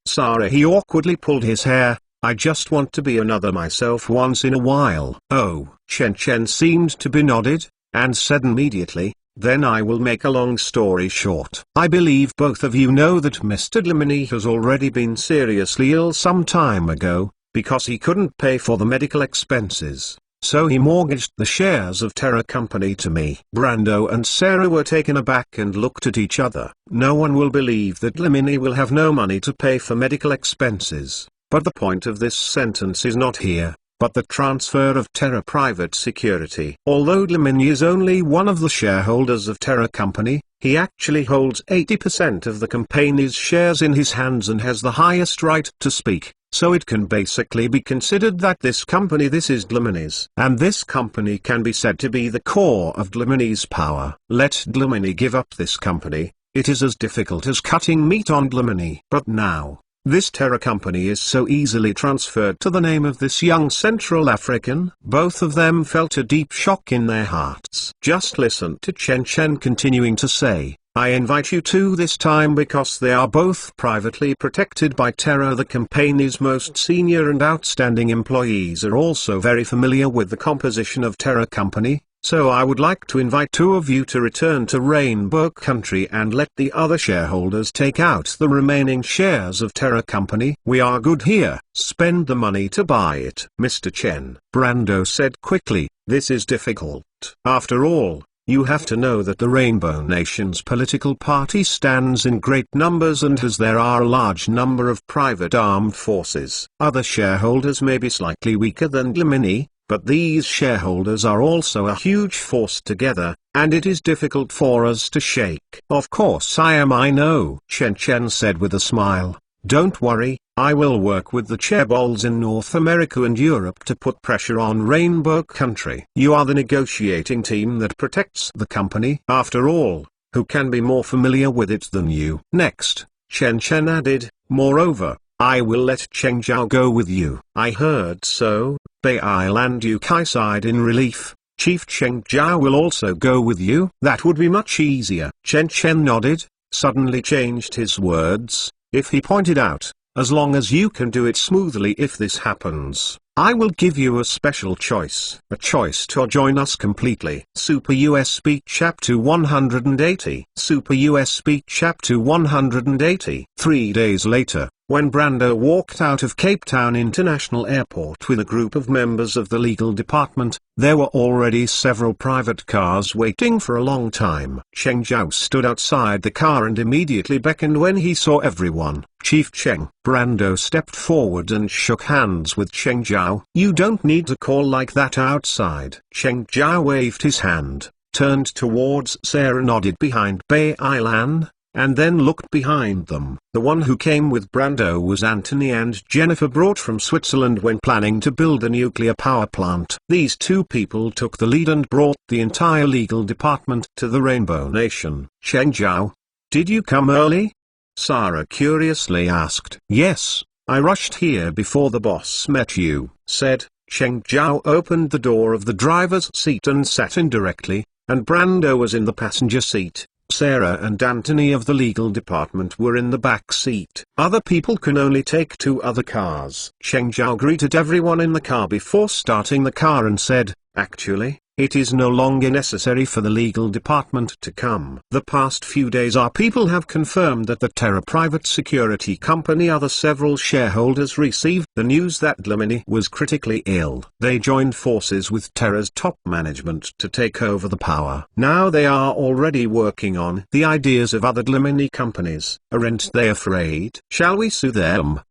Sarah, he awkwardly pulled his hair. I just want to be another myself once in a while. Oh, Chen Chen seemed to be nodded, and said immediately, then I will make a long story short. I believe both of you know that Mr. Dlamini has already been seriously ill some time ago, because he couldn't pay for the medical expenses, so he mortgaged the shares of Terra Company to me. Brando and Sarah were taken aback and looked at each other. No one will believe that Dlamini will have no money to pay for medical expenses. But the point of this sentence is not here, but the transfer of Terra Private Security. Although Dlamini is only one of the shareholders of Terra Company, he actually holds 80% of the company's shares in his hands and has the highest right to speak, so it can basically be considered that this is Dlamini's. And this company can be said to be the core of Dlamini's power. Let Dlamini give up this company, it is as difficult as cutting meat on Dlamini. But now, this Terra Company is so easily transferred to the name of this young Central African. Both of them felt a deep shock in their hearts. Just listen to Chen Chen continuing to say, I invite you to this time because they are both privately protected by Terra. The company's most senior and outstanding employees are also very familiar with the composition of Terra Company. So I would like to invite two of you to return to Rainbow Country and let the other shareholders take out the remaining shares of Terra Company. We are good here. Spend the money to buy it. Mr. Chen, Brando said quickly, this is difficult. After all, you have to know that the Rainbow Nation's political party stands in great numbers, and as there are a large number of private armed forces, other shareholders may be slightly weaker than Dlamini. But these shareholders are also a huge force together, and it is difficult for us to shake. Of course I know, Chen Chen said with a smile. Don't worry, I will work with the chaebols in North America and Europe to put pressure on Rainbow Country. You are the negotiating team that protects the company. After all, who can be more familiar with it than you? Next, Chen Chen added, moreover, I will let Cheng Zhao go with you. I heard so. Bei Island Yukai sighed in relief. Chief Cheng Zhao will also go with you? That would be much easier. Chen Chen nodded, suddenly changed his words. If he pointed out, as long as you can do it smoothly, if this happens, I will give you a special choice. A choice to join us completely. Super USB Chapter 180. Super USB Chapter 180. 3 days later, when Brando walked out of Cape Town International Airport with a group of members of the legal department, there were already several private cars waiting for a long time. Cheng Zhao stood outside the car and immediately beckoned when he saw everyone. Chief Cheng. Brando stepped forward and shook hands with Cheng Zhao. You don't need to call like that outside. Cheng Zhao waved his hand, turned towards Sarah, nodded behind Bei Island, and then looked behind them. The one who came with Brando was Anthony and Jennifer, brought from Switzerland when planning to build a nuclear power plant. These two people took the lead and brought the entire legal department to the Rainbow Nation. Cheng Zhao, did you come early? Sarah curiously asked. Yes, I rushed here before the boss met you, said. Cheng Zhao opened the door of the driver's seat and sat in directly, and Brando was in the passenger seat. Sarah and Anthony of the legal department were in the back seat. Other people can only take 2 other cars. Cheng Zhao greeted everyone in the car before starting the car and said, Actually, it is no longer necessary for the legal department to come. The past few days our people have confirmed that the Terra private security company other several shareholders received the news that Dlamini was critically ill. They joined forces with Terra's top management to take over the power. Now they are already working on the ideas of other Dlamini companies. Aren't they afraid? Shall we sue them?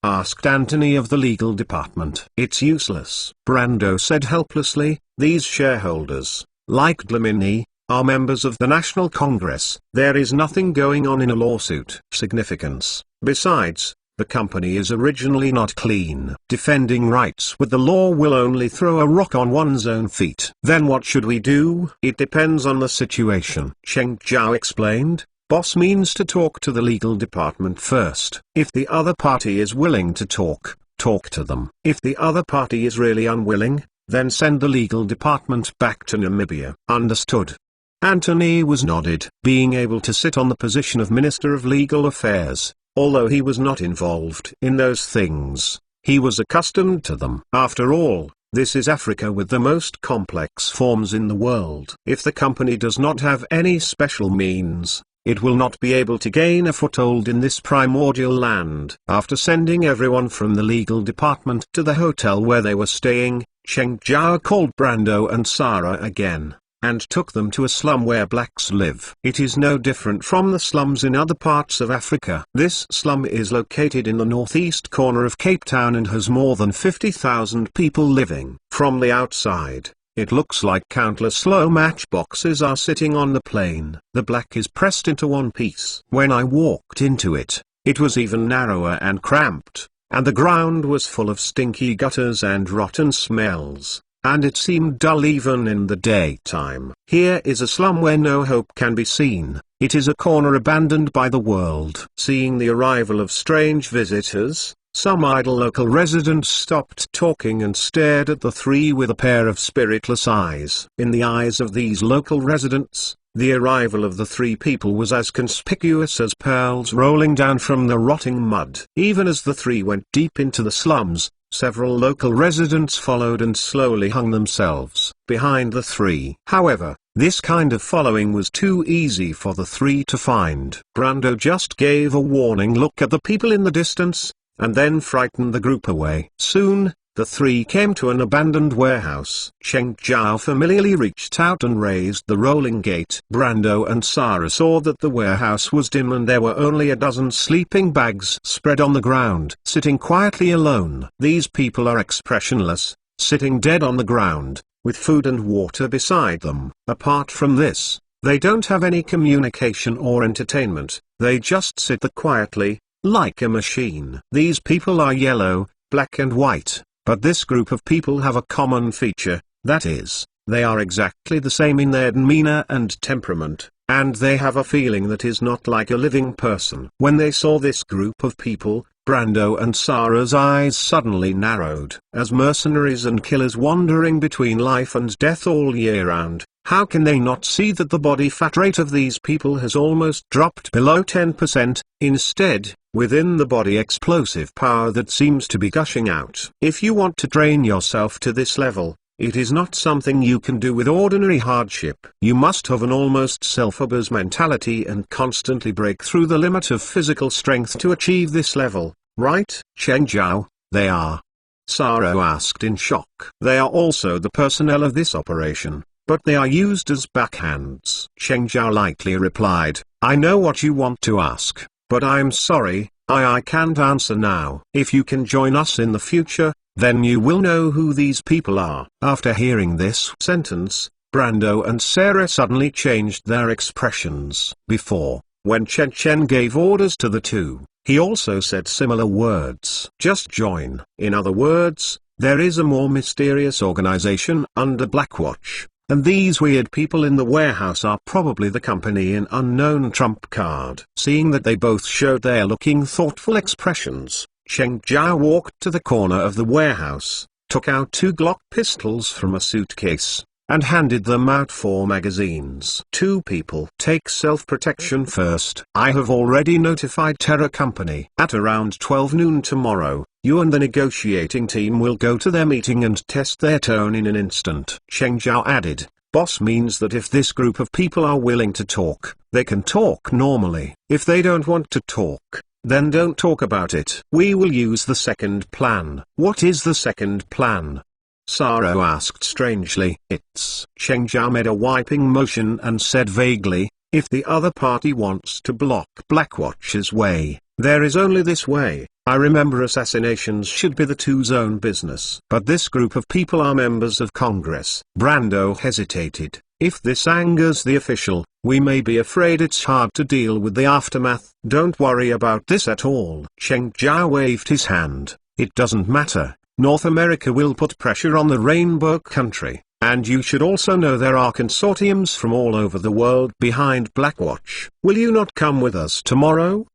Asked Anthony of the legal department. It's useless, Brando said helplessly. These shareholders, like Dlamini, are members of the National Congress. There is nothing going on in a lawsuit. Significance. Besides, the company is originally not clean. Defending rights with the law will only throw a rock on one's own feet. Then what should we do? It depends on the situation, Cheng Zhao explained. Boss means to talk to the legal department first. If the other party is willing to talk to them. If the other party is really unwilling, then send the legal department back to Namibia. Understood. Anthony was nodded. Being able to sit on the position of Minister of Legal Affairs, although he was not involved in those things, he was accustomed to them. After all, this is Africa with the most complex forms in the world. If the company does not have any special means, it will not be able to gain a foothold in this primordial land. After sending everyone from the legal department to the hotel where they were staying, Cheng Zhao called Brando and Sarah again, and took them to a slum where blacks live. It is no different from the slums in other parts of Africa. This slum is located in the northeast corner of Cape Town and has more than 50,000 people living. From the outside, it looks like countless slow matchboxes are sitting on the plain. The black is pressed into one piece. When I walked into it, it was even narrower and cramped, and the ground was full of stinky gutters and rotten smells, and it seemed dull even in the daytime. Here is a slum where no hope can be seen. It is a corner abandoned by the world. Seeing the arrival of strange visitors, some idle local residents stopped talking and stared at the three with a pair of spiritless eyes. In the eyes of these local residents, the arrival of the three people was as conspicuous as pearls rolling down from the rotting mud. Even as the three went deep into the slums, several local residents followed and slowly hung themselves behind the three. However, this kind of following was too easy for the three to find. Brando just gave a warning look at the people in the distance, and then frightened the group away. Soon, the three came to an abandoned warehouse. Cheng Zhao familiarly reached out and raised the rolling gate. Brando and Sarah saw that the warehouse was dim and there were only a dozen sleeping bags spread on the ground. Sitting quietly alone. These people are expressionless, sitting dead on the ground, with food and water beside them. Apart from this, they don't have any communication or entertainment. They just sit there quietly, like a machine. These people are yellow, black and white, but this group of people have a common feature, that is, they are exactly the same in their demeanor and temperament, and they have a feeling that is not like a living person. When they saw this group of people, Brando and Sarah's eyes suddenly narrowed. As mercenaries and killers wandering between life and death all year round, how can they not see that the body fat rate of these people has almost dropped below 10%, instead, within the body explosive power that seems to be gushing out? If you want to train yourself to this level, it is not something you can do with ordinary hardship. You must have an almost self-abuse mentality and constantly break through the limit of physical strength to achieve this level, right? Cheng Zhao, they are? Sarah asked in shock. They are also the personnel of this operation, but they are used as backhands. Cheng Zhao lightly replied, I know what you want to ask, but I'm sorry, I can't answer now. If you can join us in the future, then you will know who these people are. After hearing this sentence, Brando and Sarah suddenly changed their expressions. Before, when Chen Chen gave orders to the two, he also said similar words. Just join. In other words, there is a more mysterious organization under Blackwatch, and these weird people in the warehouse are probably the company in unknown trump card. Seeing that they both showed their looking thoughtful expressions, Cheng Zhao walked to the corner of the warehouse, took out two Glock pistols from a suitcase, and handed them out 4 magazines. 2 people. Take self-protection first. I have already notified Terra Company. At around 12 noon tomorrow, you and the negotiating team will go to their meeting and test their tone in an instant. Cheng Zhao added, boss means that if this group of people are willing to talk, they can talk normally. If they don't want to talk, then don't talk about it. We will use the second plan. What is the second plan? Saro asked strangely. It's. Cheng Zhao made a wiping motion and said vaguely, if the other party wants to block Blackwatch's way, there is only this way. I remember assassinations should be the two's own business. But this group of people are members of Congress. Brando hesitated. If this angers the official, we may be afraid it's hard to deal with the aftermath. Don't worry about this at all. Cheng Zhao waved his hand. It doesn't matter. North America will put pressure on the Rainbow Country, and you should also know there are consortiums from all over the world behind Blackwatch. Will you not come with us tomorrow?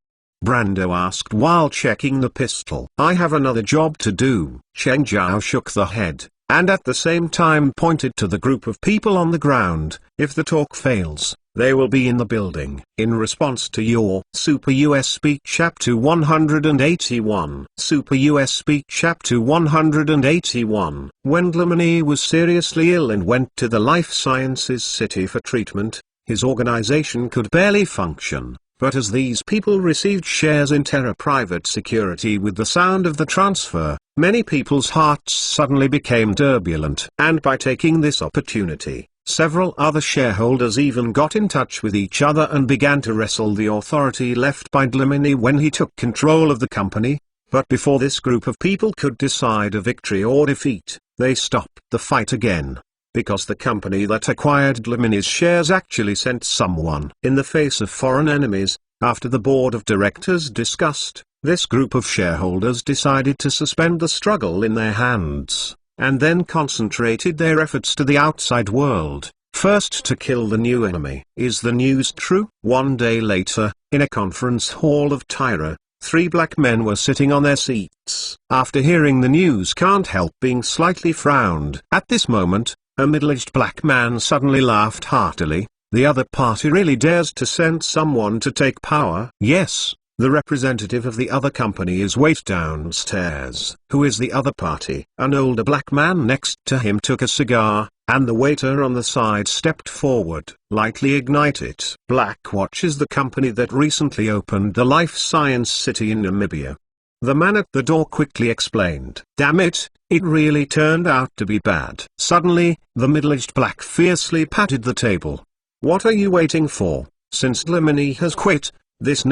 Brando asked while checking the pistol. I have another job to do. Cheng Zhao shook the head, and at the same time pointed to the group of people on the ground. If the talk fails, they will be in the building. In response to your Super US Speak Chapter 181. Super US Speak Chapter 181. When Dlamini was seriously ill and went to the Life Sciences City for treatment, his organization could barely function. But as these people received shares in Terra Private Security with the sound of the transfer, many people's hearts suddenly became turbulent. And by taking this opportunity, several other shareholders even got in touch with each other and began to wrestle the authority left by Dlamini when he took control of the company. But before this group of people could decide a victory or defeat, they stopped the fight again. Because the company that acquired Dlamini's shares actually sent someone in the face of foreign enemies. After the board of directors discussed, this group of shareholders decided to suspend the struggle in their hands, and then concentrated their efforts to the outside world, first to kill the new enemy. Is the news true? One day later, in a conference hall of Tyra, 3 black men were sitting on their seats. After hearing the news, can't help being slightly frowned. At this moment, a middle-aged black man suddenly laughed heartily. The other party really dares to send someone to take power? Yes, the representative of the other company is wait downstairs. Who is the other party? An older black man next to him took a cigar, and the waiter on the side stepped forward. Lightly ignite it. Blackwatch is the company that recently opened the Life Science City in Namibia. The man at the door quickly explained. Damn it, it really turned out to be bad. Suddenly, the middle-aged black fiercely patted the table. What are you waiting for? Since Dlamini has quit, this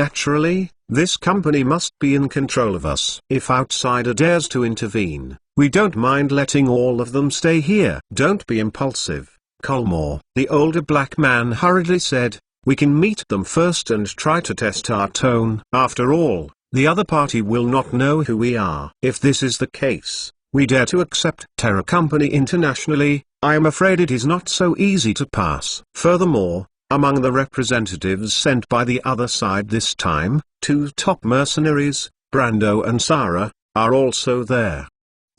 company must be in control of us. If outsider dares to intervene, we don't mind letting all of them stay here. Don't be impulsive, Colmore. The older black man hurriedly said, we can meet them first and try to test our tone. After all, the other party will not know who we are. If this is the case, we dare to accept Terra Company internationally. I am afraid it is not so easy to pass. Furthermore, among the representatives sent by the other side this time, 2 top mercenaries, Brando and Sarah, are also there.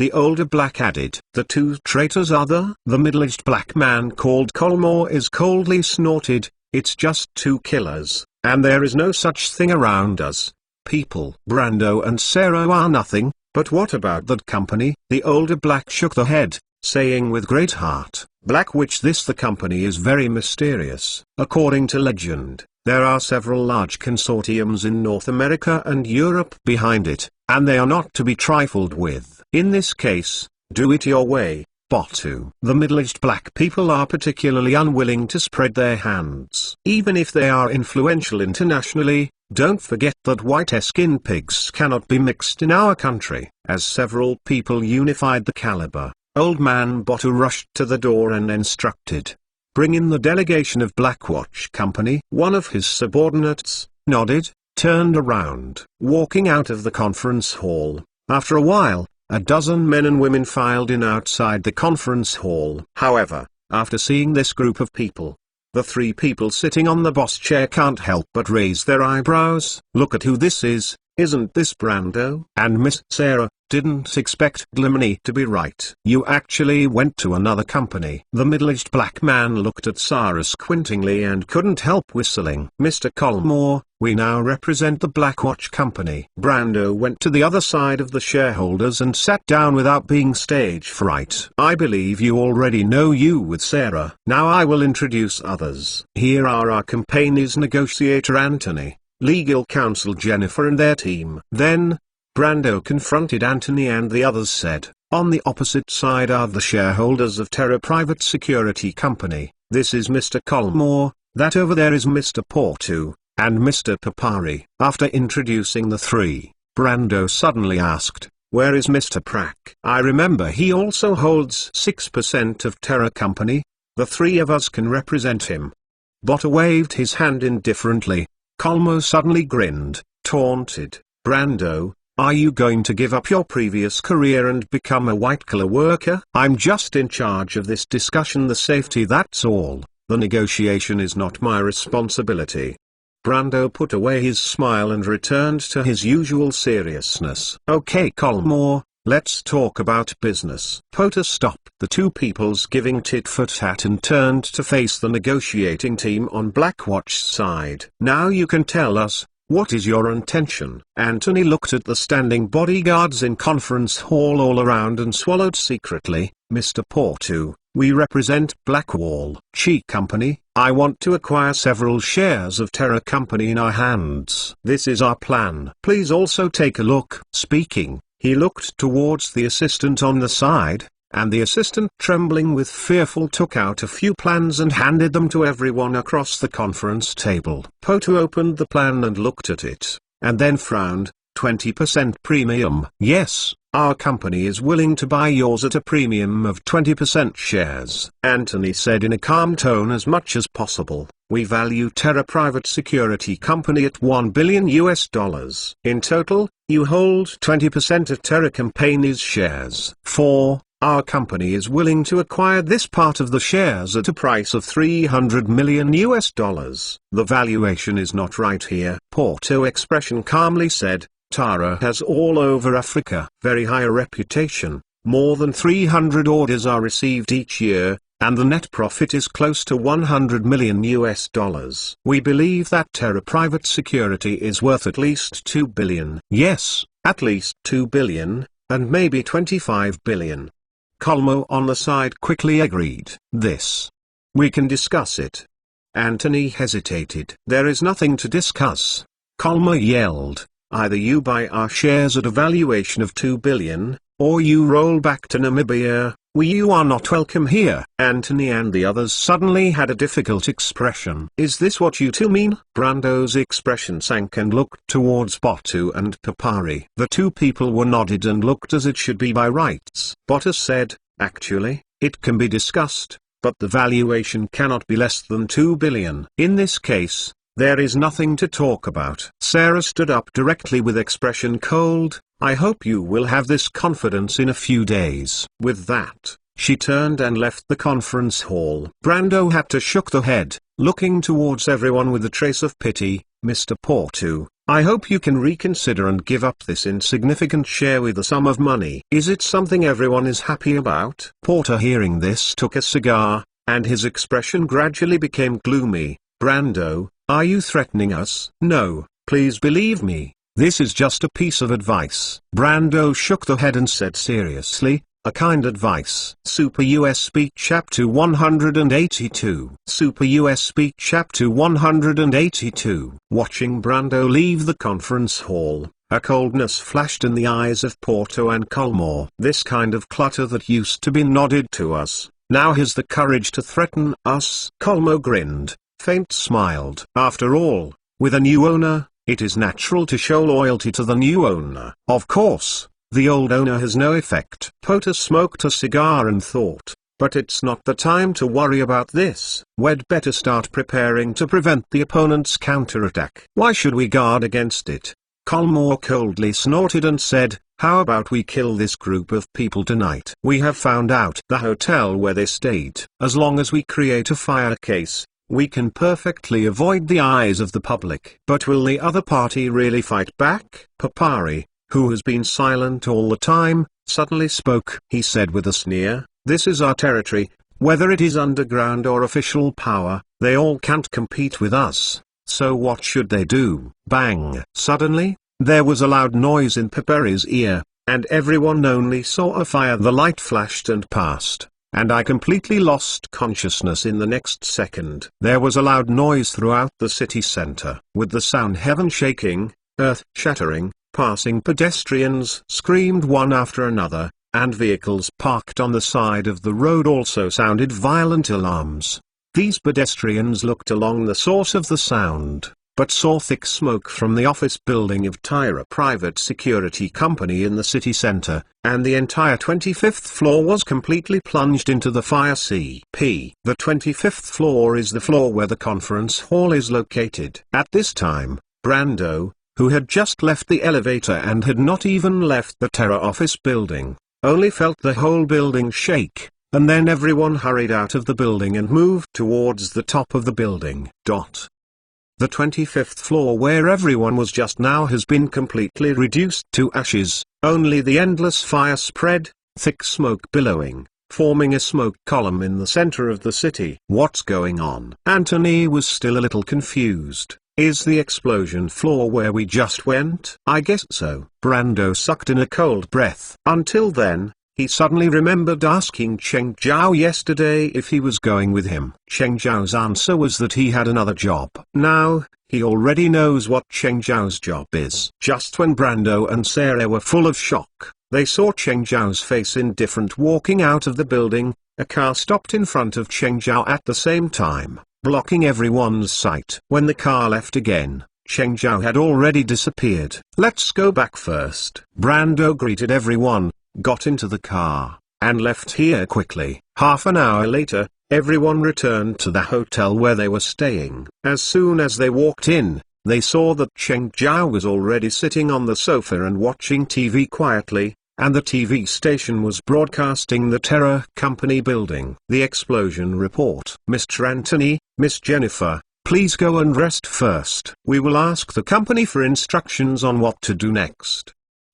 The older black added. The 2 traitors are the middle-aged black man called Colmore is coldly snorted. It's just 2 killers, and there is no such thing around us. People. Brando and Sarah are nothing, but what about that company? The older black shook the head, saying with great heart, Blackwatch, the company is very mysterious. According to legend, there are several large consortiums in North America and Europe behind it, and they are not to be trifled with. In this case, do it your way, Botu. The middle-aged black people are particularly unwilling to spread their hands. Even if they are influential internationally, don't forget that white skin pigs cannot be mixed in our country. As several people unified the caliber, Old Man Botu rushed to the door and instructed, bring in the delegation of Blackwatch Company. One of his subordinates nodded, turned around, walking out of the conference hall. After a while, a dozen men and women filed in outside the conference hall. However, after seeing this group of people, the 3 people sitting on the boss chair can't help but raise their eyebrows. Look at who this is, isn't this Brando? And Miss Sarah, didn't expect Glimney to be right. You actually went to another company. The middle-aged black man looked at Sarah squintingly and couldn't help whistling. Mr. Colmore, we now represent the Blackwatch Company. Brando went to the other side of the shareholders and sat down without being stage fright. I believe you already know you with Sarah. Now I will introduce others. Here are our company's negotiator Anthony, legal counsel Jennifer and their team. Then, Brando confronted Anthony and the others said, on the opposite side are the shareholders of Terra Private Security Company. This is Mr. Colmore, that over there is Mr. Porto, and Mr. Papari. After introducing the three, Brando suddenly asked, where is Mr. Prack? I remember he also holds 6% of Terra Company. The three of us can represent him. Botta waved his hand indifferently. Colmo suddenly grinned, taunted, Brando, are you going to give up your previous career and become a white-collar worker? I'm just in charge of this discussion, the safety, that's all. The negotiation is not my responsibility. Brando put away his smile and returned to his usual seriousness. Okay Colmore, let's talk about business. Porter stopped the two peoples giving tit for tat and turned to face the negotiating team on Blackwatch's side. Now you can tell us, what is your intention? Anthony looked at the standing bodyguards in conference hall all around and swallowed secretly. Mr. Porto, we represent Blackwatch Company. I want to acquire several shares of Terra Company in our hands. This is our plan. Please also take a look. Speaking, he looked towards the assistant on the side, and the assistant, trembling with fearful, took out a few plans and handed them to everyone across the conference table. Porto opened the plan and looked at it, and then frowned. 20% premium. Yes, our company is willing to buy yours at a premium of 20% shares. Anthony said in a calm tone, as much as possible. We value Terra Private Security Company at $1 billion. In total, you hold 20% of Terra Company's shares. 4. Our company is willing to acquire this part of the shares at a price of $300 million. The valuation is not right here. Porto expression calmly said, Tara has all over Africa very high reputation, more than 300 orders are received each year, and the net profit is close to $100 million. We believe that Terra Private Security is worth at least $2 billion. Yes, at least $2 billion, and maybe $25 billion. Colmo on the side quickly agreed. This. We can discuss it. Anthony hesitated. There is nothing to discuss. Colmo yelled. Either you buy our shares at a valuation of $2 billion, or you roll back to Namibia. You are not welcome here. Anthony and the others suddenly had a difficult expression. Is this what you two mean? Brando's expression sank and looked towards Porto and Papari. The two people were nodded and looked as it should be by rights. Porto said, actually, it can be discussed, but the valuation cannot be less than $2 billion. In this case, there is nothing to talk about. Sarah stood up directly with expression cold. I hope you will have this confidence in a few days. With that, she turned and left the conference hall. Brando had to shook the head, looking towards everyone with a trace of pity. Mr. Porto, I hope you can reconsider and give up this insignificant share with a sum of money. Is it something everyone is happy about? Porter, hearing this, took a cigar, and his expression gradually became gloomy. Brando, are you threatening us? No, please believe me. This is just a piece of advice. Brando shook the head and said seriously, a kind advice. Super US Speak Chapter 182. Super US Speak Chapter 182. Watching Brando leave the conference hall, a coldness flashed in the eyes of Porto and Colmore. This kind of clutter that used to be nodded to us, now has the courage to threaten us. Colmo grinned, faint smiled. After all, with a new owner, it is natural to show loyalty to the new owner. Of course, the old owner has no effect. Porter smoked a cigar and thought, but it's not the time to worry about this. We'd better start preparing to prevent the opponent's counterattack. Why should we guard against it? Colmore coldly snorted and said, how about we kill this group of people tonight? We have found out the hotel where they stayed. As long as we create a fire case, we can perfectly avoid the eyes of the public. But will the other party really fight back? Papari, who has been silent all the time, suddenly spoke. He said with a sneer, "This is our territory. Whether it is underground or official power, they all can't compete with us. So what should they do?" Bang! Suddenly, there was a loud noise in Peperi's ear, and everyone only saw a fire. The light flashed and passed, and I completely lost consciousness in the next second. There was a loud noise throughout the city center, with the sound heaven shaking, earth shattering, passing pedestrians screamed one after another, and vehicles parked on the side of the road also sounded violent alarms. These pedestrians looked along the source of the sound, but saw thick smoke from the office building of Tyra Private Security Company in the city center, and the entire 25th floor was completely plunged into the fire. CP. The 25th floor is the floor where the conference hall is located. At this time, Brando, who had just left the elevator and had not even left the Terra office building, only felt the whole building shake, and then everyone hurried out of the building and moved towards the top of the building. The 25th floor where everyone was just now has been completely reduced to ashes, only the endless fire spread, thick smoke billowing, forming a smoke column in the center of the city. What's going on? Anthony was still a little confused. Is the explosion floor where we just went? I guess so. Brando sucked in a cold breath. Until then, he suddenly remembered asking Cheng Zhao yesterday if he was going with him. Cheng Zhao's answer was that he had another job. Now, he already knows what Cheng Zhao's job is. Just when Brando and Sarah were full of shock, they saw Cheng Zhao's face indifferent walking out of the building. A car stopped in front of Cheng Zhao at the same time, blocking everyone's sight. When the car left again, Cheng Zhao had already disappeared. Let's go back first. Brando greeted everyone, got into the car, and left here quickly. Half an hour later, everyone returned to the hotel where they were staying. As soon as they walked in, they saw that Cheng Zhao was already sitting on the sofa and watching TV quietly, and the TV station was broadcasting the Terra Company building. The explosion report. Mr. Anthony, Miss Jennifer, please go and rest first. We will ask the company for instructions on what to do next.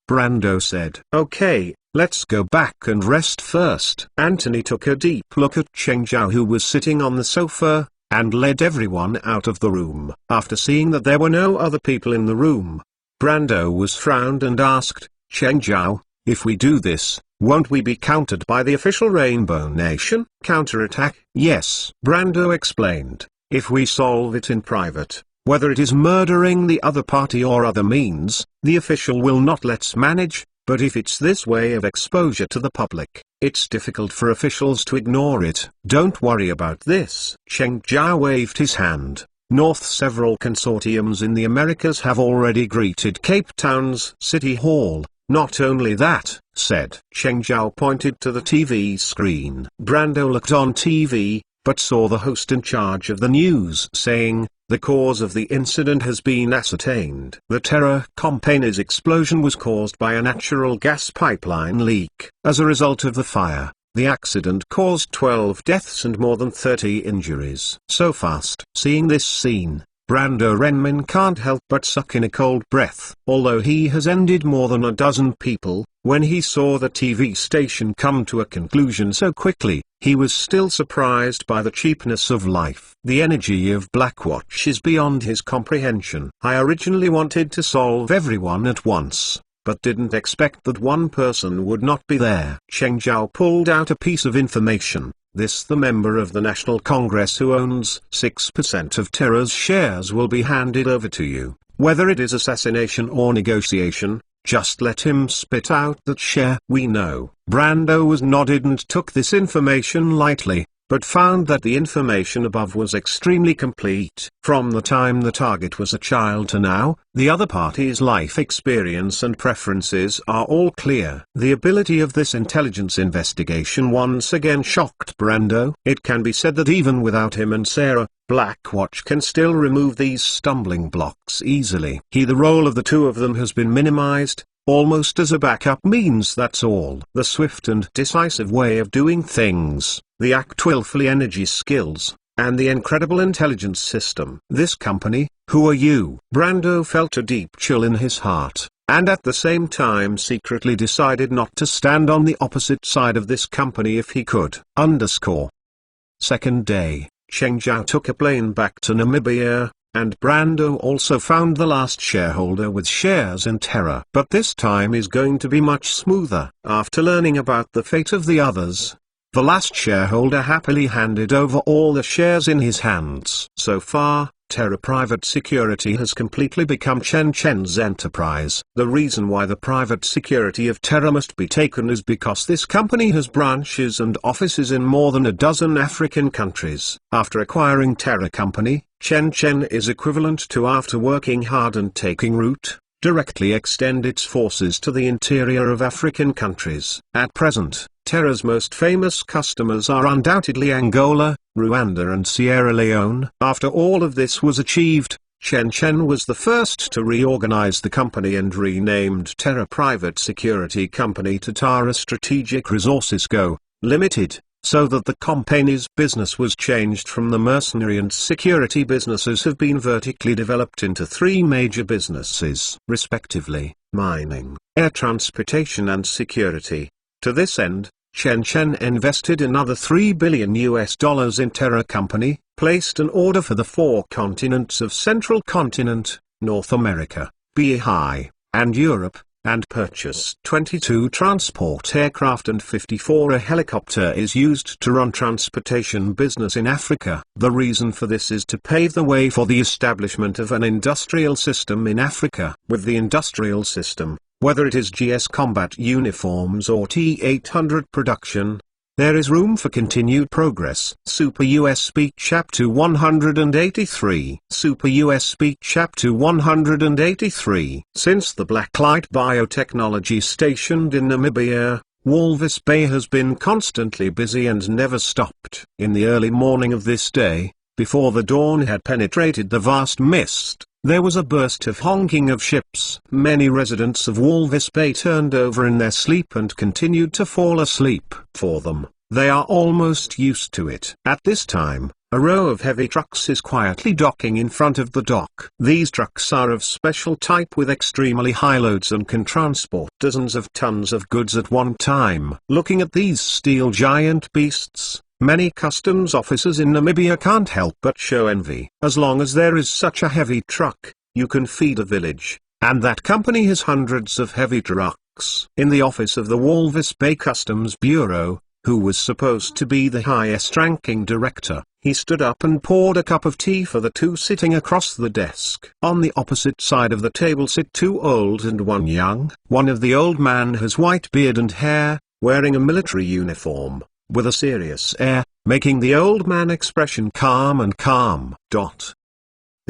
Brando said. Okay, let's go back and rest first. Anthony took a deep look at Cheng Zhao, who was sitting on the sofa, and led everyone out of the room. After seeing that there were no other people in the room, Brando was frowned and asked, Cheng Zhao, if we do this, won't we be countered by the official Rainbow Nation? Counterattack? Yes. Brando explained, if we solve it in private, whether it is murdering the other party or other means, the official will not let's manage, but if it's this way of exposure to the public, it's difficult for officials to ignore it. Don't worry about this. Cheng Zhao waved his hand. North. Several consortiums in the Americas have already greeted Cape Town's City Hall. Not only that, said Cheng Zhao pointed to the TV screen. Brando looked on TV, but saw the host in charge of the news saying, the cause of the incident has been ascertained. The Terra Company's explosion was caused by a natural gas pipeline leak. As a result of the fire, the accident caused 12 deaths and more than 30 injuries. So fast. Seeing this scene, Brando Renmin can't help but suck in a cold breath. Although he has ended more than a dozen people, when he saw the TV station come to a conclusion so quickly, he was still surprised by the cheapness of life. The energy of Blackwatch is beyond his comprehension. I originally wanted to solve everyone at once, but didn't expect that one person would not be there. Cheng Zhao pulled out a piece of information. This the member of the National Congress who owns 6% of Terra's shares will be handed over to you. Whether it is assassination or negotiation, just let him spit out that share. We know. Brando was nodded and took this information lightly, but found that the information above was extremely complete. From the time the target was a child to now, the other party's life experience and preferences are all clear. The ability of this intelligence investigation once again shocked Brando. It can be said that even without him and Sarah, Blackwatch can still remove these stumbling blocks easily. The role of the two of them has been minimized, almost as a backup means, that's all. The swift and decisive way of doing things, the actual fully energy skills, and the incredible intelligence system. This company, who are you? Brando felt a deep chill in his heart. and at the same time secretly decided not to stand on the opposite side of this company if he could. Second day, Cheng Zhao took a plane back to Namibia, and Brando also found the last shareholder with shares in Terra. But this time is going to be much smoother. After learning about the fate of the others, the last shareholder happily handed over all the shares in his hands. So far, Terra Private Security has completely become Chen Chen's enterprise. The reason why the private security of Terra must be taken is because this company has branches and offices in more than a dozen African countries. After acquiring Terra Company, Chen Chen is equivalent to, after working hard and taking root, directly extend its forces to the interior of African countries. At present, Terra's most famous customers are undoubtedly Angola, Rwanda and Sierra Leone. After all of this was achieved, Chen Chen was the first to reorganize the company and renamed Terra Private Security Company to Tara Strategic Resources Co., Limited, so that the company's business was changed from the mercenary and security businesses have been vertically developed into three major businesses, respectively, mining, air transportation and security. To this end, Chen Chen invested another $3 billion in Terra Company, placed an order for the 4 continents of Central Continent, North America, BRI, and Europe, and purchased 22 transport aircraft and 54 a helicopter is used to run transportation business in Africa. The reason for this is to pave the way for the establishment of an industrial system in Africa. With the industrial system, whether it is GS combat uniforms or T-800 production, there is room for continued progress. Super US Speak Chapter 183. Super US Speak Chapter 183. Since the Blacklight Biotechnology stationed in Namibia, Walvis Bay has been constantly busy and never stopped. In the early morning of this day, before the dawn had penetrated the vast mist, there was a burst of honking of ships. Many residents of Walvis Bay turned over in their sleep and continued to fall asleep. For them, they are almost used to it. At this time, a row of heavy trucks is quietly docking in front of the dock. These trucks are of special type with extremely high loads and can transport dozens of tons of goods at one time. Looking at these steel giant beasts, many customs officers in Namibia can't help but show envy. As long as there is such a heavy truck, you can feed a village, and that company has hundreds of heavy trucks. In the office of the Walvis Bay Customs Bureau, who was supposed to be the highest-ranking director, he stood up and poured a cup of tea for the two sitting across the desk. On the opposite side of the table sit 2 old and 1 young. One of the old man has white beard and hair, wearing a military uniform, with a serious air, making the old man expression calm and calm. The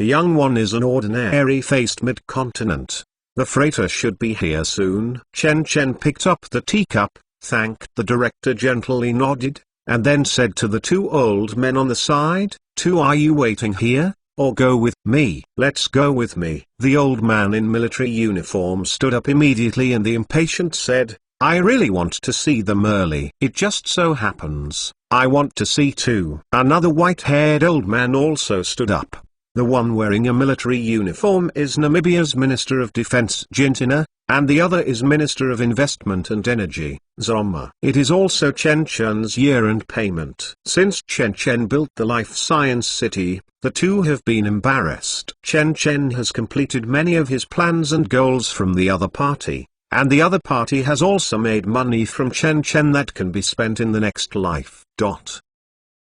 young one is an ordinary-faced mid-continent. The freighter should be here soon. Chen Chen picked up the teacup, thanked the director, gently nodded, and then said to the 2 old men on the side, are you waiting here, or go with me? Let's go with me. The old man in military uniform stood up immediately and the impatient said, I really want to see them early. It just so happens, I want to see too. Another white-haired old man also stood up. The one wearing a military uniform is Namibia's Minister of Defense Jintina, and the other is Minister of Investment and Energy, Zoma. It is also Chen Chen's year-end payment. Since Chen Chen built the Life Science City, the two have been embarrassed. Chen Chen has completed many of his plans and goals from the other party, and the other party has also made money from Chen Chen that can be spent in the next life.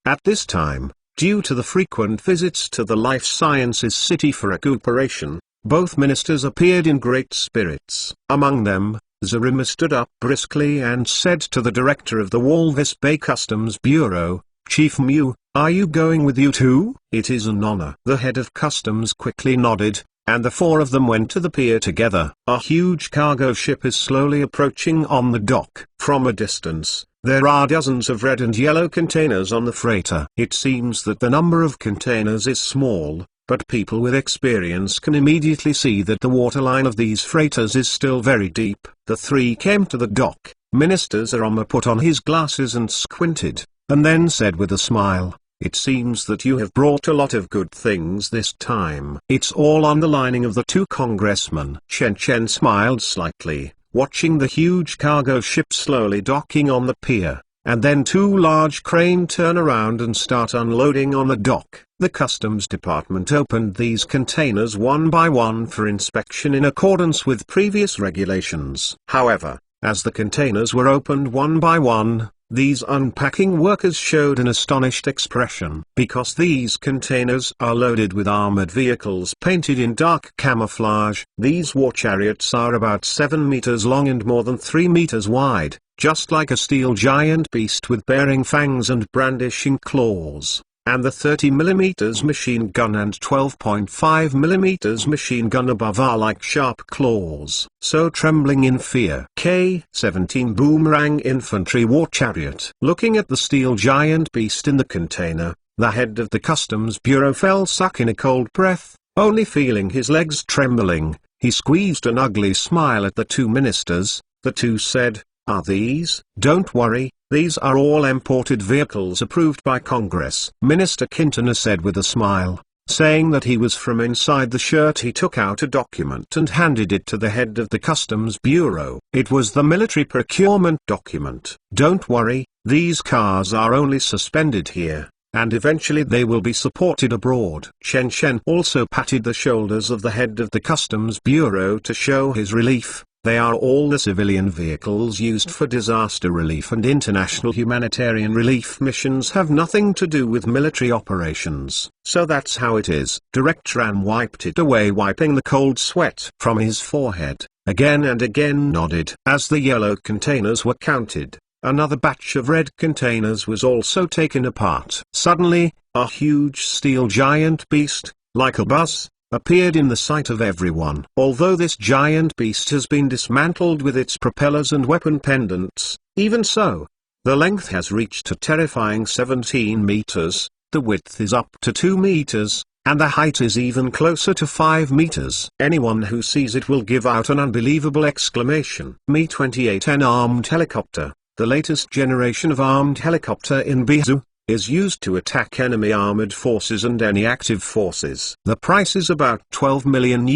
At this time, due to the frequent visits to the Life Sciences City for recuperation, both ministers appeared in great spirits. Among them, Zarima stood up briskly and said to the director of the Walvis Bay Customs Bureau, Chief Mew, are you going with you too? It is an honor. The head of customs quickly nodded, and the 4 of them went to the pier together. A huge cargo ship is slowly approaching on the dock. From a distance, there are dozens of red and yellow containers on the freighter. It seems that the number of containers is small, but people with experience can immediately see that the waterline of these freighters is still very deep. The 3 came to the dock. Minister Zaroma put on his glasses and squinted, and then said with a smile, It seems that you have brought a lot of good things this time. It's all underlining of the two congressmen. Chen Chen smiled slightly, watching the huge cargo ship slowly docking on the pier, and then two large cranes turn around and start unloading on the dock. The customs department opened these containers one by one for inspection in accordance with previous regulations. However, as the containers were opened one by one, these unpacking workers showed an astonished expression. Because these containers are loaded with armored vehicles painted in dark camouflage, these war chariots are about 7 meters long and more than 3 meters wide, just like a steel giant beast with bearing fangs and brandishing claws. And the 30mm machine gun and 12.5mm machine gun above are like sharp claws. So trembling in fear. K-17 Boomerang Infantry War Chariot. Looking at the steel giant beast in the container, the head of the Customs Bureau fell back in a cold breath, only feeling his legs trembling. He squeezed an ugly smile at the two ministers. The two said, "Are these? Don't worry. These are all imported vehicles approved by Congress." Minister Quintana said with a smile, saying that he was from inside the shirt. He took out a document and handed it to the head of the Customs Bureau. It was the military procurement document. "Don't worry, these cars are only suspended here, and eventually they will be supported abroad." Chen Chen also patted the shoulders of the head of the Customs Bureau to show his relief. They are all the civilian vehicles used for disaster relief and international humanitarian relief missions, have nothing to do with military operations. So that's how it is. Director Ram wiped it away, wiping the cold sweat from his forehead, again and again nodded. As the yellow containers were counted, another batch of red containers was also taken apart. Suddenly, a huge steel giant beast, like a bus, appeared in the sight of everyone. Although this giant beast has been dismantled with its propellers and weapon pendants, even so, the length has reached a terrifying 17 meters, the width is up to 2 meters, and the height is even closer to 5 meters. Anyone who sees it will give out an unbelievable exclamation. Mi-28, an armed helicopter, the latest generation of armed helicopter in Bizu, is used to attack enemy armored forces and any active forces. The price is about $12 million.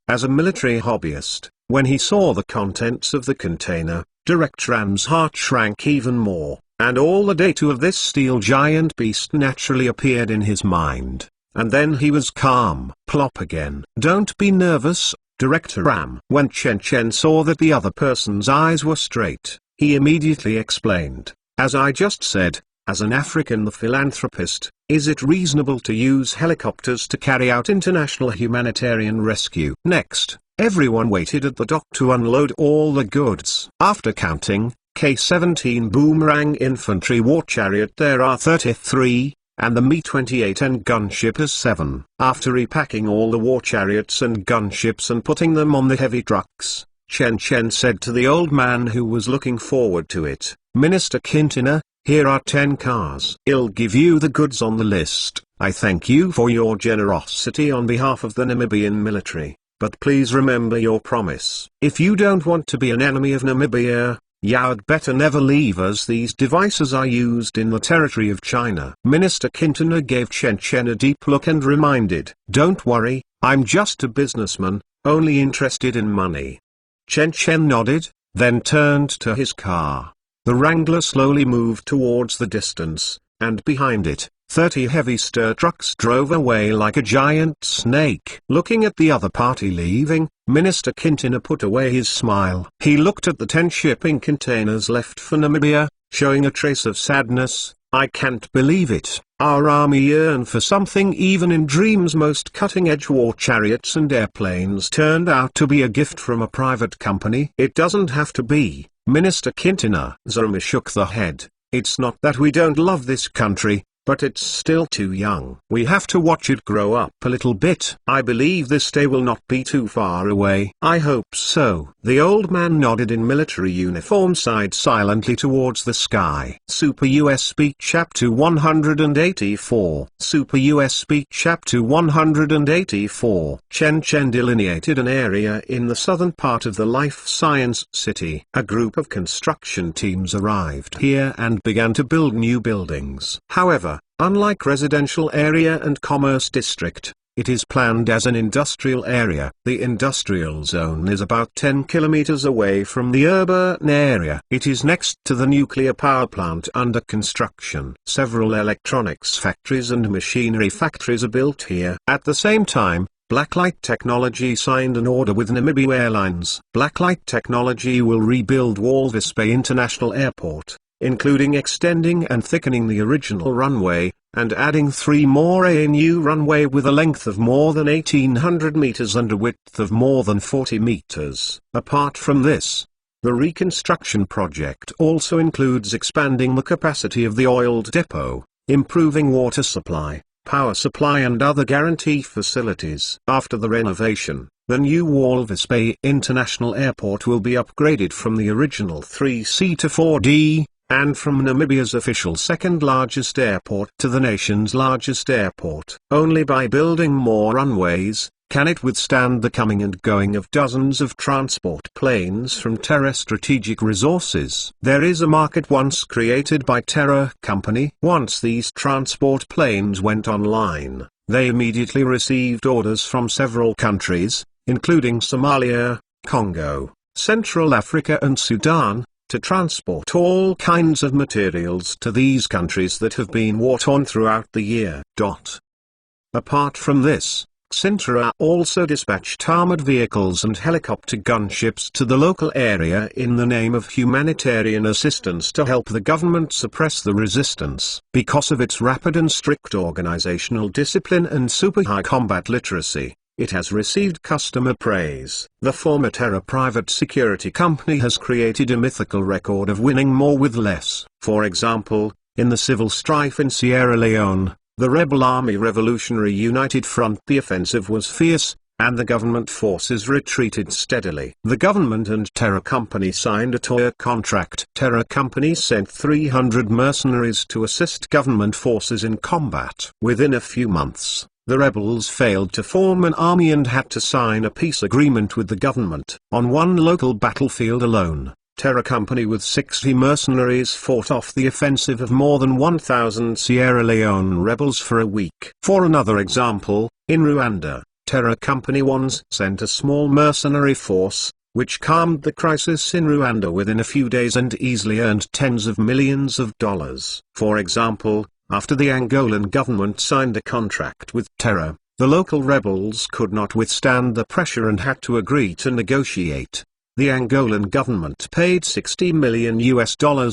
As a military hobbyist, when he saw the contents of the container, Director Ram's heart shrank even more, and all the data of this steel giant beast naturally appeared in his mind. And then he was calm. Plop again. "Don't be nervous, Director Ram." When Chen Chen saw that the other person's eyes were straight, he immediately explained, "As I just said, as an African philanthropist, is it reasonable to use helicopters to carry out international humanitarian rescue?" Next, everyone waited at the dock to unload all the goods. After counting, K-17 Boomerang Infantry War Chariot there are 33, and the Mi-28N gunship is 7. After repacking all the war chariots and gunships and putting them on the heavy trucks, Chen Chen said to the old man who was looking forward to it, "Minister Quintana, here are 10 cars. I'll give you the goods on the list. I thank you for your generosity on behalf of the Namibian military, but please remember your promise. If you don't want to be an enemy of Namibia, you'd better never leave us. These devices are used in the territory of China." Minister Quintana gave Chen Chen a deep look and reminded, "Don't worry, I'm just a businessman, only interested in money." Chen Chen nodded, then turned to his car. The Wrangler slowly moved towards the distance, and behind it, 30 heavy stir trucks drove away like a giant snake. Looking at the other party leaving, Minister Quintana put away his smile. He looked at the 10 shipping containers left for Namibia, showing a trace of sadness. "I can't believe it. Our army yearned for something even in dreams. Most cutting-edge war chariots and airplanes turned out to be a gift from a private company." "It doesn't have to be, Minister Quintana." Zerma shook the head. "It's not that we don't love this country, but it's still too young. We have to watch it grow up a little bit. I believe this day will not be too far away." "I hope so." The old man nodded in military uniform, sighed silently towards the sky. Super USB Chapter 184. Super USB Chapter 184. Chen Chen delineated an area in the southern part of the Life Science City. A group of construction teams arrived here and began to build new buildings. However, Unlike residential area and commerce district, it is planned as an industrial area. The industrial zone is about 10 kilometers away from the urban area. It is next to the nuclear power plant under construction. Several electronics factories and machinery factories are built here. At the same time, Blacklight Technology signed an order with Namibia Airlines. Blacklight Technology will rebuild Walvis Bay International Airport, including extending and thickening the original runway, and adding 3 more a new runway with a length of more than 1,800 meters and a width of more than 40 meters. Apart from this, the reconstruction project also includes expanding the capacity of the oil depot, improving water supply, power supply and other guarantee facilities. After the renovation, the new Walvis Bay International Airport will be upgraded from the original 3C to 4D, and from Namibia's official second largest airport to the nation's largest airport. Only by building more runways can it withstand the coming and going of dozens of transport planes from Terra Strategic Resources. There is a market once created by Terra Company. Once these transport planes went online, they immediately received orders from several countries, including Somalia, Congo, Central Africa and Sudan, to transport all kinds of materials to these countries that have been war-torn throughout the year. Apart from this, Cintra also dispatched armored vehicles and helicopter gunships to the local area in the name of humanitarian assistance to help the government suppress the resistance. Because of its rapid and strict organizational discipline and super high combat literacy, it has received customer praise. The former Terra private security company has created a mythical record of winning more with less. For example, in the civil strife in Sierra Leone, the rebel Army Revolutionary United Front, the offensive was fierce, and the government forces retreated steadily. The government and Terra Company signed a two-year contract. Terra Company sent 300 mercenaries to assist government forces in combat. Within a few months, the rebels failed to form an army and had to sign a peace agreement with the government. On one local battlefield alone, Terra Company with 60 mercenaries fought off the offensive of more than 1,000 Sierra Leone rebels for a week. For another example, in Rwanda, Terra Company once sent a small mercenary force, which calmed the crisis in Rwanda within a few days and easily earned tens of millions of dollars. For example, after the Angolan government signed a contract with Terra, the local rebels could not withstand the pressure and had to agree to negotiate. The Angolan government paid $60 million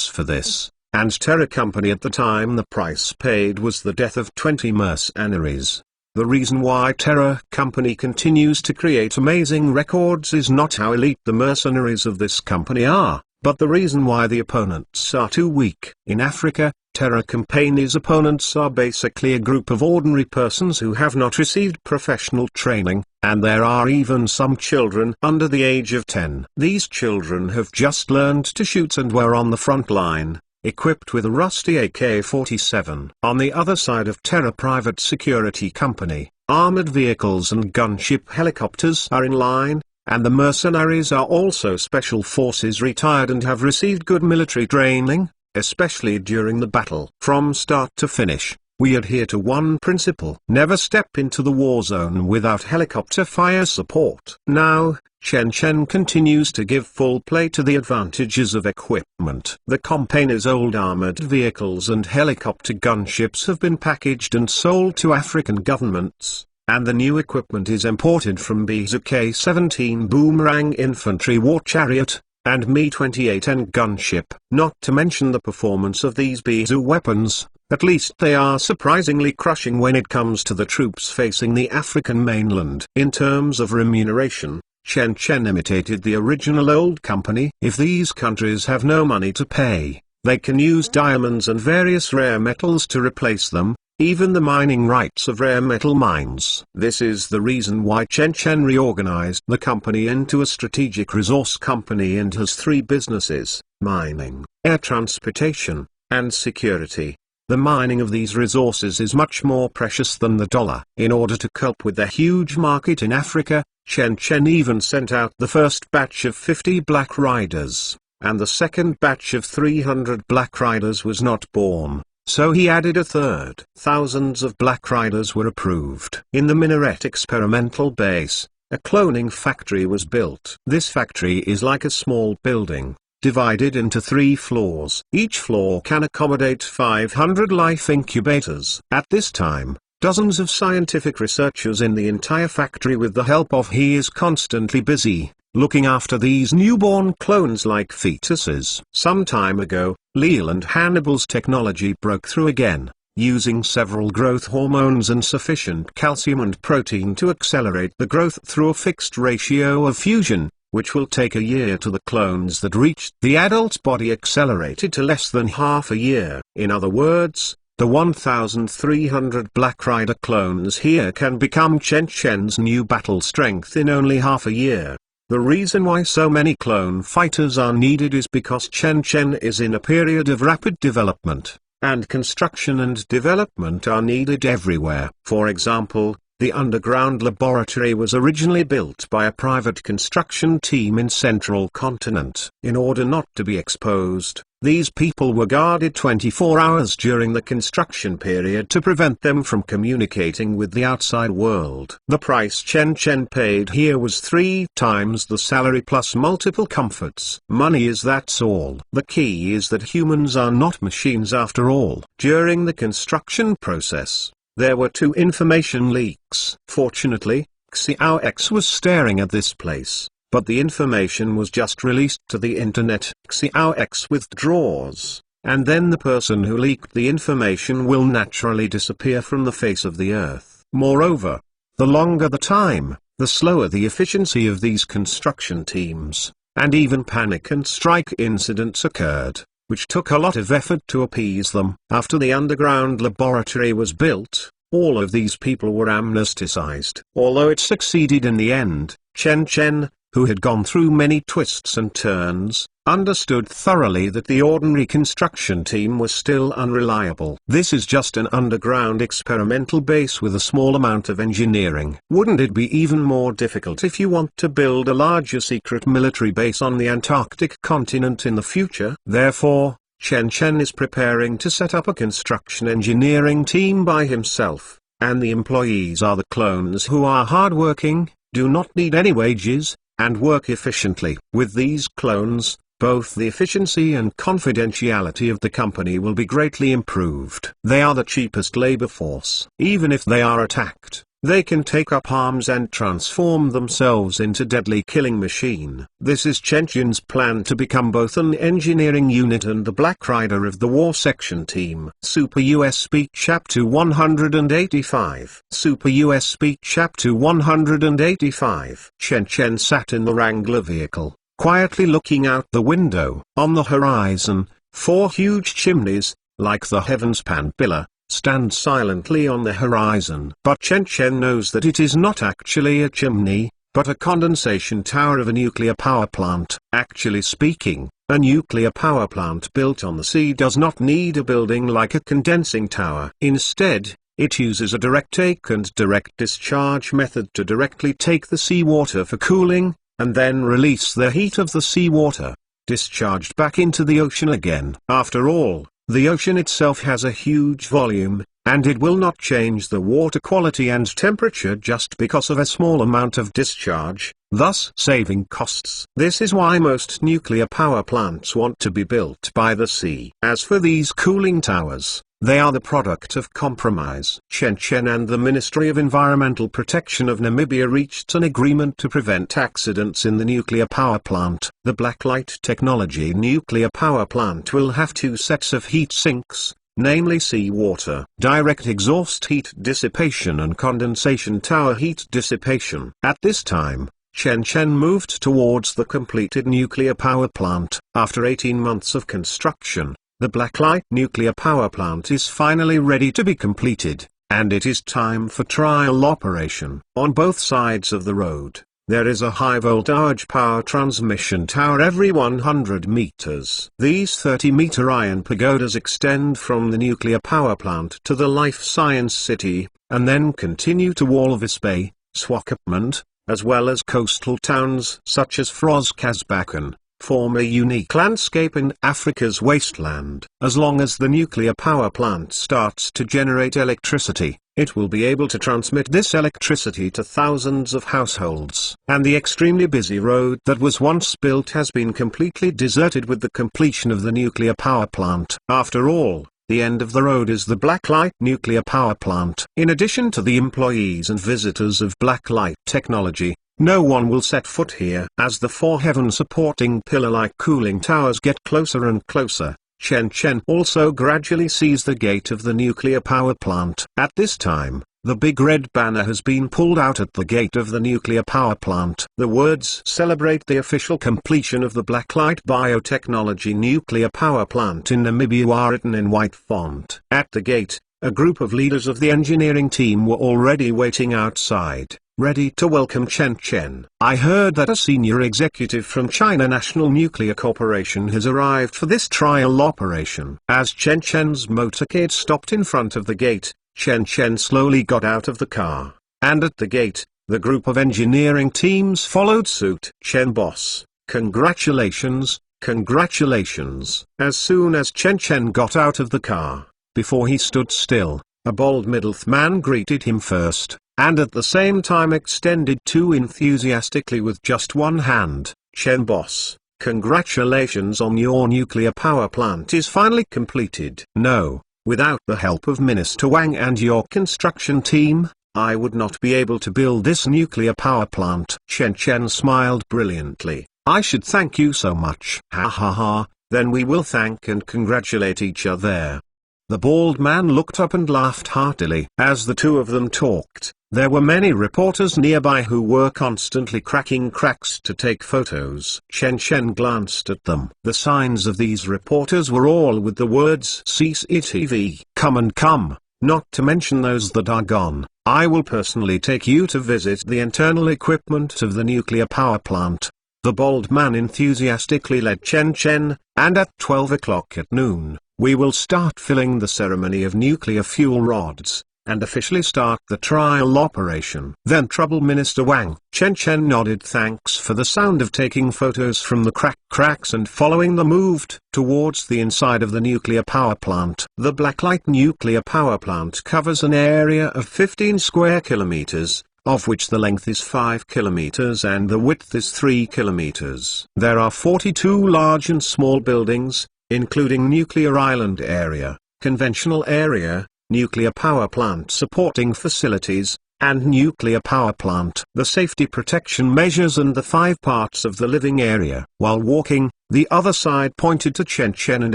for this, and Terra Company at the time the price paid was the death of 20 mercenaries. The reason why Terra Company continues to create amazing records is not how elite the mercenaries of this company are, but the reason why the opponents are too weak. In Africa, Terra Company's opponents are basically a group of ordinary persons who have not received professional training, and there are even some children under the age of 10. These children have just learned to shoot and were on the front line, equipped with a rusty AK-47. On the other side of Terra Private Security Company, armored vehicles and gunship helicopters are in line, and the mercenaries are also special forces retired and have received good military training, especially during the battle. From start to finish, we adhere to one principle: never step into the war zone without helicopter fire support. Now, Chen Chen continues to give full play to the advantages of equipment. The company's old armored vehicles and helicopter gunships have been packaged and sold to African governments, and the new equipment is imported from Bizu K-17 Boomerang infantry war chariot, and Mi-28N gunship. Not to mention the performance of these Bizu weapons, at least they are surprisingly crushing when it comes to the troops facing the African mainland. In terms of remuneration, Chen Chen imitated the original old company. If these countries have no money to pay, they can use diamonds and various rare metals to replace them, even the mining rights of rare metal mines. This is the reason why Chen Chen reorganized the company into a strategic resource company and has 3 businesses: mining, air transportation, and security. The mining of these resources is much more precious than the dollar. In order to cope with the huge market in Africa, Chen Chen even sent out the first batch of 50 Black Riders, and the second batch of 300 Black Riders was not born. so he added a third. Thousands of Black Riders were approved. In the Minaret experimental base, a cloning factory was built. This factory is like a small building, divided into 3 floors. Each floor can accommodate 500 life incubators. At this time, dozens of scientific researchers in the entire factory, with the help of he is constantly busy, looking after these newborn clones like fetuses. Some time ago, Leland Hannibal's technology broke through again, using several growth hormones and sufficient calcium and protein to accelerate the growth through a fixed ratio of fusion, which will take a year to the clones that reached the adult body accelerated to less than half a year. In other words, the 1,300 Black Rider clones here can become Chen Chen's new battle strength in only half a year. The reason why so many clone fighters are needed is because Chen Chen is in a period of rapid development, and construction and development are needed everywhere. For example, the underground laboratory was originally built by a private construction team in Central Continent. In order not to be exposed, these people were guarded 24 hours during the construction period to prevent them from communicating with the outside world. The price Chen Chen paid here was 3 times the salary plus multiple comforts. Money is that's all. The key is that humans are not machines after all. During the construction process, there were 2 information leaks. Fortunately, Xiao X was staring at this place, but the information was just released to the internet. Xiao X withdraws, and then the person who leaked the information will naturally disappear from the face of the earth. Moreover, the longer the time, the slower the efficiency of these construction teams, and even panic and strike incidents occurred, which took a lot of effort to appease them. After the underground laboratory was built, all of these people were amnesticized. Although it succeeded in the end, Chen Chen, who had gone through many twists and turns, understood thoroughly that the ordinary construction team was still unreliable. This is just an underground experimental base with a small amount of engineering. Wouldn't it be even more difficult if you want to build a larger secret military base on the Antarctic continent in the future? Therefore, Chen Chen is preparing to set up a construction engineering team by himself, and the employees are the clones who are hardworking, do not need any wages, and work efficiently. With these clones, both the efficiency and confidentiality of the company will be greatly improved. They are the cheapest labor force. Even if they are attacked, they can take up arms and transform themselves into deadly killing machine. This is Chen Chen's plan to become both an engineering unit and the Black Rider of the War Section Team. Super USB Chapter 185. Super USB Chapter 185. Chen Chen sat in the Wrangler vehicle, quietly looking out the window. On the horizon, 4 huge chimneys, like the heavens Panpilla, stand silently on the horizon. But Chen Chen knows that it is not actually a chimney, but a condensation tower of a nuclear power plant. Actually speaking, a nuclear power plant built on the sea does not need a building like a condensing tower. Instead, it uses a direct take and direct discharge method to directly take the seawater for cooling, and then release the heat of the seawater, discharged back into the ocean again. After all, the ocean itself has a huge volume, and it will not change the water quality and temperature just because of a small amount of discharge, thus saving costs. This is why most nuclear power plants want to be built by the sea. As for these cooling towers, they are the product of compromise. Chen Chen and the Ministry of Environmental Protection of Namibia reached an agreement to prevent accidents in the nuclear power plant. The Blacklight technology nuclear power plant will have 2 sets of heat sinks, namely seawater direct exhaust heat dissipation and condensation tower heat dissipation. At this time, Chen Chen moved towards the completed nuclear power plant. After 18 months of construction, the Blacklight nuclear power plant is finally ready to be completed, and it is time for trial operation. On both sides of the road, there is a high-voltage power transmission tower every 100 meters. These 30-meter iron pagodas extend from the nuclear power plant to the Life Science City, and then continue to Walvis Bay, Swakopmund, as well as coastal towns such as Frozkazbakken, form a unique landscape in Africa's wasteland. As long as the nuclear power plant starts to generate electricity, it will be able to transmit this electricity to thousands of households. And the extremely busy road that was once built has been completely deserted with the completion of the nuclear power plant. After all, the end of the road is the Blacklight nuclear power plant. In addition to the employees and visitors of Blacklight Technology, no one will set foot here. As the four heaven-supporting pillar-like cooling towers get closer and closer, Chen Chen also gradually sees the gate of the nuclear power plant. At this time, the big red banner has been pulled out at the gate of the nuclear power plant. The words celebrate the official completion of the Blacklight Biotechnology nuclear power plant in Namibia are written in white font. At the gate, a group of leaders of the engineering team were already waiting outside, ready to welcome Chen Chen. I heard that a senior executive from China National Nuclear Corporation has arrived for this trial operation. As Chen Chen's motorcade stopped in front of the gate, Chen Chen slowly got out of the car, and at the gate, the group of engineering teams followed suit. Chen boss, congratulations, congratulations. As soon as Chen Chen got out of the car, before he stood still, a bold middle-aged man greeted him first, and at the same time extended two enthusiastically with just one hand. Chen boss, congratulations on your nuclear power plant is finally completed. No, without the help of Minister Wang and your construction team, I would not be able to build this nuclear power plant. Chen Chen smiled brilliantly. I should thank you so much. Ha ha ha, then we will thank and congratulate each other. The bald man looked up and laughed heartily. As the two of them talked, there were many reporters nearby who were constantly cracking cracks to take photos. Chen Chen glanced at them. The signs of these reporters were all with the words CCTV. Come and come, not to mention those that are gone. I will personally take you to visit the internal equipment of the nuclear power plant. The bald man enthusiastically led Chen Chen, and at 12 o'clock at noon, we will start filling the ceremony of nuclear fuel rods, and officially start the trial operation. Then Trouble Minister Wang. Chen Chen nodded thanks for the sound of taking photos from the cracks and following them moved towards the inside of the nuclear power plant. The Blacklight nuclear power plant covers an area of 15 square kilometers, of which the length is 5 kilometers and the width is 3 kilometers. There are 42 large and small buildings, including nuclear island area, conventional area, nuclear power plant supporting facilities, and nuclear power plant. The safety protection measures and the 5 parts of the living area. While walking, the other side pointed to Chen Chen and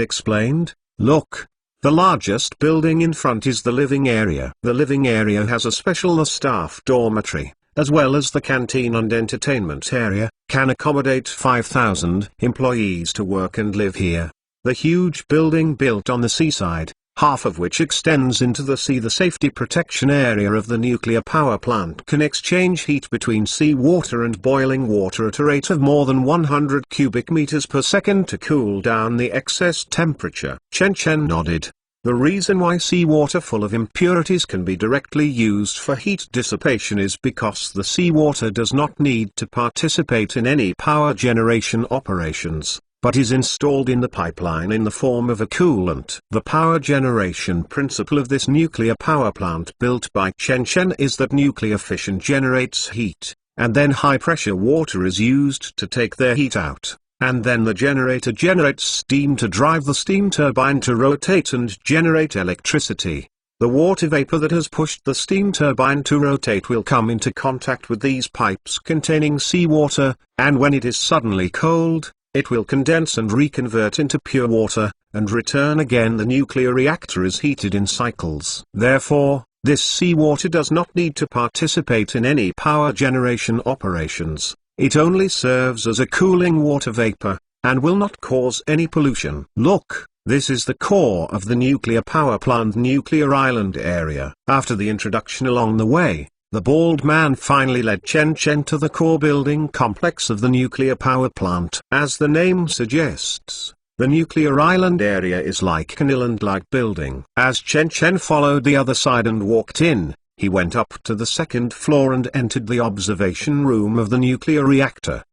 explained, look, the largest building in front is the living area. The living area has a special staff dormitory, as well as the canteen and entertainment area, can accommodate 5,000 employees to work and live here. The huge building built on the seaside, half of which extends into the sea. The safety protection area of the nuclear power plant can exchange heat between seawater and boiling water at a rate of more than 100 cubic meters per second to cool down the excess temperature. Chen Chen nodded. The reason why seawater full of impurities can be directly used for heat dissipation is because the seawater does not need to participate in any power generation operations, but is installed in the pipeline in the form of a coolant. The power generation principle of this nuclear power plant built by Chen Chen is that nuclear fission generates heat, and then high-pressure water is used to take their heat out, and then the generator generates steam to drive the steam turbine to rotate and generate electricity. The water vapor that has pushed the steam turbine to rotate will come into contact with these pipes containing seawater, and when it is suddenly cold, it will condense and reconvert into pure water, and return again. The nuclear reactor is heated in cycles. Therefore, this seawater does not need to participate in any power generation operations. It only serves as a cooling water vapor, and will not cause any pollution. Look, this is the core of the nuclear power plant nuclear island area. After the introduction along the way, the bald man finally led Chen Chen to the core building complex of the nuclear power plant. As the name suggests, the nuclear island area is like an island-like building. As Chen Chen followed the other side and walked in, he went up to the 2nd floor and entered the observation room of the nuclear reactor.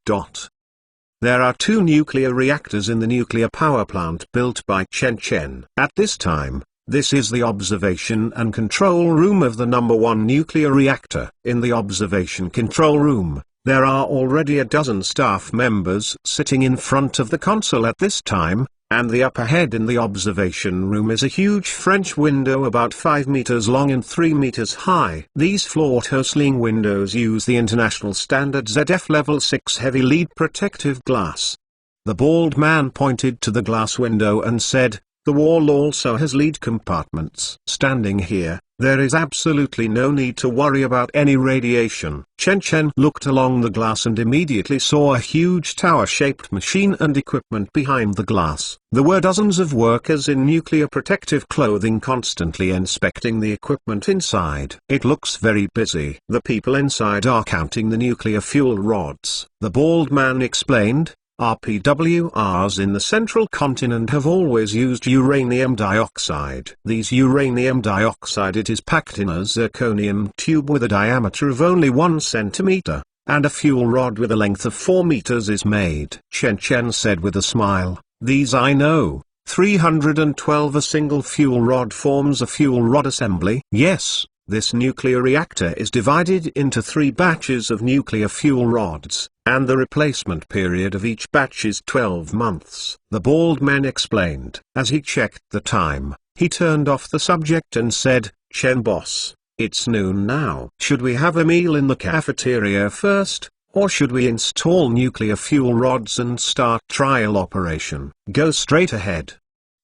There are 2 nuclear reactors in the nuclear power plant built by Chen Chen. At this time, this is the observation and control room of the number 1 nuclear reactor. In the observation control room, there are already a dozen staff members sitting in front of the console at this time, and the upper head in the observation room is a huge French window about 5 meters long and 3 meters high. These floor-to-ceiling windows use the international standard ZF Level 6 heavy lead protective glass. The bald man pointed to the glass window and said, "The wall also has lead compartments." Standing here, there is absolutely no need to worry about any radiation. Chen Chen looked along the glass and immediately saw a huge tower-shaped machine and equipment behind the glass. There were dozens of workers in nuclear protective clothing constantly inspecting the equipment inside. It looks very busy. The people inside are counting the nuclear fuel rods. The bald man explained, RPWRs in the central continent have always used uranium dioxide. These uranium dioxide it is packed in a zirconium tube with a diameter of only 1 centimeter, and a fuel rod with a length of 4 meters is made. Chen Chen said with a smile, "These I know. 312 A single fuel rod forms a fuel rod assembly." Yes, this nuclear reactor is divided into 3 batches of nuclear fuel rods, and the replacement period of each batch is 12 months. The bald man explained. As he checked the time, he turned off the subject and said, "Chen boss, it's noon now. Should we have a meal in the cafeteria first, or should we install nuclear fuel rods and start trial operation?" "Go straight ahead."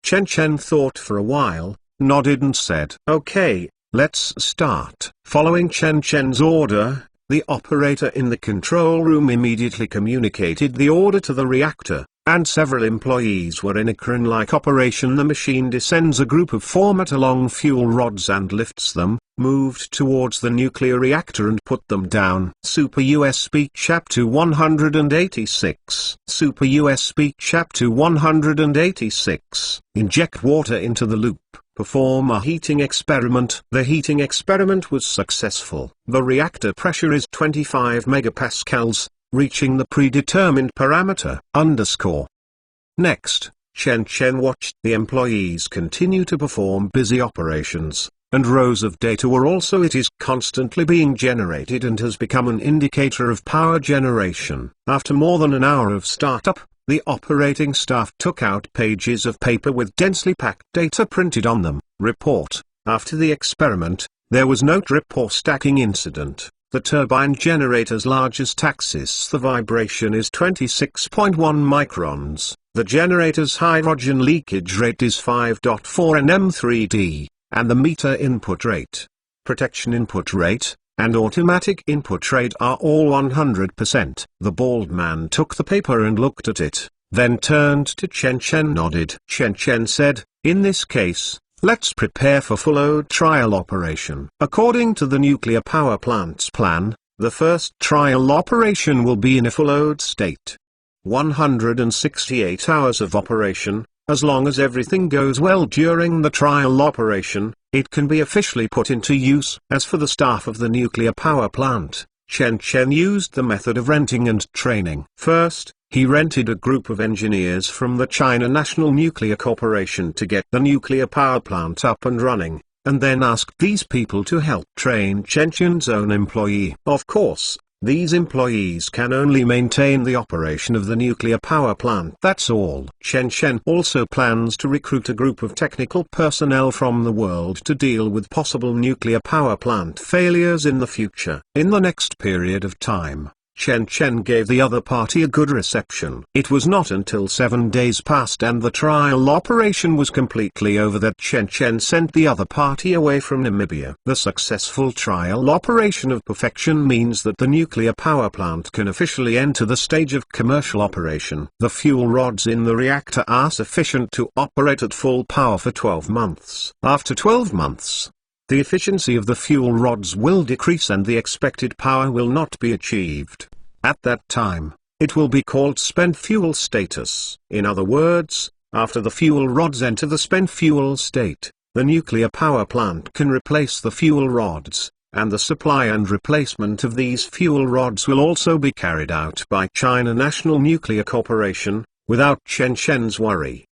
Chen Chen thought for a while, nodded and said, "Okay, let's start." Following Chen Chen's order, the operator in the control room immediately communicated the order to the reactor, and several employees were in a crane-like operation. The machine descends a group of 4-meter-long fuel rods and lifts them, moved towards the nuclear reactor and put them down. Super USB Chapter 186. Super USB Chapter 186. Inject water into the loop. Perform a heating experiment. The heating experiment was successful. The reactor pressure is 25 megapascals, reaching the predetermined parameter. Next, Chen Chen watched the employees continue to perform busy operations, and rows of data were also it is constantly being generated and has become an indicator of power generation. After more than an hour of startup, the operating staff took out pages of paper with densely packed data printed on them. Report: after the experiment, there was no drip or stacking incident. The turbine generator's largest axis, the vibration is 26.1 microns. The generator's hydrogen leakage rate is 5.4 nm3d, and the meter input rate, protection input rate, and automatic input rate are all 100%. The bald man took the paper and looked at it, then turned to Chen Chen, nodded. Chen Chen said, "In this case, let's prepare for full-load trial operation." According to the nuclear power plant's plan, the first trial operation will be in a full-load state. 168 hours of operation. As long as everything goes well during the trial operation, it can be officially put into use. As for the staff of the nuclear power plant, Chen Chen used the method of renting and training. First, he rented a group of engineers from the China National Nuclear Corporation to get the nuclear power plant up and running, and then asked these people to help train Chen Chen's own employee. Of course, these employees can only maintain the operation of the nuclear power plant. That's all. Chen Chen also plans to recruit a group of technical personnel from the world to deal with possible nuclear power plant failures in the future. In the next period of time, Chen Chen gave the other party a good reception. It was not until 7 days passed and the trial operation was completely over that Chen Chen sent the other party away from Namibia. The successful trial operation of perfection means that the nuclear power plant can officially enter the stage of commercial operation. The fuel rods in the reactor are sufficient to operate at full power for 12 months. After 12 months, the efficiency of the fuel rods will decrease and the expected power will not be achieved. At that time, it will be called spent fuel status. In other words, after the fuel rods enter the spent fuel state, the nuclear power plant can replace the fuel rods, and the supply and replacement of these fuel rods will also be carried out by China National Nuclear Corporation, without Chen Chen's worry.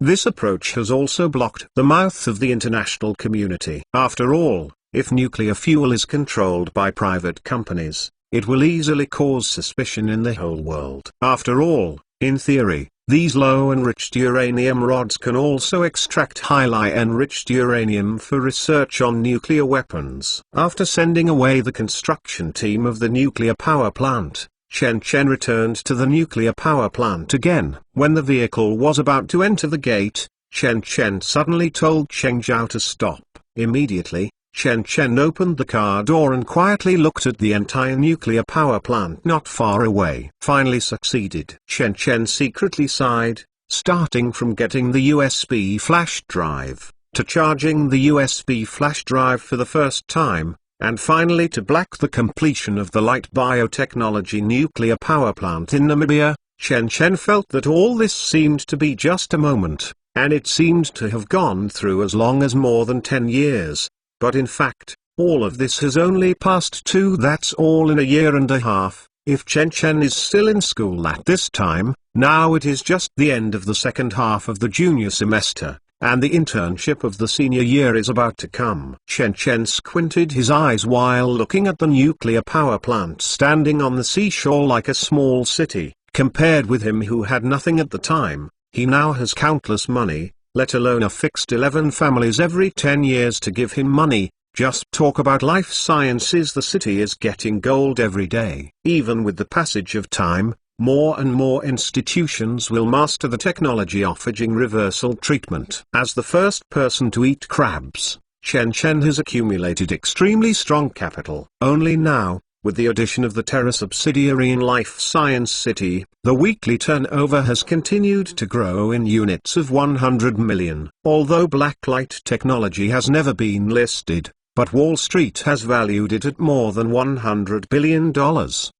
This approach has also blocked the mouth of the international community. After all, if nuclear fuel is controlled by private companies, it will easily cause suspicion in the whole world. After all, in theory, these low-enriched uranium rods can also extract highly enriched uranium for research on nuclear weapons. After sending away the construction team of the nuclear power plant, Chen Chen returned to the nuclear power plant again. When the vehicle was about to enter the gate, Chen Chen suddenly told Cheng Zhao to stop. Immediately, Chen Chen opened the car door and quietly looked at the entire nuclear power plant not far away. Finally succeeded. Chen Chen secretly sighed, starting from getting the USB flash drive, to charging the USB flash drive for the first time, and finally to the completion of the light biotechnology nuclear power plant in Namibia. Chen Chen felt that all this seemed to be just a moment, and it seemed to have gone through as long as more than 10 years. But in fact, all of this has only passed that's all in a year and a half. If Chen Chen is still in school at this time, now it is just the end of the second half of the junior semester, and the internship of the senior year is about to come. Chen Chen squinted his eyes while looking at the nuclear power plant standing on the seashore like a small city. Compared with him who had nothing at the time, he now has countless money, let alone a fixed 11 families every 10 years to give him money. Just talk about life sciences, the city is getting gold every day. Even with the passage of time, more and more institutions will master the technology offering reversal treatment. As the first person to eat crabs, Chen Chen has accumulated extremely strong capital. Only now, with the addition of the Terra subsidiary in Life Science City, the weekly turnover has continued to grow in units of 100 million. Although Blacklight Technology has never been listed, but Wall Street has valued it at more than $100 billion.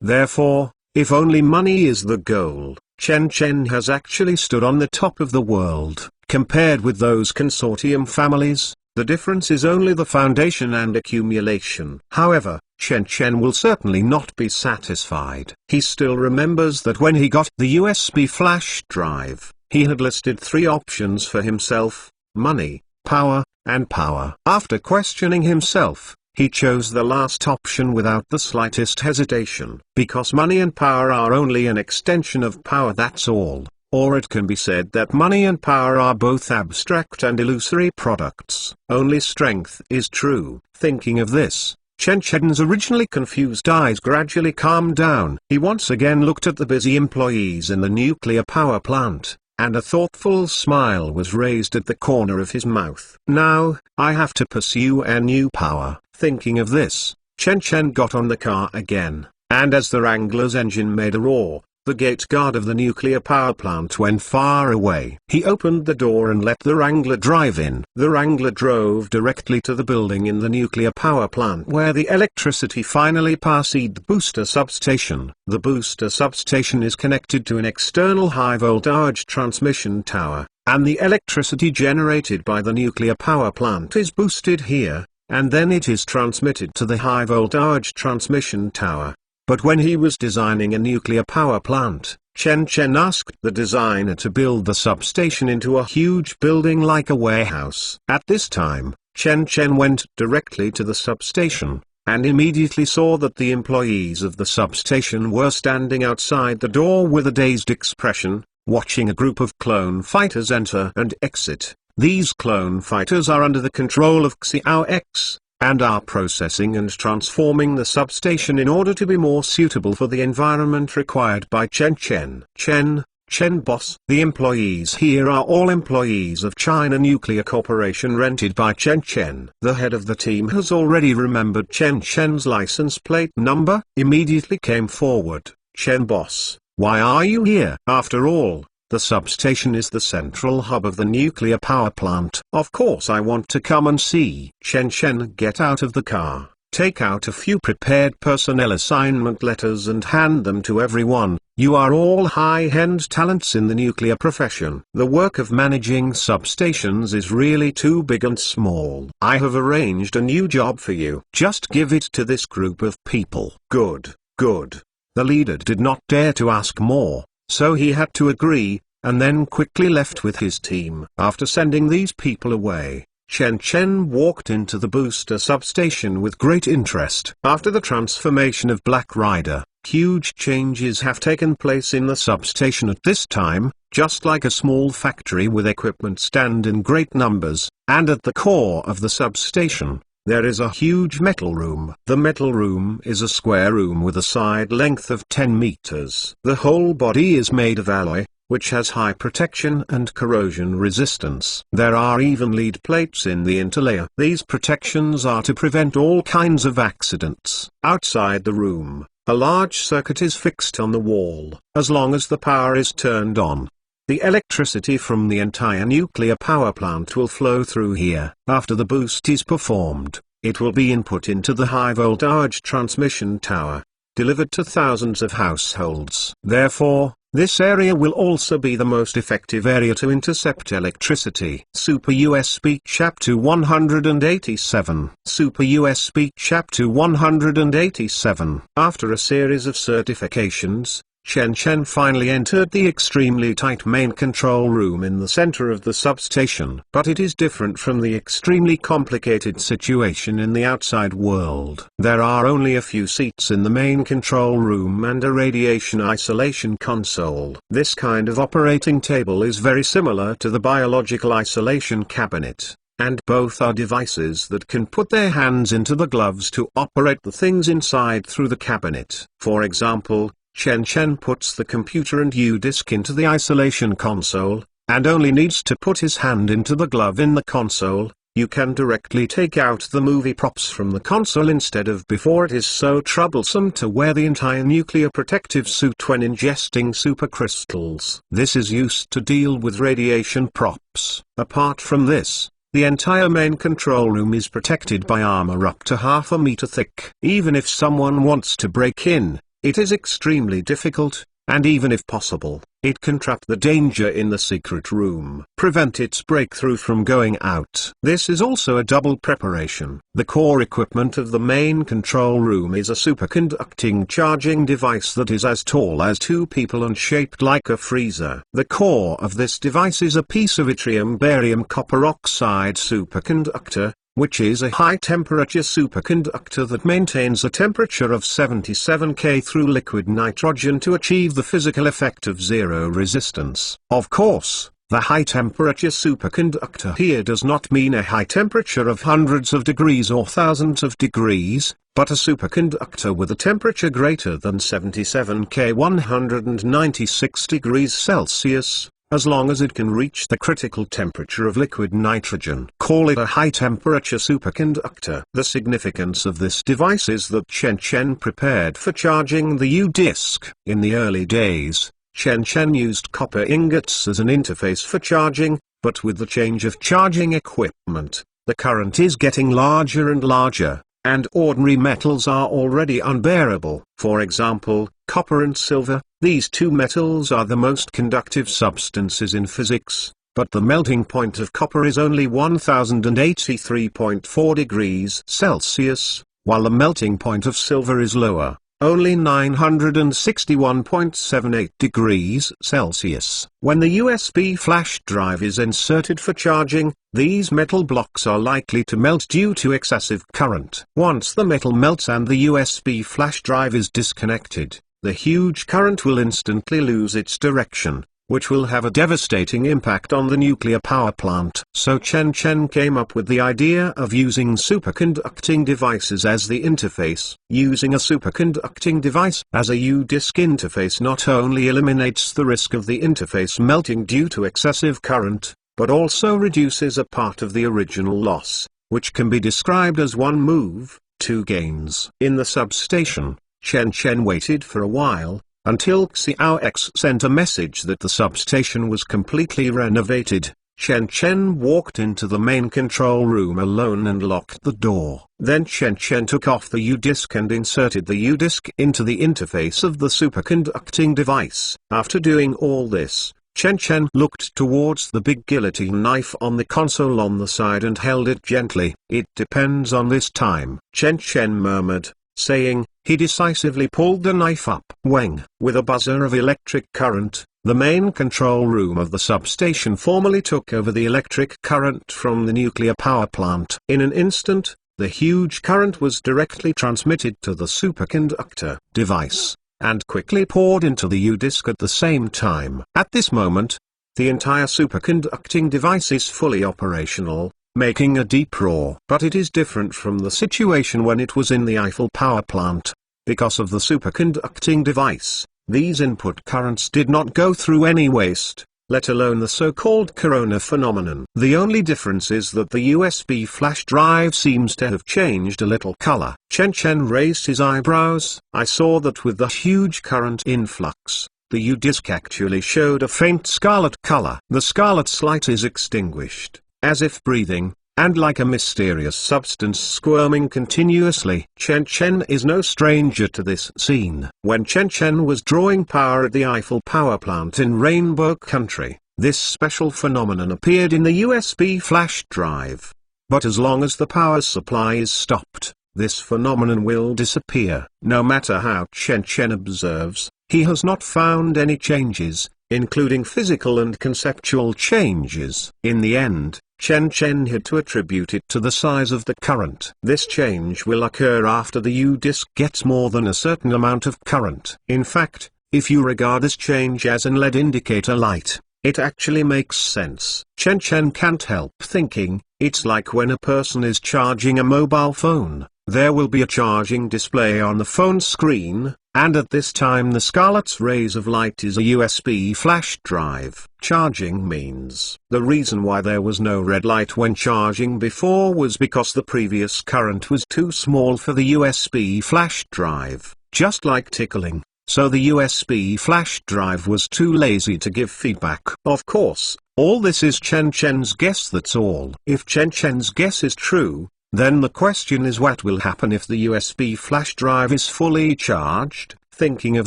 Therefore, if only money is the goal, Chen Chen has actually stood on the top of the world. Compared with those consortium families, the difference is only the foundation and accumulation. However, Chen Chen will certainly not be satisfied. He still remembers that when he got the USB flash drive, he had listed 3 options for himself: money, power, and power. After questioning himself, he chose the last option without the slightest hesitation. Because money and power are only an extension of power, that's all. Or it can be said that money and power are both abstract and illusory products. Only strength is true. Thinking of this, Chen Chen's originally confused eyes gradually calmed down. He once again looked at the busy employees in the nuclear power plant, and a thoughtful smile was raised at the corner of his mouth. Now, I have to pursue a new power. Thinking of this, Chen Chen got on the car again, and as the Wrangler's engine made a roar, the gate guard of the nuclear power plant went far away. He opened the door and let the Wrangler drive in. The Wrangler drove directly to the building in the nuclear power plant where the electricity finally passed the booster substation. The booster substation is connected to an external high-voltage transmission tower, and the electricity generated by the nuclear power plant is boosted here, and then it is transmitted to the high-voltage transmission tower. But when he was designing a nuclear power plant, Chen Chen asked the designer to build the substation into a huge building like a warehouse. At this time, Chen Chen went directly to the substation, and immediately saw that the employees of the substation were standing outside the door with a dazed expression, watching a group of clone fighters enter and exit. These clone fighters are under the control of Xiao X, and are processing and transforming the substation in order to be more suitable for the environment required by Chen Chen. Chen boss. The employees here are all employees of China Nuclear Corporation rented by Chen Chen. The head of the team has already remembered Chen Chen's license plate number, immediately came forward. Chen boss, why are you here? After all, the substation is the central hub of the nuclear power plant. Of course I want to come and see. Chen Chen get out of the car, take out a few prepared personnel assignment letters and hand them to everyone, You are all high-end talents in the nuclear profession. The work of managing substations is really too big and small. I have arranged a new job for you. Just give it to this group of people. Good, good. The leader did not dare to ask more, so he had to agree, and then quickly left with his team. After sending these people away, Chen Chen walked into the booster substation with great interest. After the transformation of Black Rider, huge changes have taken place in the substation at this time, just like a small factory with equipment stand in great numbers, and at the core of the substation, there is a huge metal room. The metal room is a square room with a side length of 10 meters. The whole body is made of alloy, which has high protection and corrosion resistance. There are even lead plates in the interlayer. These protections are to prevent all kinds of accidents. Outside the room, a large circuit is fixed on the wall. As long as the power is turned on, the electricity from the entire nuclear power plant will flow through here. After the boost is performed, it will be input into the high voltage transmission tower, delivered to thousands of households. Therefore, this area will also be the most effective area to intercept electricity. Super USB Chapter 187. Super USB Chapter 187. After a series of certifications, Chen Chen finally entered the extremely tight main control room in the center of the substation. But it is different from the extremely complicated situation in the outside world. There are only a few seats in the main control room and a radiation isolation console. This kind of operating table is very similar to the biological isolation cabinet, and both are devices that can put their hands into the gloves to operate the things inside through the cabinet. For example, Chen Chen puts the computer and U-disk into the isolation console, and only needs to put his hand into the glove in the console. You can directly take out the movie props from the console instead of before. It is so troublesome to wear the entire nuclear protective suit when ingesting supercrystals. This is used to deal with radiation props. Apart from this, the entire main control room is protected by armor up to half a meter thick. Even if someone wants to break in, it is extremely difficult, and even if possible, it can trap the danger in the secret room, prevent its breakthrough from going out. This is also a double preparation. The core equipment of the main control room is a superconducting charging device that is as tall as two people and shaped like a freezer. The core of this device is a piece of yttrium-barium copper oxide superconductor, which is a high-temperature superconductor that maintains a temperature of 77 K through liquid nitrogen to achieve the physical effect of zero resistance. Of course, the high-temperature superconductor here does not mean a high temperature of hundreds of degrees or thousands of degrees, but a superconductor with a temperature greater than 77 K 196 degrees Celsius, as long as it can reach the critical temperature of liquid nitrogen. Call it a high-temperature superconductor. The significance of this device is that Chen Chen prepared for charging the U-disk. In the early days, Chen Chen used copper ingots as an interface for charging, but with the change of charging equipment, the current is getting larger and larger, and ordinary metals are already unbearable. For example, copper and silver. These two metals are the most conductive substances in physics, but the melting point of copper is only 1083.4 degrees Celsius, while the melting point of silver is lower, only 961.78 degrees Celsius. When the USB flash drive is inserted for charging, these metal blocks are likely to melt due to excessive current. Once the metal melts and the USB flash drive is disconnected, the huge current will instantly lose its direction, which will have a devastating impact on the nuclear power plant. So Chen Chen came up with the idea of using superconducting devices as the interface. Using a superconducting device as a U-disk interface not only eliminates the risk of the interface melting due to excessive current, but also reduces a part of the original loss, which can be described as one move, two gains. In the substation, Chen Chen waited for a while, until Xiao X sent a message that the substation was completely renovated, Chen Chen walked into the main control room alone and locked the door. Then Chen Chen took off the U-disc and inserted the U-disc into the interface of the superconducting device. After doing all this, Chen Chen looked towards the big guillotine knife on the console on the side and held it gently. It depends on this time, Chen Chen murmured, saying. He decisively pulled the knife up. Weng. With a buzzer of electric current, the main control room of the substation formally took over the electric current from the nuclear power plant. In an instant, the huge current was directly transmitted to the superconductor device, and quickly poured into the U-disc at the same time. At this moment, the entire superconducting device is fully operational, making a deep roar. But it is different from the situation when it was in the Eiffel power plant. Because of the superconducting device, these input currents did not go through any waste, let alone the so-called corona phenomenon. The only difference is that the USB flash drive seems to have changed a little color. Chen Chen raised his eyebrows. I saw that with the huge current influx, the U-disc actually showed a faint scarlet color. The scarlet light is extinguished, as if breathing, and like a mysterious substance squirming continuously. Chen Chen is no stranger to this scene. When Chen Chen was drawing power at the Eiffel power plant in Rainbow Country, this special phenomenon appeared in the USB flash drive. But as long as the power supply is stopped, this phenomenon will disappear. No matter how Chen Chen observes, he has not found any changes, including physical and conceptual changes. In the end, Chen Chen had to attribute it to the size of the current. This change will occur after the U-disc gets more than a certain amount of current. In fact, if you regard this change as an LED indicator light, it actually makes sense. Chen Chen can't help thinking, it's like when a person is charging a mobile phone. There will be a charging display on the phone screen, and at this time the scarlet rays of light is a USB flash drive. Charging means. The reason why there was no red light when charging before was because the previous current was too small for the USB flash drive, just like tickling. So the USB flash drive was too lazy to give feedback. Of course, all this is Chen Chen's guess, that's all. If Chen Chen's guess is true, then the question is what will happen if the USB flash drive is fully charged? Thinking of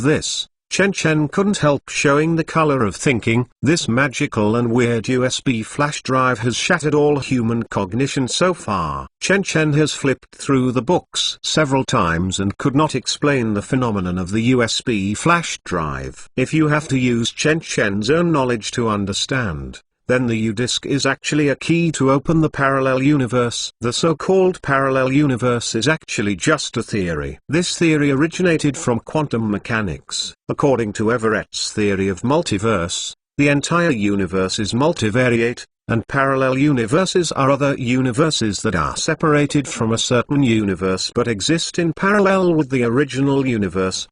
this, Chen Chen couldn't help showing the color of thinking. This magical and weird USB flash drive has shattered all human cognition so far. Chen Chen has flipped through the books several times and could not explain the phenomenon of the USB flash drive. If you have to use Chen Chen's own knowledge to understand, then the U-disc is actually a key to open the parallel universe. The so-called parallel universe is actually just a theory. This theory originated from quantum mechanics. According to Everett's theory of multiverse, the entire universe is multivariate, and parallel universes are other universes that are separated from a certain universe but exist in parallel with the original universe.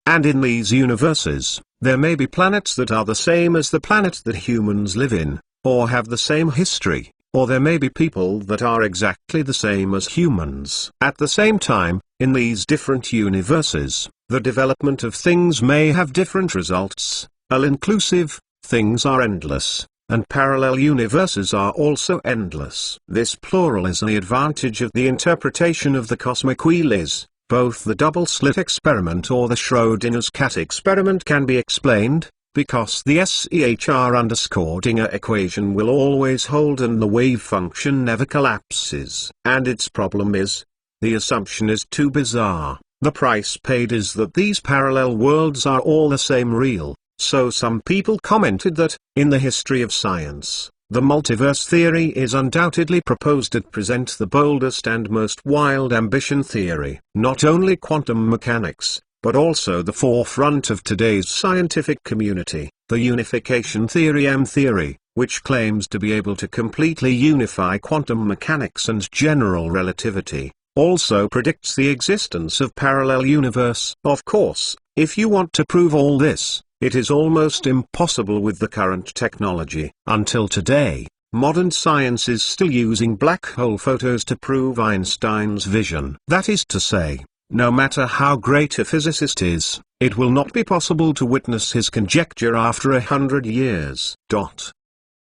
And in these universes, there may be planets that are the same as the planet that humans live in, or have the same history, or there may be people that are exactly the same as humans. At the same time, in these different universes, the development of things may have different results. All-inclusive, things are endless, and parallel universes are also endless. This plural is the advantage of the interpretation of the cosmic wheel is. Both the double-slit experiment or the Schrödinger's cat experiment can be explained, because the Schr_Dinger equation will always hold and the wave function never collapses. And its problem is, the assumption is too bizarre. The price paid is that these parallel worlds are all the same real. So some people commented that, in the history of science, the multiverse theory is undoubtedly proposed at present the boldest and most wild ambition theory. Not only quantum mechanics, but also the forefront of today's scientific community, the unification theory M-theory, which claims to be able to completely unify quantum mechanics and general relativity, also predicts the existence of parallel universe. Of course, if you want to prove all this, it is almost impossible with the current technology. Until today, modern science is still using black hole photos to prove Einstein's vision. That is to say, no matter how great a physicist is, it will not be possible to witness his conjecture after 100 years.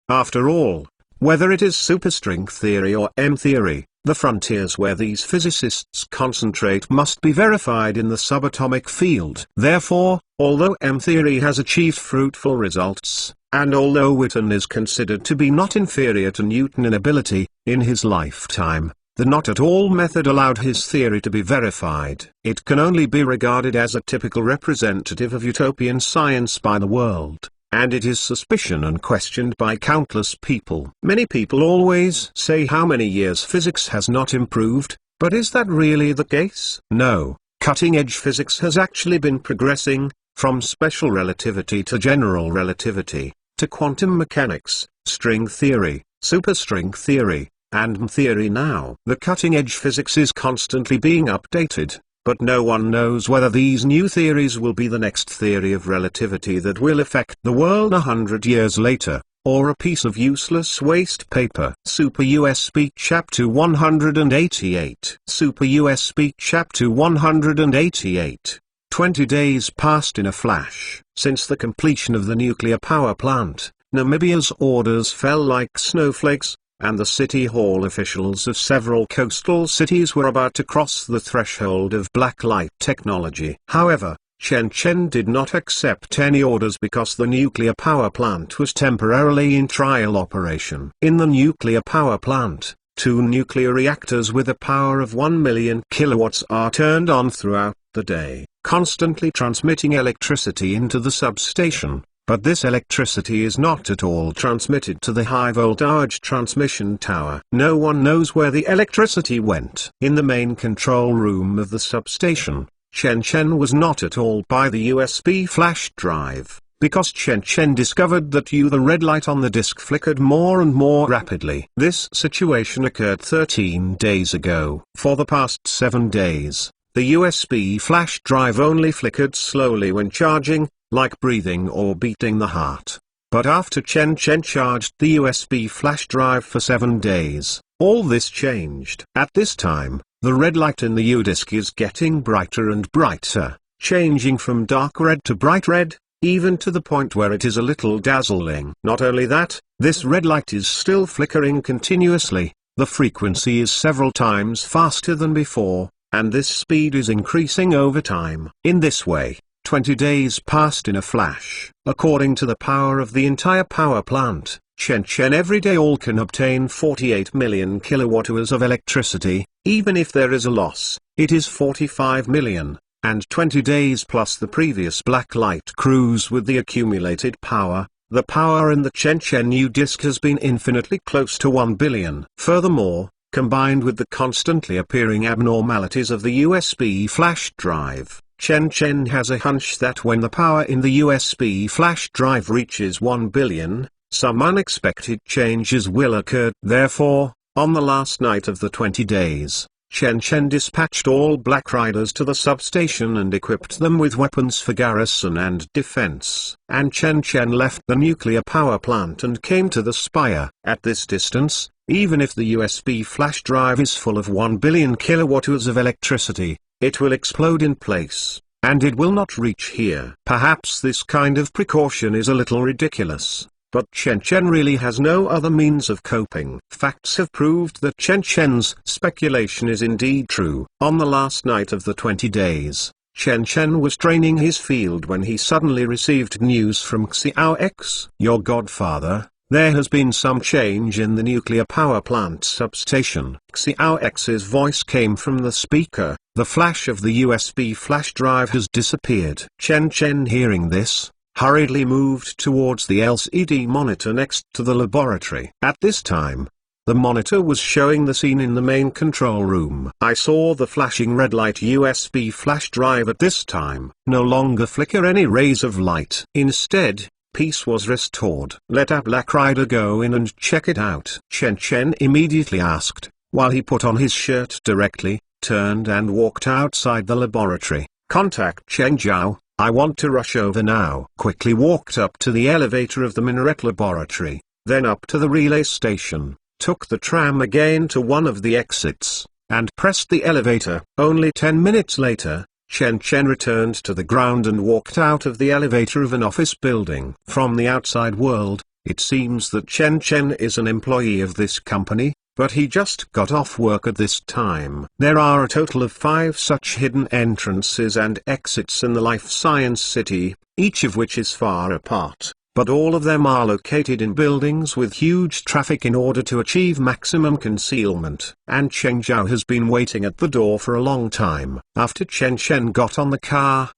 After all, whether it is superstring theory or M-theory, the frontiers where these physicists concentrate must be verified in the subatomic field. Therefore, although M-theory has achieved fruitful results, and although Witten is considered to be not inferior to Newton in ability, in his lifetime, the not-at-all method allowed his theory to be verified. It can only be regarded as a typical representative of utopian science by the world, and it is suspicion and questioned by countless people. Many people always say how many years physics has not improved, but is that really the case? No, cutting-edge physics has actually been progressing, from special relativity to general relativity, to quantum mechanics, string theory, superstring theory, and M-theory now. The cutting-edge physics is constantly being updated, but no one knows whether these new theories will be the next theory of relativity that will affect the world 100 years later, or a piece of useless waste paper. Super USB Chapter 188. Super USB Chapter 188. 20 days passed in a flash. Since the completion of the nuclear power plant, Namibia's orders fell like snowflakes, and the city hall officials of several coastal cities were about to cross the threshold of blacklight technology. However, Chen Chen did not accept any orders because the nuclear power plant was temporarily in trial operation. In the nuclear power plant, 2 nuclear reactors with a power of 1 million kilowatts are turned on throughout the day, constantly transmitting electricity into the substation. But this electricity is not at all transmitted to the high-voltage transmission tower. No one knows where the electricity went. In the main control room of the substation, Chen Chen was not at all by the USB flash drive, because Chen Chen discovered that the red light on the disk flickered more and more rapidly. This situation occurred 13 days ago. For the past 7 days, the USB flash drive only flickered slowly when charging, like breathing or beating the heart. But after Chen Chen charged the USB flash drive for 7 days, all this changed. At this time, the red light in the U-disk is getting brighter and brighter, changing from dark red to bright red, even to the point where it is a little dazzling. Not only that, this red light is still flickering continuously, the frequency is several times faster than before, and this speed is increasing over time. In this way, 20 days passed in a flash. According to the power of the entire power plant, Chen Chen every day all can obtain 48 million kilowatt-hours of electricity. Even if there is a loss, it is 45 million, and 20 days plus the previous blacklight cruise with the accumulated power. The power in the Chen Chen U-disk has been infinitely close to 1 billion. Furthermore, combined with the constantly appearing abnormalities of the USB flash drive, Chen Chen has a hunch that when the power in the USB flash drive reaches 1 billion, some unexpected changes will occur. Therefore, on the last night of the 20 days, Chen Chen dispatched all Black Riders to the substation and equipped them with weapons for garrison and defense. And Chen Chen left the nuclear power plant and came to the spire. At this distance, even if the USB flash drive is full of 1 billion kilowatt-hours of electricity, it will explode in place, and it will not reach here. Perhaps this kind of precaution is a little ridiculous, but Chen Chen really has no other means of coping. Facts have proved that Chen Chen's speculation is indeed true. On the last night of the 20 days, Chen Chen was training his field when he suddenly received news from Xiao X. Your godfather, there has been some change in the nuclear power plant substation. Xiao X's voice came from the speaker. The flash of the USB flash drive has disappeared. Chen Chen, hearing this, hurriedly moved towards the LCD monitor next to the laboratory. At this time, the monitor was showing the scene in the main control room. I saw the flashing red light USB flash drive at this time no longer flicker any rays of light. Instead, peace was restored. Let a Black Rider go in and check it out. Chen Chen immediately asked, while he put on his shirt directly, turned and walked outside the laboratory. Contact Chen Zhao, I want to rush over now. Quickly walked up to the elevator of the Minaret laboratory, then up to the relay station, took the tram again to one of the exits, and pressed the elevator. Only 10 minutes later, Chen Chen returned to the ground and walked out of the elevator of an office building. From the outside world, It seems that Chen Chen is an employee of this company, but he just got off work at this time. There are a total of 5 such hidden entrances and exits in the Life Science City, each of which is far apart, but all of them are located in buildings with huge traffic in order to achieve maximum concealment. And Cheng Zhao has been waiting at the door for a long time. After Chen Chen got on the car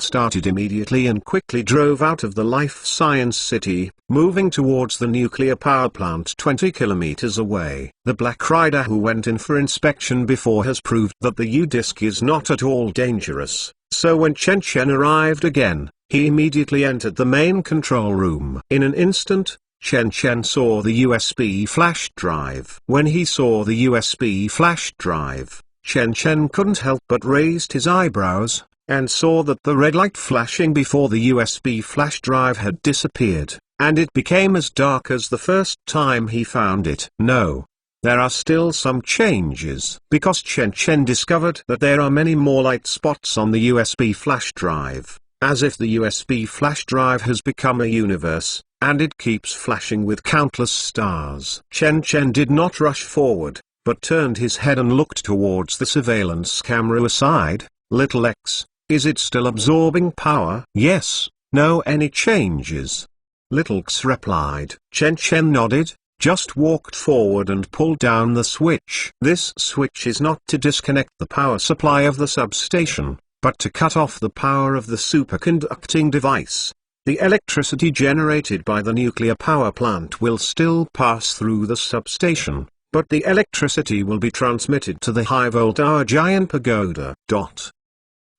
started immediately and quickly drove out of the Life Science City, moving towards the nuclear power plant 20 kilometers away. The Black Rider who went in for inspection before has proved that the U-disc is not at all dangerous, so when Chen Chen arrived again, he immediately entered the main control room. In an instant, Chen Chen saw the USB flash drive. When he saw the USB flash drive, Chen Chen couldn't help but raised his eyebrows, and saw that the red light flashing before the USB flash drive had disappeared, and it became as dark as the first time he found it. No. There are still some changes, because Chen Chen discovered that there are many more light spots on the USB flash drive, as if the USB flash drive has become a universe, and it keeps flashing with countless stars. Chen Chen did not rush forward, but turned his head and looked towards the surveillance camera aside. Little X, is it still absorbing power? Yes, no any changes. Little X replied. Chen Chen nodded, just walked forward and pulled down the switch. This switch is not to disconnect the power supply of the substation, but to cut off the power of the superconducting device. The electricity generated by the nuclear power plant will still pass through the substation, but the electricity will be transmitted to the high-voltage giant pagoda.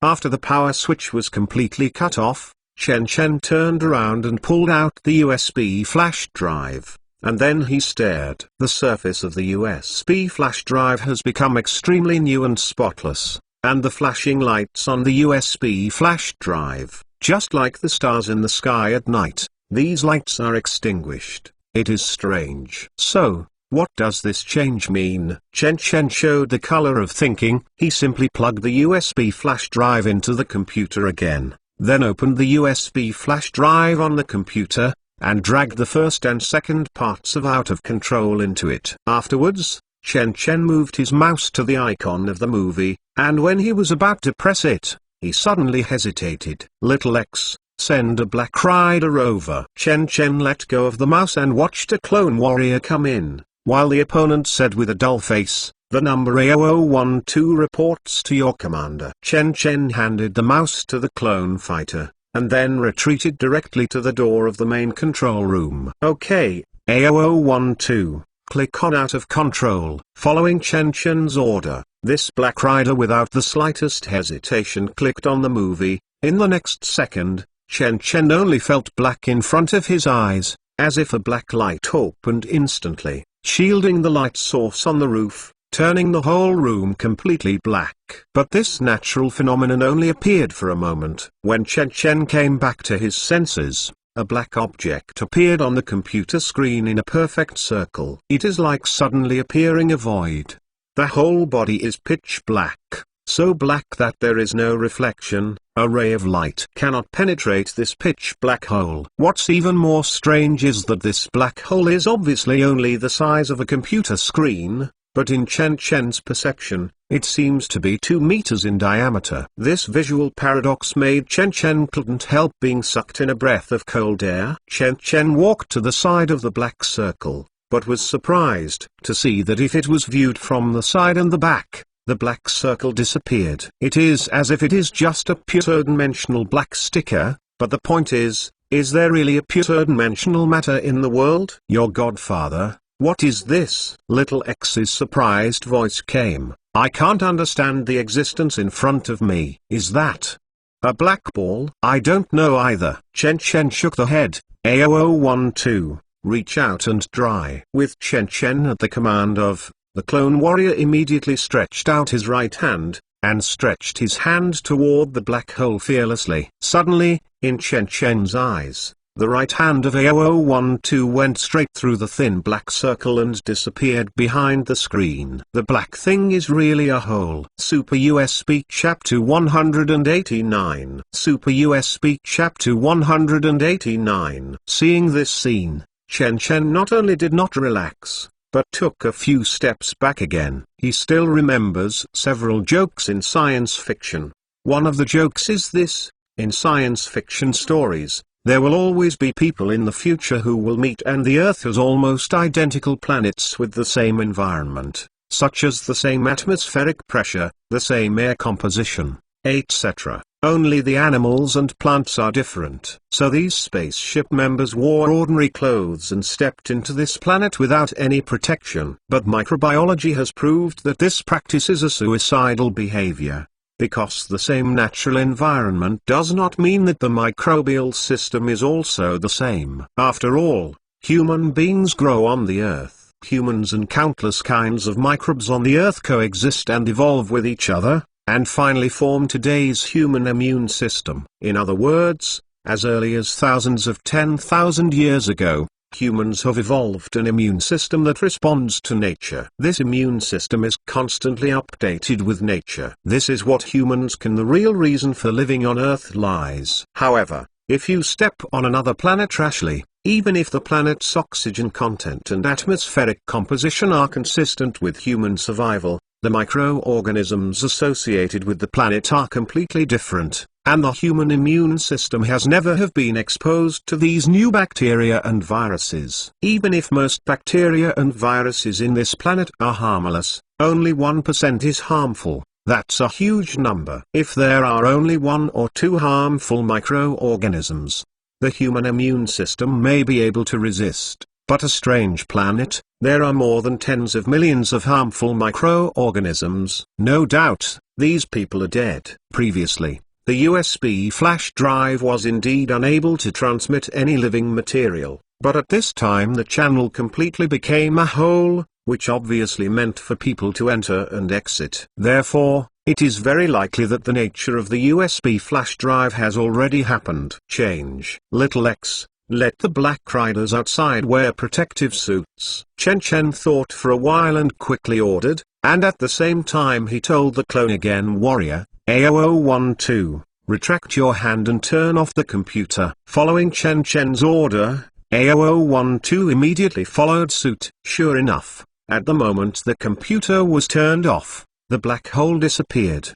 After the power switch was completely cut off, Chen Chen turned around and pulled out the USB flash drive, and then he stared. The surface of the USB flash drive has become extremely new and spotless, and the flashing lights on the USB flash drive, just like the stars in the sky at night, these lights are extinguished. It is strange. So, what does this change mean? Chen Chen showed the color of thinking. He simply plugged the USB flash drive into the computer again, then opened the USB flash drive on the computer, and dragged the first and second parts of Out of Control into it. Afterwards, Chen Chen moved his mouse to the icon of the movie, and when he was about to press it, he suddenly hesitated. Little X, send a Black Rider over. Chen Chen let go of the mouse and watched a clone warrior come in. While the opponent said with a dull face, the number A0012 reports to your commander. Chen Chen handed the mouse to the clone fighter, and then retreated directly to the door of the main control room. Okay, A0012, click on Out of Control. Following Chen Chen's order, this Black Rider without the slightest hesitation clicked on the movie. In the next second, Chen Chen only felt black in front of his eyes, as if a black light opened instantly, shielding the light source on the roof, turning the whole room completely black. But this natural phenomenon only appeared for a moment. When Chen Chen came back to his senses, a black object appeared on the computer screen in a perfect circle. It is like suddenly appearing a void. The whole body is pitch black, so black that there is no reflection. A ray of light cannot penetrate this pitch black hole. What's even more strange is that this black hole is obviously only the size of a computer screen, but in Chen Chen's perception, it seems to be 2 meters in diameter. This visual paradox made Chen Chen couldn't help being sucked in a breath of cold air. Chen Chen walked to the side of the black circle, but was surprised to see that if it was viewed from the side and the back, the black circle disappeared. It is as if it is just a pure dimensional black sticker, but the point is there really a pure dimensional matter in the world? Your godfather, what is this? Little X's surprised voice came. I can't understand the existence in front of me. Is that a black ball? I don't know either. Chen Chen shook the head. A0012, reach out and dry. With Chen Chen at the command of, the clone warrior immediately stretched out his right hand, and stretched his hand toward the black hole fearlessly. Suddenly, in Chen Chen's eyes, the right hand of A0012 went straight through the thin black circle and disappeared behind the screen. The black thing is really a hole. Super USB Chapter 189. Super USB Chapter 189. Seeing this scene, Chen Chen not only did not relax, but took a few steps back again. He still remembers several jokes in science fiction. One of the jokes is this: in science fiction stories, there will always be people in the future who will meet and the Earth has almost identical planets with the same environment, such as the same atmospheric pressure, the same air composition, etc. Only the animals and plants are different. So these spaceship members wore ordinary clothes and stepped into this planet without any protection. But microbiology has proved that this practice is a suicidal behavior. Because the same natural environment does not mean that the microbial system is also the same. After all, human beings grow on the Earth. Humans and countless kinds of microbes on the Earth coexist and evolve with each other, and finally form today's human immune system. In other words, as early as thousands of 10,000 years ago, humans have evolved an immune system that responds to nature. This immune system is constantly updated with nature. This is what humans can. The real reason for living on Earth lies. However, if you step on another planet rashly, even if the planet's oxygen content and atmospheric composition are consistent with human survival, the microorganisms associated with the planet are completely different, and the human immune system has never have been exposed to these new bacteria and viruses. Even if most bacteria and viruses in this planet are harmless, only 1% is harmful. That's a huge number. If there are only 1 or 2 harmful microorganisms, the human immune system may be able to resist. But a strange planet, there are more than tens of millions of harmful microorganisms. No doubt, these people are dead. Previously, the USB flash drive was indeed unable to transmit any living material, but at this time the channel completely became a hole, which obviously meant for people to enter and exit. Therefore, it is very likely that the nature of the USB flash drive has already happened. Change. Little X. Let the Black Riders outside wear protective suits. Chen Chen thought for a while and quickly ordered, and at the same time he told the clone again, warrior, A0012, retract your hand and turn off the computer. Following Chen Chen's order, A0012 immediately followed suit. Sure enough, at the moment the computer was turned off, the black hole disappeared.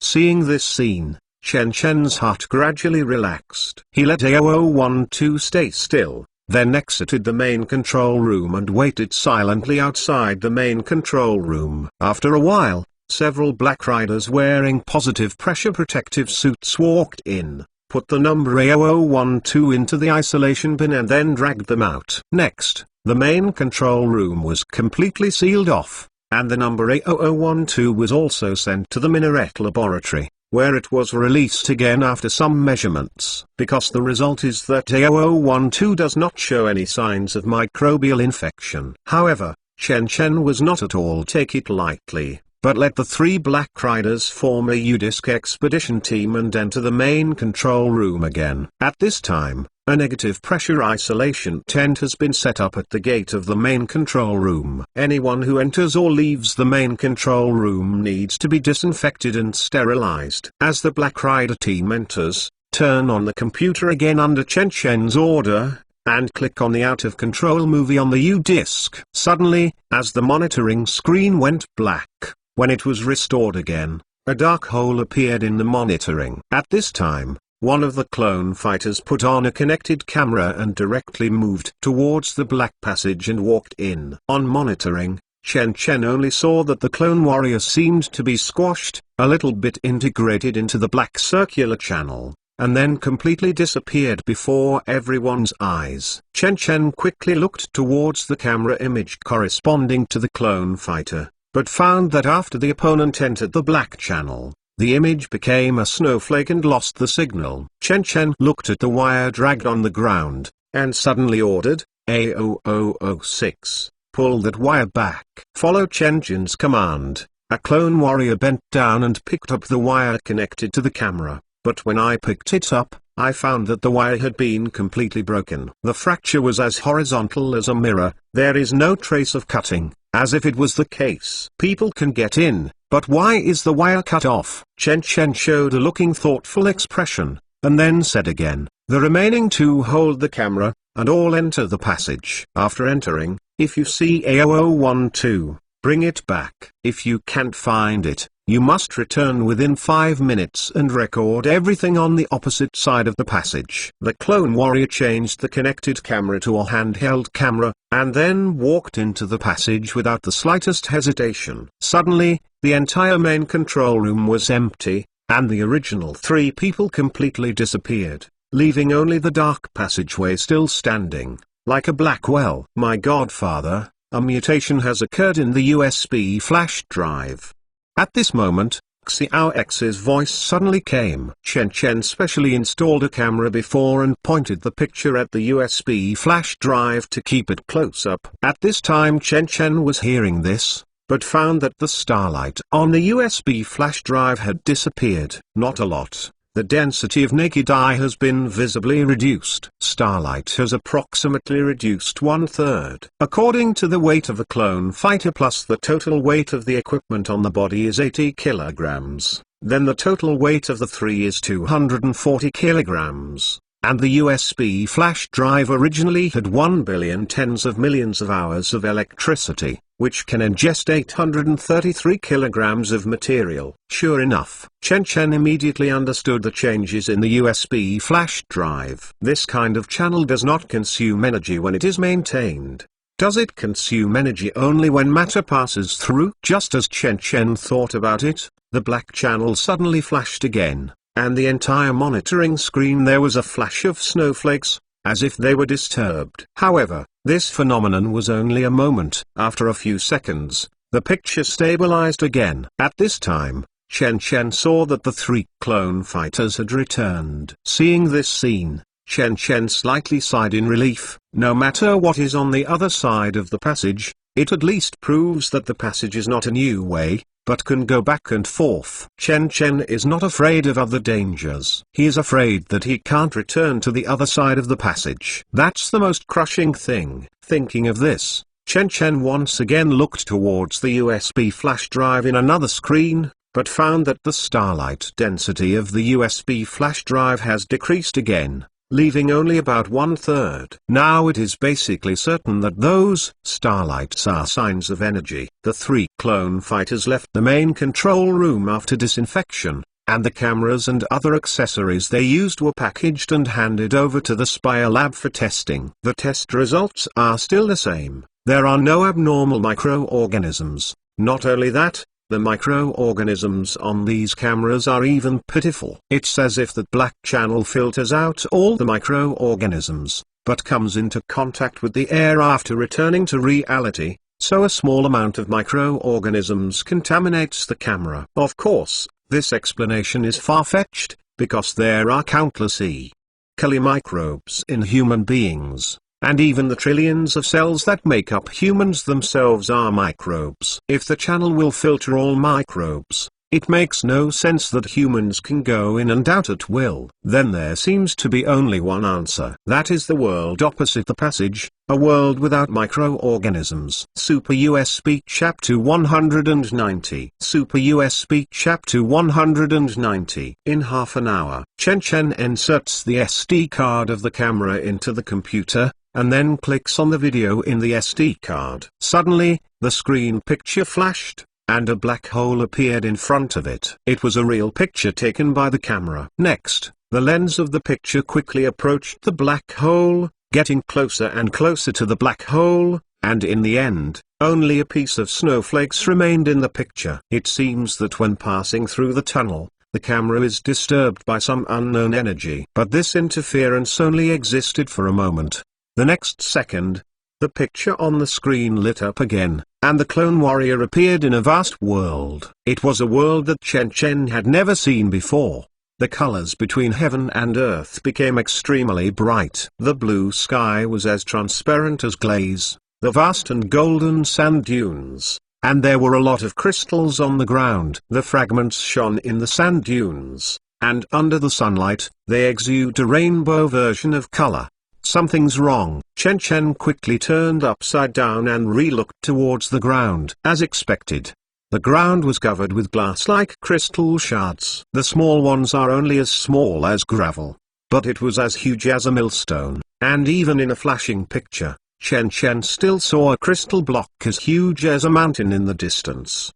Seeing this scene, Chen Chen's heart gradually relaxed. He let A0012 stay still, then exited the main control room and waited silently outside the main control room. After a while, several Black Riders wearing positive pressure protective suits walked in, put the number A0012 into the isolation bin and then dragged them out. Next, the main control room was completely sealed off, and the number A0012 was also sent to the Minaret laboratory, where it was released again after some measurements. Because the result is that A0012 does not show any signs of microbial infection. However, Chen Chen was not at all take it lightly, but let the 3 Black Riders form a UDISC expedition team and enter the main control room again. At this time, a negative pressure isolation tent has been set up at the gate of the main control room. Anyone who enters or leaves the main control room needs to be disinfected and sterilized. As the Black Rider team enters, turn on the computer again under Chen Chen's order, and click on the out of control movie on the U-disc. Suddenly, as the monitoring screen went black, when it was restored again, a dark hole appeared in the monitoring. At this time, one of the clone fighters put on a connected camera and directly moved towards the black passage and walked in. On monitoring, Chen Chen only saw that the clone warrior seemed to be squashed, a little bit integrated into the black circular channel, and then completely disappeared before everyone's eyes. Chen Chen quickly looked towards the camera image corresponding to the clone fighter, but found that after the opponent entered the black channel, the image became a snowflake and lost the signal. Chen Chen looked at the wire dragged on the ground, and suddenly ordered, A0006, pull that wire back. Follow Chen Chen's command. A clone warrior bent down and picked up the wire connected to the camera, but when I picked it up, I found that the wire had been completely broken. The fracture was as horizontal as a mirror, there is no trace of cutting, as if it was the case. People can get in, but why is the wire cut off? Chen Chen showed a looking thoughtful expression, and then said again, the remaining 2 hold the camera, and all enter the passage. After entering, if you see A0012, bring it back. If you can't find it, you must return within 5 minutes and record everything on the opposite side of the passage. The clone warrior changed the connected camera to a handheld camera, and then walked into the passage without the slightest hesitation. Suddenly, the entire main control room was empty, and the original 3 people completely disappeared, leaving only the dark passageway still standing, like a black well. My godfather, a mutation has occurred in the USB flash drive. At this moment, Xiao X's voice suddenly came. Chen Chen specially installed a camera before and pointed the picture at the USB flash drive to keep it close up. At this time Chen Chen was hearing this, but found that the starlight on the USB flash drive had disappeared. Not a lot. The density of naked eye has been visibly reduced. Starlight has approximately reduced 1/3. According to the weight of the clone fighter plus the total weight of the equipment on the body is 80 kilograms, then the total weight of the 3 is 240 kilograms. And the USB flash drive originally had 1 billion tens of millions of hours of electricity, which can ingest 833 kilograms of material. Sure enough, Chen Chen immediately understood the changes in the USB flash drive. This kind of channel does not consume energy when it is maintained. Does it consume energy only when matter passes through? Just as Chen Chen thought about it, the black channel suddenly flashed again, and the entire monitoring screen there was a flash of snowflakes, as if they were disturbed. However, this phenomenon was only a moment. After a few seconds, the picture stabilized again. At this time, Chen Chen saw that the 3 clone fighters had returned. Seeing this scene, Chen Chen slightly sighed in relief. No matter what is on the other side of the passage, it at least proves that the passage is not a new way, but can go back and forth. Chen Chen is not afraid of other dangers. He is afraid that he can't return to the other side of the passage. That's the most crushing thing. Thinking of this, Chen Chen once again looked towards the USB flash drive in another screen, but found that the starlight density of the USB flash drive has decreased again, leaving only about 1/3. Now it is basically certain that those starlights are signs of energy. The 3 clone fighters left the main control room after disinfection, and the cameras and other accessories they used were packaged and handed over to the Spire lab for testing. The test results are still the same. There are no abnormal microorganisms. Not only that, the microorganisms on these cameras are even pitiful. It's as if that black channel filters out all the microorganisms, but comes into contact with the air after returning to reality, so a small amount of microorganisms contaminates the camera. Of course, this explanation is far-fetched, because there are countless E. coli microbes in human beings. And even the trillions of cells that make up humans themselves are microbes. If the channel will filter all microbes, it makes no sense that humans can go in and out at will. Then there seems to be only one answer. That is the world opposite the passage, a world without microorganisms. Super USB Chapter 190. Super USB Chapter 190. In half an hour, Chen Chen inserts the SD card of the camera into the computer, and then clicks on the video in the SD card. Suddenly, the screen picture flashed, and a black hole appeared in front of it. It was a real picture taken by the camera. Next, the lens of the picture quickly approached the black hole, getting closer and closer to the black hole, and in the end, only a piece of snowflakes remained in the picture. It seems that when passing through the tunnel, the camera is disturbed by some unknown energy. But this interference only existed for a moment. The next second, the picture on the screen lit up again, and the clone warrior appeared in a vast world. It was a world that Chen Chen had never seen before. The colors between heaven and earth became extremely bright. The blue sky was as transparent as glaze, the vast and golden sand dunes, and there were a lot of crystals on the ground. The fragments shone in the sand dunes, and under the sunlight, they exude a rainbow version of color. Something's wrong. Chen Chen quickly turned upside down and re-looked towards the ground. As expected, the ground was covered with glass-like crystal shards. The small ones are only as small as gravel, but it was as huge as a millstone, and even in a flashing picture, Chen Chen still saw a crystal block as huge as a mountain in the distance.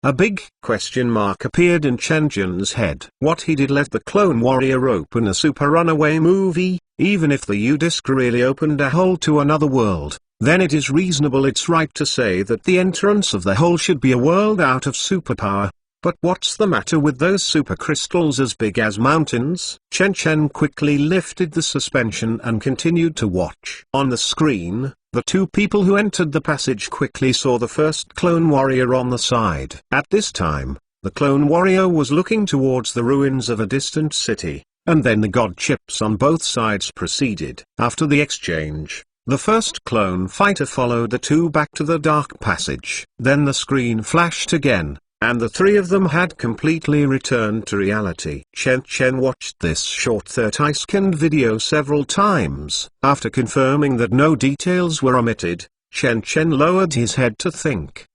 A big question mark appeared in Chen Chen's head. What he did let the Clone Warrior open a super runaway movie, even if the U-Disc really opened a hole to another world, then it is reasonable, it's right to say that the entrance of the hole should be a world out of superpower. But what's the matter with those super crystals as big as mountains? Chen Chen quickly lifted the suspension and continued to watch. On the screen, the two people who entered the passage quickly saw the first Clone Warrior on the side. At this time, the Clone Warrior was looking towards the ruins of a distant city, and then the God chips on both sides proceeded. After the exchange, the first clone fighter followed the two back to the dark passage. Then the screen flashed again, and the three of them had completely returned to reality. Chen Chen watched this short 30-second video several times. After confirming that no details were omitted, Chen Chen lowered his head to think.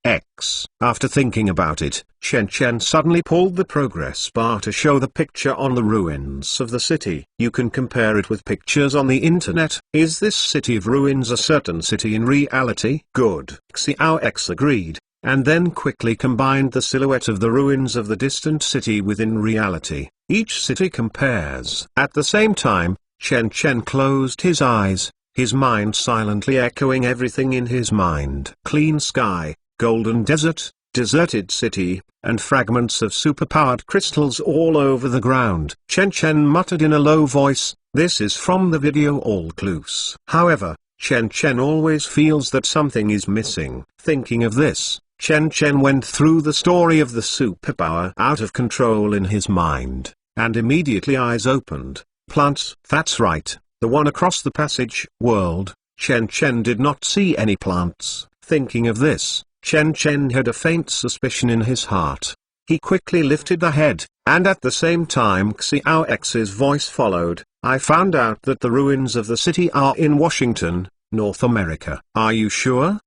After thinking about it, Chen Chen suddenly pulled the progress bar to show the picture on the ruins of the city. You can compare it with pictures on the internet. Is this city of ruins a certain city in reality? Good. Xiao X agreed, and then quickly combined the silhouette of the ruins of the distant city within reality. Each city compares. At the same time, Chen Chen closed his eyes, his mind silently echoing everything in his mind. Clean sky, golden desert, deserted city, and fragments of superpowered crystals all over the ground. Chen Chen muttered in a low voice, "This is from the video All Clues." However, Chen Chen always feels that something is missing. Thinking of this, Chen Chen went through the story of the superpower out of control in his mind, and immediately eyes opened. Plants. That's right, the one across the passage world. Chen Chen did not see any plants. Thinking of this, Chen Chen had a faint suspicion in his heart. He quickly lifted the head, and at the same time Xiao X's voice followed. "I found out that the ruins of the city are in Washington, North America." "Are you sure?"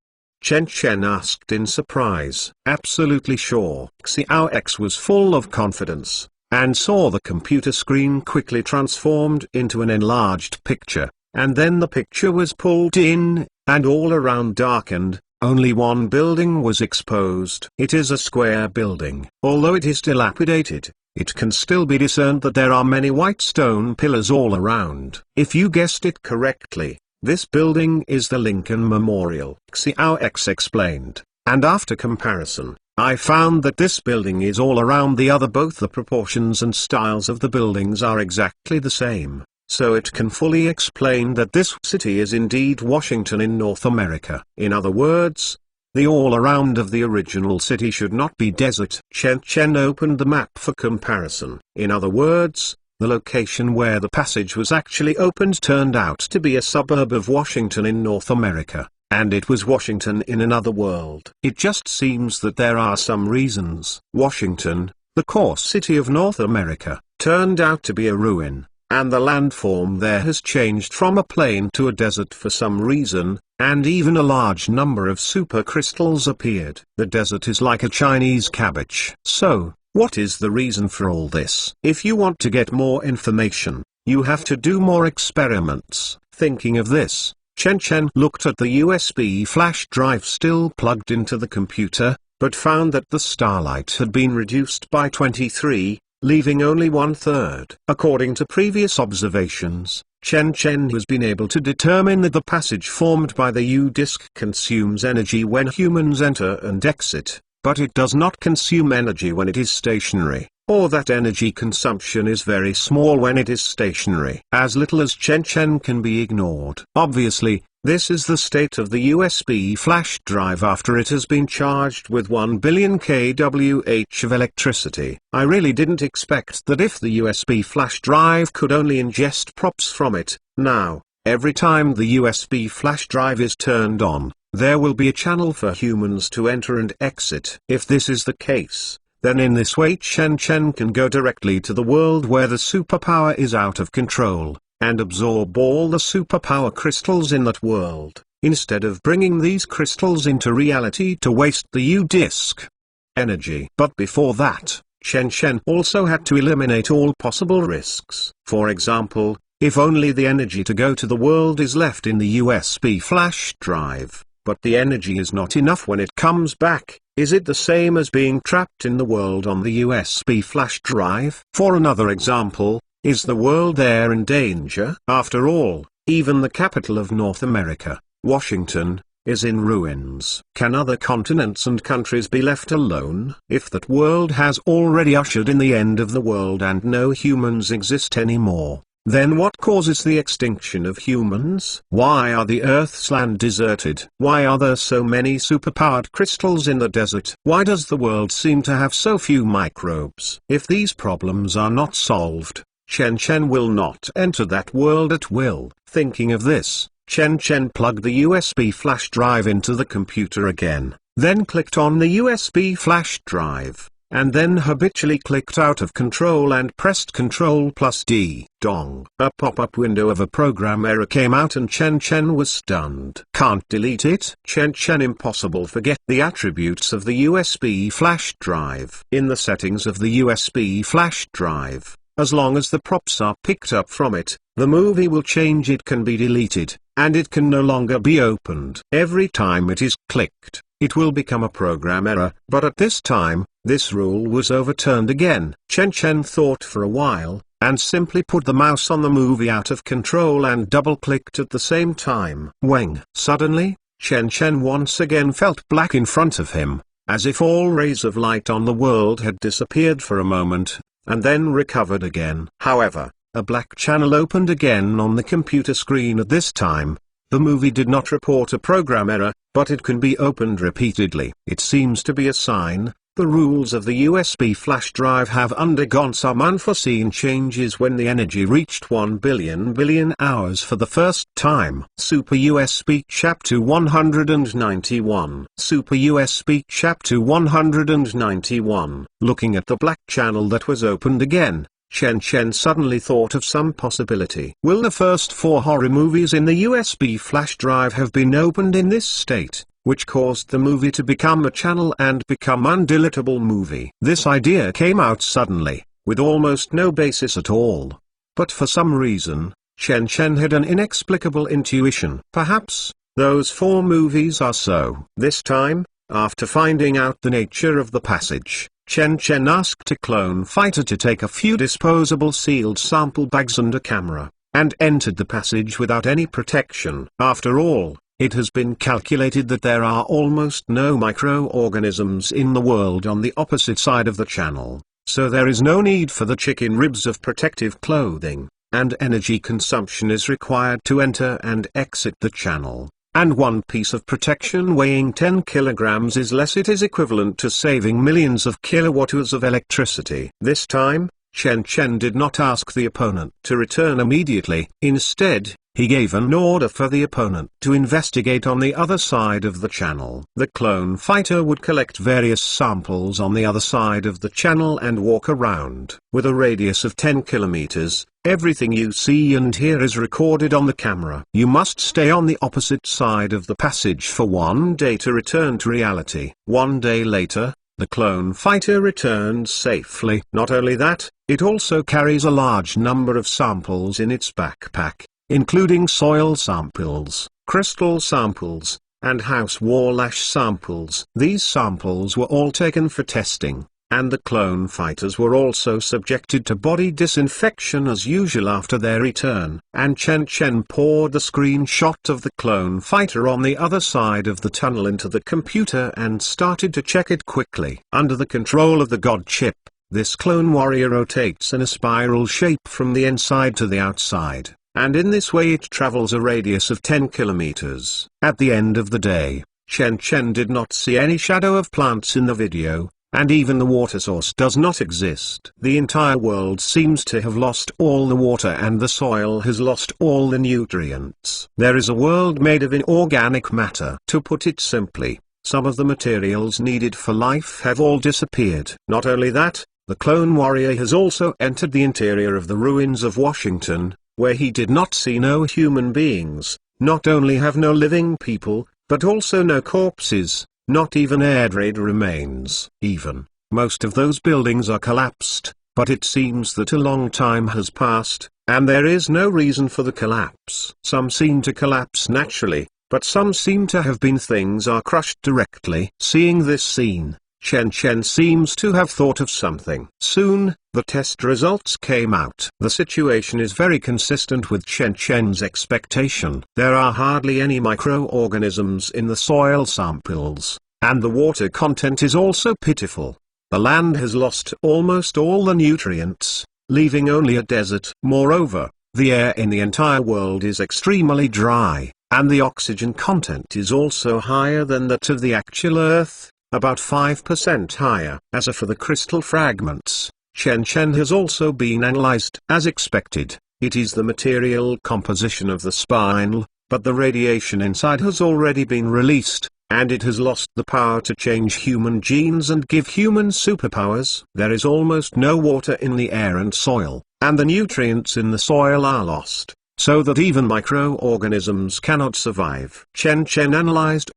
Chen Chen asked in surprise. "Absolutely sure." Xiao X was full of confidence, and saw the computer screen quickly transformed into an enlarged picture, and then the picture was pulled in, and all around darkened. Only one building was exposed. It is a square building. Although it is dilapidated, it can still be discerned that there are many white stone pillars all around. If you guessed it correctly, this building is the Lincoln Memorial. Xiao X explained, and after comparison, I found that this building is all around the other. Both the proportions and styles of the buildings are exactly the same. So it can fully explain that this city is indeed Washington in North America. In other words, the all-around of the original city should not be desert. Chen Chen opened the map for comparison. In other words, the location where the passage was actually opened turned out to be a suburb of Washington in North America, and it was Washington in another world. It just seems that there are some reasons. Washington, the core city of North America, turned out to be a ruin, and the landform there has changed from a plain to a desert for some reason, and even a large number of supercrystals appeared. The desert is like a Chinese cabbage. So, what is the reason for all this? If you want to get more information, you have to do more experiments. Thinking of this, Chen Chen looked at the USB flash drive still plugged into the computer, but found that the starlight had been reduced by 23, leaving only 1/3. According to previous observations, Chen Chen has been able to determine that the passage formed by the U-Disc consumes energy when humans enter and exit, but it does not consume energy when it is stationary, or that energy consumption is very small when it is stationary. As little as Chen Chen can be ignored. Obviously, this is the state of the USB flash drive after it has been charged with 1 billion kWh of electricity. I really didn't expect that if the USB flash drive could only ingest props from it. Now, every time the USB flash drive is turned on, there will be a channel for humans to enter and exit. If this is the case, then in this way Chen Chen can go directly to the world where the superpower is out of control, and absorb all the superpower crystals in that world, instead of bringing these crystals into reality to waste the U-Disc energy. But before that, Chen Chen also had to eliminate all possible risks. For example, if only the energy to go to the world is left in the USB flash drive, but the energy is not enough when it comes back, is it the same as being trapped in the world on the USB flash drive? For another example, is the world there in danger? After all, even the capital of North America, Washington, is in ruins. Can other continents and countries be left alone? If that world has already ushered in the end of the world and no humans exist anymore, then what causes the extinction of humans? Why are the Earth's land deserted? Why are there so many superpowered crystals in the desert? Why does the world seem to have so few microbes? If these problems are not solved, Chen Chen will not enter that world at will. Thinking of this, Chen Chen plugged the USB flash drive into the computer again, then clicked on the USB flash drive, and then habitually clicked out of Control and pressed Ctrl+D. Dong. A pop-up window of a program error came out and Chen Chen was stunned. Can't delete it? Chen Chen impossible. Forget the attributes of the USB flash drive. In the settings of the USB flash drive, as long as the props are picked up from it, the movie will change. It can be deleted, and it can no longer be opened. Every time it is clicked, it will become a program error. But at this time, this rule was overturned again. Chen Chen thought for a while, and simply put the mouse on the movie out of control and double-clicked at the same time. Weng. Suddenly, Chen Chen once again felt black in front of him, as if all rays of light on the world had disappeared for a moment, and then recovered again. However, a black channel opened again on the computer screen at this time. The movie did not report a program error, but it can be opened repeatedly. It seems to be a sign. The rules of the USB flash drive have undergone some unforeseen changes when the energy reached 1 billion hours for the first time. Super USB Chapter 191. Super USB Chapter 191. Looking at the black channel that was opened again, Chen Chen suddenly thought of some possibility. Will the first 4 horror movies in the USB flash drive have been opened in this state, which caused the movie to become a channel and become undeletable movie? This idea came out suddenly, with almost no basis at all. But for some reason, Chen Chen had an inexplicable intuition. Perhaps, those 4 movies are so. This time, after finding out the nature of the passage, Chen Chen asked a clone fighter to take a few disposable sealed sample bags and a camera, and entered the passage without any protection. After all, it has been calculated that there are almost no microorganisms in the world on the opposite side of the channel, so there is no need for the chicken ribs of protective clothing, and energy consumption is required to enter and exit the channel. And one piece of protection weighing 10 kilograms is less. It is equivalent to saving millions of kilowatt-hours of electricity. This time, Chen Chen did not ask the opponent to return immediately. Instead, he gave an order for the opponent to investigate on the other side of the channel. The clone fighter would collect various samples on the other side of the channel and walk around. With a radius of 10 kilometers, everything you see and hear is recorded on the camera. You must stay on the opposite side of the passage for 1 day to return to reality. 1 day later, the clone fighter returns safely. Not only that, it also carries a large number of samples in its backpack, including soil samples, crystal samples, and house wall ash samples. These samples were all taken for testing, and the clone fighters were also subjected to body disinfection as usual after their return. And Chen Chen poured the screenshot of the clone fighter on the other side of the tunnel into the computer and started to check it quickly. Under the control of the God chip, this clone warrior rotates in a spiral shape from the inside to the outside, and in this way it travels a radius of 10 kilometers. At the end of the day, Chen Chen did not see any shadow of plants in the video, and even the water source does not exist. The entire world seems to have lost all the water and the soil has lost all the nutrients. There is a world made of inorganic matter. To put it simply, some of the materials needed for life have all disappeared. Not only that, the clone warrior has also entered the interior of the ruins of Washington, where he did not see no human beings. Not only have no living people, but also no corpses, not even air raid remains. Even, most of those buildings are collapsed, but it seems that a long time has passed, and there is no reason for the collapse. Some seem to collapse naturally, but some seem to have been things are crushed directly. Seeing this scene, Chen Chen seems to have thought of something. Soon, the test results came out. The situation is very consistent with Chen Chen's expectation. There are hardly any microorganisms in the soil samples, and the water content is also pitiful. The land has lost almost all the nutrients, leaving only a desert. Moreover, the air in the entire world is extremely dry, and the oxygen content is also higher than that of the actual Earth, about 5% higher. As for the crystal fragments, Chen Chen has also been analyzed. As expected, it is the material composition of the spine, but the radiation inside has already been released, and it has lost the power to change human genes and give human superpowers. There is almost no water in the air and soil, and the nutrients in the soil are lost, so that even microorganisms cannot survive. Chen Chen analyzed.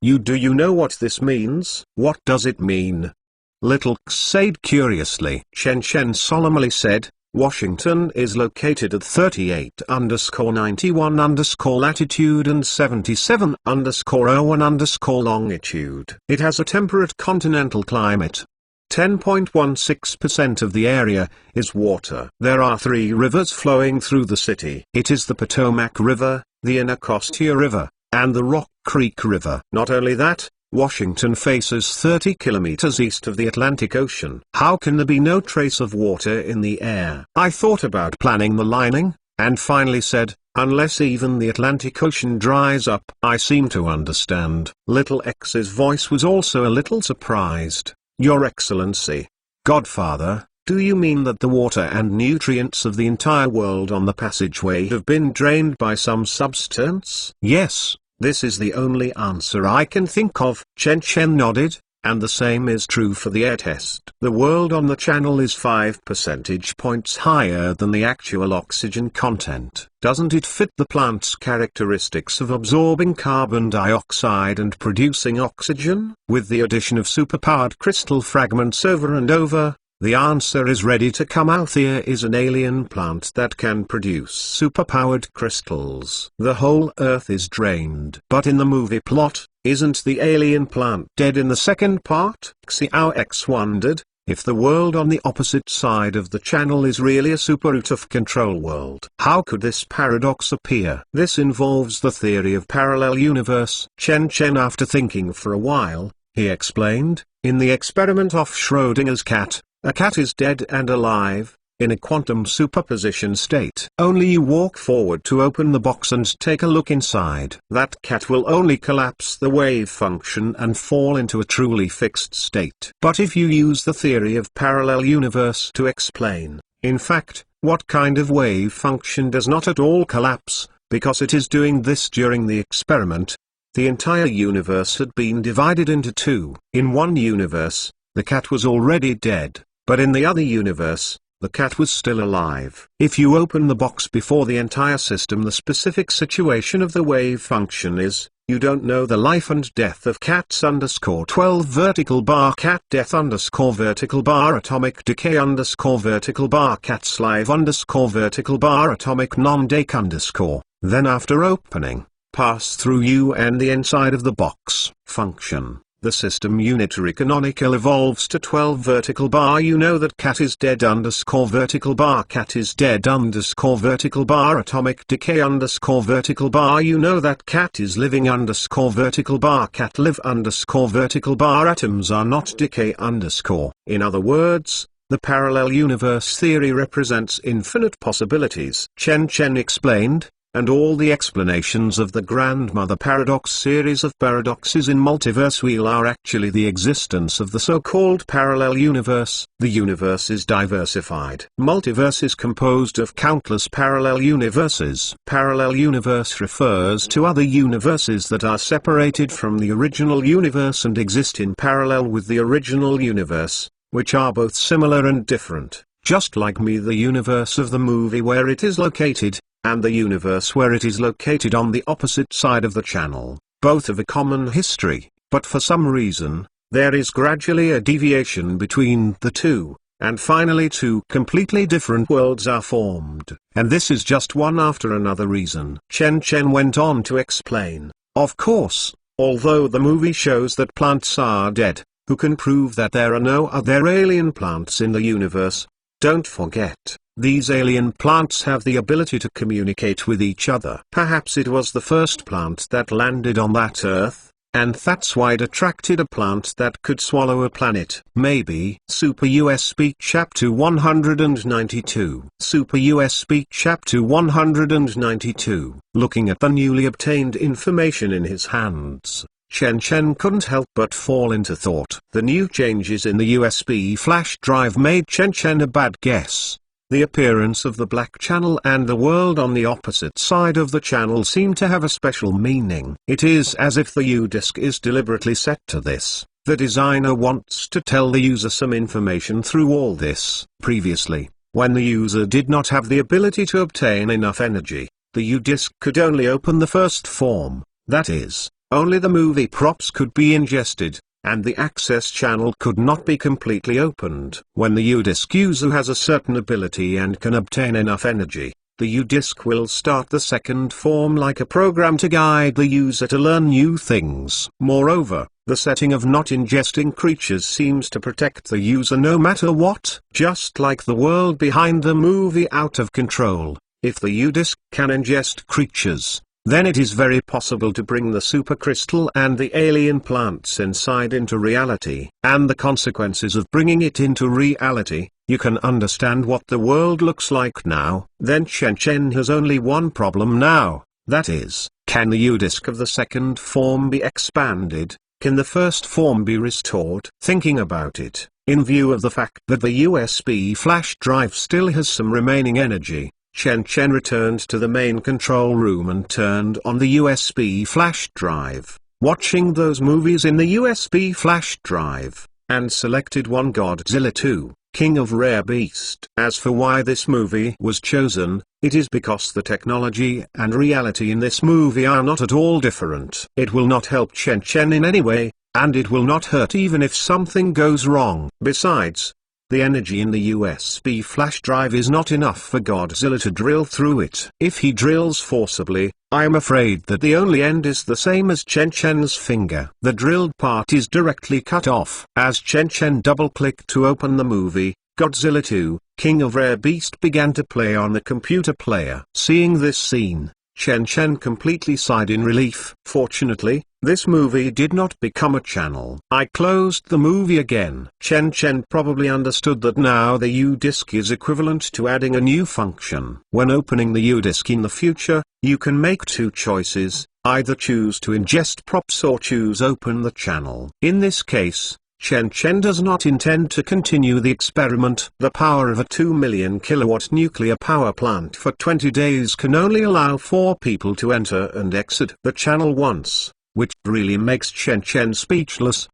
Do you know what this means? What does it mean? Little X said curiously. Chen Chen solemnly said, Washington is located at 38_91_ latitude and 77_01_ longitude. It has a temperate continental climate. 10.16% of the area is water. There are 3 rivers flowing through the city. It is the Potomac River, the Anacostia River, and the Rock Creek River. Not only that, Washington faces 30 kilometers east of the Atlantic Ocean. How can there be no trace of water in the air? I thought about planning the lining, and finally said, unless even the Atlantic Ocean dries up. I seem to understand. Little X's voice was also a little surprised. Your Excellency, Godfather, do you mean that the water and nutrients of the entire world on the passageway have been drained by some substance? Yes, this is the only answer I can think of. Chen Chen nodded, and the same is true for the air test. The world on the channel is 5 percentage points higher than the actual oxygen content. Doesn't it fit the plant's characteristics of absorbing carbon dioxide and producing oxygen? With the addition of superpowered crystal fragments over and over, the answer is ready to come out. There is an alien plant that can produce superpowered crystals. The whole Earth is drained. But in the movie plot, isn't the alien plant dead in the second part? Xiao X wondered, if the world on the opposite side of the channel is really a super out-of-control world, how could this paradox appear? This involves the theory of parallel universe. Chen Chen, after thinking for a while, he explained, in the experiment of Schrödinger's cat, a cat is dead and alive, in a quantum superposition state. Only you walk forward to open the box and take a look inside. That cat will only collapse the wave function and fall into a truly fixed state. But if you use the theory of parallel universe to explain, in fact, what kind of wave function does not at all collapse, because it is doing this during the experiment, the entire universe had been divided into 2. In one universe, the cat was already dead. But in the other universe, the cat was still alive. If you open the box before the entire system, the specific situation of the wave function is, you don't know the life and death of cats_12 vertical bar cat death _vertical bar atomic decay _vertical bar cats live _vertical bar atomic non-decay _. Then after opening, pass through you and the inside of the box function. The system unitary canonical evolves to 12 vertical bar. You know that cat is dead _vertical bar cat is dead _vertical bar atomic decay _vertical bar. You know that cat is living _vertical bar cat live _vertical bar atoms are not decay _. In other words, the parallel universe theory represents infinite possibilities. Chen Chen explained, and all the explanations of the grandmother paradox series of paradoxes in Multiverse Wheel are actually the existence of the so-called parallel universe. The universe is diversified. Multiverse is composed of countless parallel universes. Parallel universe refers to other universes that are separated from the original universe and exist in parallel with the original universe, which are both similar and different. Just like me, the universe of the movie where it is located, and the universe where it is located on the opposite side of the channel, both have a common history, but for some reason, there is gradually a deviation between the two, and finally 2 completely different worlds are formed. and this is just one after another reason. Chen Chen went on to explain, of course, although the movie shows that plants are dead, who can prove that there are no other alien plants in the universe? Don't forget, these alien plants have the ability to communicate with each other. Perhaps it was the first plant that landed on that Earth, and that's why it attracted a plant that could swallow a planet. Maybe. Super USB Chapter 192. Super USB Chapter 192. Looking at the newly obtained information in his hands, Chen Chen couldn't help but fall into thought. The new changes in the USB flash drive made Chen Chen a bad guess. The appearance of the black channel and the world on the opposite side of the channel seem to have a special meaning. It is as if the U-Disk is deliberately set to this. The designer wants to tell the user some information through all this. Previously, when the user did not have the ability to obtain enough energy, the U-Disk could only open the first form, that is, only the movie props could be ingested, and the access channel could not be completely opened. When the U-Disk user has a certain ability and can obtain enough energy, the U-Disk will start the second form like a program to guide the user to learn new things. Moreover, the setting of not ingesting creatures seems to protect the user no matter what. Just like the world behind the movie Out of Control, if the U-Disk can ingest creatures, then it is very possible to bring the supercrystal and the alien plants inside into reality. And the consequences of bringing it into reality, you can understand what the world looks like now. Then Chen Chen has only one problem now, that is, can the U-Disk of the second form be expanded? Can the first form be restored? Thinking about it, in view of the fact that the USB flash drive still has some remaining energy, Chen Chen returned to the main control room and turned on the USB flash drive, watching those movies in the USB flash drive, and selected one Godzilla 2, King of Rare Beast. As for why this movie was chosen, it is because the technology and reality in this movie are not at all different. It will not help Chen Chen in any way, and it will not hurt even if something goes wrong. Besides, the energy in the USB flash drive is not enough for Godzilla to drill through it. If he drills forcibly, I am afraid that the only end is the same as Chen Chen's finger. The drilled part is directly cut off. As Chen Chen double-clicked to open the movie, Godzilla 2, King of Rare Beast began to play on the computer player. Seeing this scene, Chen Chen completely sighed in relief. Fortunately, this movie did not become a channel. I closed the movie again. Chen Chen probably understood that now the U-Disk is equivalent to adding a new function. When opening the U-Disk in the future, you can make two choices, either choose to ingest props or choose open the channel. In this case, Chen Chen does not intend to continue the experiment. The power of a 2 million kilowatt nuclear power plant for 20 days can only allow 4 people to enter and exit the channel once, which really makes Chen Chen speechless.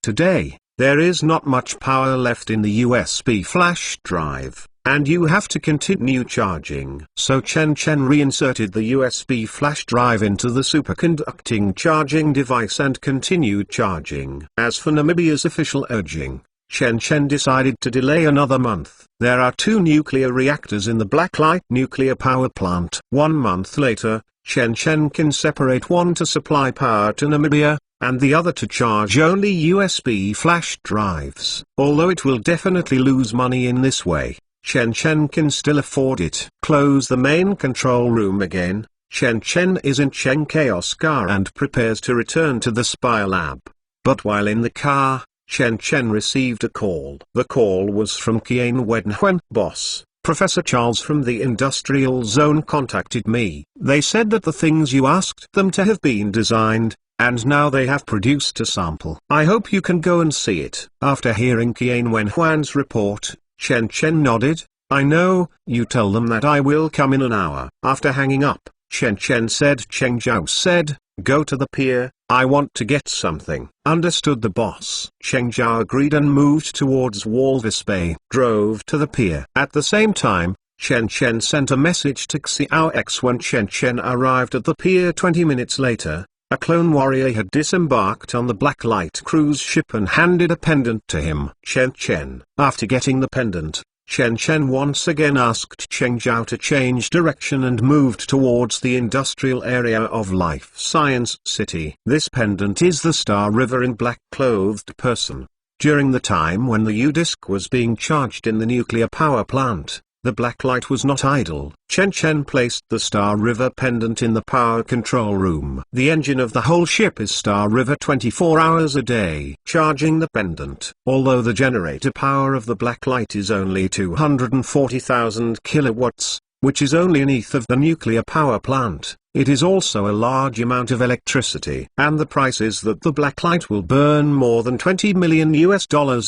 Today, there is not much power left in the USB flash drive, and you have to continue charging. So Chen Chen reinserted the USB flash drive into the superconducting charging device and continued charging. As for Namibia's official urging, Chen Chen decided to delay another month. There are 2 nuclear reactors in the Blacklight nuclear power plant. 1 month later, Chen Chen can separate one to supply power to Namibia, and the other to charge only USB flash drives. Although it will definitely lose money in this way, Chen Chen can still afford it. Close the main control room again. Chen Chen is in Chen Chaos car and prepares to return to the spy lab. But while in the car, Chen Chen received a call. The call was from Qian Wenhuan. Boss, Professor Charles from the Industrial Zone contacted me. They said that the things you asked them to have been designed, and now they have produced a sample. I hope you can go and see it. After hearing Qian Wenhuan's report, Chen Chen nodded. I know, you tell them that I will come in an hour. After hanging up, Chen Chen said Cheng Zhao said, go to the pier, I want to get something. Understood the boss. Cheng Zhao agreed and moved towards Walvis Bay. Drove to the pier. At the same time, Chen Chen sent a message to Xiao X. When Chen Chen arrived at the pier 20 minutes later, a clone warrior had disembarked on the Blacklight cruise ship and handed a pendant to him. Chen Chen. After getting the pendant, Chen Chen once again asked Cheng Zhao to change direction and moved towards the industrial area of Life Science City. This pendant is the Star River in black-clothed person. During the time when the U-disc was being charged in the nuclear power plant, the black light was not idle. Chen Chen placed the Star River pendant in the power control room. The engine of the whole ship is Star River 24 hours a day, charging the pendant. Although the generator power of the black light is only 240,000 kilowatts, which is only an eighth of the nuclear power plant, it is also a large amount of electricity. And the price is that the black light will burn more than $20 million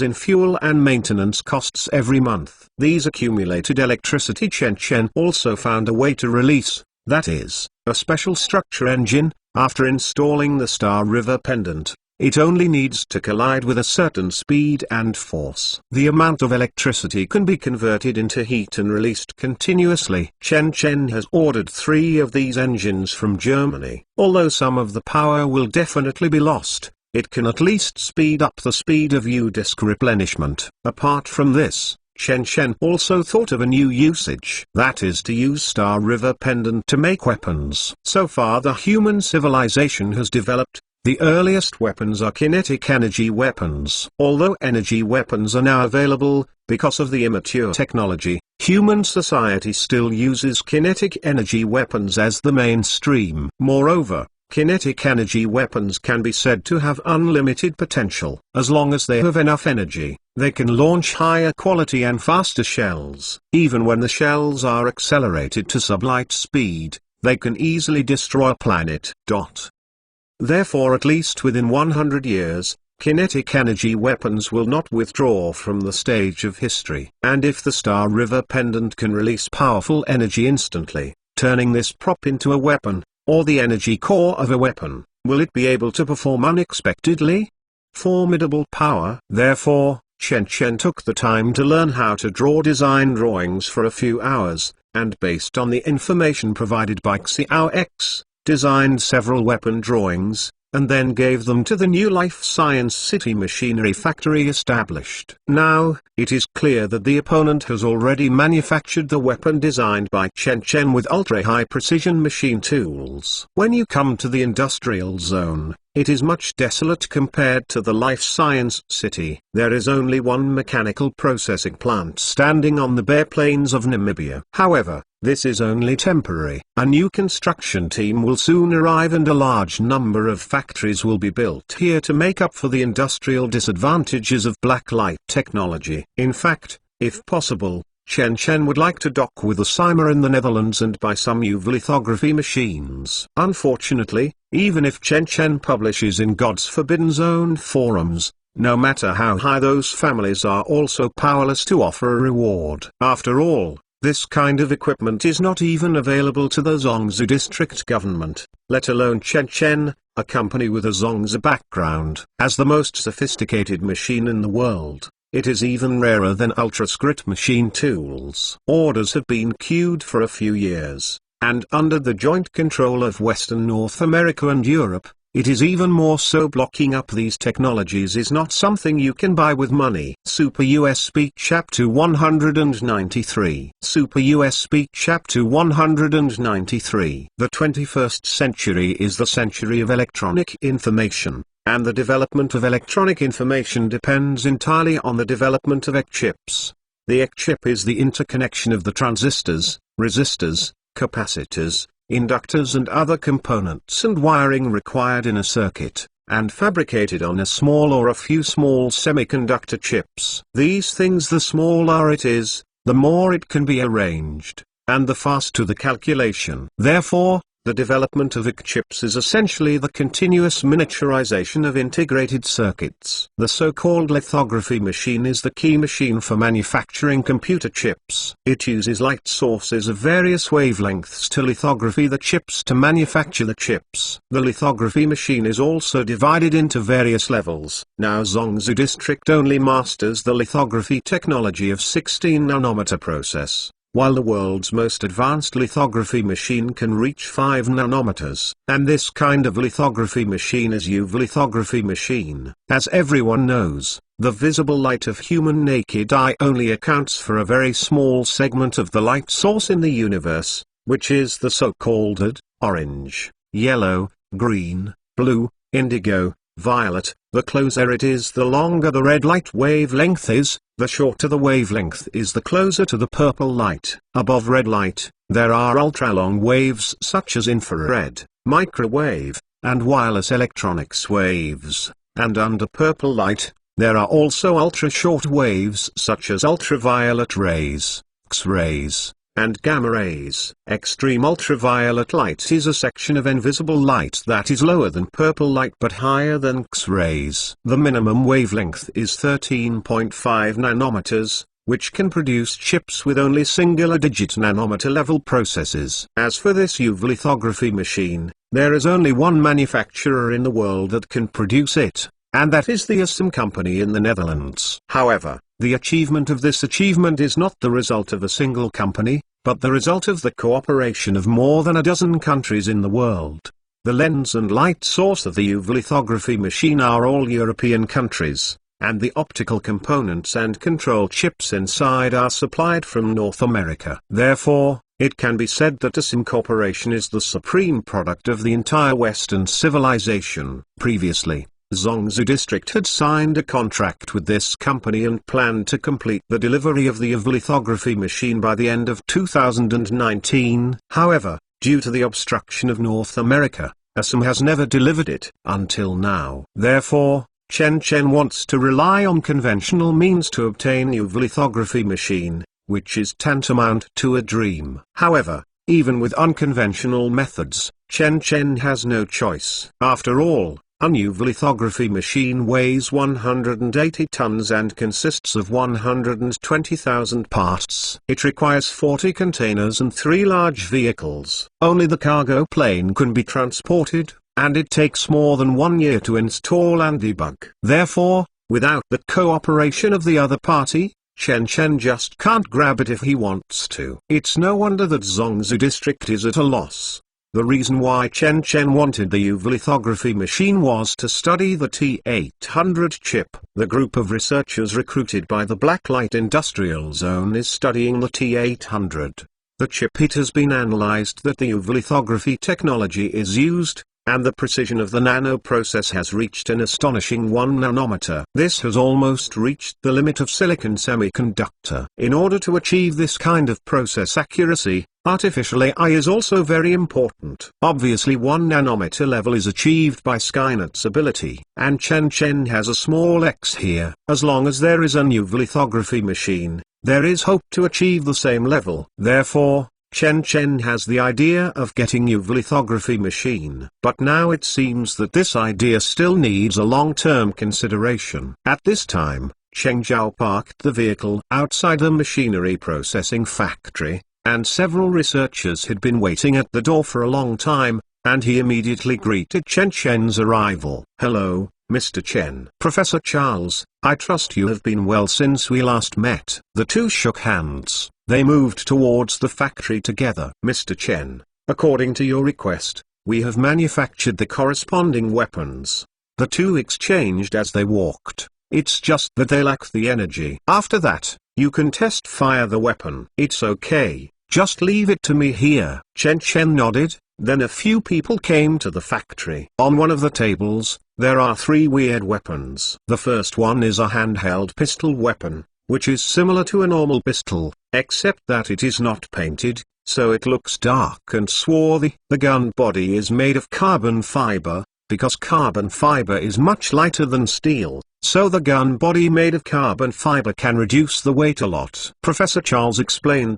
in fuel and maintenance costs every month. These accumulated electricity Chen Chen also found a way to release, that is, a special structure engine. After installing the Star River pendant, it only needs to collide with a certain speed and force. The amount of electricity can be converted into heat and released continuously. Chen Chen has ordered 3 of these engines from Germany. Although some of the power will definitely be lost, it can at least speed up the speed of U-disc replenishment. Apart from this, Chen Chen also thought of a new usage, that is to use Star River pendant to make weapons. So far the human civilization has developed. The earliest weapons are kinetic energy weapons. Although energy weapons are now available, because of the immature technology, human society still uses kinetic energy weapons as the mainstream. Moreover, kinetic energy weapons can be said to have unlimited potential. As long as they have enough energy, they can launch higher quality and faster shells. Even when the shells are accelerated to sublight speed, they can easily destroy a planet. Therefore, at least within 100 years, kinetic energy weapons will not withdraw from the stage of history. And if the Star River pendant can release powerful energy instantly, turning this prop into a weapon, or the energy core of a weapon, will it be able to perform unexpectedly? Formidable power. Therefore, Chen Chen took the time to learn how to draw design drawings for a few hours, and based on the information provided by Xiao X, designed several weapon drawings, and then gave them to the new Life Science City machinery factory established. Now, it is clear that the opponent has already manufactured the weapon designed by Chen Chen with ultra-high precision machine tools. When you come to the industrial zone, it is much desolate compared to the Life Science City. There is only one mechanical processing plant standing on the bare plains of Namibia. However, this is only temporary. A new construction team will soon arrive and a large number of factories will be built here to make up for the industrial disadvantages of black light technology. In fact, if possible, Chen Chen would like to dock with the Cyma in the Netherlands and buy some UV lithography machines. Unfortunately, even if Chen Chen publishes in God's Forbidden Zone forums, no matter how high those families are also powerless to offer a reward. After all, this kind of equipment is not even available to the Zhongzhou district government, let alone Chen Chen, a company with a Zhongzhou background. As the most sophisticated machine in the world, it is even rarer than ultra-scrit machine tools. Orders have been queued for a few years, and under the joint control of Western North America and Europe, it is even more so. Blocking up these technologies is not something you can buy with money. Super USB Chapter 193. Super USB Chapter 193. The 21st century is the century of electronic information, and the development of electronic information depends entirely on the development of EC chips. The EC chip is the interconnection of the transistors, resistors, capacitors, inductors and other components and wiring required in a circuit, and fabricated on a small or a few small semiconductor chips. These things, the smaller it is, the more it can be arranged, and the faster the calculation. Therefore, the development of EC chips is essentially the continuous miniaturization of integrated circuits. The so-called lithography machine is the key machine for manufacturing computer chips. It uses light sources of various wavelengths to lithography the chips to manufacture the chips. The lithography machine is also divided into various levels. Now Zhongzhou district only masters the lithography technology of 16 nanometer process. while the world's most advanced lithography machine can reach 5 nanometers. And this kind of lithography machine is UV lithography machine. As everyone knows, the visible light of human naked eye only accounts for a very small segment of the light source in the universe, which is the so-called red, orange, yellow, green, blue, indigo, violet. The closer it is, the longer the red light wavelength is, the shorter the wavelength is, the closer to the purple light. Above red light, there are ultra-long waves such as infrared, microwave, and wireless electronics waves, and under purple light, there are also ultra-short waves such as ultraviolet rays, X-rays, and gamma rays. Extreme ultraviolet light is a section of invisible light that is lower than purple light but higher than X-rays. The minimum wavelength is 13.5 nanometers, which can produce chips with only singular-digit nanometer-level processes. As for this UV lithography machine, there is only one manufacturer in the world that can produce it, and that is the ASM company in the Netherlands. However, the achievement of this achievement is not the result of a single company, but the result of the cooperation of more than a dozen countries in the world. The lens and light source of the UV lithography machine are all European countries, and the optical components and control chips inside are supplied from North America. Therefore, it can be said that ASM Corporation is the supreme product of the entire Western civilization. Previously, Zhongzhou District had signed a contract with this company and planned to complete the delivery of the UV lithography machine by the end of 2019. However, due to the obstruction of North America, ASM has never delivered it until now. Therefore, Chen wants to rely on conventional means to obtain UV lithography machine, which is tantamount to a dream. However, even with unconventional methods, Chen has no choice. After all, a UV lithography machine weighs 180 tons and consists of 120,000 parts. It requires 40 containers and 3 large vehicles. Only the cargo plane can be transported, and it takes more than 1 year to install and debug. Therefore, without the cooperation of the other party, Chen just can't grab it if he wants to. It's no wonder that Zhongzhou District is at a loss. The reason why Chen wanted the UV lithography machine was to study the T800 chip. The group of researchers recruited by the Blacklight Industrial Zone is studying the T800. The chip, it has been analyzed that the UV lithography technology is used, and the precision of the nano process has reached an astonishing 1 nanometer. This has almost reached the limit of silicon semiconductor. In order to achieve this kind of process accuracy, artificial AI is also very important. Obviously 1 nanometer level is achieved by Skynet's ability, and Chen has a small X here. As long as there is a UV lithography machine, there is hope to achieve the same level. Therefore, Chen has the idea of getting UV lithography machine. But now it seems that this idea still needs a long-term consideration. At this time, Cheng Zhao parked the vehicle outside the machinery processing factory, and several researchers had been waiting at the door for a long time, and he immediately greeted Chen's arrival. "Hello, Mr. Chen." "Professor Charles, I trust you have been well since we last met." The two shook hands. They moved towards the factory together. "Mr. Chen, according to your request, we have manufactured the corresponding weapons." The two exchanged as they walked. "It's just that they lack the energy. After that, you can test fire the weapon." "It's okay, just leave it to me here." Chen nodded. Then a few people came to the factory. On one of the tables, there are 3 weird weapons. The first one is a handheld pistol weapon, which is similar to a normal pistol, except that it is not painted, so it looks dark and swarthy. The gun body is made of carbon fiber, because carbon fiber is much lighter than steel, so the gun body made of carbon fiber can reduce the weight a lot. Professor Charles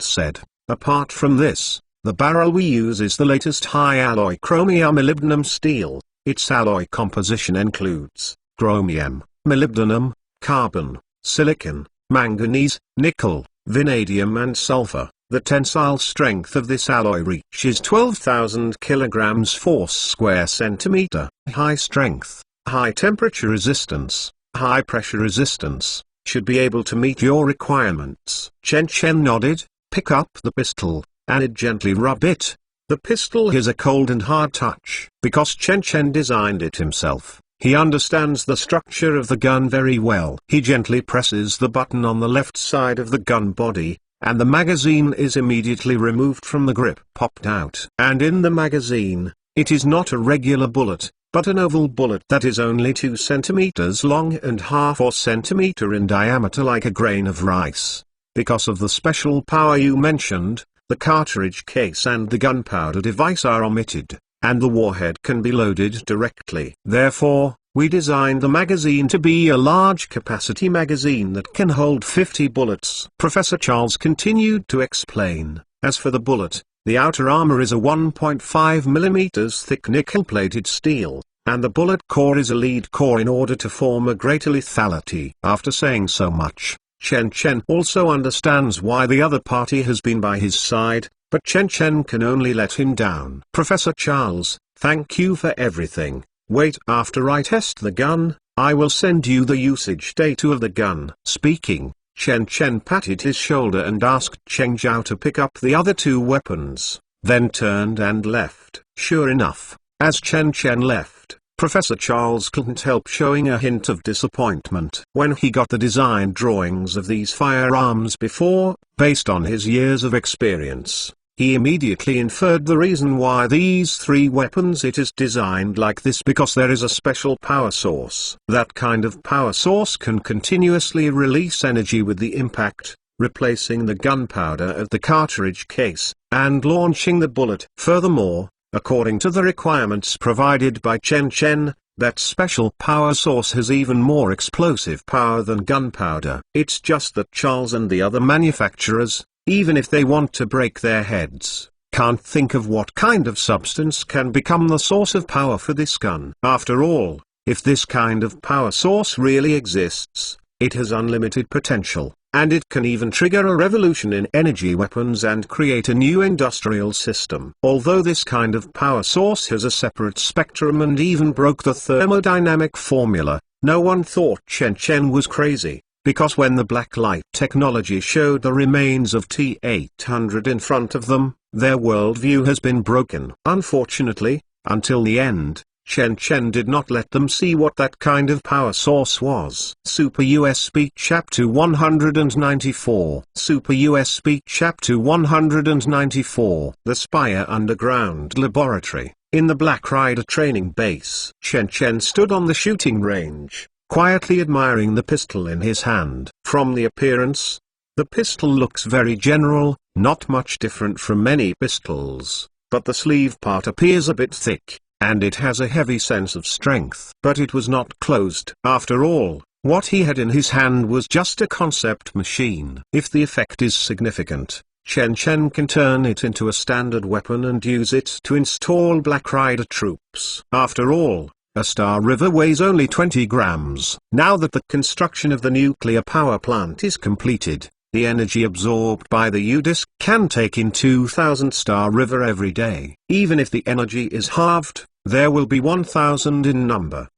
said, "Apart from this, the barrel we use is the latest high-alloy chromium molybdenum steel. Its alloy composition includes chromium, molybdenum, carbon, silicon, manganese, nickel, vanadium and sulfur. The tensile strength of this alloy reaches 12,000 kilograms force square centimeter. High strength, high temperature resistance, high pressure resistance, should be able to meet your requirements." Chen nodded, pick up the pistol, and gently rub it. The pistol has a cold and hard touch. Because Chen Chen designed it himself, he understands the structure of the gun very well. He gently presses the button on the left side of the gun body, and the magazine is immediately removed from the grip. Popped out. And in the magazine, it is not a regular bullet, but an oval bullet that is only 2 centimeters long and half or centimeter in diameter, like a grain of rice. Because of the special power you mentioned, the cartridge case and the gunpowder device are omitted, and the warhead can be loaded directly. Therefore, we designed the magazine to be a large capacity magazine that can hold 50 bullets. Professor Charles continued to explain. As for the bullet, the outer armor is a 1.5 mm thick nickel-plated steel, and the bullet core is a lead core in order to form a greater lethality. After saying so much, Chen Chen also understands why the other party has been by his side, but Chen Chen can only let him down. Professor Charles, thank you for everything. Wait, after I test the gun, I will send you the usage data of the gun. Speaking, Chen Chen patted his shoulder and asked Cheng Zhao to pick up the other 2 weapons, then turned and left. Sure enough, as Chen Chen left, Professor Charles couldn't help showing a hint of disappointment. When he got the design drawings of these firearms before, based on his years of experience, he immediately inferred the reason why these 3 weapons it is designed like this, because there is a special power source. That kind of power source can continuously release energy with the impact, replacing the gunpowder of the cartridge case, and launching the bullet. Furthermore, according to the requirements provided by Chen Chen, that special power source has even more explosive power than gunpowder. It's just that Charles and the other manufacturers, even if they want to break their heads, can't think of what kind of substance can become the source of power for this gun. After all, if this kind of power source really exists, it has unlimited potential, and it can even trigger a revolution in energy weapons and create a new industrial system. Although this kind of power source has a separate spectrum and even broke the thermodynamic formula, no one thought Chen Chen was crazy. Because when the black light technology showed the remains of T-800 in front of them, their worldview has been broken. Unfortunately, until the end, Chen Chen did not let them see what that kind of power source was. Super USB Chapter 194. Super USB Chapter 194. The Spire Underground Laboratory. In the Black Rider training base, Chen Chen stood on the shooting range, quietly admiring the pistol in his hand. From the appearance, the pistol looks very general, not much different from many pistols, but the sleeve part appears a bit thick, and it has a heavy sense of strength. But it was not closed. After all, what he had in his hand was just a concept machine. If the effect is significant, Chen Chen can turn it into a standard weapon and use it to install Black Rider troops. After all, a Star River weighs only 20 grams. Now that the construction of the nuclear power plant is completed, the energy absorbed by the U-Disc can take in 2,000 Star River every day. Even if the energy is halved, there will be 1,000 in number.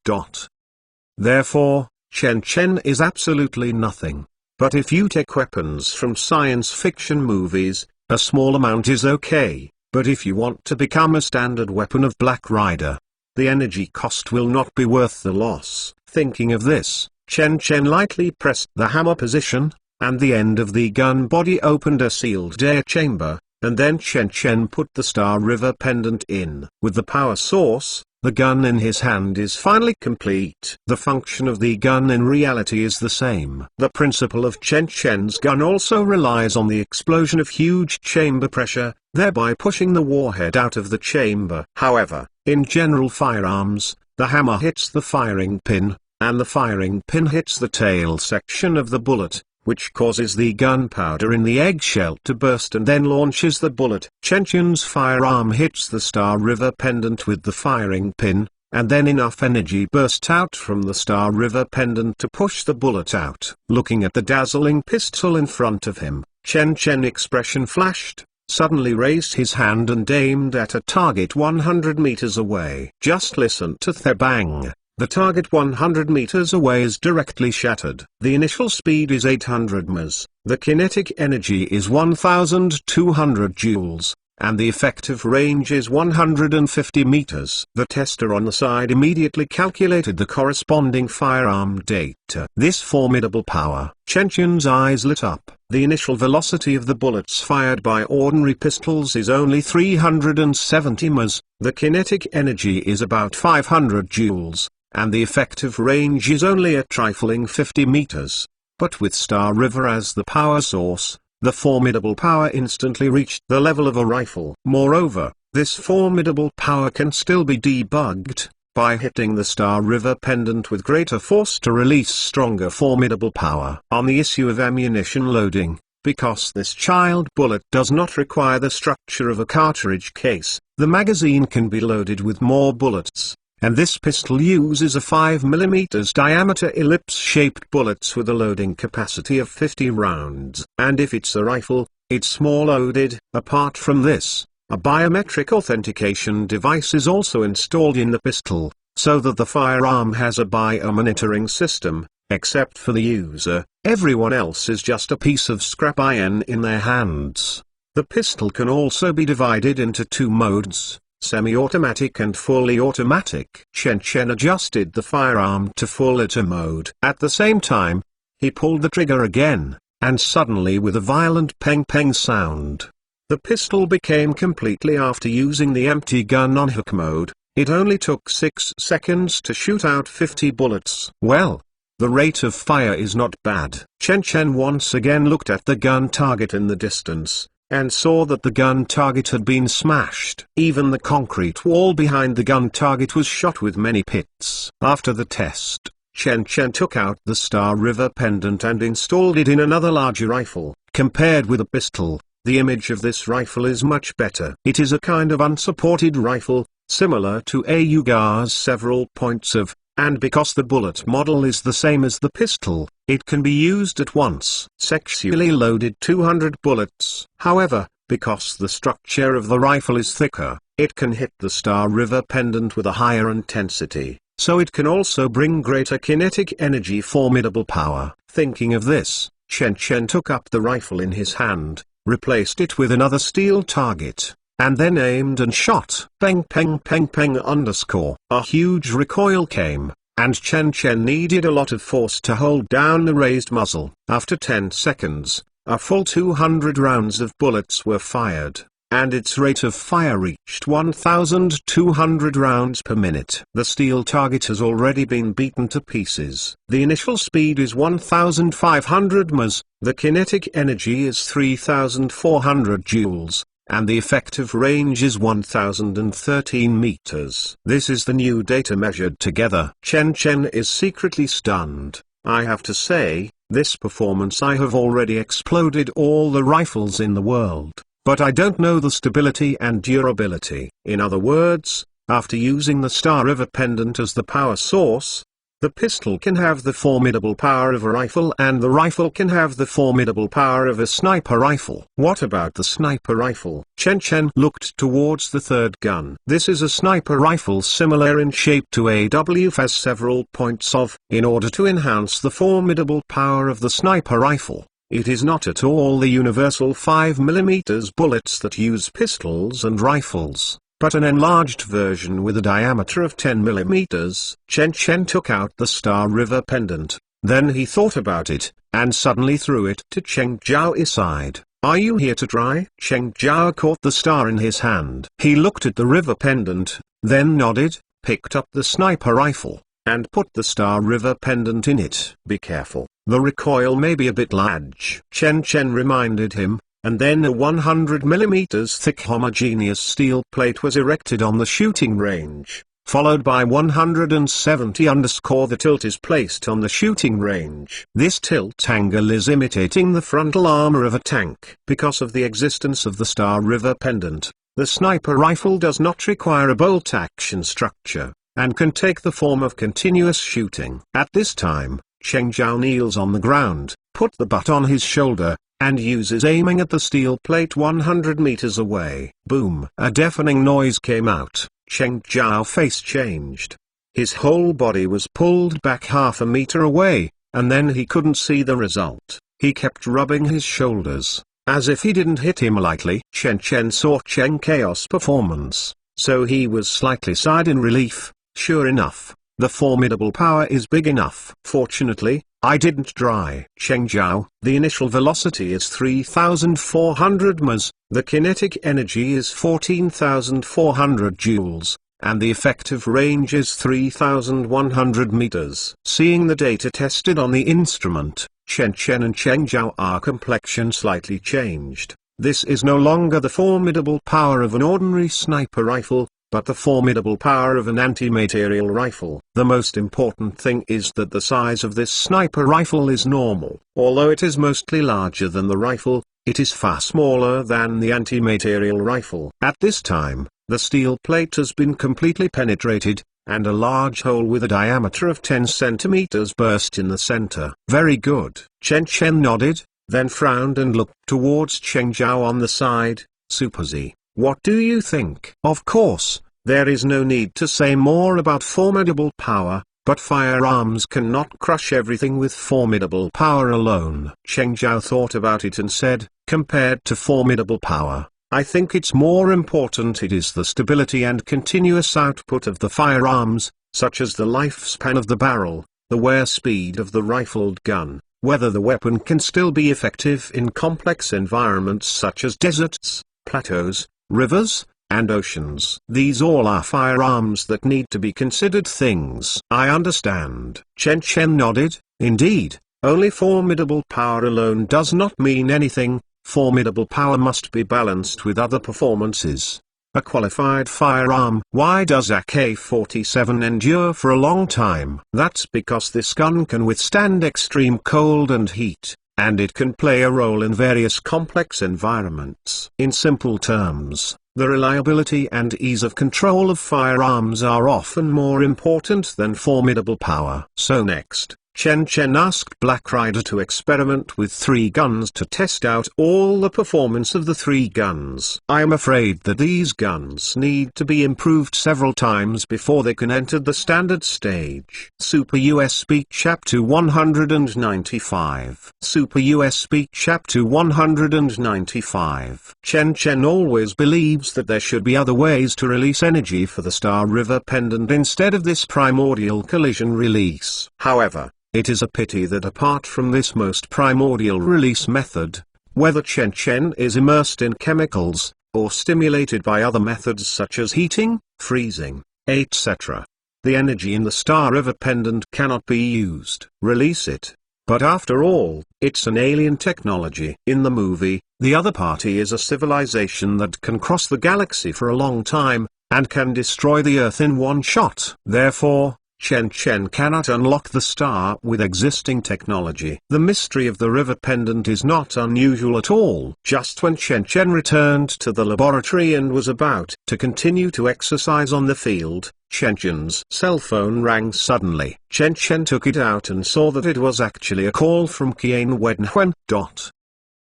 Therefore, Chen Chen is absolutely nothing. But if you take weapons from science fiction movies, a small amount is okay. But if you want to become a standard weapon of Black Rider, the energy cost will not be worth the loss. Thinking of this, Chen Chen lightly pressed the hammer position, and the end of the gun body opened a sealed air chamber, and then Chen Chen put the Star River pendant in. With the power source, the gun in his hand is finally complete. The function of the gun in reality is the same. The principle of Chen Chen's gun also relies on the explosion of huge chamber pressure, thereby pushing the warhead out of the chamber. However, in general firearms, the hammer hits the firing pin, and the firing pin hits the tail section of the bullet, which causes the gunpowder in the eggshell to burst and then launches the bullet. Chen Chen's firearm hits the Star River pendant with the firing pin, and then enough energy bursts out from the Star River pendant to push the bullet out. Looking at the dazzling pistol in front of him, Chen Chen expression flashed, suddenly raised his hand and aimed at a target 100 meters away. Just listen to the bang. The target 100 meters away is directly shattered. The initial speed is 800 ms, the kinetic energy is 1200 joules, and the effective range is 150 meters. The tester on the side immediately calculated the corresponding firearm data. This formidable power. Chen Chen's eyes lit up. The initial velocity of the bullets fired by ordinary pistols is only 370 ms, the kinetic energy is about 500 joules, and the effective range is only a trifling 50 meters. But with Star River as the power source, the formidable power instantly reached the level of a rifle. Moreover, this formidable power can still be debugged by hitting the Star River pendant with greater force to release stronger formidable power. On the issue of ammunition loading, because this child bullet does not require the structure of a cartridge case, the magazine can be loaded with more bullets. And this pistol uses a 5 mm diameter ellipse-shaped bullets with a loading capacity of 50 rounds. And if it's a rifle, it's more loaded. Apart from this, a biometric authentication device is also installed in the pistol, so that the firearm has a biomonitoring system. Except for the user, everyone else is just a piece of scrap iron in their hands. The pistol can also be divided into two modes: semi-automatic and fully automatic. Chen Chen adjusted the firearm to full auto mode. At the same time, he pulled the trigger again, and suddenly with a violent peng-peng sound, the pistol became completely. After using the empty gun on hook mode, it only took 6 seconds to shoot out 50 bullets. Well, the rate of fire is not bad. Chen Chen once again looked at the gun target in the distance, and saw that the gun target had been smashed. Even the concrete wall behind the gun target was shot with many pits. After the test, Chen Chen took out the Star River pendant and installed it in another larger rifle. Compared with a pistol, the image of this rifle is much better. It is a kind of unsupported rifle, similar to a UGA's several points of, and because the bullet model is the same as the pistol, it can be used at once. Sexually loaded 200 bullets. However, because the structure of the rifle is thicker, it can hit the Star River pendant with a higher intensity, so it can also bring greater kinetic energy, formidable power. Thinking of this, Chen Chen took up the rifle in his hand, replaced it with another steel target, and then aimed and shot. Peng peng peng peng underscore. A huge recoil came, and Chen Chen needed a lot of force to hold down the raised muzzle. After 10 seconds, a full 200 rounds of bullets were fired, and its rate of fire reached 1,200 rounds per minute. The steel target has already been beaten to pieces. The initial speed is 1,500 ms, the kinetic energy is 3,400 joules, and the effective range is 1013 meters. This is the new data measured together. Chen Chen is secretly stunned. I have to say, this performance, I have already exploded all the rifles in the world, but I don't know the stability and durability. In other words, after using the Star River pendant as the power source, the pistol can have the formidable power of a rifle, and the rifle can have the formidable power of a sniper rifle. What about the sniper rifle? Chen Chen looked towards the third gun. This is a sniper rifle similar in shape to a WF, has several points of. In order to enhance the formidable power of the sniper rifle, it is not at all the universal 5 mm bullets that use pistols and rifles, but an enlarged version with a diameter of 10 mm. Chen Chen took out the Star River pendant, then he thought about it, and suddenly threw it to Cheng Zhao's side. Are you here to try? Cheng Zhao caught the star in his hand. He looked at the river pendant, then nodded, picked up the sniper rifle, and put the Star River pendant in it. Be careful, the recoil may be a bit large. Chen Chen reminded him. And then a 100 mm thick homogeneous steel plate was erected on the shooting range, followed by 170 underscore. The tilt is placed on the shooting range. This tilt angle is imitating the frontal armor of a tank. Because of the existence of the Star River pendant, the sniper rifle does not require a bolt action structure, and can take the form of continuous shooting. At this time, Cheng Zhao kneels on the ground, put the butt on his shoulder, and uses aiming at the steel plate 100 meters away. Boom! A deafening noise came out. Cheng Zhao's face changed. His whole body was pulled back half a meter away, and then he couldn't see the result. He kept rubbing his shoulders, as if he didn't hit him lightly. Chen Chen saw Chen Chaos' performance, so he was slightly sighed in relief. Sure enough, the formidable power is big enough. Fortunately, I didn't dry. Cheng Zhao, the initial velocity is 3,400 ms, the kinetic energy is 14,400 joules, and the effective range is 3,100 meters. Seeing the data tested on the instrument, Chen Chen and Cheng Zhao, our complexion slightly changed. This is no longer the formidable power of an ordinary sniper rifle, but the formidable power of an antimaterial rifle. The most important thing is that the size of this sniper rifle is normal. Although it is mostly larger than the rifle, it is far smaller than the antimaterial rifle. At this time, the steel plate has been completely penetrated, and a large hole with a diameter of 10 centimeters burst in the center. Very good. Chen Chen nodded, then frowned and looked towards Cheng Zhao on the side. Super Z, what do you think? Of course, there is no need to say more about formidable power, but firearms cannot crush everything with formidable power alone. Cheng Zhao thought about it and said, compared to formidable power, I think it's more important it is the stability and continuous output of the firearms, such as the lifespan of the barrel, the wear speed of the rifled gun, whether the weapon can still be effective in complex environments such as deserts, plateaus, rivers, and oceans. These all are firearms that need to be considered things. I understand. Chen Chen nodded. Indeed, only formidable power alone does not mean anything. Formidable power must be balanced with other performances. A qualified firearm. Why does AK-47 endure for a long time? That's because this gun can withstand extreme cold and heat, and it can play a role in various complex environments. In simple terms, the reliability and ease of control of firearms are often more important than formidable power. So next, Chen Chen asked Black Rider to experiment with 3 guns to test out all the performance of the 3 guns. I am afraid that these guns need to be improved several times before they can enter the standard stage. Super USB Chapter 195. Super USB Chapter 195. Chen Chen always believes that there should be other ways to release energy for the Star River Pendant instead of this primordial collision release. However, it is a pity that apart from this most primordial release method, whether Chen Chen is immersed in chemicals, or stimulated by other methods such as heating, freezing, etc., the energy in the Star River Pendant cannot be used. Release it. But after all, it's an alien technology. In the movie, the other party is a civilization that can cross the galaxy for a long time, and can destroy the Earth in one shot. Therefore, Chen Chen cannot unlock the star with existing technology. The mystery of the river pendant is not unusual at all. Just when Chen Chen returned to the laboratory and was about to continue to exercise on the field, Chen Chen's cell phone rang suddenly. Chen Chen took it out and saw that it was actually a call from Qian Wenhuan.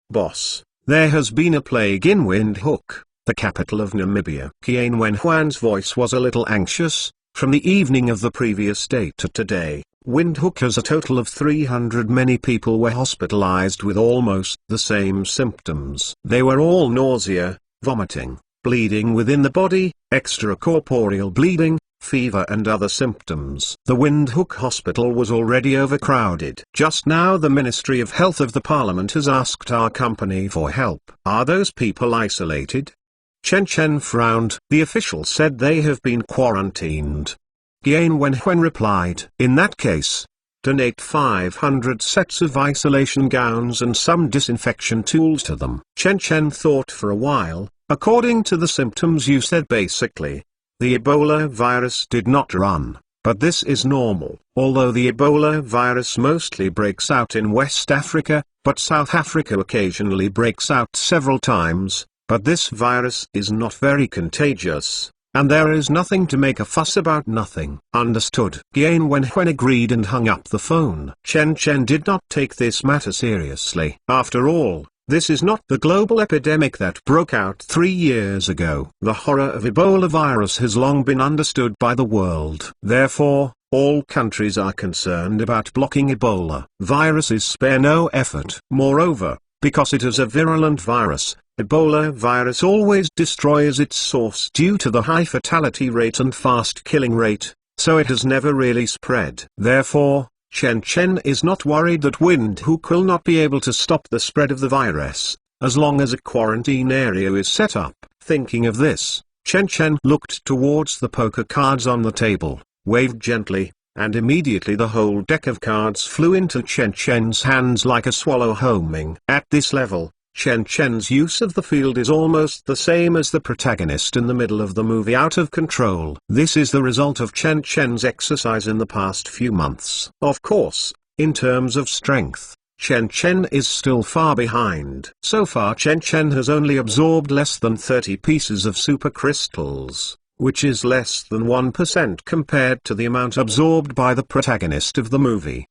Boss, there has been a plague in Windhoek, the capital of Namibia. Qian Wenhuan's voice was a little anxious. From the evening of the previous day to today, Windhoek has a total of 300. Many people were hospitalized with almost the same symptoms. They were all nausea, vomiting, bleeding within the body, extracorporeal bleeding, fever and other symptoms. The Windhoek hospital was already overcrowded. Just now the Ministry of Health of the Parliament has asked our company for help. Are those people isolated? Chen Chen frowned. The official said they have been quarantined. Qian Wenhuan replied, in that case, donate 500 sets of isolation gowns and some disinfection tools to them. Chen Chen thought for a while. According to the symptoms you said, basically, the Ebola virus did not run, but this is normal. Although the Ebola virus mostly breaks out in West Africa, but South Africa occasionally breaks out several times. But this virus is not very contagious, and there is nothing to make a fuss about. Nothing. Understood. Qian Wenhuan agreed and hung up the phone. Chen Chen did not take this matter seriously. After all, This is not the global epidemic that broke out 3 years ago. The horror of Ebola virus has long been understood by the world. Therefore, all countries are concerned about blocking Ebola. Viruses spare no effort. Moreover, because it is a virulent virus, Ebola virus always destroys its source due to the high fatality rate and fast killing rate, so it has never really spread. Therefore, Chen Chen is not worried that Windhoek will not be able to stop the spread of the virus, as long as a quarantine area is set up. Thinking of this, Chen Chen looked towards the poker cards on the table, waved gently, and immediately the whole deck of cards flew into Chen Chen's hands like a swallow homing. At this level, Chen Chen's use of the field is almost the same as the protagonist in the middle of the movie Out of Control. This is the result of Chen Chen's exercise in the past few months. Of course, in terms of strength, Chen Chen is still far behind. So far Chen Chen has only absorbed less than 30 pieces of supercrystals, which is less than 1% compared to the amount absorbed by the protagonist of the movie.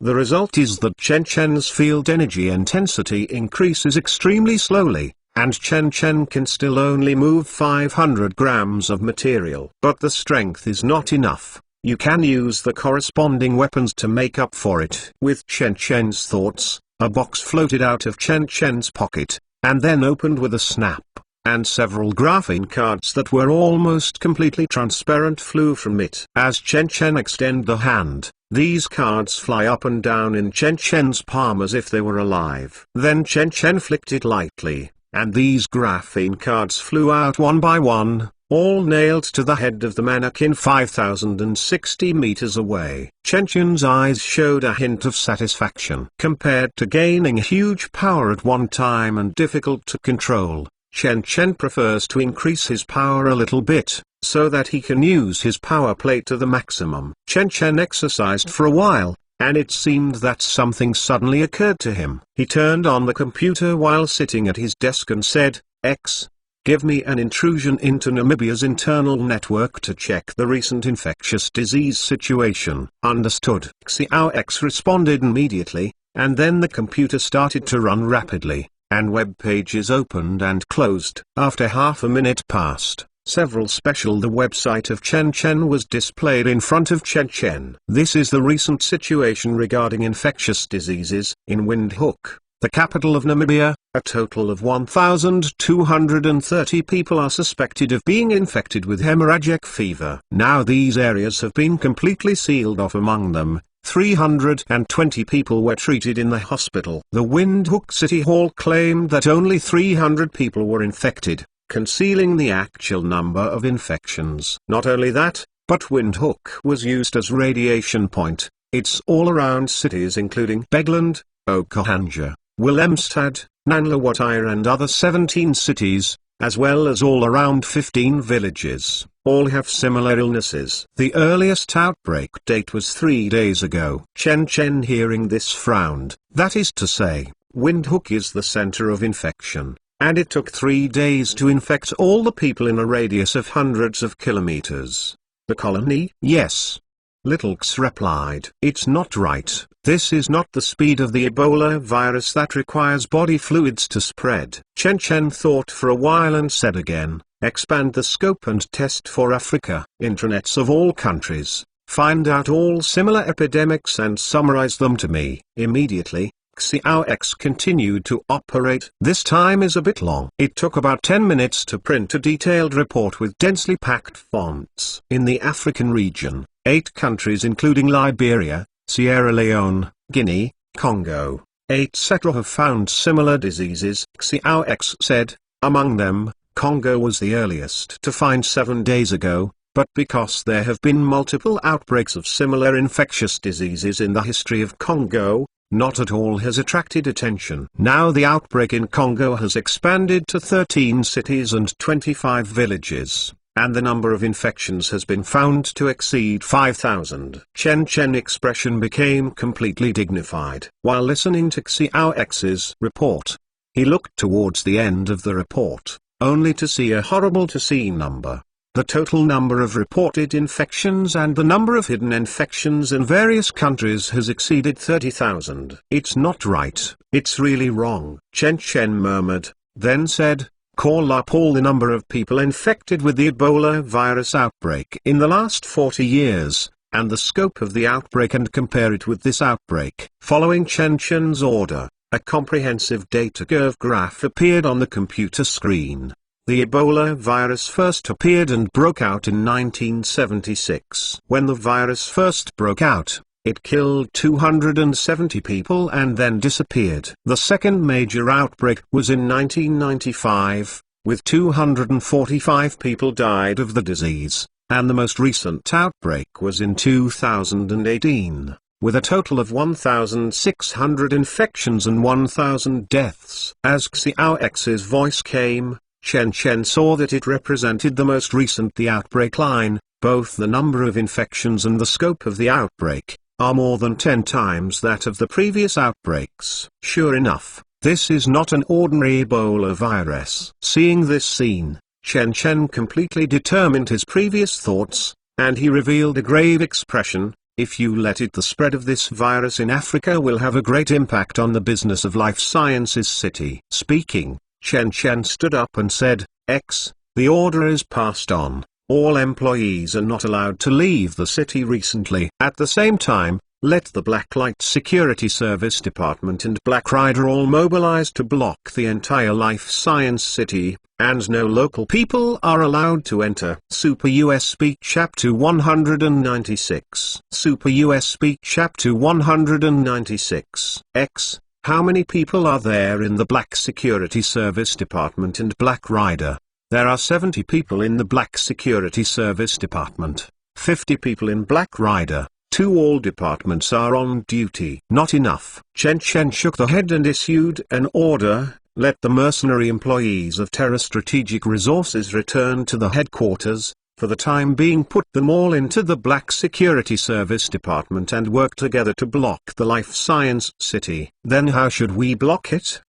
The result is that Chen Chen's field energy intensity increases extremely slowly, and Chen Chen can still only move 500 grams of material. But the strength is not enough. You can use the corresponding weapons to make up for it. With Chen Chen's thoughts, a box floated out of Chen Chen's pocket, and then opened with a snap, and several graphene cards that were almost completely transparent flew from it. As Chen Chen extended the hand, these cards fly up and down in Chen Chen's palm as if they were alive. Then Chen Chen flicked it lightly, and these graphene cards flew out one by one, all nailed to the head of the mannequin 5,060 meters away. Chen Chen's eyes showed a hint of satisfaction. Compared to gaining huge power at one time and difficult to control, Chen Chen prefers to increase his power a little bit, so that he can use his power plate to the maximum. Chen Chen exercised for a while, and it seemed that something suddenly occurred to him. He turned on the computer while sitting at his desk and said, "X, give me an intrusion into Namibia's internal network to check the recent infectious disease situation." Understood. Xiao X responded immediately, and then the computer started to run rapidly, and web pages opened and closed. After half a minute passed, the website of Chen Chen was displayed in front of Chen Chen. This is the recent situation regarding infectious diseases. In Windhoek, the capital of Namibia, a total of 1,230 people are suspected of being infected with hemorrhagic fever. Now these areas have been completely sealed off. Among them, 320 people were treated in the hospital. The Windhoek City Hall claimed that only 300 people were infected, concealing the actual number of infections. Not only that, but Windhoek was used as radiation point. Its all-around cities including Begland, Okahandja, Willemstad, Nanlawatyre and other 17 cities, as well as all around 15 villages, all have similar illnesses. The earliest outbreak date was 3 days ago. Chen Chen hearing this frowned. That is to say, Windhoek is the center of infection, and it took 3 days to infect all the people in a radius of hundreds of kilometers. The colony? Yes. Little X replied. It's not right. This is not the speed of the Ebola virus that requires body fluids to spread. Chen Chen thought for a while and said again, expand the scope and test for Africa. Intranets of all countries, find out all similar epidemics and summarize them to me. Immediately, Xiao X continued to operate. This time is a bit long. It took about 10 minutes to print a detailed report with densely packed fonts. In the African region, 8 countries including Liberia, Sierra Leone, Guinea, Congo, etc. have found similar diseases. Xiao X said, among them, Congo was the earliest to find 7 days ago, but because there have been multiple outbreaks of similar infectious diseases in the history of Congo, not at all has attracted attention. Now the outbreak in Congo has expanded to 13 cities and 25 villages, and the number of infections has been found to exceed 5,000. Chen Chen's expression became completely dignified. While listening to Xiao X's report, he looked towards the end of the report, only to see a horrible to see number. The total number of reported infections and the number of hidden infections in various countries has exceeded 30,000. It's not right, it's really wrong, Chen Chen murmured, then said, call up all the number of people infected with the Ebola virus outbreak in the last 40 years, and the scope of the outbreak and compare it with this outbreak. Following Chen Chen's order, a comprehensive data curve graph appeared on the computer screen. The Ebola virus first appeared and broke out in 1976. When the virus first broke out, it killed 270 people and then disappeared. The second major outbreak was in 1995, with 245 people died of the disease, and the most recent outbreak was in 2018, with a total of 1,600 infections and 1,000 deaths. As Xiao X's voice came, Chen Chen saw that it represented the most recent the outbreak line. Both the number of infections and the scope of the outbreak are more than 10 times that of the previous outbreaks. Sure enough, this is not an ordinary Ebola virus. Seeing this scene, Chen Chen completely determined his previous thoughts, and he revealed a grave expression: if you let it, the spread of this virus in Africa will have a great impact on the business of Life Sciences City. Speaking, Chen Chen stood up and said, X, the order is passed on. All employees are not allowed to leave the city recently. At the same time, let the Blacklight Security Service Department and Black Rider all mobilize to block the entire Life Science City, and no local people are allowed to enter. Super US Speak Chapter 196. Super US Speak Chapter 196. X. How many people are there in the Black Security Service Department and Black Rider? There are 70 people in the Black Security Service Department, 50 people in Black Rider. All departments are on duty. Not enough. Chen Chen shook the head and issued an order: let the mercenary employees of Terra Strategic Resources return to the headquarters. For the time being, put them all into the Black Security Service Department and work together to block the Life Science City. Then how should we block it?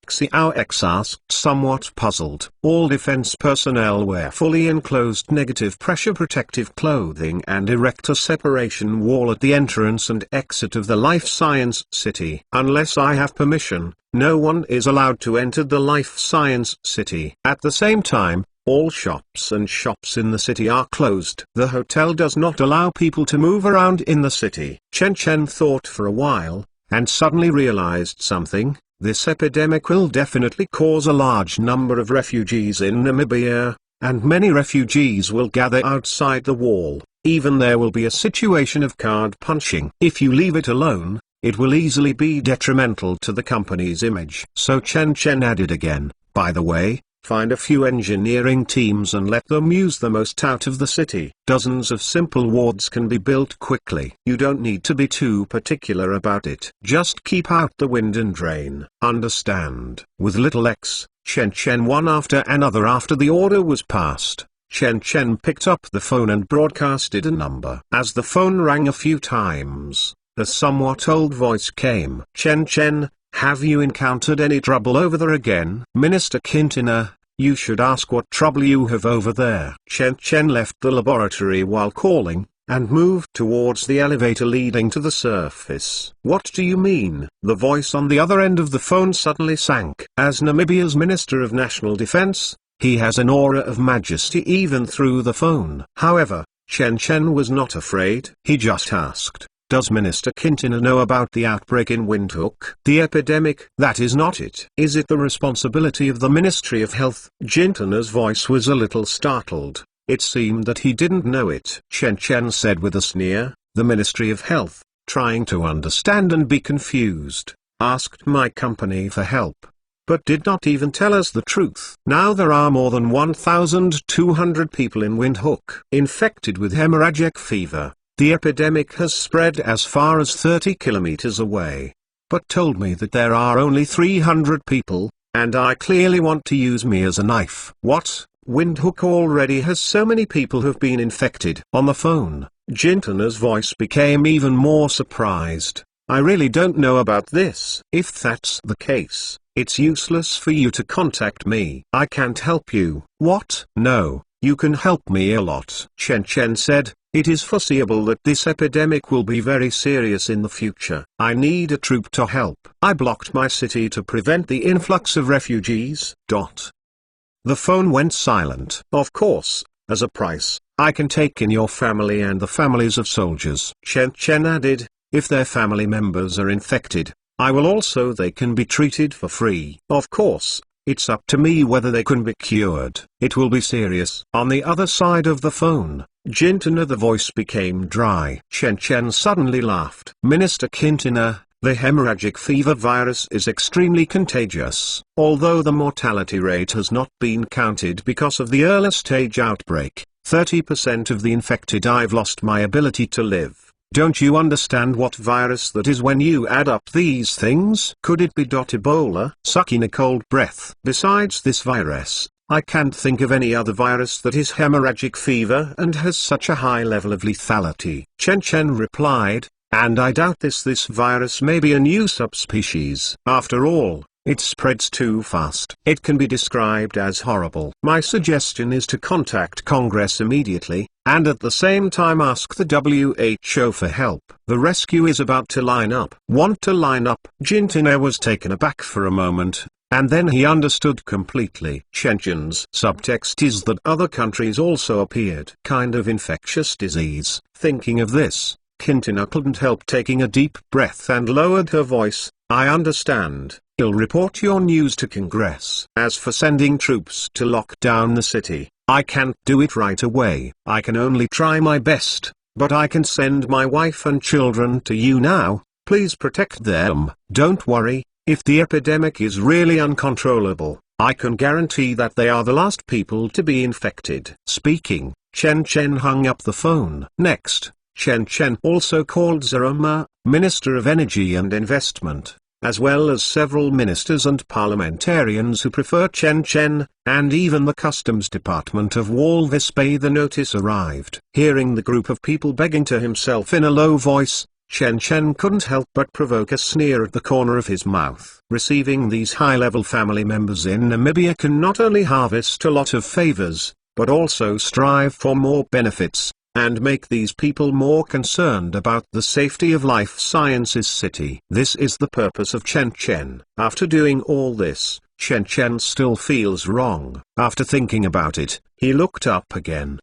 Xiao X asked, somewhat puzzled. All defense personnel wear fully enclosed negative pressure protective clothing and erect a separation wall at the entrance and exit of the Life Science City. Unless I have permission, no one is allowed to enter the Life Science City. At the same time, all shops in the city are closed. The hotel does not allow people to move around in the city. Chen Chen thought for a while, and suddenly realized something. This epidemic will definitely cause a large number of refugees in Namibia, and many refugees will gather outside the wall. Even there will be a situation of card punching. If you leave it alone, it will easily be detrimental to the company's image. So Chen Chen added again, by the way, find a few engineering teams and let them use the most out of the city. Dozens of simple wards can be built quickly. You don't need to be too particular about it. Just keep out the wind and rain. Understand? With little X, Chen Chen one after another after the order was passed, Chen Chen picked up the phone and broadcasted a number. As the phone rang a few times, a somewhat old voice came. Chen Chen, have you encountered any trouble over there again? Minister Quintana, you should ask what trouble you have over there. Chen Chen left the laboratory while calling, and moved towards the elevator leading to the surface. What do you mean? The voice on the other end of the phone suddenly sank. As Namibia's Minister of National Defense, he has an aura of majesty even through the phone. However, Chen Chen was not afraid. He just asked, does Minister Quintana know about the outbreak in Windhoek? The epidemic? That is not it. Is it the responsibility of the Ministry of Health? Quintana's voice was a little startled. It seemed that he didn't know it. Chen Chen said with a sneer, the Ministry of Health, trying to understand and be confused, asked my company for help, but did not even tell us the truth. Now there are more than 1,200 people in Windhoek infected with hemorrhagic fever. The epidemic has spread as far as 30 kilometers away, but told me that there are only 300 people, and I clearly want to use me as a knife. What? Windhoek already has so many people who've been infected. On the phone, Quintana's voice became even more surprised. I really don't know about this. If that's the case, it's useless for you to contact me. I can't help you. What? No, You can help me a lot. Chen Chen said, it is foreseeable that this epidemic will be very serious in the future. I need a troop to help. I blocked my city to prevent the influx of refugees. The phone went silent. Of course, as a price, I can take in your family and the families of soldiers. Chen Chen added, if their family members are infected, I will also they can be treated for free. Of course, it's up to me whether they can be cured. It will be serious. On the other side of the phone, Quintina, the voice became dry. Chen Chen suddenly laughed. Minister Quintina, the hemorrhagic fever virus is extremely contagious. Although the mortality rate has not been counted because of the early stage outbreak, 30% of the infected I've lost my ability to live. Don't you understand what virus that is when you add up these things? Could it be Ebola? Sucking a cold breath. Besides this virus, I can't think of any other virus that is hemorrhagic fever and has such a high level of lethality. Chen Chen replied, and I doubt this virus may be a new subspecies. After all, it spreads too fast. It can be described as horrible. My suggestion is to contact Congress immediately, and at the same time ask the WHO for help. The rescue is about to line up. Want to line up? Quintina was taken aback for a moment, and then he understood completely. Chen Chen's subtext is that other countries also appeared. Kind of infectious disease. Thinking of this, Quintina couldn't help taking a deep breath and lowered her voice. I understand. You'll report your news to Congress. As for sending troops to lock down the city, I can't do it right away. I can only try my best, but I can send my wife and children to you now. Please protect them. Don't worry, if the epidemic is really uncontrollable, I can guarantee that they are the last people to be infected. Speaking, Chen Chen hung up the phone. Next, Chen Chen also called Zhou Ma, Minister of Energy and Investment, as well as several ministers and parliamentarians who prefer Chen Chen, and even the Customs Department of Walvis Bay. The notice arrived. Hearing the group of people begging to himself in a low voice, Chen Chen couldn't help but provoke a sneer at the corner of his mouth. Receiving these high-level family members in Namibia can not only harvest a lot of favors, but also strive for more benefits, and make these people more concerned about the safety of Life Sciences City. This is the purpose of Chen Chen. After doing all this, Chen Chen still feels wrong. After thinking about it, he looked up again.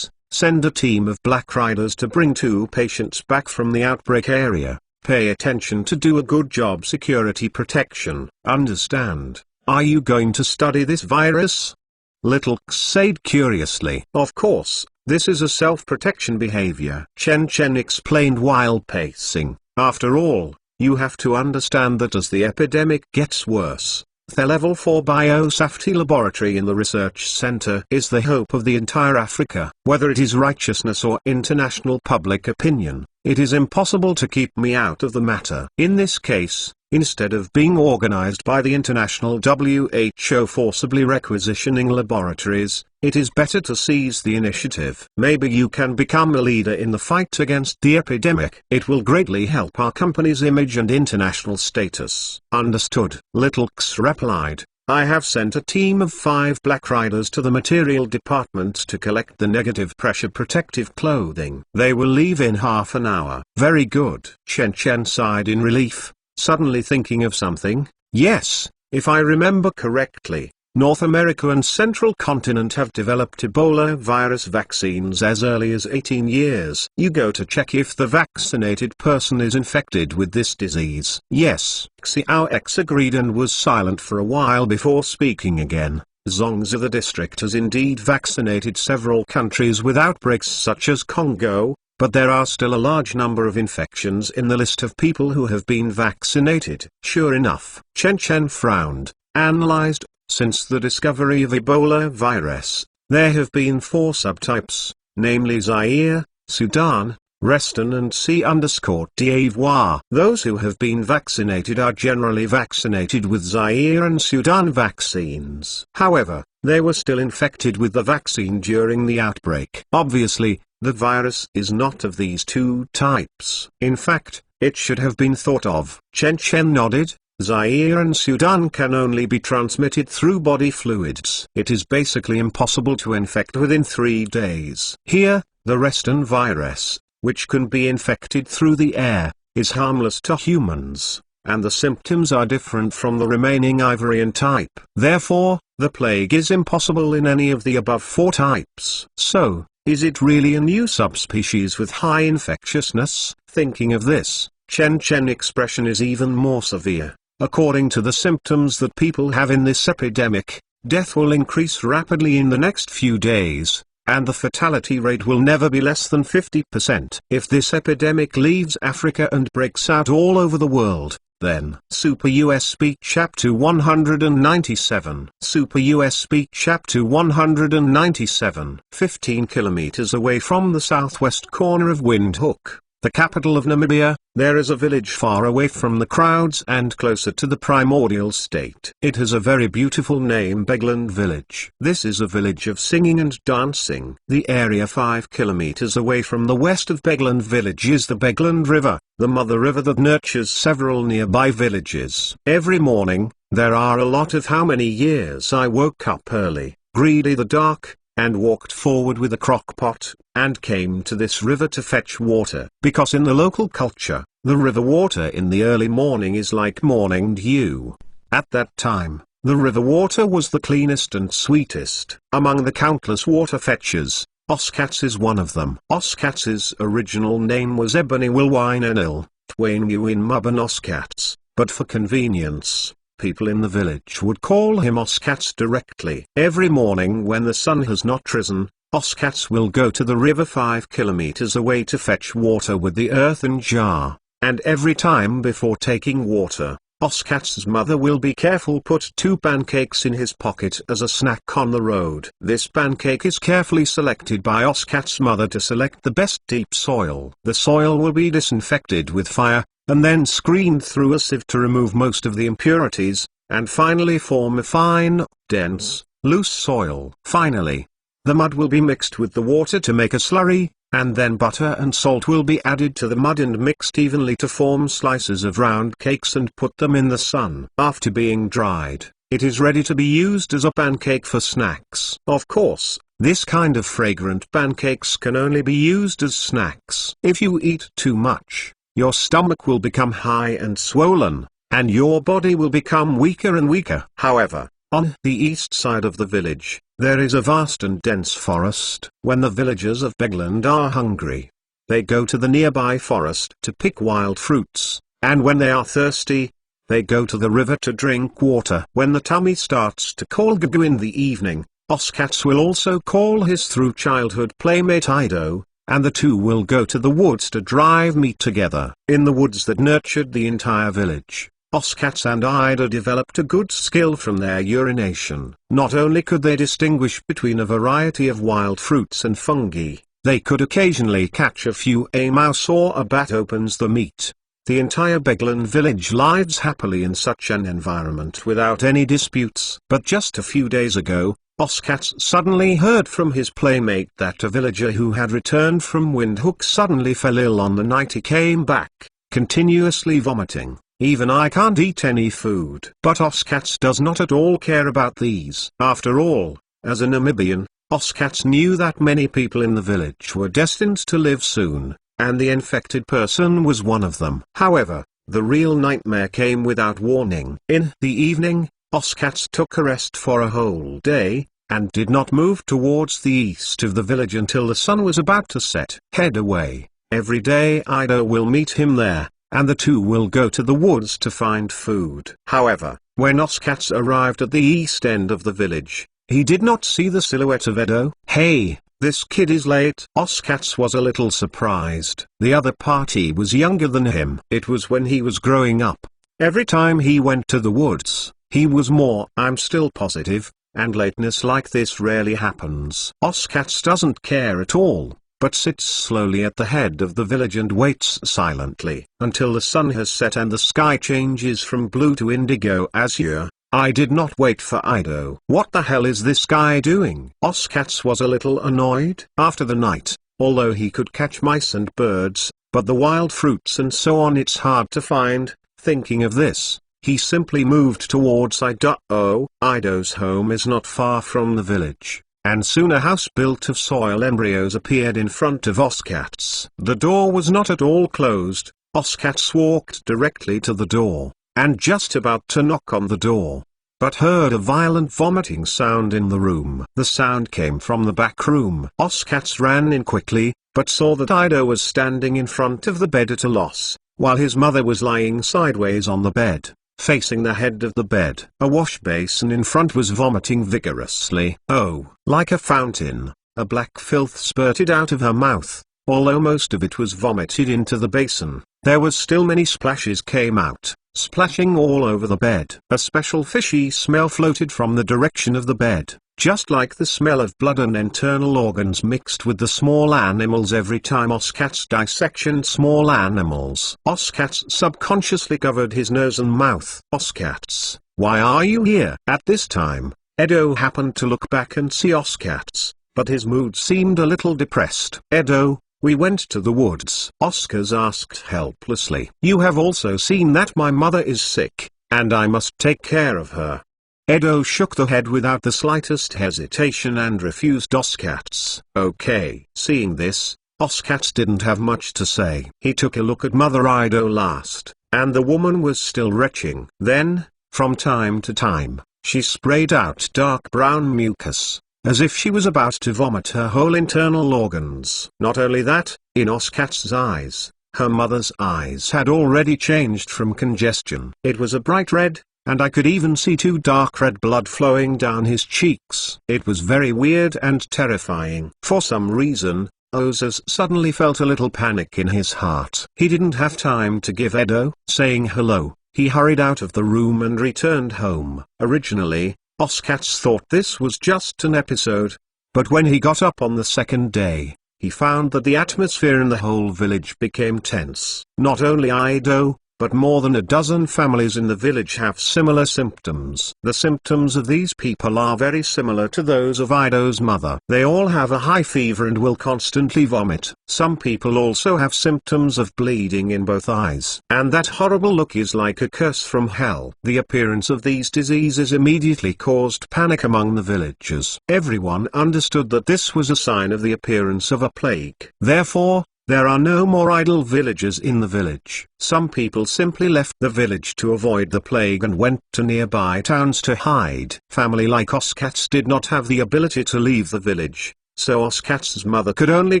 Send a team of Black Riders to bring 2 patients back from the outbreak area. Pay attention to do a good job security protection. Understand? Are you going to study this virus? Little X said curiously. Of course. This is a self-protection behavior. Chen Chen explained while pacing. After all, you have to understand that as the epidemic gets worse, the Level 4 Biosafety Laboratory in the research center is the hope of the entire Africa. Whether it is righteousness or international public opinion, it is impossible to keep me out of the matter. In this case, instead of being organized by the international WHO forcibly requisitioning laboratories, it is better to seize the initiative. Maybe you can become a leader in the fight against the epidemic. It will greatly help our company's image and international status. Understood. Little X replied, I have sent a team of 5 Black Riders to the material department to collect the negative pressure protective clothing. They will leave in half an hour. Very good. Chen Chen sighed in relief, suddenly thinking of something. Yes, if I remember correctly, North America and Central Continent have developed Ebola virus vaccines as early as 18 years. You go to check if the vaccinated person is infected with this disease. Yes. Xiao X agreed and was silent for a while before speaking again. Zhongzi, the district, has indeed vaccinated several countries with outbreaks such as Congo, but there are still a large number of infections in the list of people who have been vaccinated. Sure enough. Chen Chen frowned, analyzed. Since the discovery of Ebola virus, there have been 4 subtypes, namely Zaire, Sudan, Reston and C_d'Ivoire. Those who have been vaccinated are generally vaccinated with Zaire and Sudan vaccines. However, they were still infected with the vaccine during the outbreak. Obviously, the virus is not of these 2 types. In fact, it should have been thought of. Chen Chen nodded. Zaire and Sudan can only be transmitted through body fluids. It is basically impossible to infect within 3 days. Here, the Reston virus, which can be infected through the air, is harmless to humans, and the symptoms are different from the remaining Ivorian type. Therefore, the plague is impossible in any of the above 4 types. So, is it really a new subspecies with high infectiousness? Thinking of this, Chen Chen expression is even more severe. According to the symptoms that people have in this epidemic, death will increase rapidly in the next few days, and the fatality rate will never be less than 50%. If this epidemic leaves Africa and breaks out all over the world, then Super US Speak Chapter 197. Super US Speak Chapter 197. 15 kilometers away from the southwest corner of Windhoek, the capital of Namibia, there is a village far away from the crowds and closer to the primordial state. It has a very beautiful name, Begland Village. This is a village of singing and dancing. The area 5 kilometers away from the west of Begland Village is the Begland River, the mother river that nurtures several nearby villages. Every morning, there are a lot of how many years I woke up early, greedy the dark, and walked forward with a crock pot, and came to this river to fetch water. Because in the local culture, the river water in the early morning is like morning dew. At that time, the river water was the cleanest and sweetest. Among the countless water fetchers, Oskats is one of them. Oskats's original name was Ebony Wilwinenil, Twain Mubban Oskats, but for convenience, people in the village would call him Oskats directly. Every morning when the sun has not risen, Oskats will go to the river 5 kilometers away to fetch water with the earthen jar, and every time before taking water, Oskat's mother will be careful put 2 pancakes in his pocket as a snack on the road. This pancake is carefully selected by Oskat's mother to select the best deep soil. The soil will be disinfected with fire, and then screened through a sieve to remove most of the impurities, and finally form a fine, dense, loose soil. Finally, the mud will be mixed with the water to make a slurry, and then butter and salt will be added to the mud and mixed evenly to form slices of round cakes and put them in the sun. After being dried, it is ready to be used as a pancake for snacks. Of course, this kind of fragrant pancakes can only be used as snacks. If you eat too much, your stomach will become high and swollen, and your body will become weaker and weaker. However, on the east side of the village, there is a vast and dense forest. When the villagers of Begland are hungry, they go to the nearby forest to pick wild fruits, and when they are thirsty, they go to the river to drink water. When the tummy starts to call Gugu in the evening, Oskats will also call his through childhood playmate Ido, and the two will go to the woods to drive meat together. In the woods that nurtured the entire village, Oskats and Ida developed a good skill from their urination. Not only could they distinguish between a variety of wild fruits and fungi, they could occasionally catch a few. A mouse or a bat opens the meat. The entire Begland village lives happily in such an environment without any disputes. But just a few days ago, Oskats suddenly heard from his playmate that a villager who had returned from Windhoek suddenly fell ill on the night he came back, continuously vomiting. Even I can't eat any food. But Oskats does not at all care about these. After all, as a Namibian, Oskats knew that many people in the village were destined to live soon, and the infected person was one of them. However, the real nightmare came without warning. In the evening, Oskats took a rest for a whole day, and did not move towards the east of the village until the sun was about to set. Head away. Every day Ida will meet him there, and the two will go to the woods to find food. However, when Oskats arrived at the east end of the village, he did not see the silhouette of Edo. "Hey, this kid is late." Oskats was a little surprised. The other party was younger than him. It was when he was growing up. Every time he went to the woods, he was more. I'm still positive, and lateness like this rarely happens. Oskats doesn't care at all, but sits slowly at the head of the village and waits silently until the sun has set and the sky changes from blue to indigo azure. I did not wait for Ido. What the hell is this guy doing? Oskats was a little annoyed. After the night, although he could catch mice and birds, but the wild fruits and so on it's hard to find. Thinking of this, he simply moved towards Ido. Ido's home is not far from the village, and soon a house built of soil embryos appeared in front of Oskats. The door was not at all closed. Oskats walked directly to the door, and just about to knock on the door, but heard a violent vomiting sound in the room. The sound came from the back room. Oskats ran in quickly, but saw that Ido was standing in front of the bed at a loss, while his mother was lying sideways on the bed, facing the head of the bed. A wash basin in front was vomiting vigorously. Oh, like a fountain, a black filth spurted out of her mouth. Although most of it was vomited into the basin, there was still many splashes came out, splashing all over the bed. A special fishy smell floated from the direction of the bed, just like the smell of blood and internal organs mixed with the small animals every time Oskats dissected small animals. Oskats subconsciously covered his nose and mouth. Oskats, why are you here? At this time, Edo happened to look back and see Oskats, but his mood seemed a little depressed. Edo, we went to the woods. Oskats asked helplessly. You have also seen that my mother is sick, and I must take care of her. Edo shook the head without the slightest hesitation and refused Oskats. Okay. Seeing this, Oskats didn't have much to say. He took a look at Mother Ido last, and the woman was still retching. Then, from time to time, she sprayed out dark brown mucus, as if she was about to vomit her whole internal organs. Not only that, in Oskats' eyes, her mother's eyes had already changed from congestion. It was a bright red, and I could even see two dark red blood flowing down his cheeks. It was very weird and terrifying. For some reason, Ozas suddenly felt a little panic in his heart. He didn't have time to give Edo, saying hello. He hurried out of the room and returned home. Originally, Oskats thought this was just an episode, but when he got up on the second day, he found that the atmosphere in the whole village became tense. Not only Ido, but more than a dozen families in the village have similar symptoms. The symptoms of these people are very similar to those of Ido's mother. They all have a high fever and will constantly vomit. Some people also have symptoms of bleeding in both eyes. And that horrible look is like a curse from hell. The appearance of these diseases immediately caused panic among the villagers. Everyone understood that this was a sign of the appearance of a plague. Therefore, there are no more idle villagers in the village. Some people simply left the village to avoid the plague and went to nearby towns to hide. Family like Oskats did not have the ability to leave the village, so Oskats' mother could only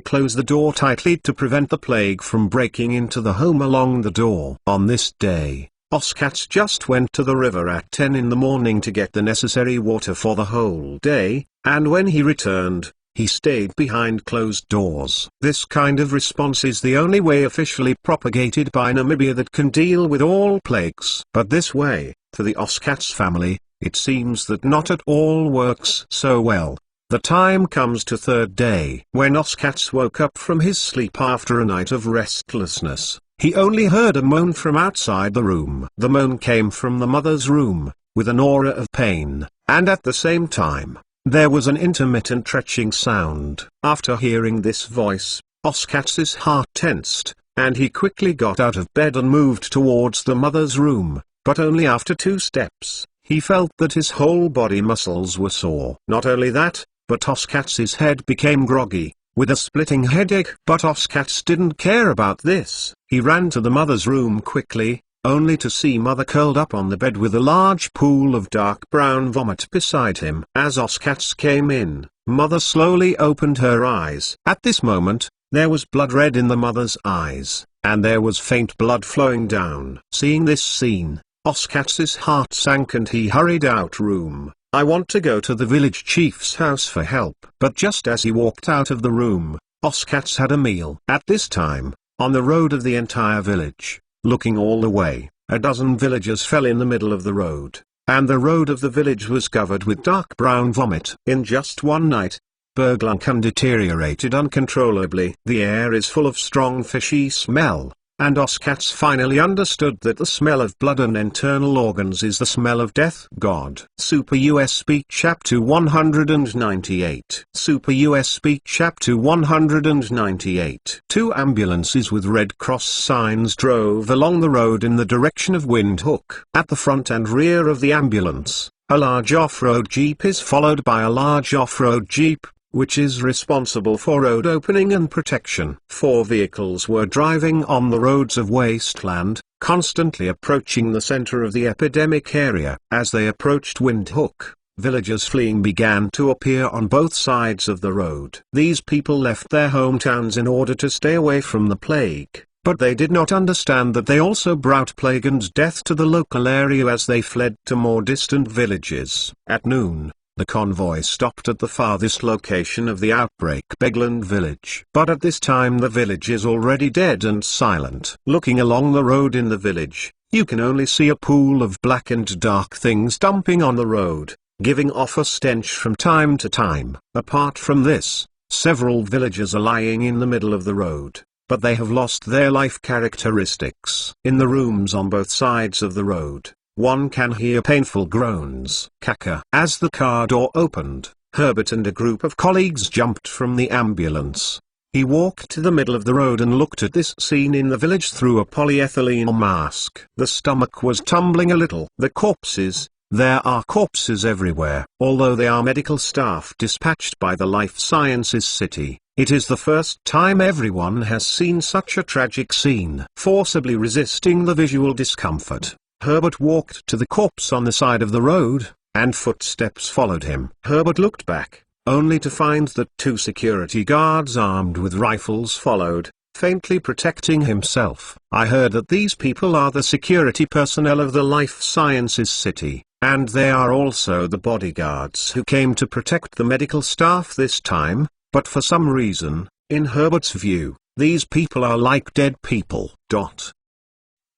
close the door tightly to prevent the plague from breaking into the home along the door. On this day, Oskats just went to the river at 10 in the morning to get the necessary water for the whole day, and when he returned, he stayed behind closed doors. This kind of response is the only way officially propagated by Namibia that can deal with all plagues. But this way, for the Oskats family, it seems that not at all works so well. The time comes to third day. When Oskats woke up from his sleep after a night of restlessness, he only heard a moan from outside the room. The moan came from the mother's room, with an aura of pain, and at the same time, there was an intermittent retching sound. After hearing this voice, Oskats' heart tensed, and he quickly got out of bed and moved towards the mother's room, but only after 2 steps, he felt that his whole body muscles were sore. Not only that, but Oskats' head became groggy, with a splitting headache. But Oskats didn't care about this. He ran to the mother's room quickly, only to see Mother curled up on the bed with a large pool of dark brown vomit beside him. As Oskats came in, Mother slowly opened her eyes. At this moment, there was blood red in the mother's eyes, and there was faint blood flowing down. Seeing this scene, Oskats' heart sank and he hurried out room. I want to go to the village chief's house for help. But just as he walked out of the room, Oskats had a meal. At this time, on the road of the entire village, looking all the way, a dozen villagers fell in the middle of the road, and the road of the village was covered with dark brown vomit. In just one night, Bergluncan deteriorated uncontrollably. The air is full of strong fishy smell, and Oskats finally understood that the smell of blood and internal organs is the smell of death. God. Super US Speak Chapter 198. Super US Speak Chapter 198. Two ambulances with Red Cross signs drove along the road in the direction of Windhoek. At the front and rear of the ambulance, a large off-road jeep is followed by a large off-road jeep, which is responsible for road opening and protection. Four vehicles were driving on the roads of Wasteland, constantly approaching the center of the epidemic area. As they approached Windhoek, villagers fleeing began to appear on both sides of the road. These people left their hometowns in order to stay away from the plague, but they did not understand that they also brought plague and death to the local area as they fled to more distant villages. At noon, the convoy stopped at the farthest location of the outbreak, Begland village. But at this time the village is already dead and silent. Looking along the road in the village, you can only see a pool of black and dark things dumping on the road, giving off a stench from time to time. Apart from this, several villagers are lying in the middle of the road, but they have lost their life characteristics. In the rooms on both sides of the road, one can hear painful groans. Caca. As the car door opened, Herbert and a group of colleagues jumped from the ambulance. He walked to the middle of the road and looked at this scene in the village through a polyethylene mask. The stomach was tumbling a little. The corpses. There are corpses everywhere. Although they are medical staff dispatched by the Life Sciences City, it is the first time everyone has seen such a tragic scene. Forcibly resisting the visual discomfort, Herbert walked to the corpse on the side of the road, and footsteps followed him. Herbert looked back, only to find that two security guards armed with rifles followed, faintly protecting himself. I heard that these people are the security personnel of the Life Sciences City, and they are also the bodyguards who came to protect the medical staff this time, but for some reason, in Herbert's view, these people are like dead people.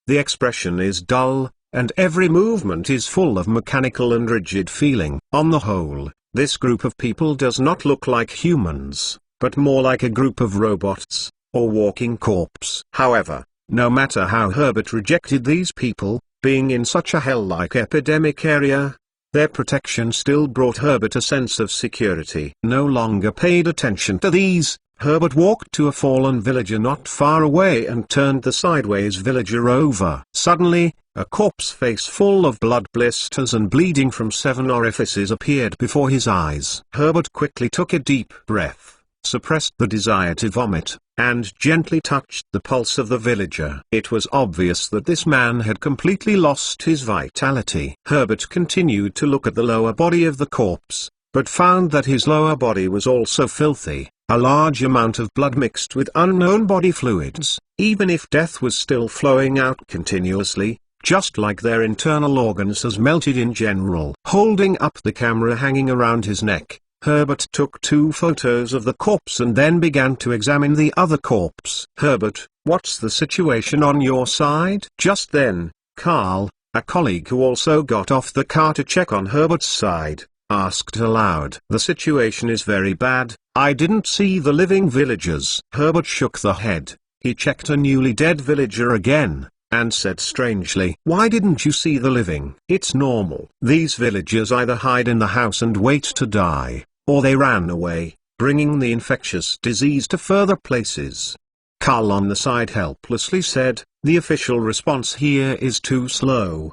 The expression is dull, and every movement is full of mechanical and rigid feeling. On the whole, this group of people does not look like humans, but more like a group of robots, or walking corpse. However, no matter how Herbert rejected these people, being in such a hell-like epidemic area, their protection still brought Herbert a sense of security. No longer paid attention to these, Herbert walked to a fallen villager not far away and turned the sideways villager over. Suddenly, a corpse face full of blood blisters and bleeding from 7 orifices appeared before his eyes. Herbert quickly took a deep breath, suppressed the desire to vomit, and gently touched the pulse of the villager. It was obvious that this man had completely lost his vitality. Herbert continued to look at the lower body of the corpse, but found that his lower body was also filthy. A large amount of blood mixed with unknown body fluids, even if death was still flowing out continuously, just like their internal organs, has melted in general. Holding up the camera hanging around his neck, Herbert took 2 photos of the corpse and then began to examine the other corpse. Herbert, what's the situation on your side? Just then, Carl, a colleague who also got off the car to check on Herbert's side, asked aloud. The situation is very bad. I didn't see the living villagers. Herbert shook the head. He checked a newly dead villager again, and said strangely, why didn't you see the living? It's normal. These villagers either hide in the house and wait to die, or they ran away, bringing the infectious disease to further places. Carl on the side helplessly said, the official response here is too slow.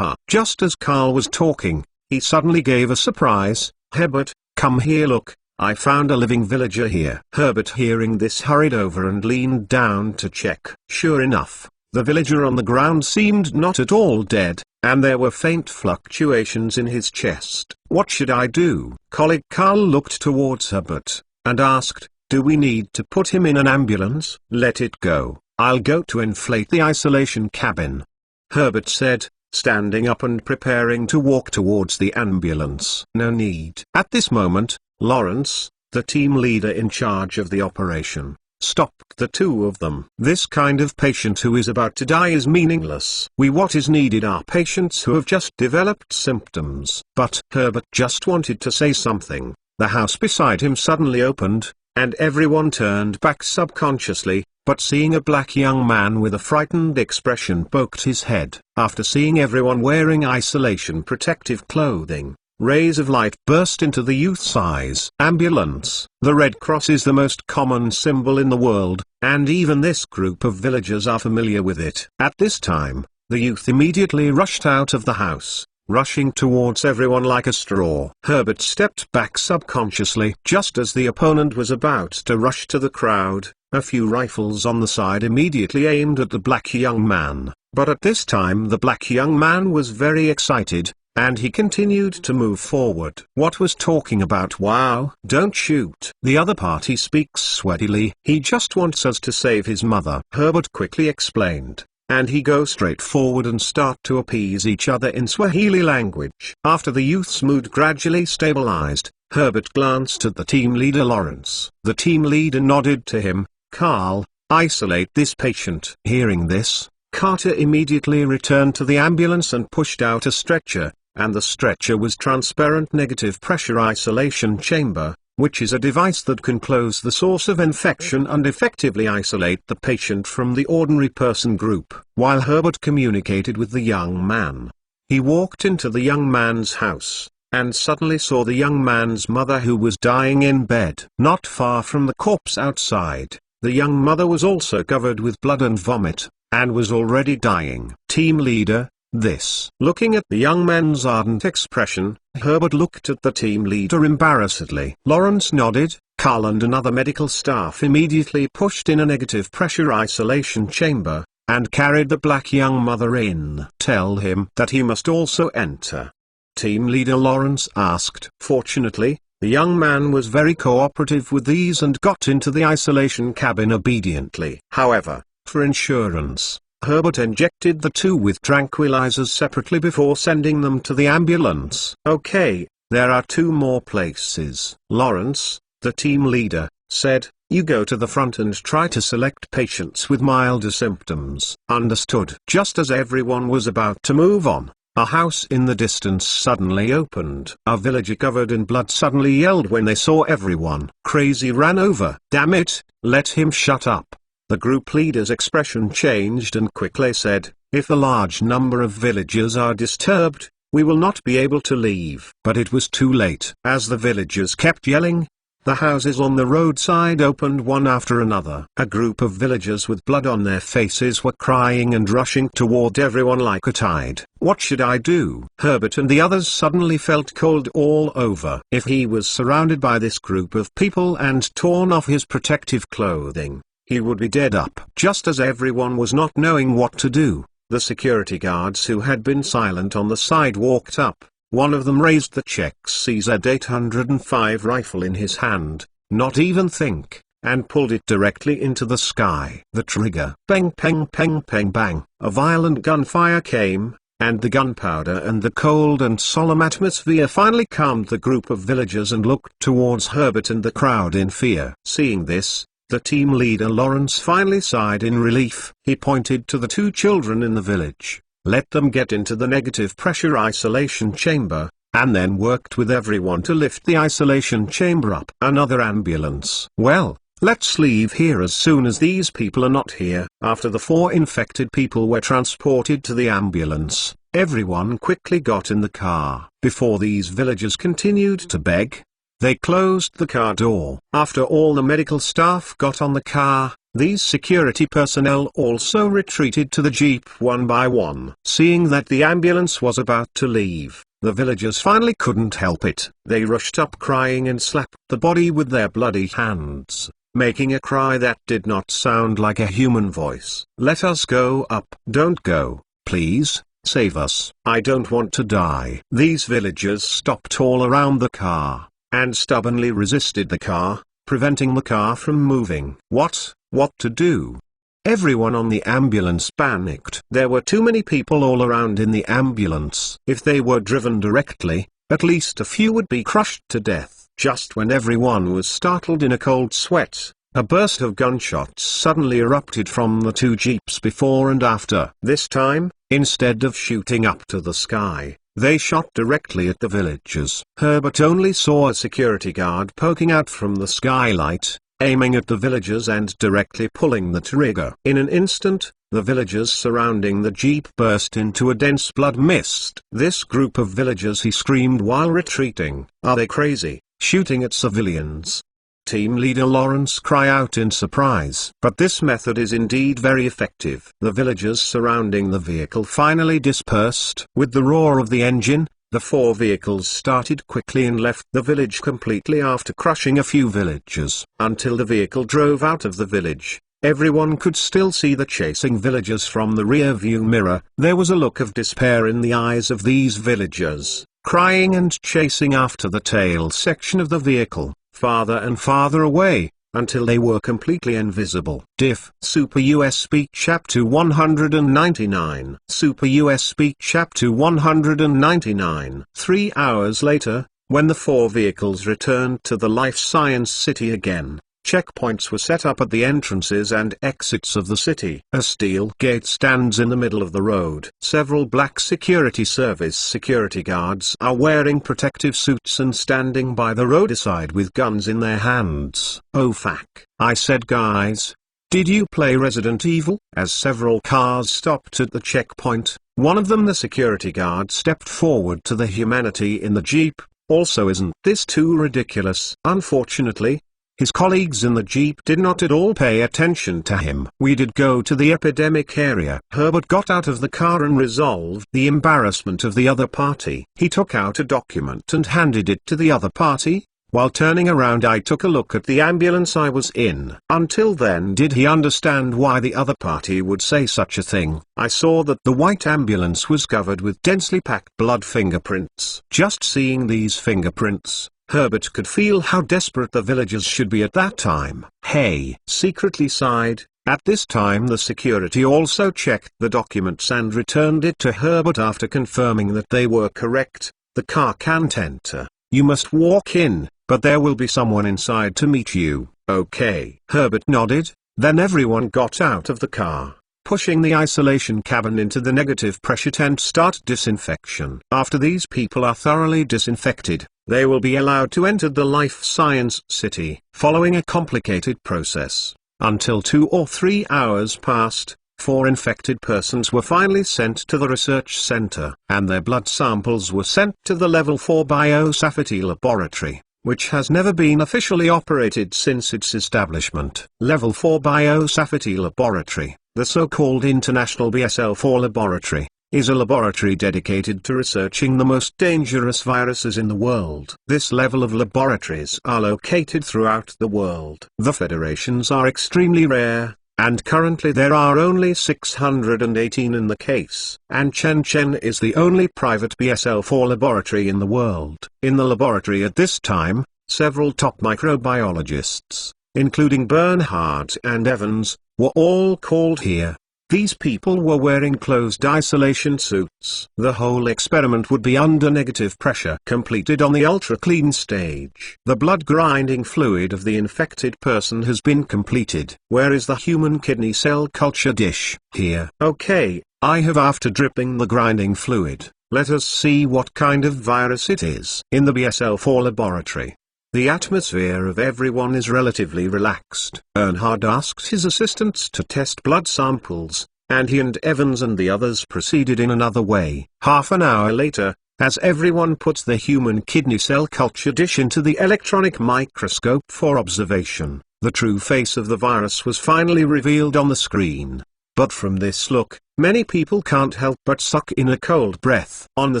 Just as Carl was talking, he suddenly gave a surprise. Herbert, come here, look. I found a living villager here. Herbert, hearing this, hurried over and leaned down to check. Sure enough, the villager on the ground seemed not at all dead, and there were faint fluctuations in his chest. What should I do? Colleague Carl looked towards Herbert, and asked, do we need to put him in an ambulance? Let it go. I'll go to inflate the isolation cabin. Herbert said, standing up and preparing to walk towards the ambulance. No need. At this moment, Lawrence, the team leader in charge of the operation, stopped the 2 of them. This kind of patient who is about to die is meaningless. What is needed are patients who have just developed symptoms. But Herbert just wanted to say something. The house beside him suddenly opened, and everyone turned back subconsciously, but seeing a black young man with a frightened expression poked his head. After seeing everyone wearing isolation protective clothing, rays of light burst into the youth's eyes. Ambulance. The Red Cross is the most common symbol in the world, and even this group of villagers are familiar with it. At this time, the youth immediately rushed out of the house, rushing towards everyone like a straw. Herbert stepped back subconsciously. Just as the opponent was about to rush to the crowd, a few rifles on the side immediately aimed at the black young man. But at this time the black young man was very excited, and he continued to move forward. What was talking about? Wow, don't shoot. The other party speaks sweatily. He just wants us to save his mother. Herbert quickly explained, and he go straight forward and start to appease each other in Swahili language. After the youth's mood gradually stabilized, Herbert glanced at the team leader Lawrence. The team leader nodded to him. Carl, isolate this patient. Hearing this, Carter immediately returned to the ambulance and pushed out a stretcher, and the stretcher was transparent negative pressure isolation chamber, which is a device that can close the source of infection and effectively isolate the patient from the ordinary person group. While Herbert communicated with the young man, he walked into the young man's house, and suddenly saw the young man's mother who was dying in bed. Not far from the corpse outside, the young mother was also covered with blood and vomit, and was already dying. Team leader, this. Looking at the young man's ardent expression, Herbert looked at the team leader embarrassedly. Lawrence nodded. Carl and another medical staff immediately pushed in a negative pressure isolation chamber, and carried the black young mother in. Tell him that he must also enter. Team leader Lawrence asked. Fortunately, the young man was very cooperative with these and got into the isolation cabin obediently. However, for insurance, Herbert injected the two with tranquilizers separately before sending them to the ambulance. Okay, there are two more places. Lawrence, the team leader, said, you go to the front and try to select patients with milder symptoms. Understood. Just as everyone was about to move on, a house in the distance suddenly opened. A villager covered in blood suddenly yelled when they saw everyone. Crazy ran over. Damn it, let him shut up. The group leader's expression changed and quickly said, if a large number of villagers are disturbed, we will not be able to leave. But it was too late. As the villagers kept yelling, the houses on the roadside opened one after another. A group of villagers with blood on their faces were crying and rushing toward everyone like a tide. What should I do? Herbert and the others suddenly felt cold all over. If he was surrounded by this group of people and torn off his protective clothing, he would be dead up. Just as everyone was not knowing what to do, the security guards who had been silent on the side walked up. One of them raised the Czech CZ-805 rifle in his hand, not even think, and pulled it directly into the sky. The trigger. Bang bang bang bang bang. A violent gunfire came, and the gunpowder and the cold and solemn atmosphere finally calmed the group of villagers and looked towards Herbert and the crowd in fear. Seeing this, the team leader Lawrence finally sighed in relief. He pointed to the two children in the village, let them get into the negative pressure isolation chamber, and then worked with everyone to lift the isolation chamber up. Another ambulance. Well, let's leave here as soon as these people are not here. After the 4 infected people were transported to the ambulance, everyone quickly got in the car. Before these villagers continued to beg, they closed the car door. After all the medical staff got on the car, these security personnel also retreated to the jeep one by one. Seeing that the ambulance was about to leave, the villagers finally couldn't help it. They rushed up crying and slapped the body with their bloody hands, making a cry that did not sound like a human voice. Let us go up. Don't go, please, save us. I don't want to die. These villagers stopped all around the car, and stubbornly resisted the car, preventing the car from moving. What to do? Everyone on the ambulance panicked. There were too many people all around in the ambulance. If they were driven directly, at least a few would be crushed to death. Just when everyone was startled in a cold sweat, a burst of gunshots suddenly erupted from the 2 jeeps before and after. This time, instead of shooting up to the sky, they shot directly at the villagers. Herbert only saw a security guard poking out from the skylight, aiming at the villagers and directly pulling the trigger. In an instant, the villagers surrounding the jeep burst into a dense blood mist. "This group of villagers," he screamed while retreating. "Are they crazy, shooting at civilians?" Team leader Lawrence cried out in surprise. But this method is indeed very effective. The villagers surrounding the vehicle finally dispersed. With the roar of the engine, the 4 vehicles started quickly and left the village completely after crushing a few villagers. Until the vehicle drove out of the village, everyone could still see the chasing villagers from the rear view mirror. There was a look of despair in the eyes of these villagers, crying and chasing after the tail section of the vehicle, farther and farther away, until they were completely invisible. Diff Super USB Chapter 199 Super USB Chapter 199 3 hours later, when the 4 vehicles returned to the Life Science City again, checkpoints were set up at the entrances and exits of the city. A steel gate stands in the middle of the road. Several black security service security guards are wearing protective suits and standing by the roadside with guns in their hands. "Oh fuck," I said. "Guys, did you play Resident Evil?" As several cars stopped at the checkpoint, one of them, the security guard, stepped forward to the humanity in the jeep. "Also, isn't this too ridiculous?" Unfortunately, his colleagues in the jeep did not at all pay attention to him. "We did go to the epidemic area." Herbert got out of the car and resolved the embarrassment of the other party. He took out a document and handed it to the other party. While turning around, I took a look at the ambulance I was in. Until then, did he understand why the other party would say such a thing? I saw that the white ambulance was covered with densely packed blood fingerprints. Just seeing these fingerprints, Herbert could feel how desperate the villagers should be at that time. Hey, secretly sighed. At this time the security also checked the documents and returned it to Herbert after confirming that they were correct. "The car can't enter. You must walk in, but there will be someone inside to meet you." "Okay." Herbert nodded. Then everyone got out of the car, pushing the isolation cabin into the negative pressure tent. "Start disinfection." After these people are thoroughly disinfected, they will be allowed to enter the Life Science City, following a complicated process. Until 2 or 3 hours passed, 4 infected persons were finally sent to the research center, and their blood samples were sent to the Level 4 Biosafety Laboratory, which has never been officially operated since its establishment. Level 4 Biosafety Laboratory, the so-called International BSL-4 Laboratory, is a laboratory dedicated to researching the most dangerous viruses in the world. This level of laboratories are located throughout the world. The federations are extremely rare, and currently there are only 618 in the case. And Chen is the only private BSL-4 laboratory in the world. In the laboratory at this time, several top microbiologists, including Bernhard and Evans, were all called here. These people were wearing closed isolation suits. The whole experiment would be under negative pressure, completed on the ultra-clean stage. The blood grinding fluid of the infected person has been completed. Where is the human kidney cell culture dish? Here. Okay, I have. After dripping the grinding fluid, let us see what kind of virus it is. In the BSL-4 laboratory, the atmosphere of everyone is relatively relaxed. Bernhard asked his assistants to test blood samples, and he and Evans and the others proceeded in another way. Half an hour later, as everyone puts the human kidney cell culture dish into the electronic microscope for observation, the true face of the virus was finally revealed on the screen. But from this look, many people can't help but suck in a cold breath. On the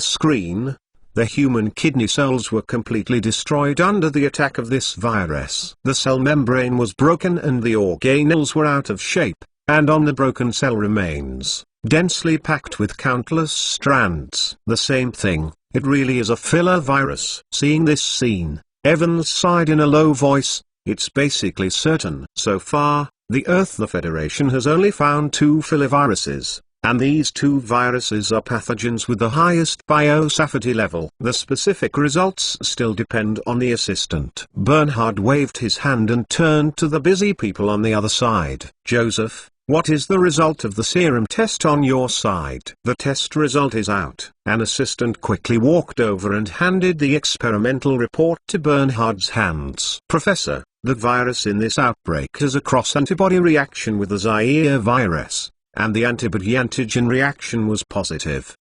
screen, the human kidney cells were completely destroyed under the attack of this virus. The cell membrane was broken and the organelles were out of shape, and on the broken cell remains, densely packed with countless strands. The same thing, it really is a filler virus. Seeing this scene, Evans sighed in a low voice. It's basically certain. So far, the Federation has only found 2 filoviruses. And these 2 viruses are pathogens with the highest biosafety level. The specific results still depend on the assistant. Bernhard waved his hand and turned to the busy people on the other side. Joseph, what is the result of the serum test on your side? The test result is out. An assistant quickly walked over and handed the experimental report to Bernhard's hands. Professor, The virus in this outbreak has a cross-antibody reaction with the Zaire virus, and the antibody-antigen reaction was positive.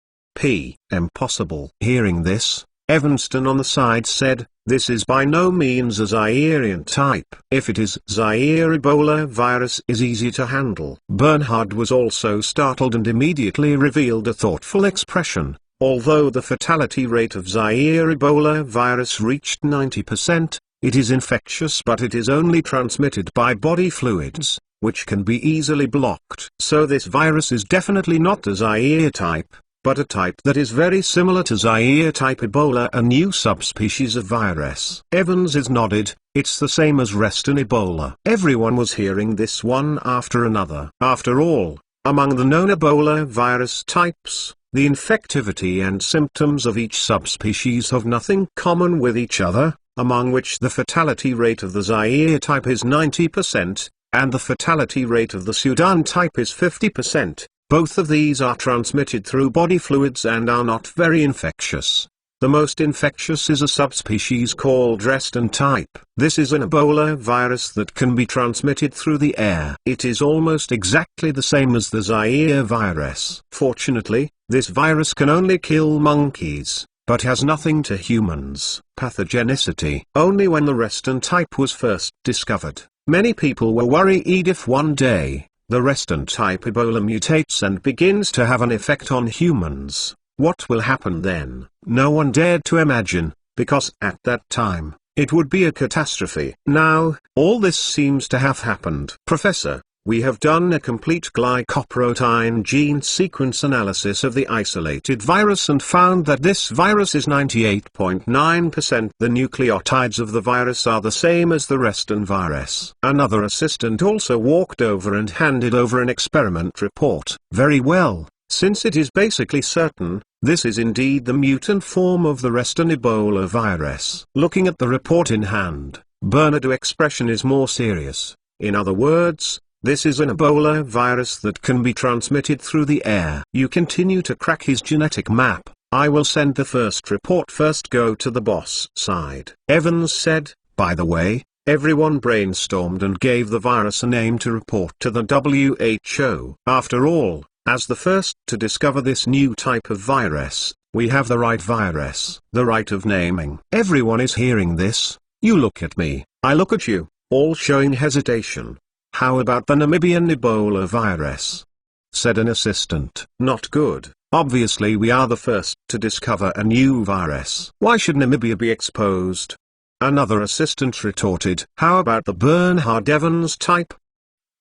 Impossible. Hearing this, Evanston on the side said, "This is by no means a Zairean type. If it is, Zaire Ebola virus is easy to handle." Bernhard was also startled and immediately revealed a thoughtful expression. Although the fatality rate of Zaire Ebola virus reached 90%, it is infectious, but it is only transmitted by body fluids, which can be easily blocked. So this virus is definitely not the Zaire type, but a type that is very similar to Zaire type Ebola, a new subspecies of virus. Evans is nodded. "It's the same as Reston Ebola." Everyone was hearing this one after another. After all, among the known Ebola virus types, the infectivity and symptoms of each subspecies have nothing common with each other, among which the fatality rate of the Zaire type is 90%, and the fatality rate of the Sudan type is 50%. Both of these are transmitted through body fluids and are not very infectious. The most infectious is a subspecies called Reston type. This is an Ebola virus that can be transmitted through the air. It is almost exactly the same as the Zaire virus. Fortunately, this virus can only kill monkeys, but has nothing to humans. Pathogenicity. Only when the Reston type was first discovered, many people were worried if one day, the Reston type Ebola mutates and begins to have an effect on humans. What will happen then? No one dared to imagine, because at that time, it would be a catastrophe. Now, all this seems to have happened. "Professor, we have done a complete glycoprotein gene sequence analysis of the isolated virus and found that this virus is 98.9%. The nucleotides of the virus are the same as the Reston virus." Another assistant also walked over and handed over an experiment report. "Very well, since it is basically certain, this is indeed the mutant form of the Reston Ebola virus." Looking at the report in hand, Bernard's expression is more serious. In other words, this is an Ebola virus that can be transmitted through the air. You continue to crack his genetic map. "I will send the first report first. Go to the boss side." Evans said. By the way, everyone brainstormed and gave the virus a name to report to the WHO. After all, as the first to discover this new type of virus, we have the right virus, the right of naming. Everyone is hearing this. You look at me, I look at you, all showing hesitation. "How about the Namibian Ebola virus?" said an assistant. "Not good. Obviously we are the first to discover a new virus. Why should Namibia be exposed?" Another assistant retorted. "How about the Bernhard Evans type?"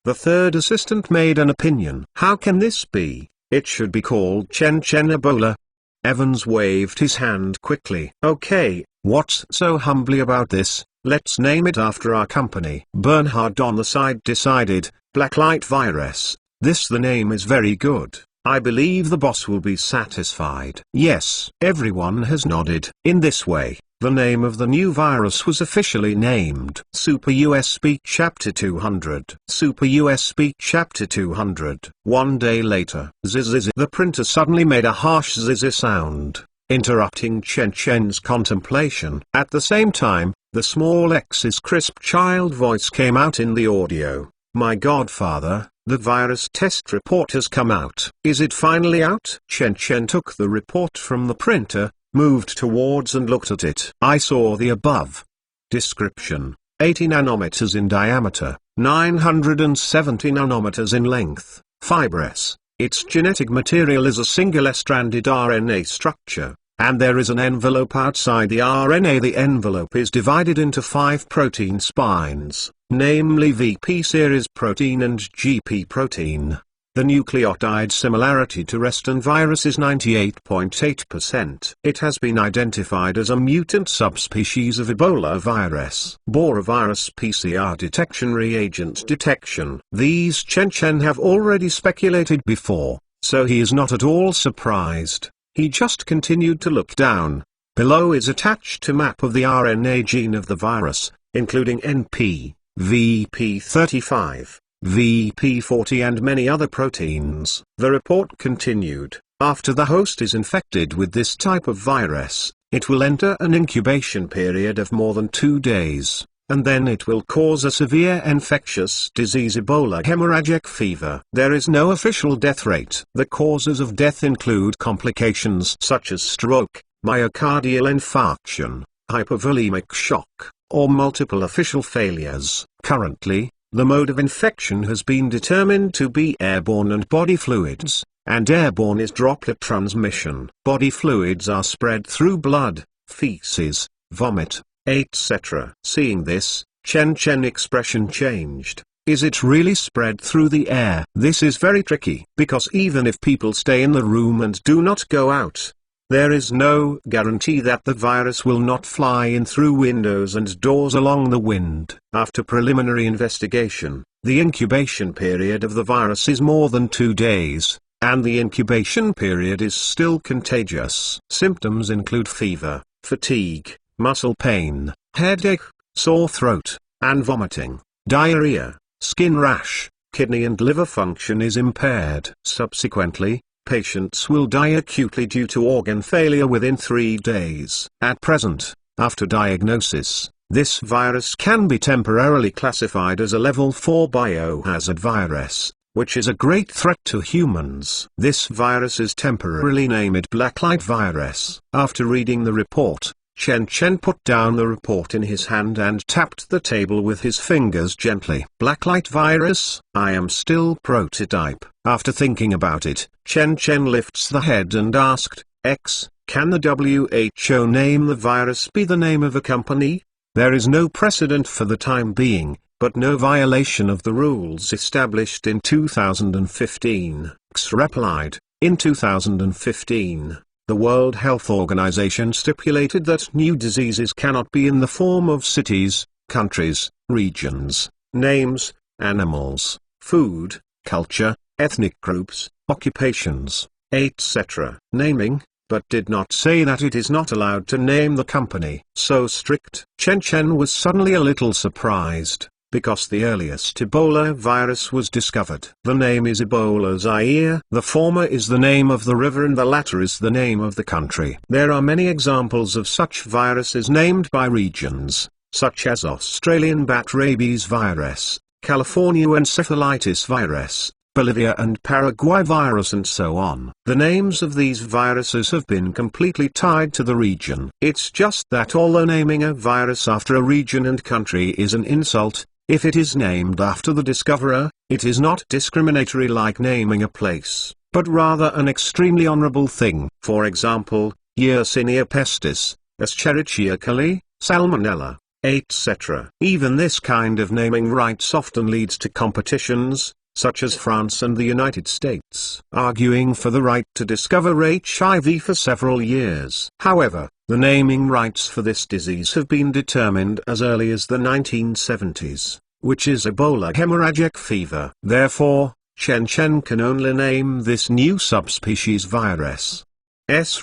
The third assistant made an opinion. "How can this be? It should be called Chen Ebola." Evans waved his hand quickly. "Okay, what's so humbly about this? Let's name it after our company." Bernhard on the side decided, "Blacklight virus. The name is very good. I believe the boss will be satisfied." Yes, everyone has nodded. In this way, the name of the new virus was officially named. Super USB Chapter 200. Super USB Chapter 200. One day later, zzz, the printer suddenly made a harsh zzz sound, interrupting Chen Chen's contemplation. At the same time, the small X's crisp child voice came out in the audio. "My godfather, the virus test report has come out." "Is it finally out?" Chen Chen took the report from the printer, moved towards and looked at it. "I saw the above description. 80 nanometers in diameter, 970 nanometers in length, fibrous. Its genetic material is a singular stranded RNA structure, and there is an envelope outside the RNA. The envelope is divided into 5 protein spines, namely VP series protein and GP protein. The nucleotide similarity to Reston virus is 98.8%. It has been identified as a mutant subspecies of Ebola virus. Borovirus PCR detection reagent detection. These Chen Chen have already speculated before, so he is not at all surprised. He just continued to look down. Below is attached a map of the RNA gene of the virus, including NP, VP35. VP40 and many other proteins. The report continued, after the host is infected with this type of virus, it will enter an incubation period of more than 2 days. and then it will cause a severe infectious disease, Ebola hemorrhagic fever. There is no official death rate. The causes of death include complications such as stroke, myocardial infarction, hypovolemic shock, or multiple official failures. Currently, the mode of infection has been determined to be airborne and body fluids, and airborne is droplet transmission. Body fluids are spread through blood, feces, vomit, etc. Seeing this, Chen Chen expression changed. Is it really spread through the air? This is very tricky, because even if people stay in the room and do not go out, there is no guarantee that the virus will not fly in through windows and doors along the wind. After preliminary investigation, the incubation period of the virus is more than 2 days, and the incubation period is still contagious. Symptoms include fever, fatigue, muscle pain, headache, sore throat, and vomiting. Diarrhea, skin rash, kidney and liver function is impaired. Subsequently, patients will die acutely due to organ failure within 3 days. At present, after diagnosis, this virus can be temporarily classified as a level 4 biohazard virus, which is a great threat to humans. This virus is temporarily named Blacklight virus. After reading the report, Chen Chen put down the report in his hand and tapped the table with his fingers gently. Blacklight virus, I am still prototype. After thinking about it, Chen Chen lifts the head and asked, X, can the WHO name the virus be the name of a company? There is no precedent for the time being, but no violation of the rules established in 2015. X replied, in 2015. The World Health Organization stipulated that new diseases cannot be in the form of cities, countries, regions, names, animals, food, culture, ethnic groups, occupations, etc. Naming, but did not say that it is not allowed to name the company. So strict. Chen Chen was suddenly a little surprised, because the earliest Ebola virus was discovered. The name is Ebola Zaire. The former is the name of the river and the latter is the name of the country. There are many examples of such viruses named by regions, such as Australian bat rabies virus, California encephalitis virus, Bolivia and Paraguay virus and so on. The names of these viruses have been completely tied to the region. It's just that although naming a virus after a region and country is an insult, if it is named after the discoverer, it is not discriminatory like naming a place, but rather an extremely honorable thing. For example, Yersinia pestis, Escherichia coli, Salmonella, etc. Even this kind of naming rights often leads to competitions, such as France and the United States, arguing for the right to discover HIV for several years. However, the naming rights for this disease have been determined as early as the 1970s, which is Ebola hemorrhagic fever. Therefore, Chen Chen can only name this new subspecies virus.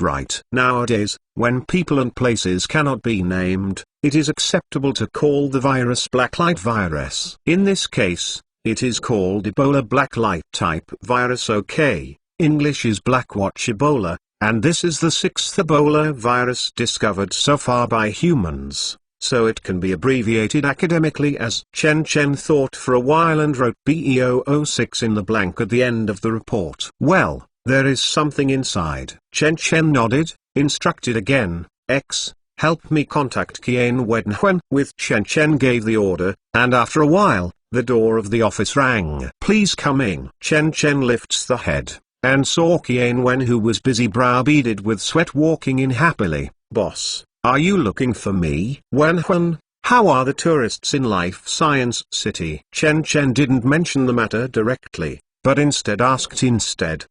Right. Nowadays, when people and places cannot be named, it is acceptable to call the virus Blacklight virus. In this case, it is called Ebola Blacklight type virus. OK, English is Blackwatch Ebola, and this is the 6th Ebola virus discovered so far by humans, so it can be abbreviated academically as Chen Chen thought for a while and wrote BE006 in the blank at the end of the report. Well, there is something inside. Chen Chen nodded, instructed again, X, help me contact Qian Wenhuan. With Chen Chen gave the order, and after a while, the door of the office rang. Please come in. Chen Chen lifts the head, and saw Qian Wen, who was busy brow beaded with sweat, walking in happily. Boss, are you looking for me? Wenhuan, how are the tourists in Life Science City? Chen Chen didn't mention the matter directly, but instead asked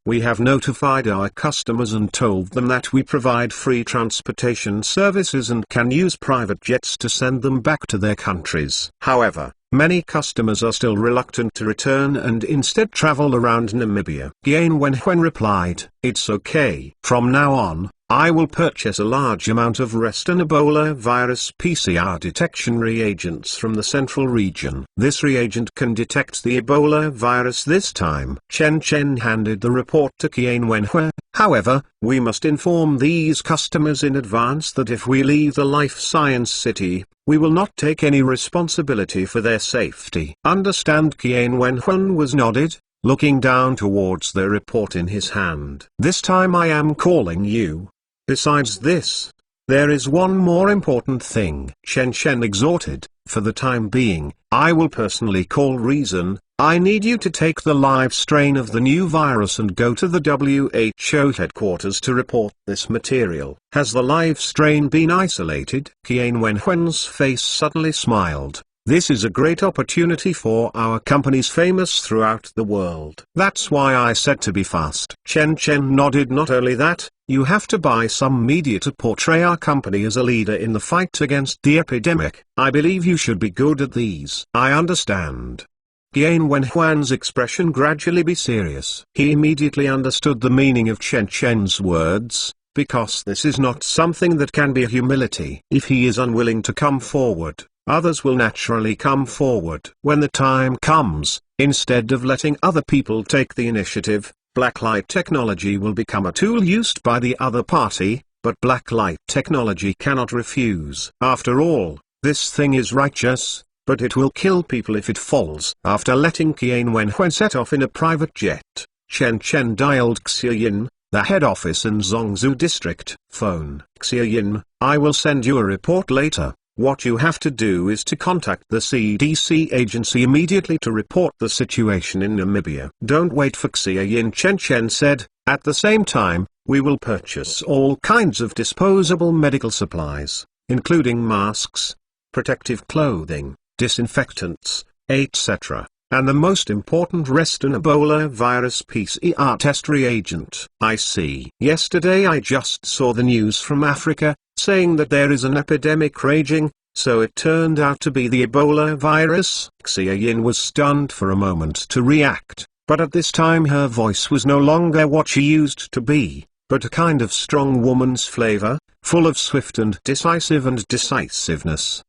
we have notified our customers and told them that we provide free transportation services and can use private jets to send them back to their countries. However, many customers are still reluctant to return and instead travel around Namibia. Qian Wenhuan replied, it's okay. From now on, I will purchase a large amount of Reston Ebola virus PCR detection reagents from the central region. This reagent can detect the Ebola virus this time. Chen Chen handed the report to Qian Wenhuan, However, we must inform these customers in advance that if we leave the Life Science City, we will not take any responsibility for their safety. Understand? Qian Wenhuan was nodded, looking down towards the report in his hand. This time I am calling you. Besides this, there is one more important thing. Chen Chen exhorted. For the time being, I will personally call Reason. I need you to take the live strain of the new virus and go to the WHO headquarters to report this material. Has the live strain been isolated? Qian Wenhuan's face suddenly smiled. This is a great opportunity for our companies famous throughout the world. That's why I said to be fast. Chen Chen nodded. Not only that, you have to buy some media to portray our company as a leader in the fight against the epidemic. I believe you should be good at these. I understand. Qian Wenhuan's expression gradually be serious. He immediately understood the meaning of Chen Chen's words, because this is not something that can be a humility. If he is unwilling to come forward, others will naturally come forward. When the time comes, instead of letting other people take the initiative, blacklight technology will become a tool used by the other party, but blacklight technology cannot refuse. After all, this thing is righteous, but it will kill people if it falls. After letting Qian Wenhuan set off in a private jet, Chen Chen dialed Xiaoyin, the head office in Zhongzhou district. Phone. Xiaoyin, I will send you a report later. What you have to do is to contact the CDC agency immediately to report the situation in Namibia. Don't wait for Xiaoyin, Chen Chen said. At the same time, we will purchase all kinds of disposable medical supplies, including masks, protective clothing, disinfectants, etc., and the most important Reston Ebola virus PCR test reagent. I see. Yesterday I just saw the news from Africa, saying that there is an epidemic raging, so it turned out to be the Ebola virus. Xiaoyin was stunned for a moment to react, but at this time her voice was no longer what she used to be, but a kind of strong woman's flavor, full of swift and decisiveness.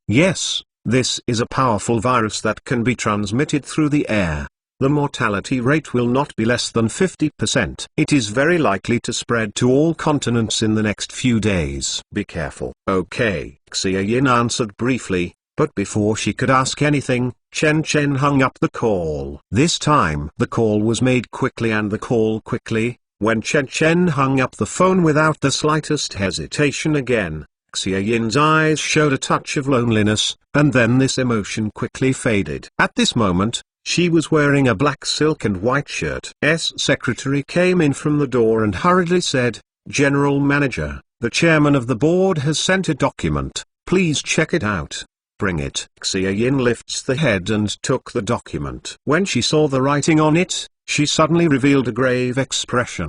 Yes, this is a powerful virus that can be transmitted through the air. The mortality rate will not be less than 50%. It is very likely to spread to all continents in the next few days. Be careful. Okay, Xiaoyin answered briefly, but before she could ask anything, Chen Chen hung up the call. This time the call was made quickly and the call quickly. When Chen Chen hung up the phone without the slightest hesitation again, Xiaoyin's eyes showed a touch of loneliness, and then this emotion quickly faded. At this moment, she was wearing a black silk and white shirt. Secretary came in from the door and hurriedly said, General Manager, the chairman of the board has sent a document, please check it out. Bring it. Xiaoyin lifts the head and took the document. When she saw the writing on it, she suddenly revealed a grave expression.